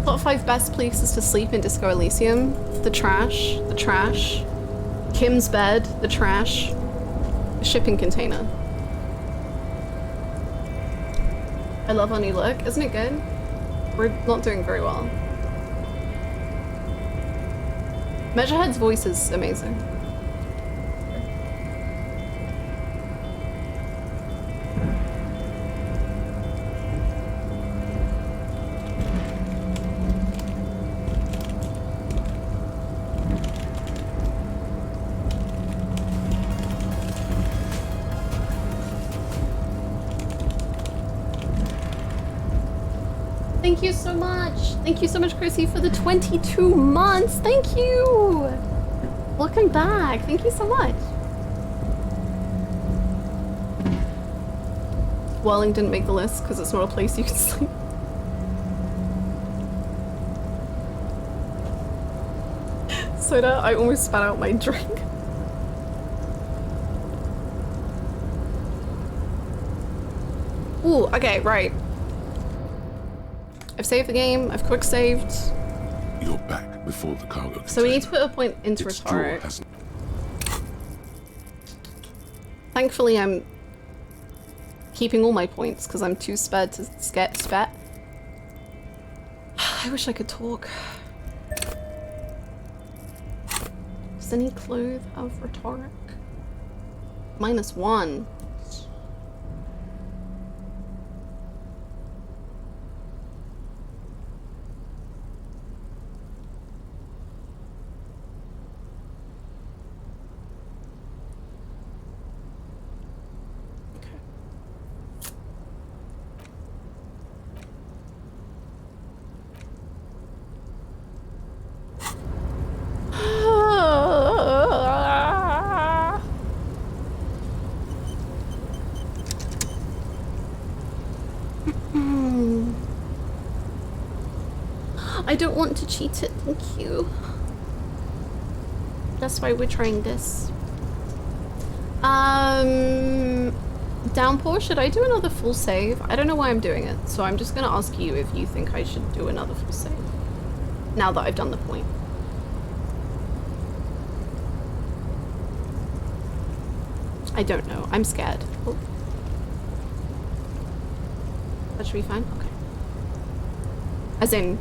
Speaker 2: Top 5 best places to sleep in Disco Elysium. The trash, the trash. Kim's bed, the trash. The shipping container. I love our new look, isn't it good? We're not doing very well. Measurehead's voice is amazing. Thank you so much. Thank you so much, Chrissy, for the 22 months. Thank you. Welcome back. Thank you so much. Welling didn't make the list because it's not a place you can sleep. Soda, I almost spat out my drink. Ooh, okay, right. I've saved the game, I've quick saved.
Speaker 3: You're back before the cargo container.
Speaker 2: So we need to put a point into rhetoric. Thankfully I'm keeping all my points because I'm too spared to spat. I wish I could talk. Does any clothes have rhetoric? -1. I don't want to cheat it, thank you. That's why we're trying this. Downpour, should I do another full save? I don't know why I'm doing it, so I'm just gonna ask you if you think I should do another full save. Now that I've done the point. I don't know. I'm scared. Oh. That should be fine? Okay. As in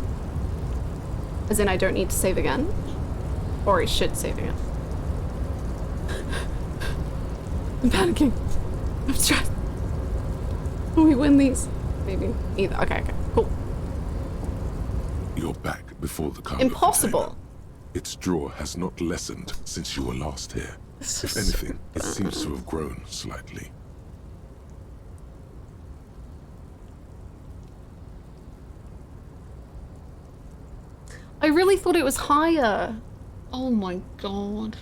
Speaker 2: I don't need to save again? Or I should save again? I'm panicking. I'm stressed. Will we win these? Maybe. Either. Okay, okay. Cool.
Speaker 3: You're back before the cargo
Speaker 2: Impossible.
Speaker 3: container. Its draw has not lessened since you were last here. If anything, it seems to have grown slightly.
Speaker 2: I really thought it was higher. Oh my god.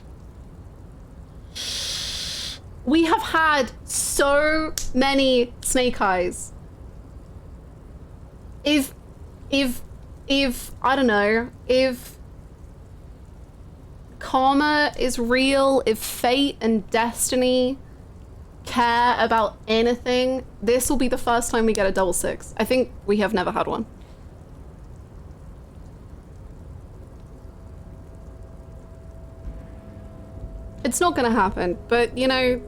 Speaker 2: We have had so many snake eyes. If I don't know, if karma is real, if fate and destiny care about anything, this will be the first time we get a double six. I think we have never had one. It's not gonna happen, but you know.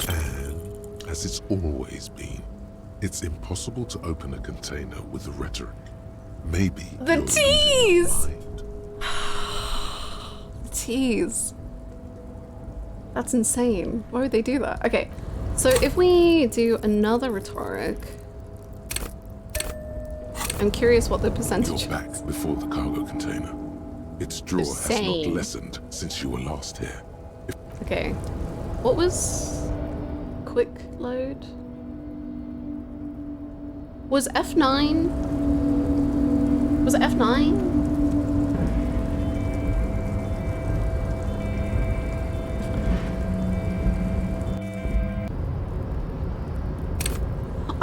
Speaker 3: And as it's always been, it's impossible to open a container with the rhetoric. Maybe
Speaker 2: the
Speaker 3: you're
Speaker 2: tease! The tease. That's insane. Why would they do that? Okay, so if we do another rhetoric, I'm curious what the percentage.
Speaker 3: You're back before the cargo container. Its draw has not lessened since you were last here.
Speaker 2: Okay, what was quick load? Was F9? Was it F9?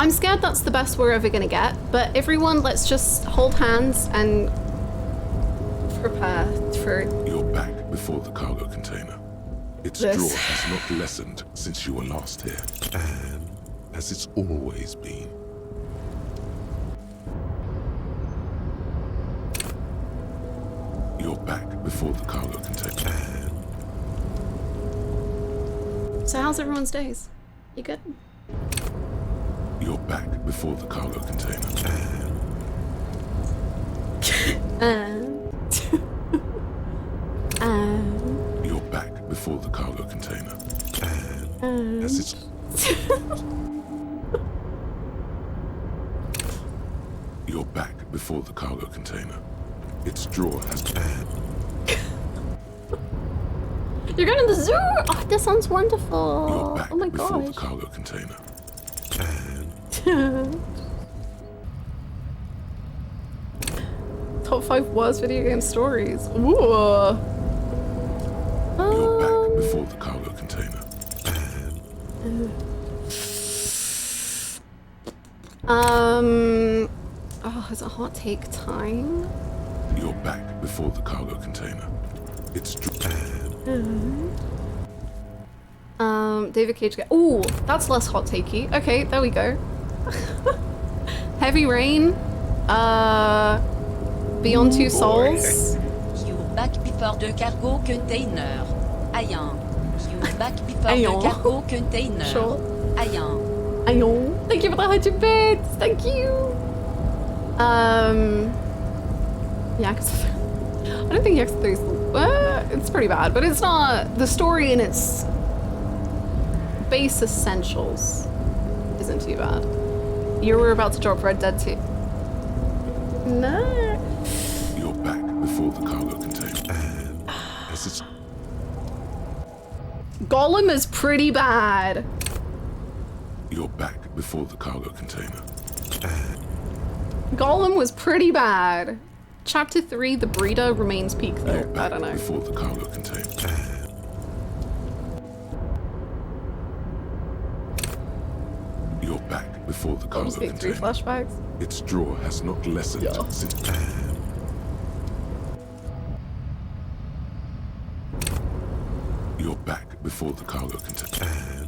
Speaker 2: I'm scared that's the best we're ever gonna get, but everyone, let's just hold hands and prepare for...
Speaker 3: You're back before the cargo container. Its draw has not lessened since you were last here, and as it's always been. You're back before the cargo container.
Speaker 2: So how's everyone's days? You good?
Speaker 3: You're back before the cargo container. You're back before the cargo container. As it's... You're back before the cargo container. Its draw has...
Speaker 2: You're going to the zoo! Oh, that sounds wonderful.
Speaker 3: You're back
Speaker 2: oh my
Speaker 3: before the
Speaker 2: gosh.
Speaker 3: cargo container.
Speaker 2: Top 5 worst video game stories. Ooh.
Speaker 3: You're back before the cargo container.
Speaker 2: Oh, is it hot take time?
Speaker 3: You're back before the cargo container. It's
Speaker 2: David Cage. Ooh, that's less hot takey. Okay, there we go. Heavy Rain. Beyond Two Souls.
Speaker 17: You're back before the cargo container. Ayan. You're back before the cargo container.
Speaker 2: Sure.
Speaker 17: Ayan.
Speaker 2: Ayon. Thank you for the 100 bits. Thank you. Yeah, because I don't think Yakuza 3 is... it's pretty bad, but it's not... The story in its base essentials isn't too bad. You were about to drop Red Dead 2. No.
Speaker 3: You're back before the cargo container. As it's...
Speaker 2: Gollum is pretty bad.
Speaker 3: You're back before the cargo container.
Speaker 2: Gollum was pretty bad. Chapter 3, The Breeder, remains peak though. I don't know.
Speaker 3: Before the cargo container. back before the cargo
Speaker 2: Just get 3
Speaker 3: container.
Speaker 2: flashbacks.
Speaker 3: Its draw has not lessened since. You're back before the cargo container.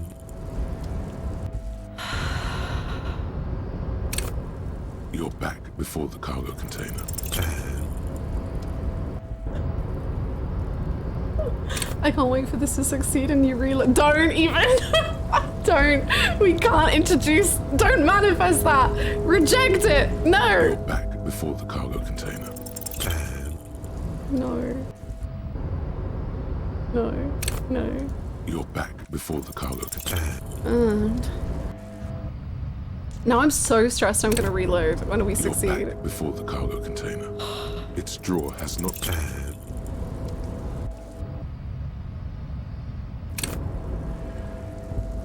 Speaker 3: You're back before the cargo container.
Speaker 2: I can't wait for this to succeed and you realize. Don't even. Don't. We can't introduce. Don't manifest that. Reject it. No.
Speaker 3: You're back before the cargo container.
Speaker 2: No. No. No.
Speaker 3: You're back before the cargo container.
Speaker 2: And now I'm so stressed I'm gonna reload when we succeed.
Speaker 3: You're back before the cargo container. Its draw has not.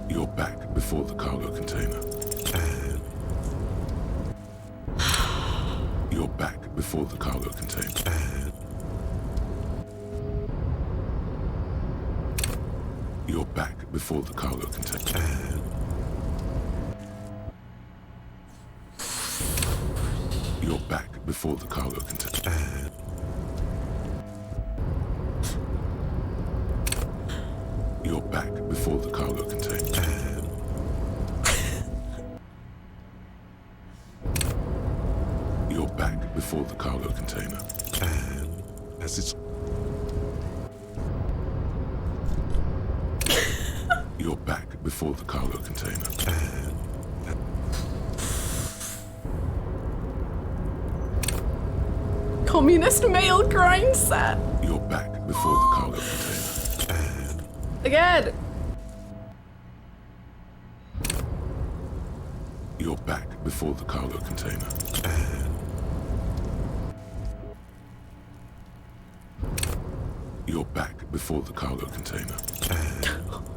Speaker 3: You're back before the cargo container. You're back before the cargo container. You're back before the cargo container. You're back before the cargo container. You're back before the cargo container. You're back before the cargo container. As it's. You're back before the cargo container.
Speaker 2: Communist male grind set.
Speaker 3: You're back before the cargo container.
Speaker 2: Again.
Speaker 3: You're back before the cargo container. You're back before the cargo container.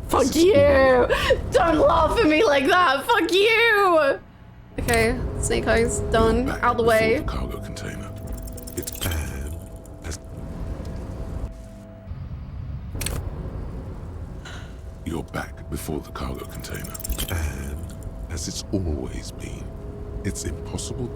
Speaker 2: Fuck you! Don't laugh at me like that. Fuck you! Okay, snake eyes done. Out the way.
Speaker 3: The cargo container. It's You're back before the cargo container. And as it's always been, it's impossible.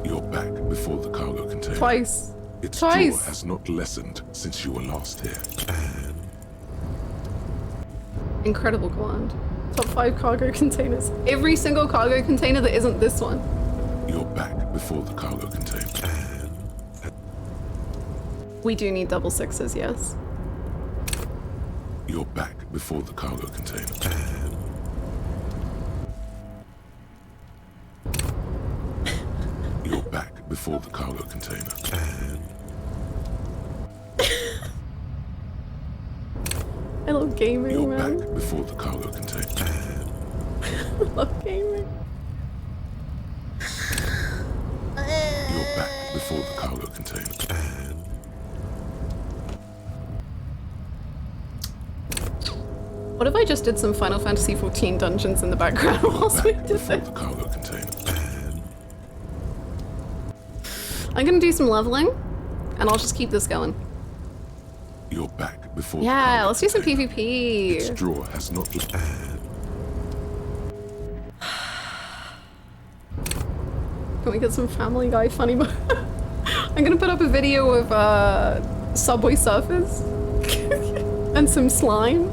Speaker 3: You're back before the cargo container.
Speaker 2: Twice.
Speaker 3: Its
Speaker 2: Twice.
Speaker 3: draw has not lessened since you were last here. And
Speaker 2: Incredible command. Top 5 cargo containers. Every single cargo container that isn't this one.
Speaker 3: you're back before the cargo container.
Speaker 2: We do need double sixes, yes.
Speaker 3: You're back before the cargo container. You're back before the cargo container.
Speaker 2: I love gaming,
Speaker 3: You're
Speaker 2: man.
Speaker 3: back before the cargo container.
Speaker 2: I love gaming.
Speaker 3: You're back before the cargo container.
Speaker 2: What if I just did some Final Fantasy XIV dungeons in the background whilst we did this?
Speaker 3: The cargo container.
Speaker 2: I'm gonna do some leveling, and I'll just keep this going.
Speaker 3: You're back before
Speaker 2: Yeah, let's do some
Speaker 3: its
Speaker 2: PvP.
Speaker 3: draw has not.
Speaker 2: Can we get some Family Guy funny? I'm gonna put up a video of Subway Surfers and some slime.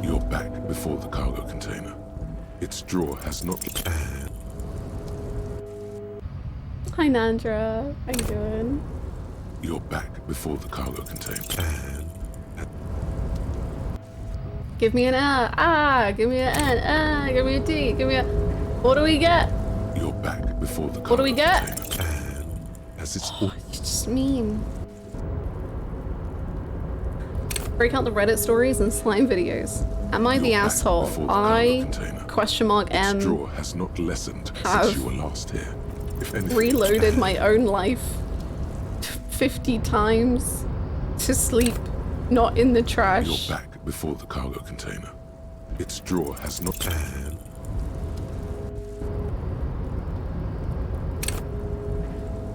Speaker 3: You're back before the cargo container. Its draw has not.
Speaker 2: Hi Nandra, how you doing?
Speaker 3: You're back before the cargo container.
Speaker 2: Give me an give me an N, give me a D, give me a. What do we get?
Speaker 3: You're back before the cargo
Speaker 2: What do we get?
Speaker 3: container. As it's all.
Speaker 2: You're just mean. Break out the Reddit stories and slime videos. Am I the asshole? I question mark M
Speaker 3: draw has not lessened
Speaker 2: have
Speaker 3: since you were last here. If anything,
Speaker 2: reloaded my own life 50 times to sleep not in the trash.
Speaker 3: You're back before the cargo container. Its draw has not.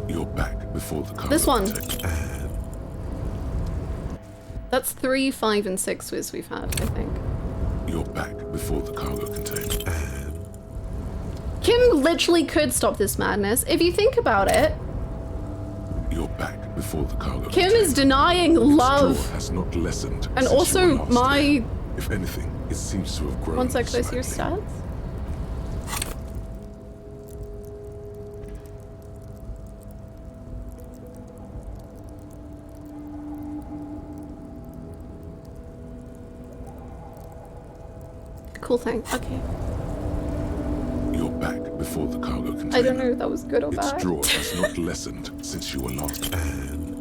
Speaker 3: You're back before the cargo
Speaker 2: This one.
Speaker 3: container. And
Speaker 2: That's 3, 5, and 6 whiz we've had, I think.
Speaker 3: you're back before the cargo container. And
Speaker 2: Kim literally could stop this madness. If you think about it,
Speaker 3: you're back before the cargo
Speaker 2: Kim
Speaker 3: container.
Speaker 2: is denying love.
Speaker 3: Straw has not lessened
Speaker 2: And
Speaker 3: since you
Speaker 2: also
Speaker 3: were last
Speaker 2: my...
Speaker 3: here. If anything, it seems to have grown.
Speaker 2: One sec, those are your
Speaker 3: slightly.
Speaker 2: stats? Cool thing, okay.
Speaker 3: You're back before the cargo container.
Speaker 2: I don't know if that was good or
Speaker 3: Its
Speaker 2: bad.
Speaker 3: draw has not lessened since you were last. And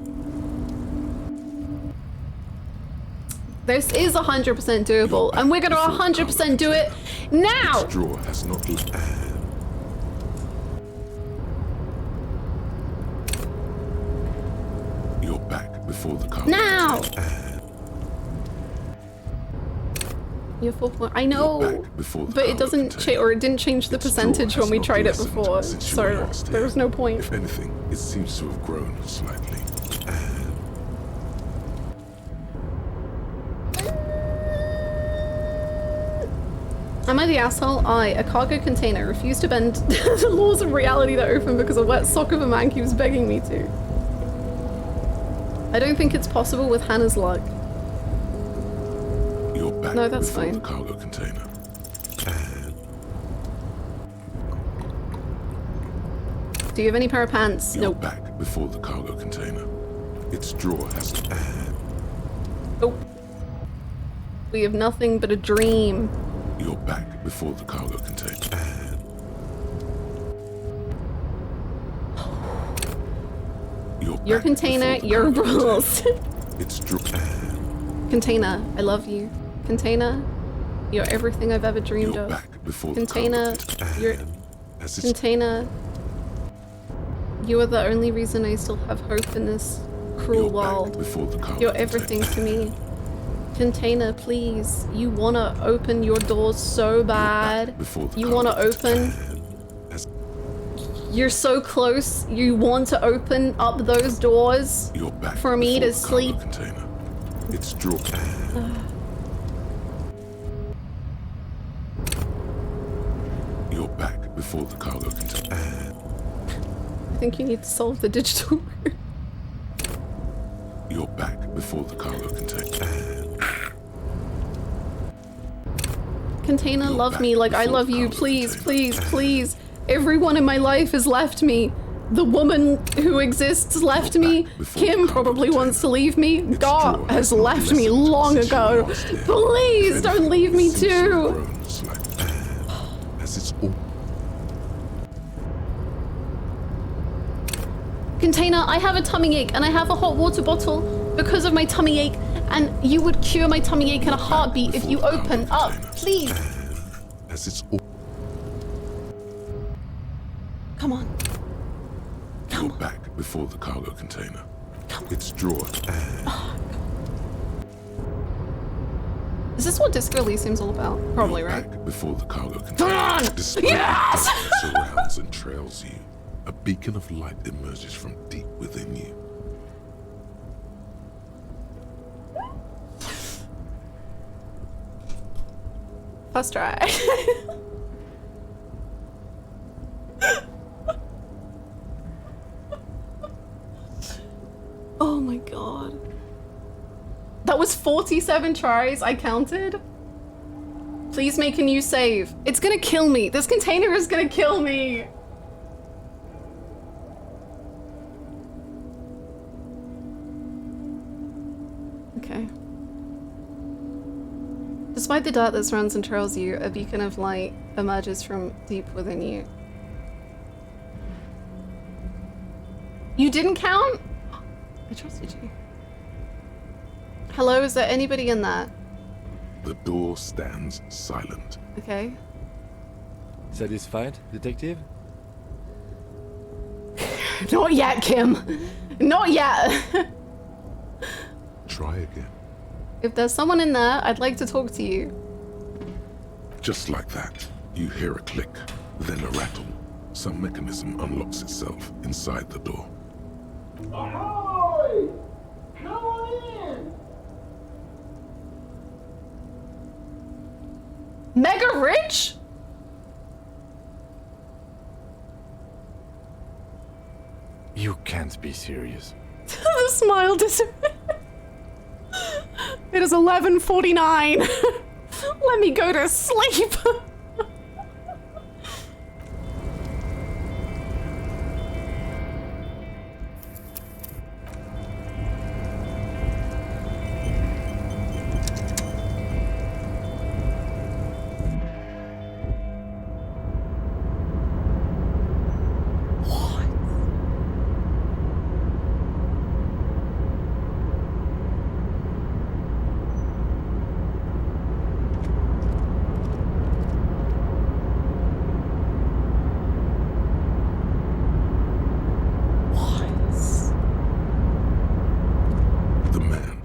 Speaker 2: This is 100% doable, and we're gonna 100% do it now!
Speaker 3: its draw has not and you're back before the cargo
Speaker 2: Now!
Speaker 3: container. And
Speaker 2: You're 4 point. I know,
Speaker 3: before the
Speaker 2: but it
Speaker 3: cargo
Speaker 2: doesn't change, or it didn't change the percentage when we tried it before, so there was no point.
Speaker 3: If anything, it seems to have grown slightly. And
Speaker 2: Am I the asshole? A cargo container, refused to bend the laws of reality to open because a wet sock of a man keeps begging me to. I don't think it's possible with Hannah's luck.
Speaker 3: you're back
Speaker 2: No, that's
Speaker 3: before
Speaker 2: fine.
Speaker 3: the cargo container. And
Speaker 2: Do you have any pair of pants?
Speaker 3: you're
Speaker 2: Nope.
Speaker 3: back before the cargo container. Its draw has and
Speaker 2: Nope. We have nothing but a dream.
Speaker 3: you're back before the cargo container. And you're
Speaker 2: Your
Speaker 3: back
Speaker 2: container,
Speaker 3: before the
Speaker 2: your
Speaker 3: cargo
Speaker 2: rules.
Speaker 3: container. Its draw and
Speaker 2: Container, I love you. Container, you're everything I've ever dreamed
Speaker 3: you're
Speaker 2: of.
Speaker 3: back before
Speaker 2: Container,
Speaker 3: the cargo container.
Speaker 2: you're
Speaker 3: And as its
Speaker 2: Container. You are the only reason I still have hope in this cruel world.
Speaker 3: before the cargo
Speaker 2: You're everything to me. Container, please. You wanna open your doors so bad.
Speaker 3: before the
Speaker 2: You
Speaker 3: cargo
Speaker 2: wanna open.
Speaker 3: as
Speaker 2: You're so close. You want to open up those doors
Speaker 3: you're back
Speaker 2: for me
Speaker 3: before
Speaker 2: to
Speaker 3: the cargo
Speaker 2: sleep.
Speaker 3: container. Its draw and you're back before the cargo container. And
Speaker 2: I think you need to solve the digital.
Speaker 3: you're back before the cargo container. And
Speaker 2: Container, love me like I love you. Please, please, please. Everyone in my life has left me. The woman who exists left me. Kim probably wants to leave me. God has left me long ago. Please don't leave me too.
Speaker 3: as it's all
Speaker 2: Container, I have a tummy ache and I have a hot water bottle because of my tummy ache, and you would cure my tummy ache in a heartbeat if you open up. Please.
Speaker 3: as it's all
Speaker 2: Come on.
Speaker 3: you're back before the cargo container. Its draw and
Speaker 2: Is this what Disco Elysium's all about? Probably, right?
Speaker 3: back before the cargo container.
Speaker 2: Come on!
Speaker 3: Despite
Speaker 2: Yes!
Speaker 3: darkness surrounds and trails you. A beacon of light emerges from deep within you.
Speaker 2: First try. Oh my god. That was 47 tries, I counted. Please make a new save. It's gonna kill me. This container is gonna kill me. Okay. Despite the dark that surrounds and trails you, a beacon of light emerges from deep within you. You didn't count? I trusted you. Hello, is there anybody in there?
Speaker 3: The door stands silent.
Speaker 2: Okay.
Speaker 5: Satisfied, detective?
Speaker 2: Not yet, Kim. Not yet.
Speaker 3: Try again.
Speaker 2: If there's someone in there, I'd like to talk to you.
Speaker 3: Just like that, you hear a click, then a rattle. Some mechanism unlocks itself inside the door.
Speaker 8: Ahoy! Come on in!
Speaker 2: Mega rich?
Speaker 5: You can't be serious.
Speaker 2: The smile disappeared. It is 11:49. Let me go to sleep.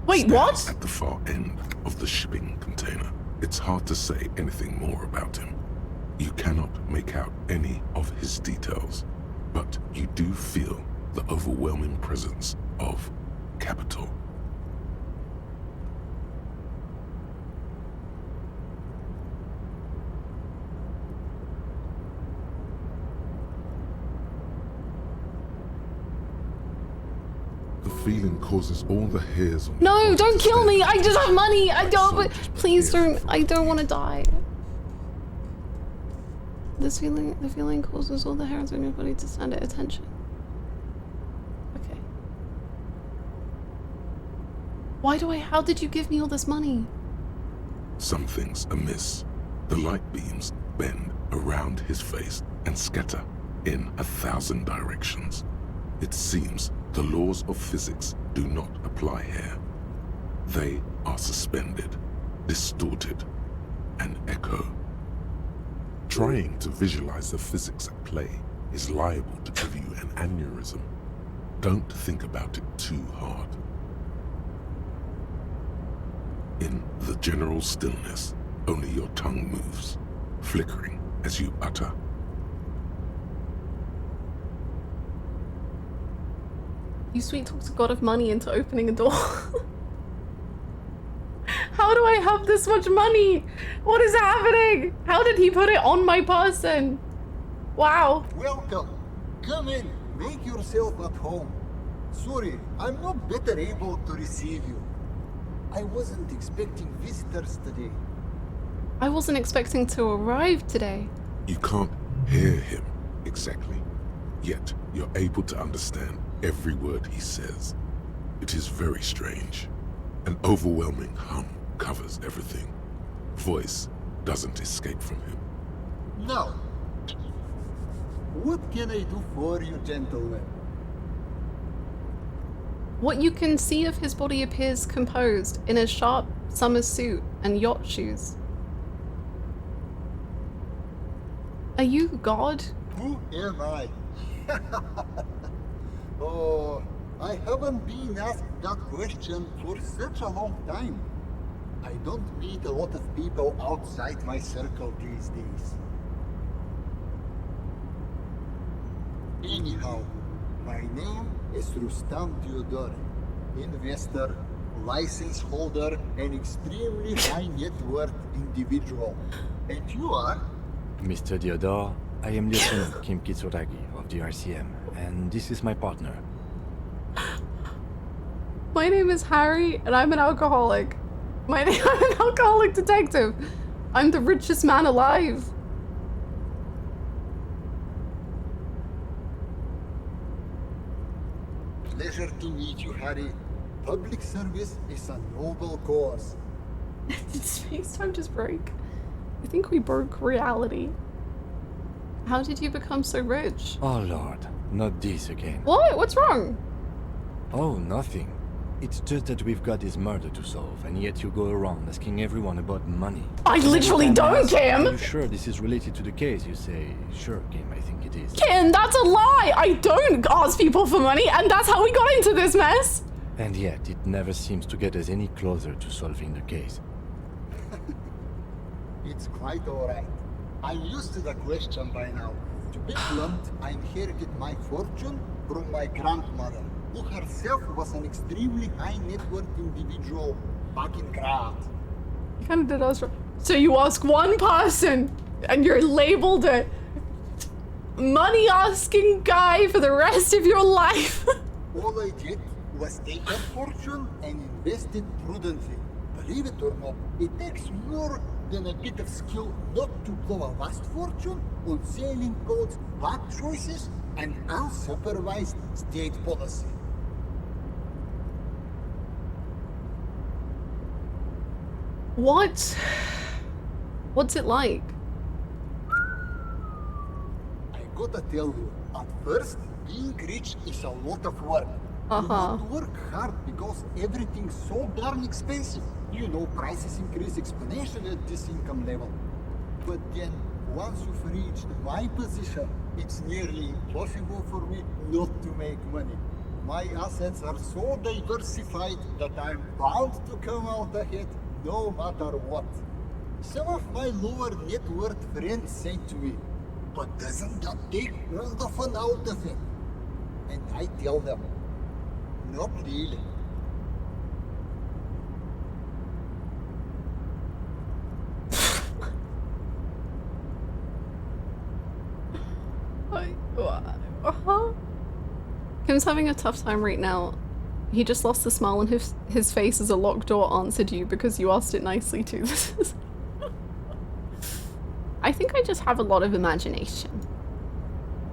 Speaker 2: Wait, what?
Speaker 3: At the far end of the shipping container. It's hard to say anything more about him. You cannot make out any of his details, but you do feel the overwhelming presence of capital. The feeling causes all the hairs on your
Speaker 2: No,
Speaker 3: body
Speaker 2: don't
Speaker 3: to
Speaker 2: kill me.
Speaker 3: stand
Speaker 2: I just have money. I
Speaker 3: like
Speaker 2: don't.
Speaker 3: soldiers
Speaker 2: Please
Speaker 3: prepared
Speaker 2: don't. I don't want to die. The feeling causes all the hairs on your body to stand at attention. Okay. How did you give me all this money?
Speaker 3: Something's amiss. The light beams bend around his face and scatter in 1,000 directions. It seems the laws of physics do not apply here. They are suspended, distorted, and echo. Trying to visualize the physics at play is liable to give you an aneurysm. Don't think about it too hard. In the general stillness, only your tongue moves, flickering as you utter.
Speaker 2: You sweet talked a god of money into opening a door. How do I have this much money? What is happening? How did he put it on my person? Wow.
Speaker 8: Welcome. Come in. Make yourself at home. Sorry, I'm not better able to receive you. I wasn't expecting visitors today.
Speaker 2: I wasn't expecting to arrive today.
Speaker 3: You can't hear him exactly, yet you're able to understand every word he says. It is very strange. An overwhelming hum covers everything. Voice doesn't escape from him.
Speaker 8: Now, what can I do for you, gentlemen?
Speaker 2: What you can see of his body appears composed in a sharp summer suit and yacht shoes. Are you God?
Speaker 8: Who am I? Oh, I haven't been asked that question for such a long time. I don't meet a lot of people outside my circle these days. Anyhow, my name is Rustam Theodore, investor, license holder, and extremely high net worth individual. And you are?
Speaker 5: Mr. Diodor, I am Lieutenant Kim Kitsuragi of the RCM, and this is my partner.
Speaker 2: My name is Harry, and I'm an alcoholic. I'm an alcoholic detective. I'm the richest man alive.
Speaker 8: Pleasure to meet you, Harry. Public service is a noble cause.
Speaker 2: Did space-time just break? I think we broke reality. How did you become so rich?
Speaker 5: Oh Lord, not this again.
Speaker 2: What? What's wrong?
Speaker 5: Oh, nothing. It's just that we've got this murder to solve, and yet you go around asking everyone about money.
Speaker 2: I literally don't, Kim!
Speaker 5: Are you sure this is related to the case? You say, sure, Kim, I think it is.
Speaker 2: Kim, that's a lie! I don't ask people for money, and that's how we got into this mess!
Speaker 5: And yet, it never seems to get us any closer to solving the case.
Speaker 8: It's quite alright. I'm used to the question by now. To be blunt, I inherited my fortune from my grandmother. who herself was an extremely high net worth individual back in Grad.
Speaker 2: You kind of did us wrong. So you ask one person, and you're labeled a money-asking guy for the rest of your life.
Speaker 8: All I did was take her fortune and invest it prudently. Believe it or not, it takes more than a bit of skill not to blow a vast fortune on sailing boats, bad choices, and unsupervised state policy.
Speaker 2: What? What's it like?
Speaker 8: I gotta tell you, at first, being rich is a lot of work.
Speaker 2: Uh-huh.
Speaker 8: You have to work hard because everything's so darn expensive. You know, prices increase exponentially at this income level. But then, once you've reached my position, it's nearly impossible for me not to make money. My assets are so diversified that I'm bound to come out ahead no matter what. Some of my lower net worth friends say to me, but doesn't that take all the fun out of it? And I tell them, not really.
Speaker 2: Kim's having a tough time right now. He just lost the smile on his face as a locked door answered you because you asked it nicely too. I think I just have a lot of imagination.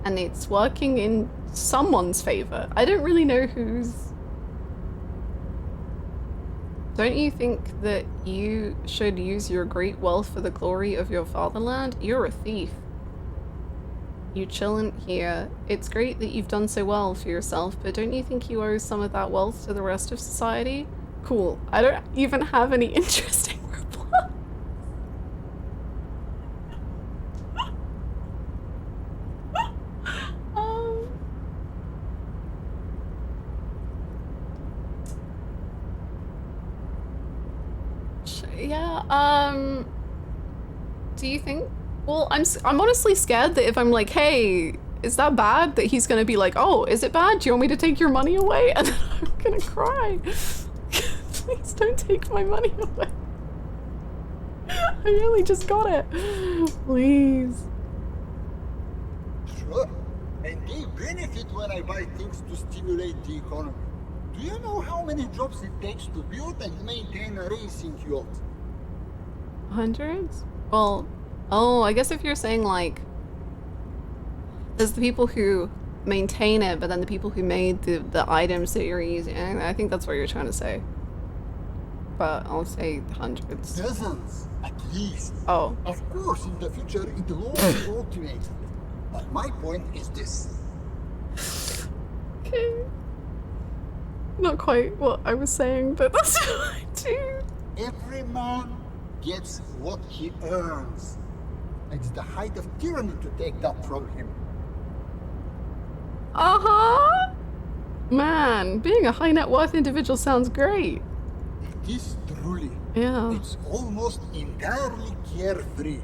Speaker 2: And it's working in someone's favor. I don't really know whose. Don't you think that you should use your great wealth for the glory of your fatherland? You're a thief. You chillin' here. It's great that you've done so well for yourself, but don't you think you owe some of that wealth to the rest of society? Cool. I don't even have any interesting reply. Yeah, do you think? Well, I'm honestly scared that if I'm like, hey, is that bad? That he's gonna be like, oh, is it bad? Do you want me to take your money away? And then I'm gonna cry. Please don't take my money away. I really just got it. Please.
Speaker 8: Sure. And they benefit when I buy things to stimulate the economy. Do you know how many jobs it takes to build and maintain a racing yacht?
Speaker 2: Hundreds? Well, oh, I guess if you're saying like, there's the people who maintain it, but then the people who made the items that you're using. I think that's what you're trying to say. But I'll say hundreds.
Speaker 8: Dozens, at least.
Speaker 2: Oh.
Speaker 8: Of course, in the future, it will all be automated. But my point is this.
Speaker 2: Okay. Not quite what I was saying, but that's what I do.
Speaker 8: Every man gets what he earns. It's the height of tyranny to take that from him.
Speaker 2: Uh-huh. Man, being a high net worth individual sounds great.
Speaker 8: It is truly.
Speaker 2: Yeah.
Speaker 8: It's almost entirely carefree.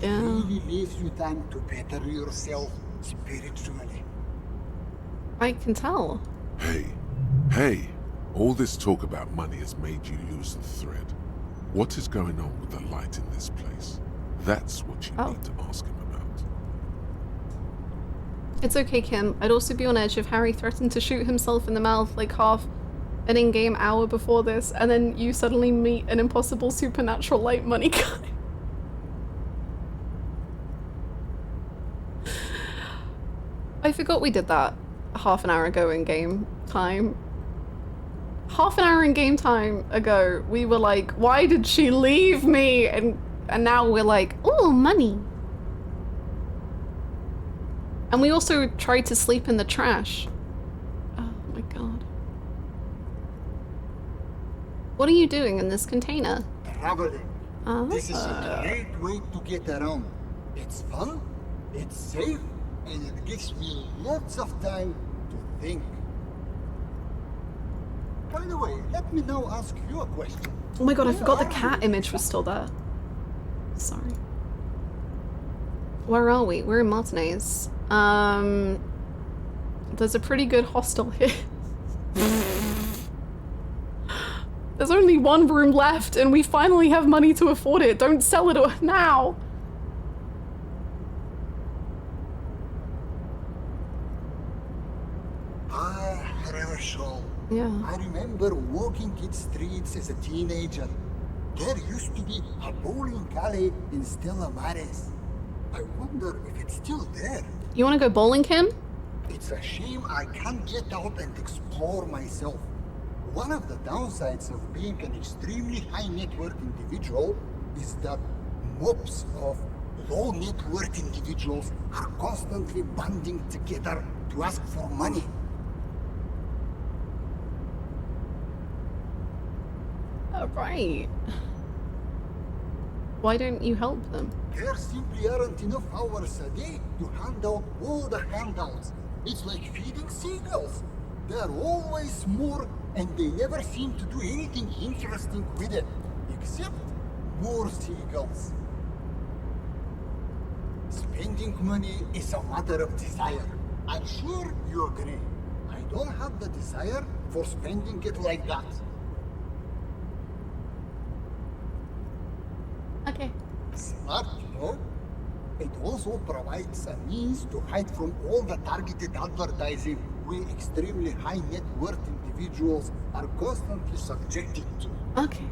Speaker 8: It really leaves you time to better yourself spiritually.
Speaker 2: I can tell.
Speaker 3: Hey, all this talk about money has made you lose the thread. What is going on with the light in this place? That's what you need to ask him about.
Speaker 2: It's okay, Kim. I'd also be on edge if Harry threatened to shoot himself in the mouth like half an in-game hour before this, and then you suddenly meet an impossible supernatural light money guy. I forgot we did that half an hour ago in game time. Half an hour in game time ago, we were like, why did she leave me? And now we're like, oh, money. And we also tried to sleep in the trash. Oh my god. What are you doing in this container?
Speaker 8: Traveling. This is a great way to get around. It's fun, it's safe, and it gives me lots of time to think. By the way, let me now ask you a question.
Speaker 2: Oh my god, I forgot the cat image was still there. Sorry. Where are we? We're in Martinez. There's a pretty good hostel here. There's only one room left and we finally have money to afford it. Don't sell it now.
Speaker 8: Herschel.
Speaker 2: Yeah.
Speaker 8: I remember walking its streets as a teenager. There used to be a bowling alley in Stella Maris. I wonder if it's still there.
Speaker 2: You want to go bowling, Kim?
Speaker 8: It's a shame I can't get out and explore myself. One of the downsides of being an extremely high net worth individual is that mobs of low net worth individuals are constantly banding together to ask for money.
Speaker 2: Right. Why don't you help them?
Speaker 8: There simply aren't enough hours a day to hand out all the handouts. It's like feeding seagulls. There are always more, and they never seem to do anything interesting with it, except more seagulls. Spending money is a matter of desire. I'm sure you agree. I don't have the desire for spending it like that.
Speaker 2: Okay.
Speaker 8: Smart, you know? It also provides a means to hide from all the targeted advertising we extremely high net worth individuals are constantly subjected to.
Speaker 2: Okay.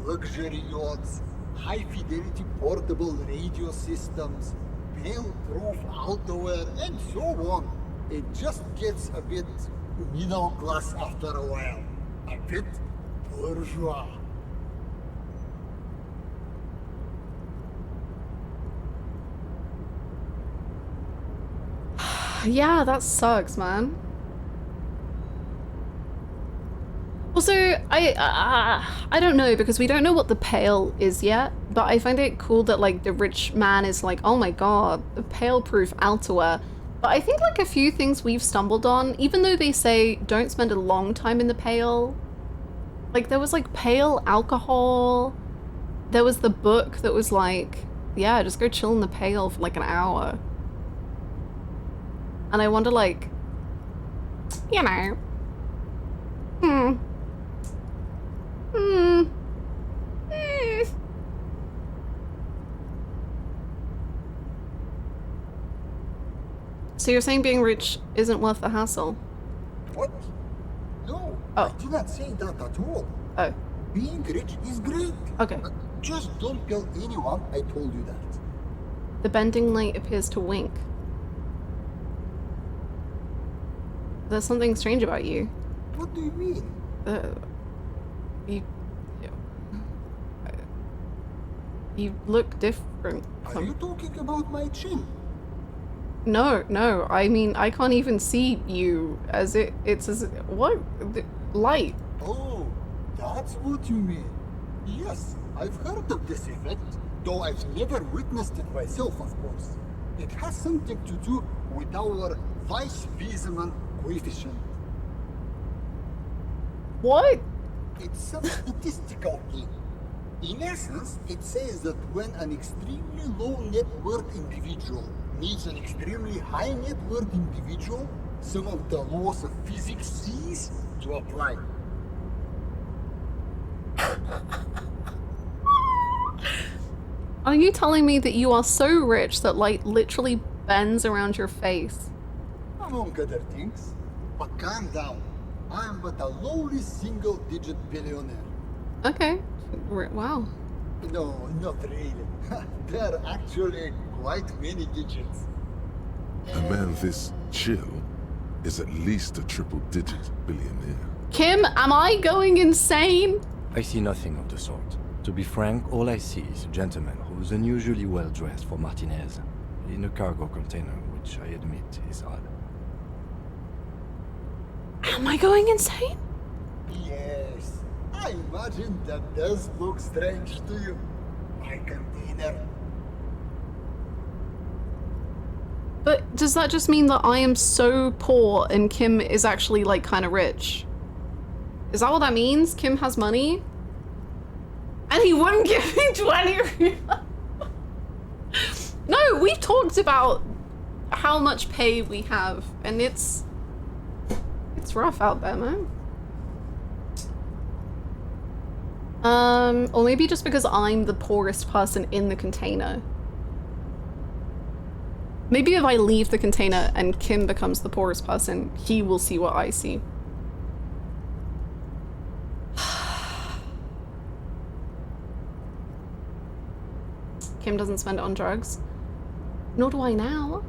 Speaker 8: Luxury yachts, high fidelity portable radio systems, fail-proof outerwear, and so on. It just gets a bit middle class after a while. A bit bourgeois.
Speaker 2: Yeah, that sucks, man. Also, I don't know, because we don't know what the Pale is yet, but I find it cool that like the rich man is like, oh my god, the Pale-proof outerwear. But I think like a few things we've stumbled on, even though they say don't spend a long time in the Pale. Like there was like Pale alcohol. There was the book that was like, yeah, just go chill in the Pale for like an hour. And I wonder, like, you know, So you're saying being rich isn't worth the hassle?
Speaker 8: What? No,
Speaker 2: oh.
Speaker 8: I did not say that at all.
Speaker 2: Oh.
Speaker 8: Being rich is great.
Speaker 2: Okay.
Speaker 8: Just don't tell anyone I told you that.
Speaker 2: The bending light appears to wink. There's something strange about you.
Speaker 8: What do you mean?
Speaker 2: You look different.
Speaker 8: Are you talking about my chin?
Speaker 2: No, I mean, I can't even see you as it's as, what? Light.
Speaker 8: Oh, that's what you mean. Yes, I've heard of this effect, though I've never witnessed it myself, of course. It has something to do with our Weisswiesemann coefficient.
Speaker 2: What?
Speaker 8: It's a statistical thing. In essence, it says that when an extremely low net worth individual meets an extremely high net worth individual, some of the laws of physics cease to apply.
Speaker 2: Are you telling me that you are so rich that light literally bends around your face?
Speaker 8: Among other things. But calm down. I am but a lowly single-digit billionaire.
Speaker 2: Okay. Wow.
Speaker 8: No, not really. There are actually quite many digits.
Speaker 3: A man this chill is at least a triple-digit billionaire.
Speaker 2: Kim, am I going insane?
Speaker 5: I see nothing of the sort. To be frank, all I see is a gentleman who's unusually well dressed for Martinez, in a cargo container, which I admit is odd.
Speaker 2: Am I going insane?
Speaker 8: Yes. I imagine that does look strange to you. My container.
Speaker 2: But does that just mean that I am so poor and Kim is actually like kind of rich? Is that what that means? Kim has money? And he wouldn't give me 20. No, we talked about how much pay we have, and it's It's rough out there, man. Or maybe just because I'm the poorest person in the container. Maybe if I leave the container and Kim becomes the poorest person, he will see what I see. Kim doesn't spend it on drugs. Nor do I now.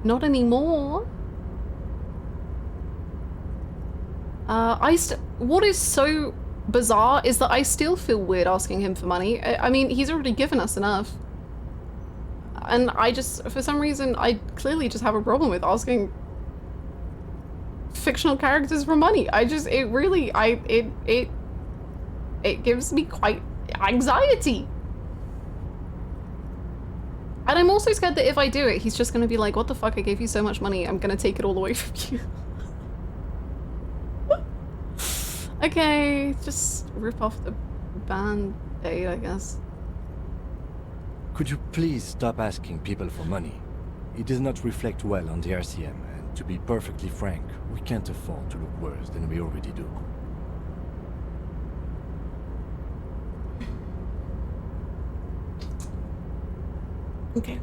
Speaker 2: Not anymore. What is so bizarre is that I still feel weird asking him for money. I mean, he's already given us enough. And I just, for some reason, I clearly just have a problem with asking fictional characters for money. It gives me quite anxiety. And I'm also scared that if I do it, he's just gonna be like, what the fuck, I gave you so much money, I'm gonna take it all away from you. Okay, just rip off the band-aid, I guess.
Speaker 5: Could you please stop asking people for money? It does not reflect well on the RCM, and to be perfectly frank, we can't afford to look worse than we already do.
Speaker 2: Okay.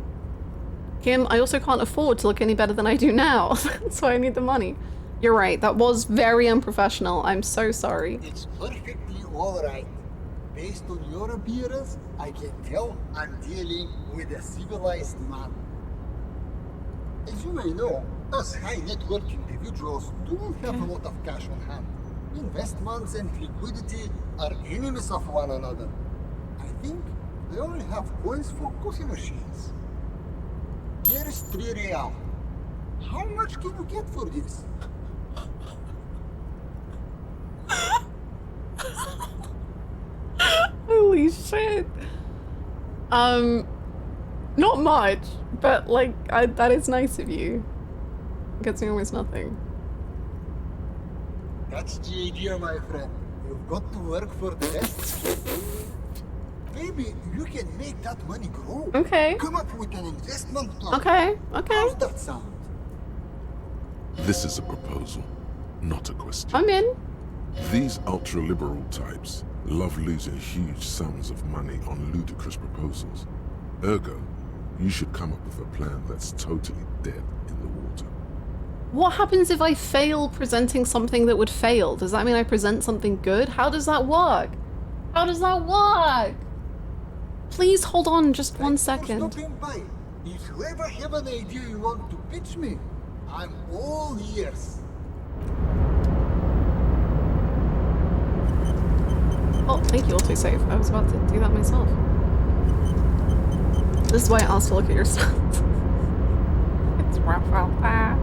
Speaker 2: Kim, I also can't afford to look any better than I do now. That's why I need the money. You're right, that was very unprofessional. I'm so sorry.
Speaker 8: It's perfectly alright. Based on your appearance, I can tell I'm dealing with a civilized man. As you may know, us high net worth individuals do have a lot of cash on hand. Investments and liquidity are enemies of one another. I think they only have coins for coffee machines. Here is 3 real. How much can you get for this?
Speaker 2: Holy shit. Not much, but like, that is nice of you. Gets me almost nothing.
Speaker 8: That's the idea, my friend. You've got to work for the rest. Maybe you can make that money grow.
Speaker 2: Okay.
Speaker 8: Come up with an investment plan.
Speaker 2: Okay, okay.
Speaker 8: How's that sound?
Speaker 3: This is a proposal, not a question.
Speaker 2: I'm in.
Speaker 3: These ultra-liberal types love losing huge sums of money on ludicrous proposals. Ergo, you should come up with a plan that's totally dead in the water.
Speaker 2: What happens if I fail presenting something that would fail? Does that mean I present something good? How does that work? How does that work? Please hold on just 1 second.
Speaker 8: Stopping by. If you ever have an idea you want to pitch me, I'm all ears.
Speaker 2: Oh, thank you, autosave. I was about to do that myself. This is why I asked to look at your stats. It's rough out there.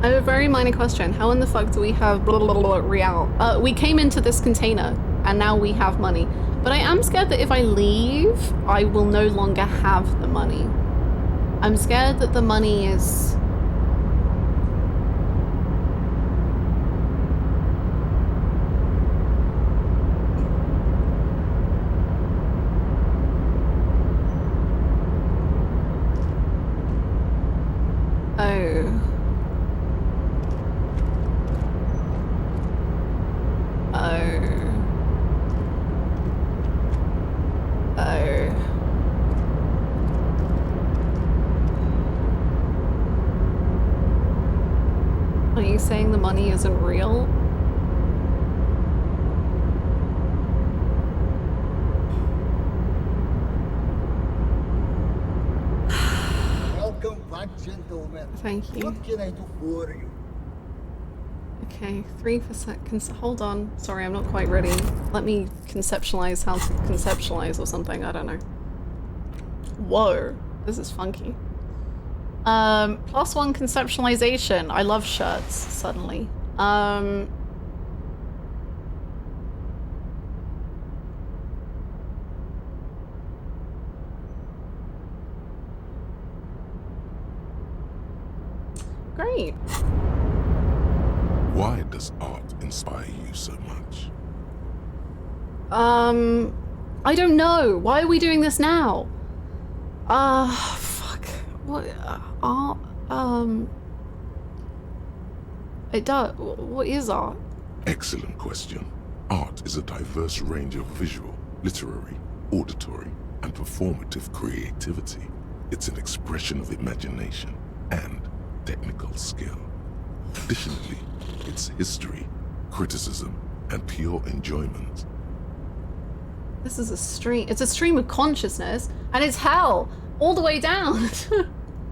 Speaker 2: I have a very minor question. How in the fuck do we have blah, blah, blah, real? We came into this container and now we have money. But I am scared that if I leave, I will no longer have the money. I'm scared that the money is... saying the money isn't real?
Speaker 8: Welcome back, gentlemen.
Speaker 2: Thank you.
Speaker 8: What can I do for you?
Speaker 2: Okay, 3 for seconds. Hold on. Sorry, I'm not quite ready. Let me conceptualize how to conceptualize or something. I don't know. Whoa, this is funky. +1 conceptualization. I love shirts, suddenly. Great.
Speaker 3: Why does art inspire you so much?
Speaker 2: I don't know. Why are we doing this now? Fuck. What, art? It does. What is art?
Speaker 3: Excellent question. Art is a diverse range of visual, literary, auditory, and performative creativity. It's an expression of imagination and technical skill. Additionally, it's history, criticism, and pure enjoyment.
Speaker 2: This is a stream. It's a stream of consciousness, and it's hell all the way down.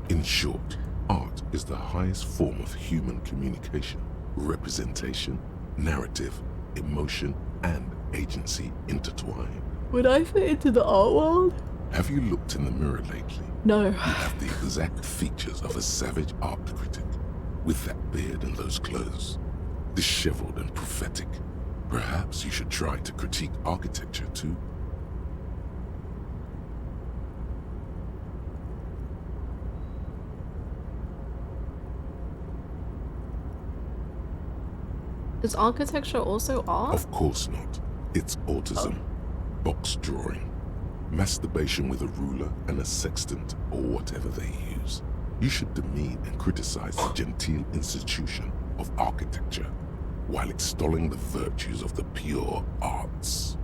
Speaker 3: In short, art is the highest form of human communication, representation, narrative, emotion, and agency intertwined.
Speaker 2: Would I fit into the art world?
Speaker 3: Have you looked in the mirror lately?
Speaker 2: No.
Speaker 3: You have the exact features of a savage art critic, with that beard and those clothes, disheveled and prophetic. Perhaps you should try to critique architecture too.
Speaker 2: Is architecture also art?
Speaker 3: Of course not. It's autism, box drawing, masturbation with a ruler and a sextant or whatever they use. You should demean and criticize the genteel institution of architecture while extolling the virtues of the pure arts.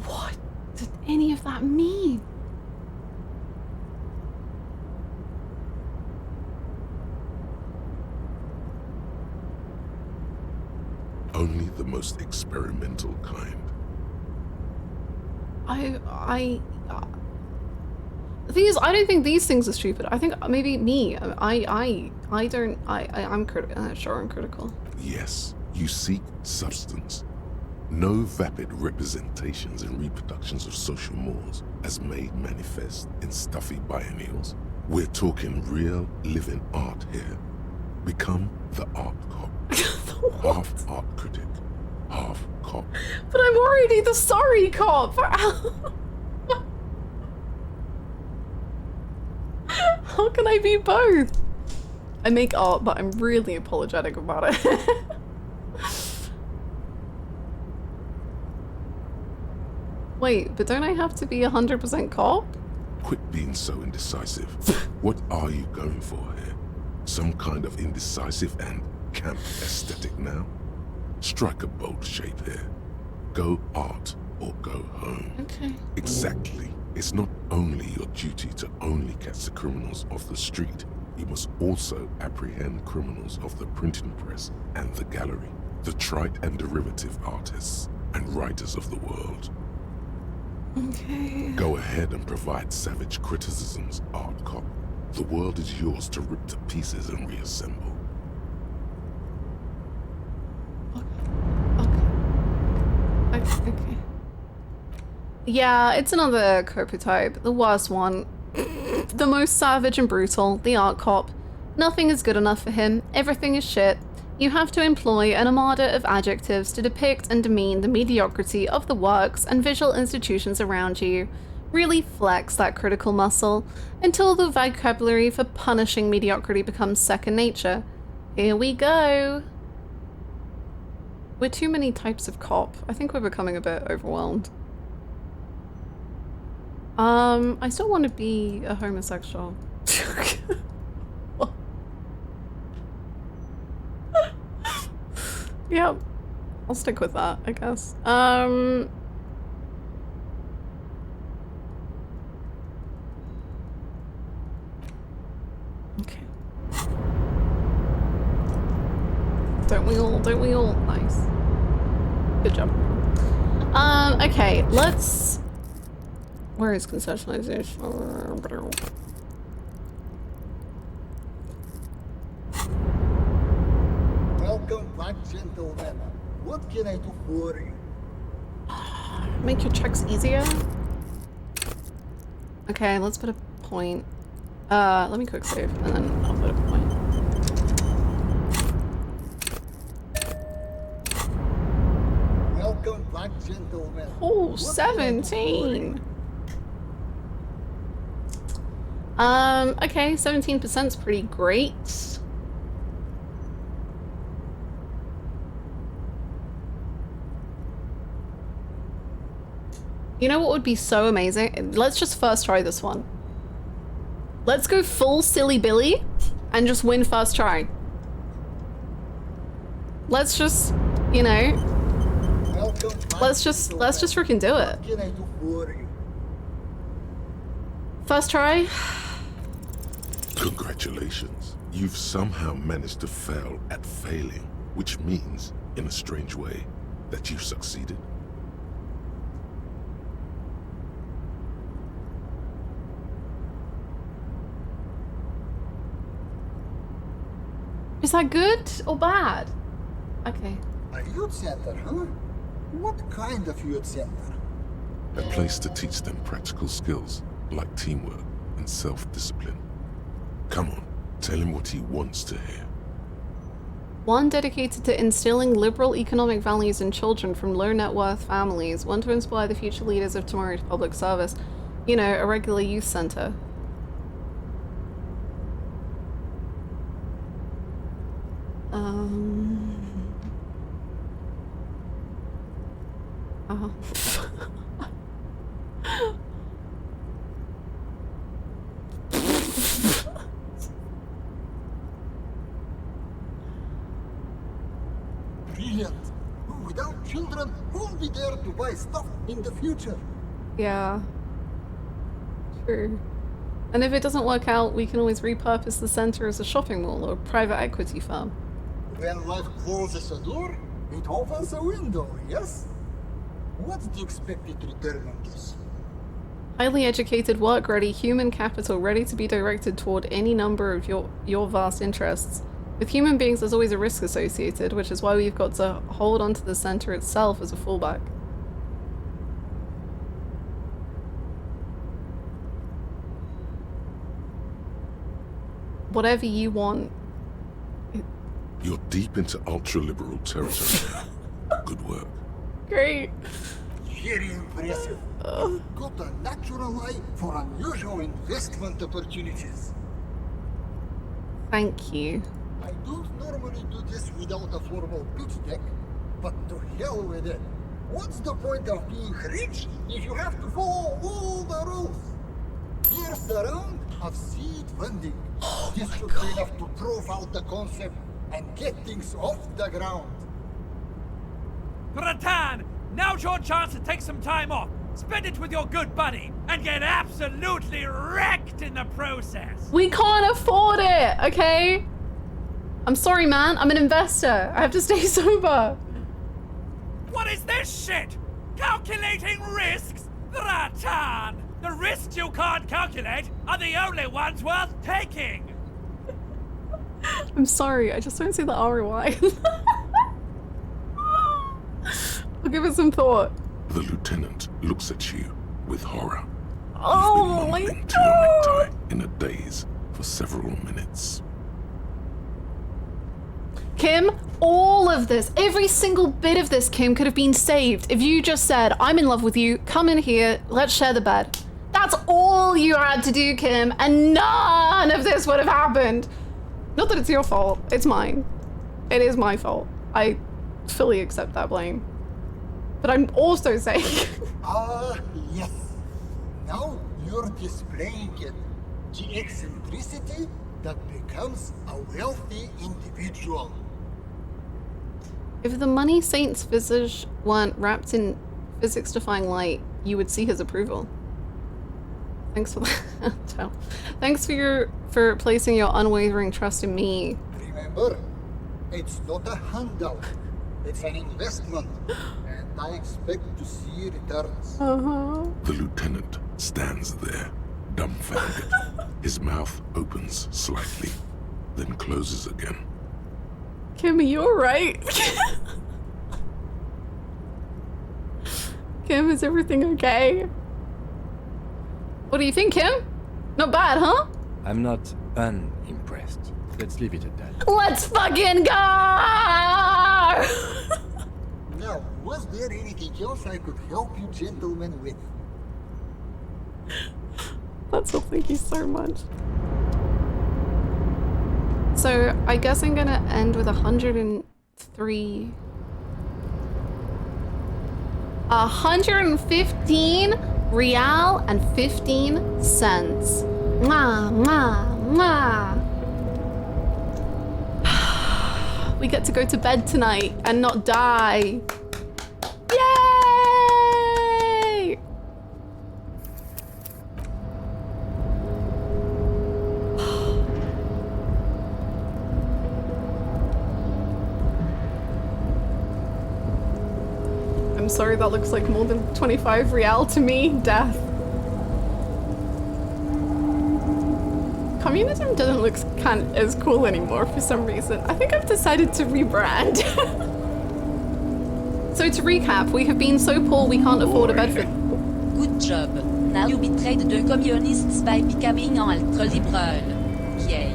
Speaker 2: What did any of that mean?
Speaker 3: Only the most experimental kind.
Speaker 2: The thing is, I don't think these things are stupid. I think maybe me. I'm critical. Sure, I'm critical.
Speaker 3: Yes, you seek substance. No vapid representations and reproductions of social mores as made manifest in stuffy biennials. We're talking real, living art here. Become the art cop. Half art critic, half cop.
Speaker 2: But I'm already the sorry cop. How can I be both? I make art, but I'm really apologetic about it. Wait, but don't I have to be 100% cop?
Speaker 3: Quit being so indecisive. What are you going for here? Some kind of indecisive and camp aesthetic now? Strike a bold shape here. Go art or go home.
Speaker 2: Okay.
Speaker 3: Exactly. It's not only your duty to only catch the criminals off the street, you must also apprehend criminals of the printing press and the gallery, the trite and derivative artists and writers of the world.
Speaker 2: Okay.
Speaker 3: Go ahead and provide savage criticisms, art cop. The world is yours to rip to pieces and reassemble.
Speaker 2: Okay. Yeah, it's another prototype. The worst one. The most savage and brutal. The art cop. Nothing is good enough for him. Everything is shit. You have to employ an armada of adjectives to depict and demean the mediocrity of the works and visual institutions around you. Really flex that critical muscle until the vocabulary for punishing mediocrity becomes second nature. Here we go. We're too many types of cop. I think we're becoming a bit overwhelmed. I still want to be a homosexual. Yeah, I'll stick with that, I guess. Okay. Don't we all? Don't we all? Nice. Good job. Okay, let's... Where is conceptualization?
Speaker 8: Welcome back, gentlemen. What can I do for you?
Speaker 2: Make your checks easier? Okay, let's put a point. Let me quick save, and then I'll put a point.
Speaker 8: Welcome back, gentlemen.
Speaker 2: Oh, 17! Okay, 17%'s pretty great. You know what would be so amazing? Let's just first try this one. Let's go full silly Billy and just win first try. Let's just, you know, let's just freaking do it.
Speaker 8: What can I do for you?
Speaker 2: First try.
Speaker 3: Congratulations. You've somehow managed to fail at failing, which means, in a strange way, that you've succeeded.
Speaker 2: Is that good or bad? Okay.
Speaker 8: A youth center, huh? What kind of youth center?
Speaker 3: A place to teach them practical skills like teamwork and self-discipline. Come on, tell him what he wants to hear.
Speaker 2: One dedicated to instilling liberal economic values in children from low net worth families. One to inspire the future leaders of tomorrow's public service. You know, a regular youth center.
Speaker 8: Brilliant. Without children, who'll be there to buy stuff in the future?
Speaker 2: Yeah. True. And if it doesn't work out, we can always repurpose the center as a shopping mall or a private equity firm.
Speaker 8: When life closes a door, it opens a window, yes? What's the expected return on this?
Speaker 2: Highly educated, work-ready, human capital ready to be directed toward any number of your vast interests. With human beings, there's always a risk associated, which is why we've got to hold onto the center itself as a fallback. Whatever you want.
Speaker 3: You're deep into ultra-liberal territory now. Good work.
Speaker 2: Great.
Speaker 8: Very impressive. You've got a natural eye for unusual investment opportunities.
Speaker 2: Thank you.
Speaker 8: I don't normally do this without a formal pitch deck, but to hell with it. What's the point of being rich if you have to follow all the rules? Here's the round of seed funding. This should be enough to prove out the concept and get things off the ground.
Speaker 22: Bratan, now's your chance to take some time off. Spend it with your good buddy and get absolutely wrecked in the process.
Speaker 2: We can't afford it, okay? I'm sorry, man. I'm an investor. I have to stay sober.
Speaker 22: What is this shit? Calculating risks? Bratan! The risks you can't calculate are the only ones worth taking.
Speaker 2: I'm sorry. I just don't see the ROI. I'll give it some thought.
Speaker 3: The lieutenant looks at you with horror.
Speaker 2: Oh my
Speaker 3: God! To your necktie in a daze for several minutes.
Speaker 2: Kim, all of this, every single bit of this, Kim, could have been saved if you just said, I'm in love with you, come in here, let's share the bed. That's all you had to do, Kim, and none of this would have happened. Not that it's your fault, it's mine. It is my fault. I fully accept that blame. But I'm also saying...
Speaker 8: Yes. Now you're displaying it. The eccentricity that becomes a wealthy individual.
Speaker 2: If the money saint's visage weren't wrapped in physics-defying light, you would see his approval. Thanks for that. Thanks for placing your unwavering trust in me.
Speaker 8: Remember, it's not a handout. It's an investment, and I expect to see returns.
Speaker 3: The lieutenant stands there, dumbfounded. His mouth opens slightly, then closes again.
Speaker 2: Kim, you're right. Kim, is everything okay? What do you think, Kim? Not bad, huh?
Speaker 5: I'm not unimpressed. Let's leave it at that.
Speaker 2: Let's fucking go!
Speaker 8: Now, was there anything else I could help you gentlemen with?
Speaker 2: That's all, thank you so much. So, I guess I'm gonna end with 103... 115 real and 15 cents. Mwah, mwah, mwah. We get to go to bed tonight and not die. Yay! I'm sorry, that looks like more than 25 real to me. Death. Communism doesn't look as cool anymore for some reason. I think I've decided to rebrand. So to recap, we have been so poor we can't afford a bed for...
Speaker 17: Good job. Now you betrayed the communists by becoming an ultra-liberal. Yay.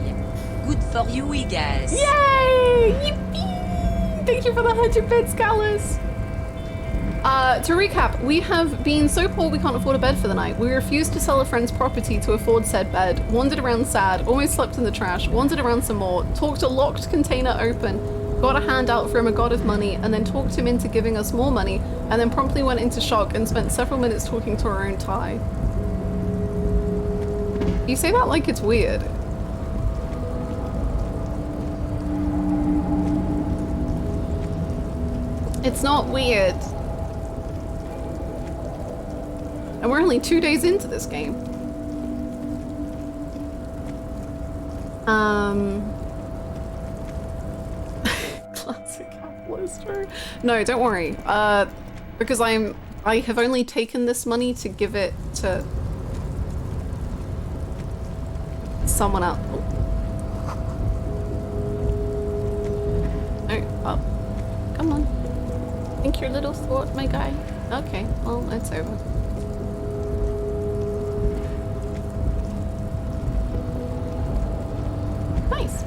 Speaker 17: Good for you, guys.
Speaker 2: Yay! Yippee! Thank you for the 100 bits, Gallus. To recap, we have been so poor we can't afford a bed for the night. We refused to sell a friend's property to afford said bed, wandered around sad, almost slept in the trash, wandered around some more, talked a locked container open, got a handout from a god of money, and then talked him into giving us more money, and then promptly went into shock and spent several minutes talking to our own tie. You say that like it's weird. It's not weird. And we're only 2 days into this game. Classic capitalist. No, don't worry. Because I have only taken this money to give it to someone else. Oh, come on. Think your little thought, my guy. Okay, well, it's over. Nice.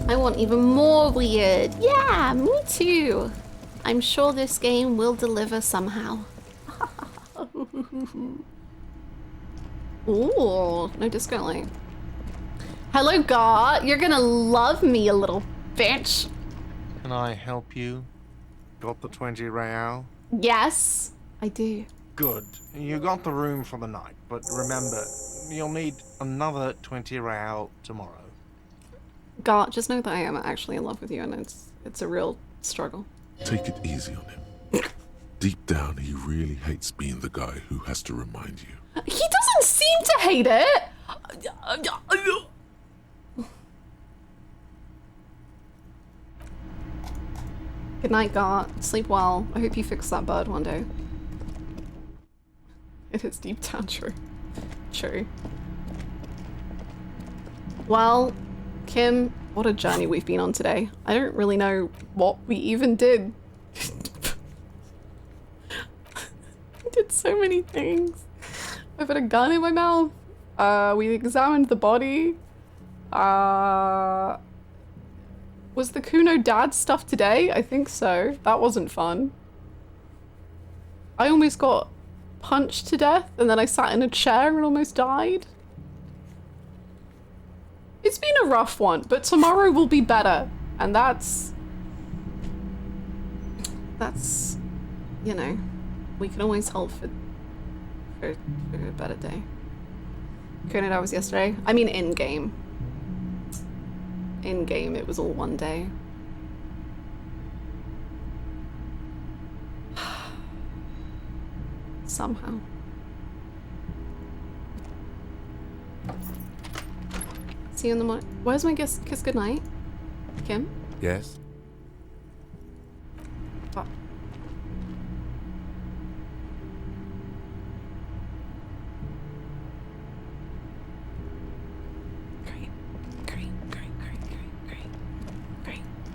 Speaker 2: I want even more weird. Yeah, me too. I'm sure this game will deliver somehow. Ooh, no discount light. Hello, God. You're gonna love me, a little bitch.
Speaker 10: Can I help you? Got the 20 real?
Speaker 2: Yes, I do.
Speaker 10: Good. You got the room for the night, but remember, you'll need another 20 real tomorrow.
Speaker 2: God, just know that I am actually in love with you, and it's a real struggle.
Speaker 3: Take it easy on him. Deep down, he really hates being the guy who has to remind you.
Speaker 2: He doesn't seem to hate it. Good night, Gart. Sleep well. I hope you fix that bird one day. It is deep down true. True. Well, Kim, what a journey we've been on today. I don't really know what we even did. We did so many things. I put a gun in my mouth. We examined the body. Was the Kuno dad stuff today? I think so. That wasn't fun. I almost got punched to death and then I sat in a chair and almost died. It's been a rough one, but tomorrow will be better. And that's, you know, we can always hope for a better day. Kuno dad was yesterday. I mean in-game. In-game, it was all one day. Somehow. See you in the morning. Where's my kiss goodnight? Kim?
Speaker 5: Yes?
Speaker 2: What?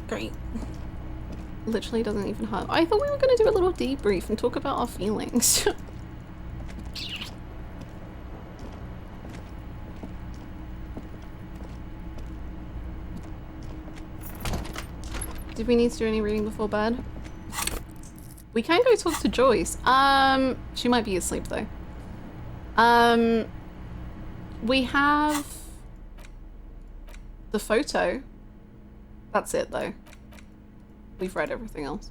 Speaker 2: Great. Literally doesn't even hurt. I thought we were gonna do a little debrief and talk about our feelings. Did we need to do any reading before bed? We can go talk to Joyce. She might be asleep though. We have the photo. That's it though. We've read everything else.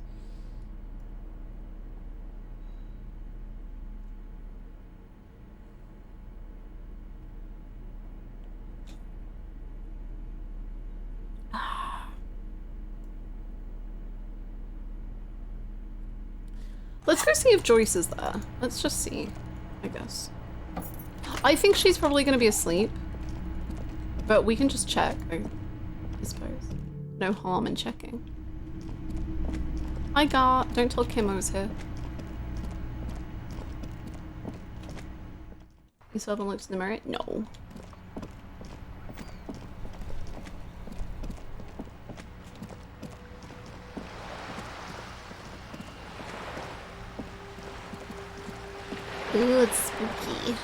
Speaker 2: Let's go see if Joyce is there. Let's just see, I guess. I think she's probably gonna be asleep, but we can just check, I suppose. No harm in checking. Hi, Gar. Don't tell Kim I was here. You still haven't looked in the mirror? No.
Speaker 4: Ooh, it's spooky.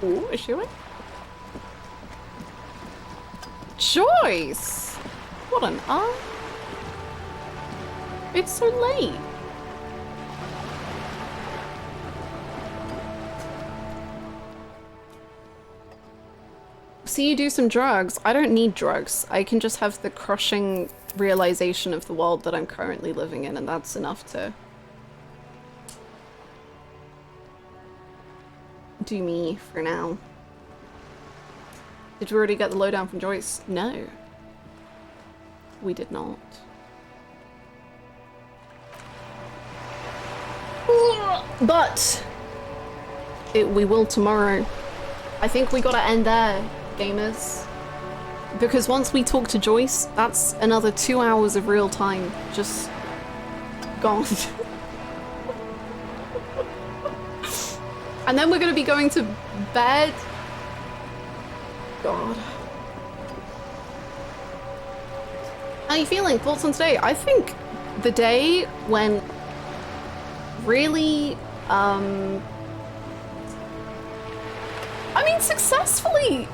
Speaker 2: Ooh, is she awake? Joyce! What on earth? It's so late. See you do some drugs. I don't need drugs. I can just have the crushing realization of the world that I'm currently living in, and that's enough to do me for now. Did we already get the lowdown from Joyce? No. We did not. But we will tomorrow. I think we gotta end there, gamers. Because once we talk to Joyce, that's another 2 hours of real time just gone. And then we're gonna be going to bed. God. How are you feeling? Thoughts on today? I think the day went really, I mean, successfully.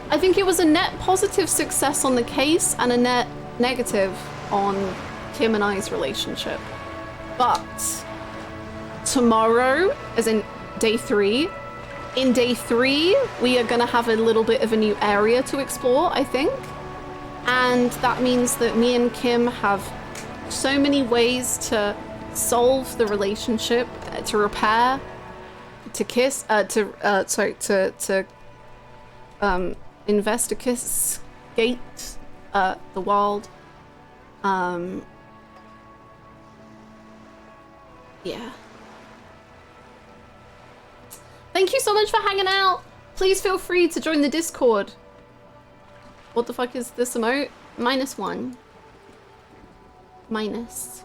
Speaker 2: I think it was a net positive success on the case and a net negative on Kim and I's relationship. But tomorrow, as in day 3, in day 3, we are gonna have a little bit of a new area to explore, I think. And that means that me and Kim have so many ways to solve the relationship, to repair, to kiss, investigate the world. Yeah. Thank you so much for hanging out. Please feel free to join the Discord. What the fuck is this emote? -1. Minus.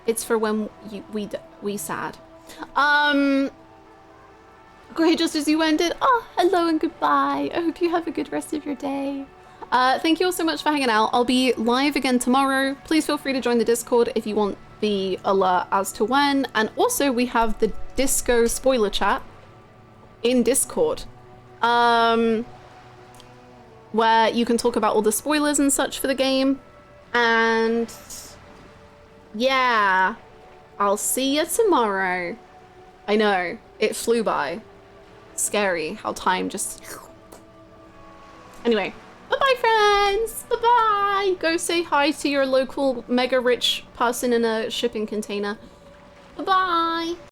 Speaker 2: It's for when we sad. Great, just as you ended. Oh, hello and goodbye. I hope you have a good rest of your day. Thank you all so much for hanging out. I'll be live again tomorrow. Please feel free to join the Discord if you want the alert as to when. And also we have the disco spoiler chat in Discord. Where you can talk about all the spoilers and such for the game. And yeah, I'll see you tomorrow. I know, it flew by. Scary how time just... Anyway, bye-bye friends, bye-bye. Go say hi to your local mega rich person in a shipping container. Bye-bye.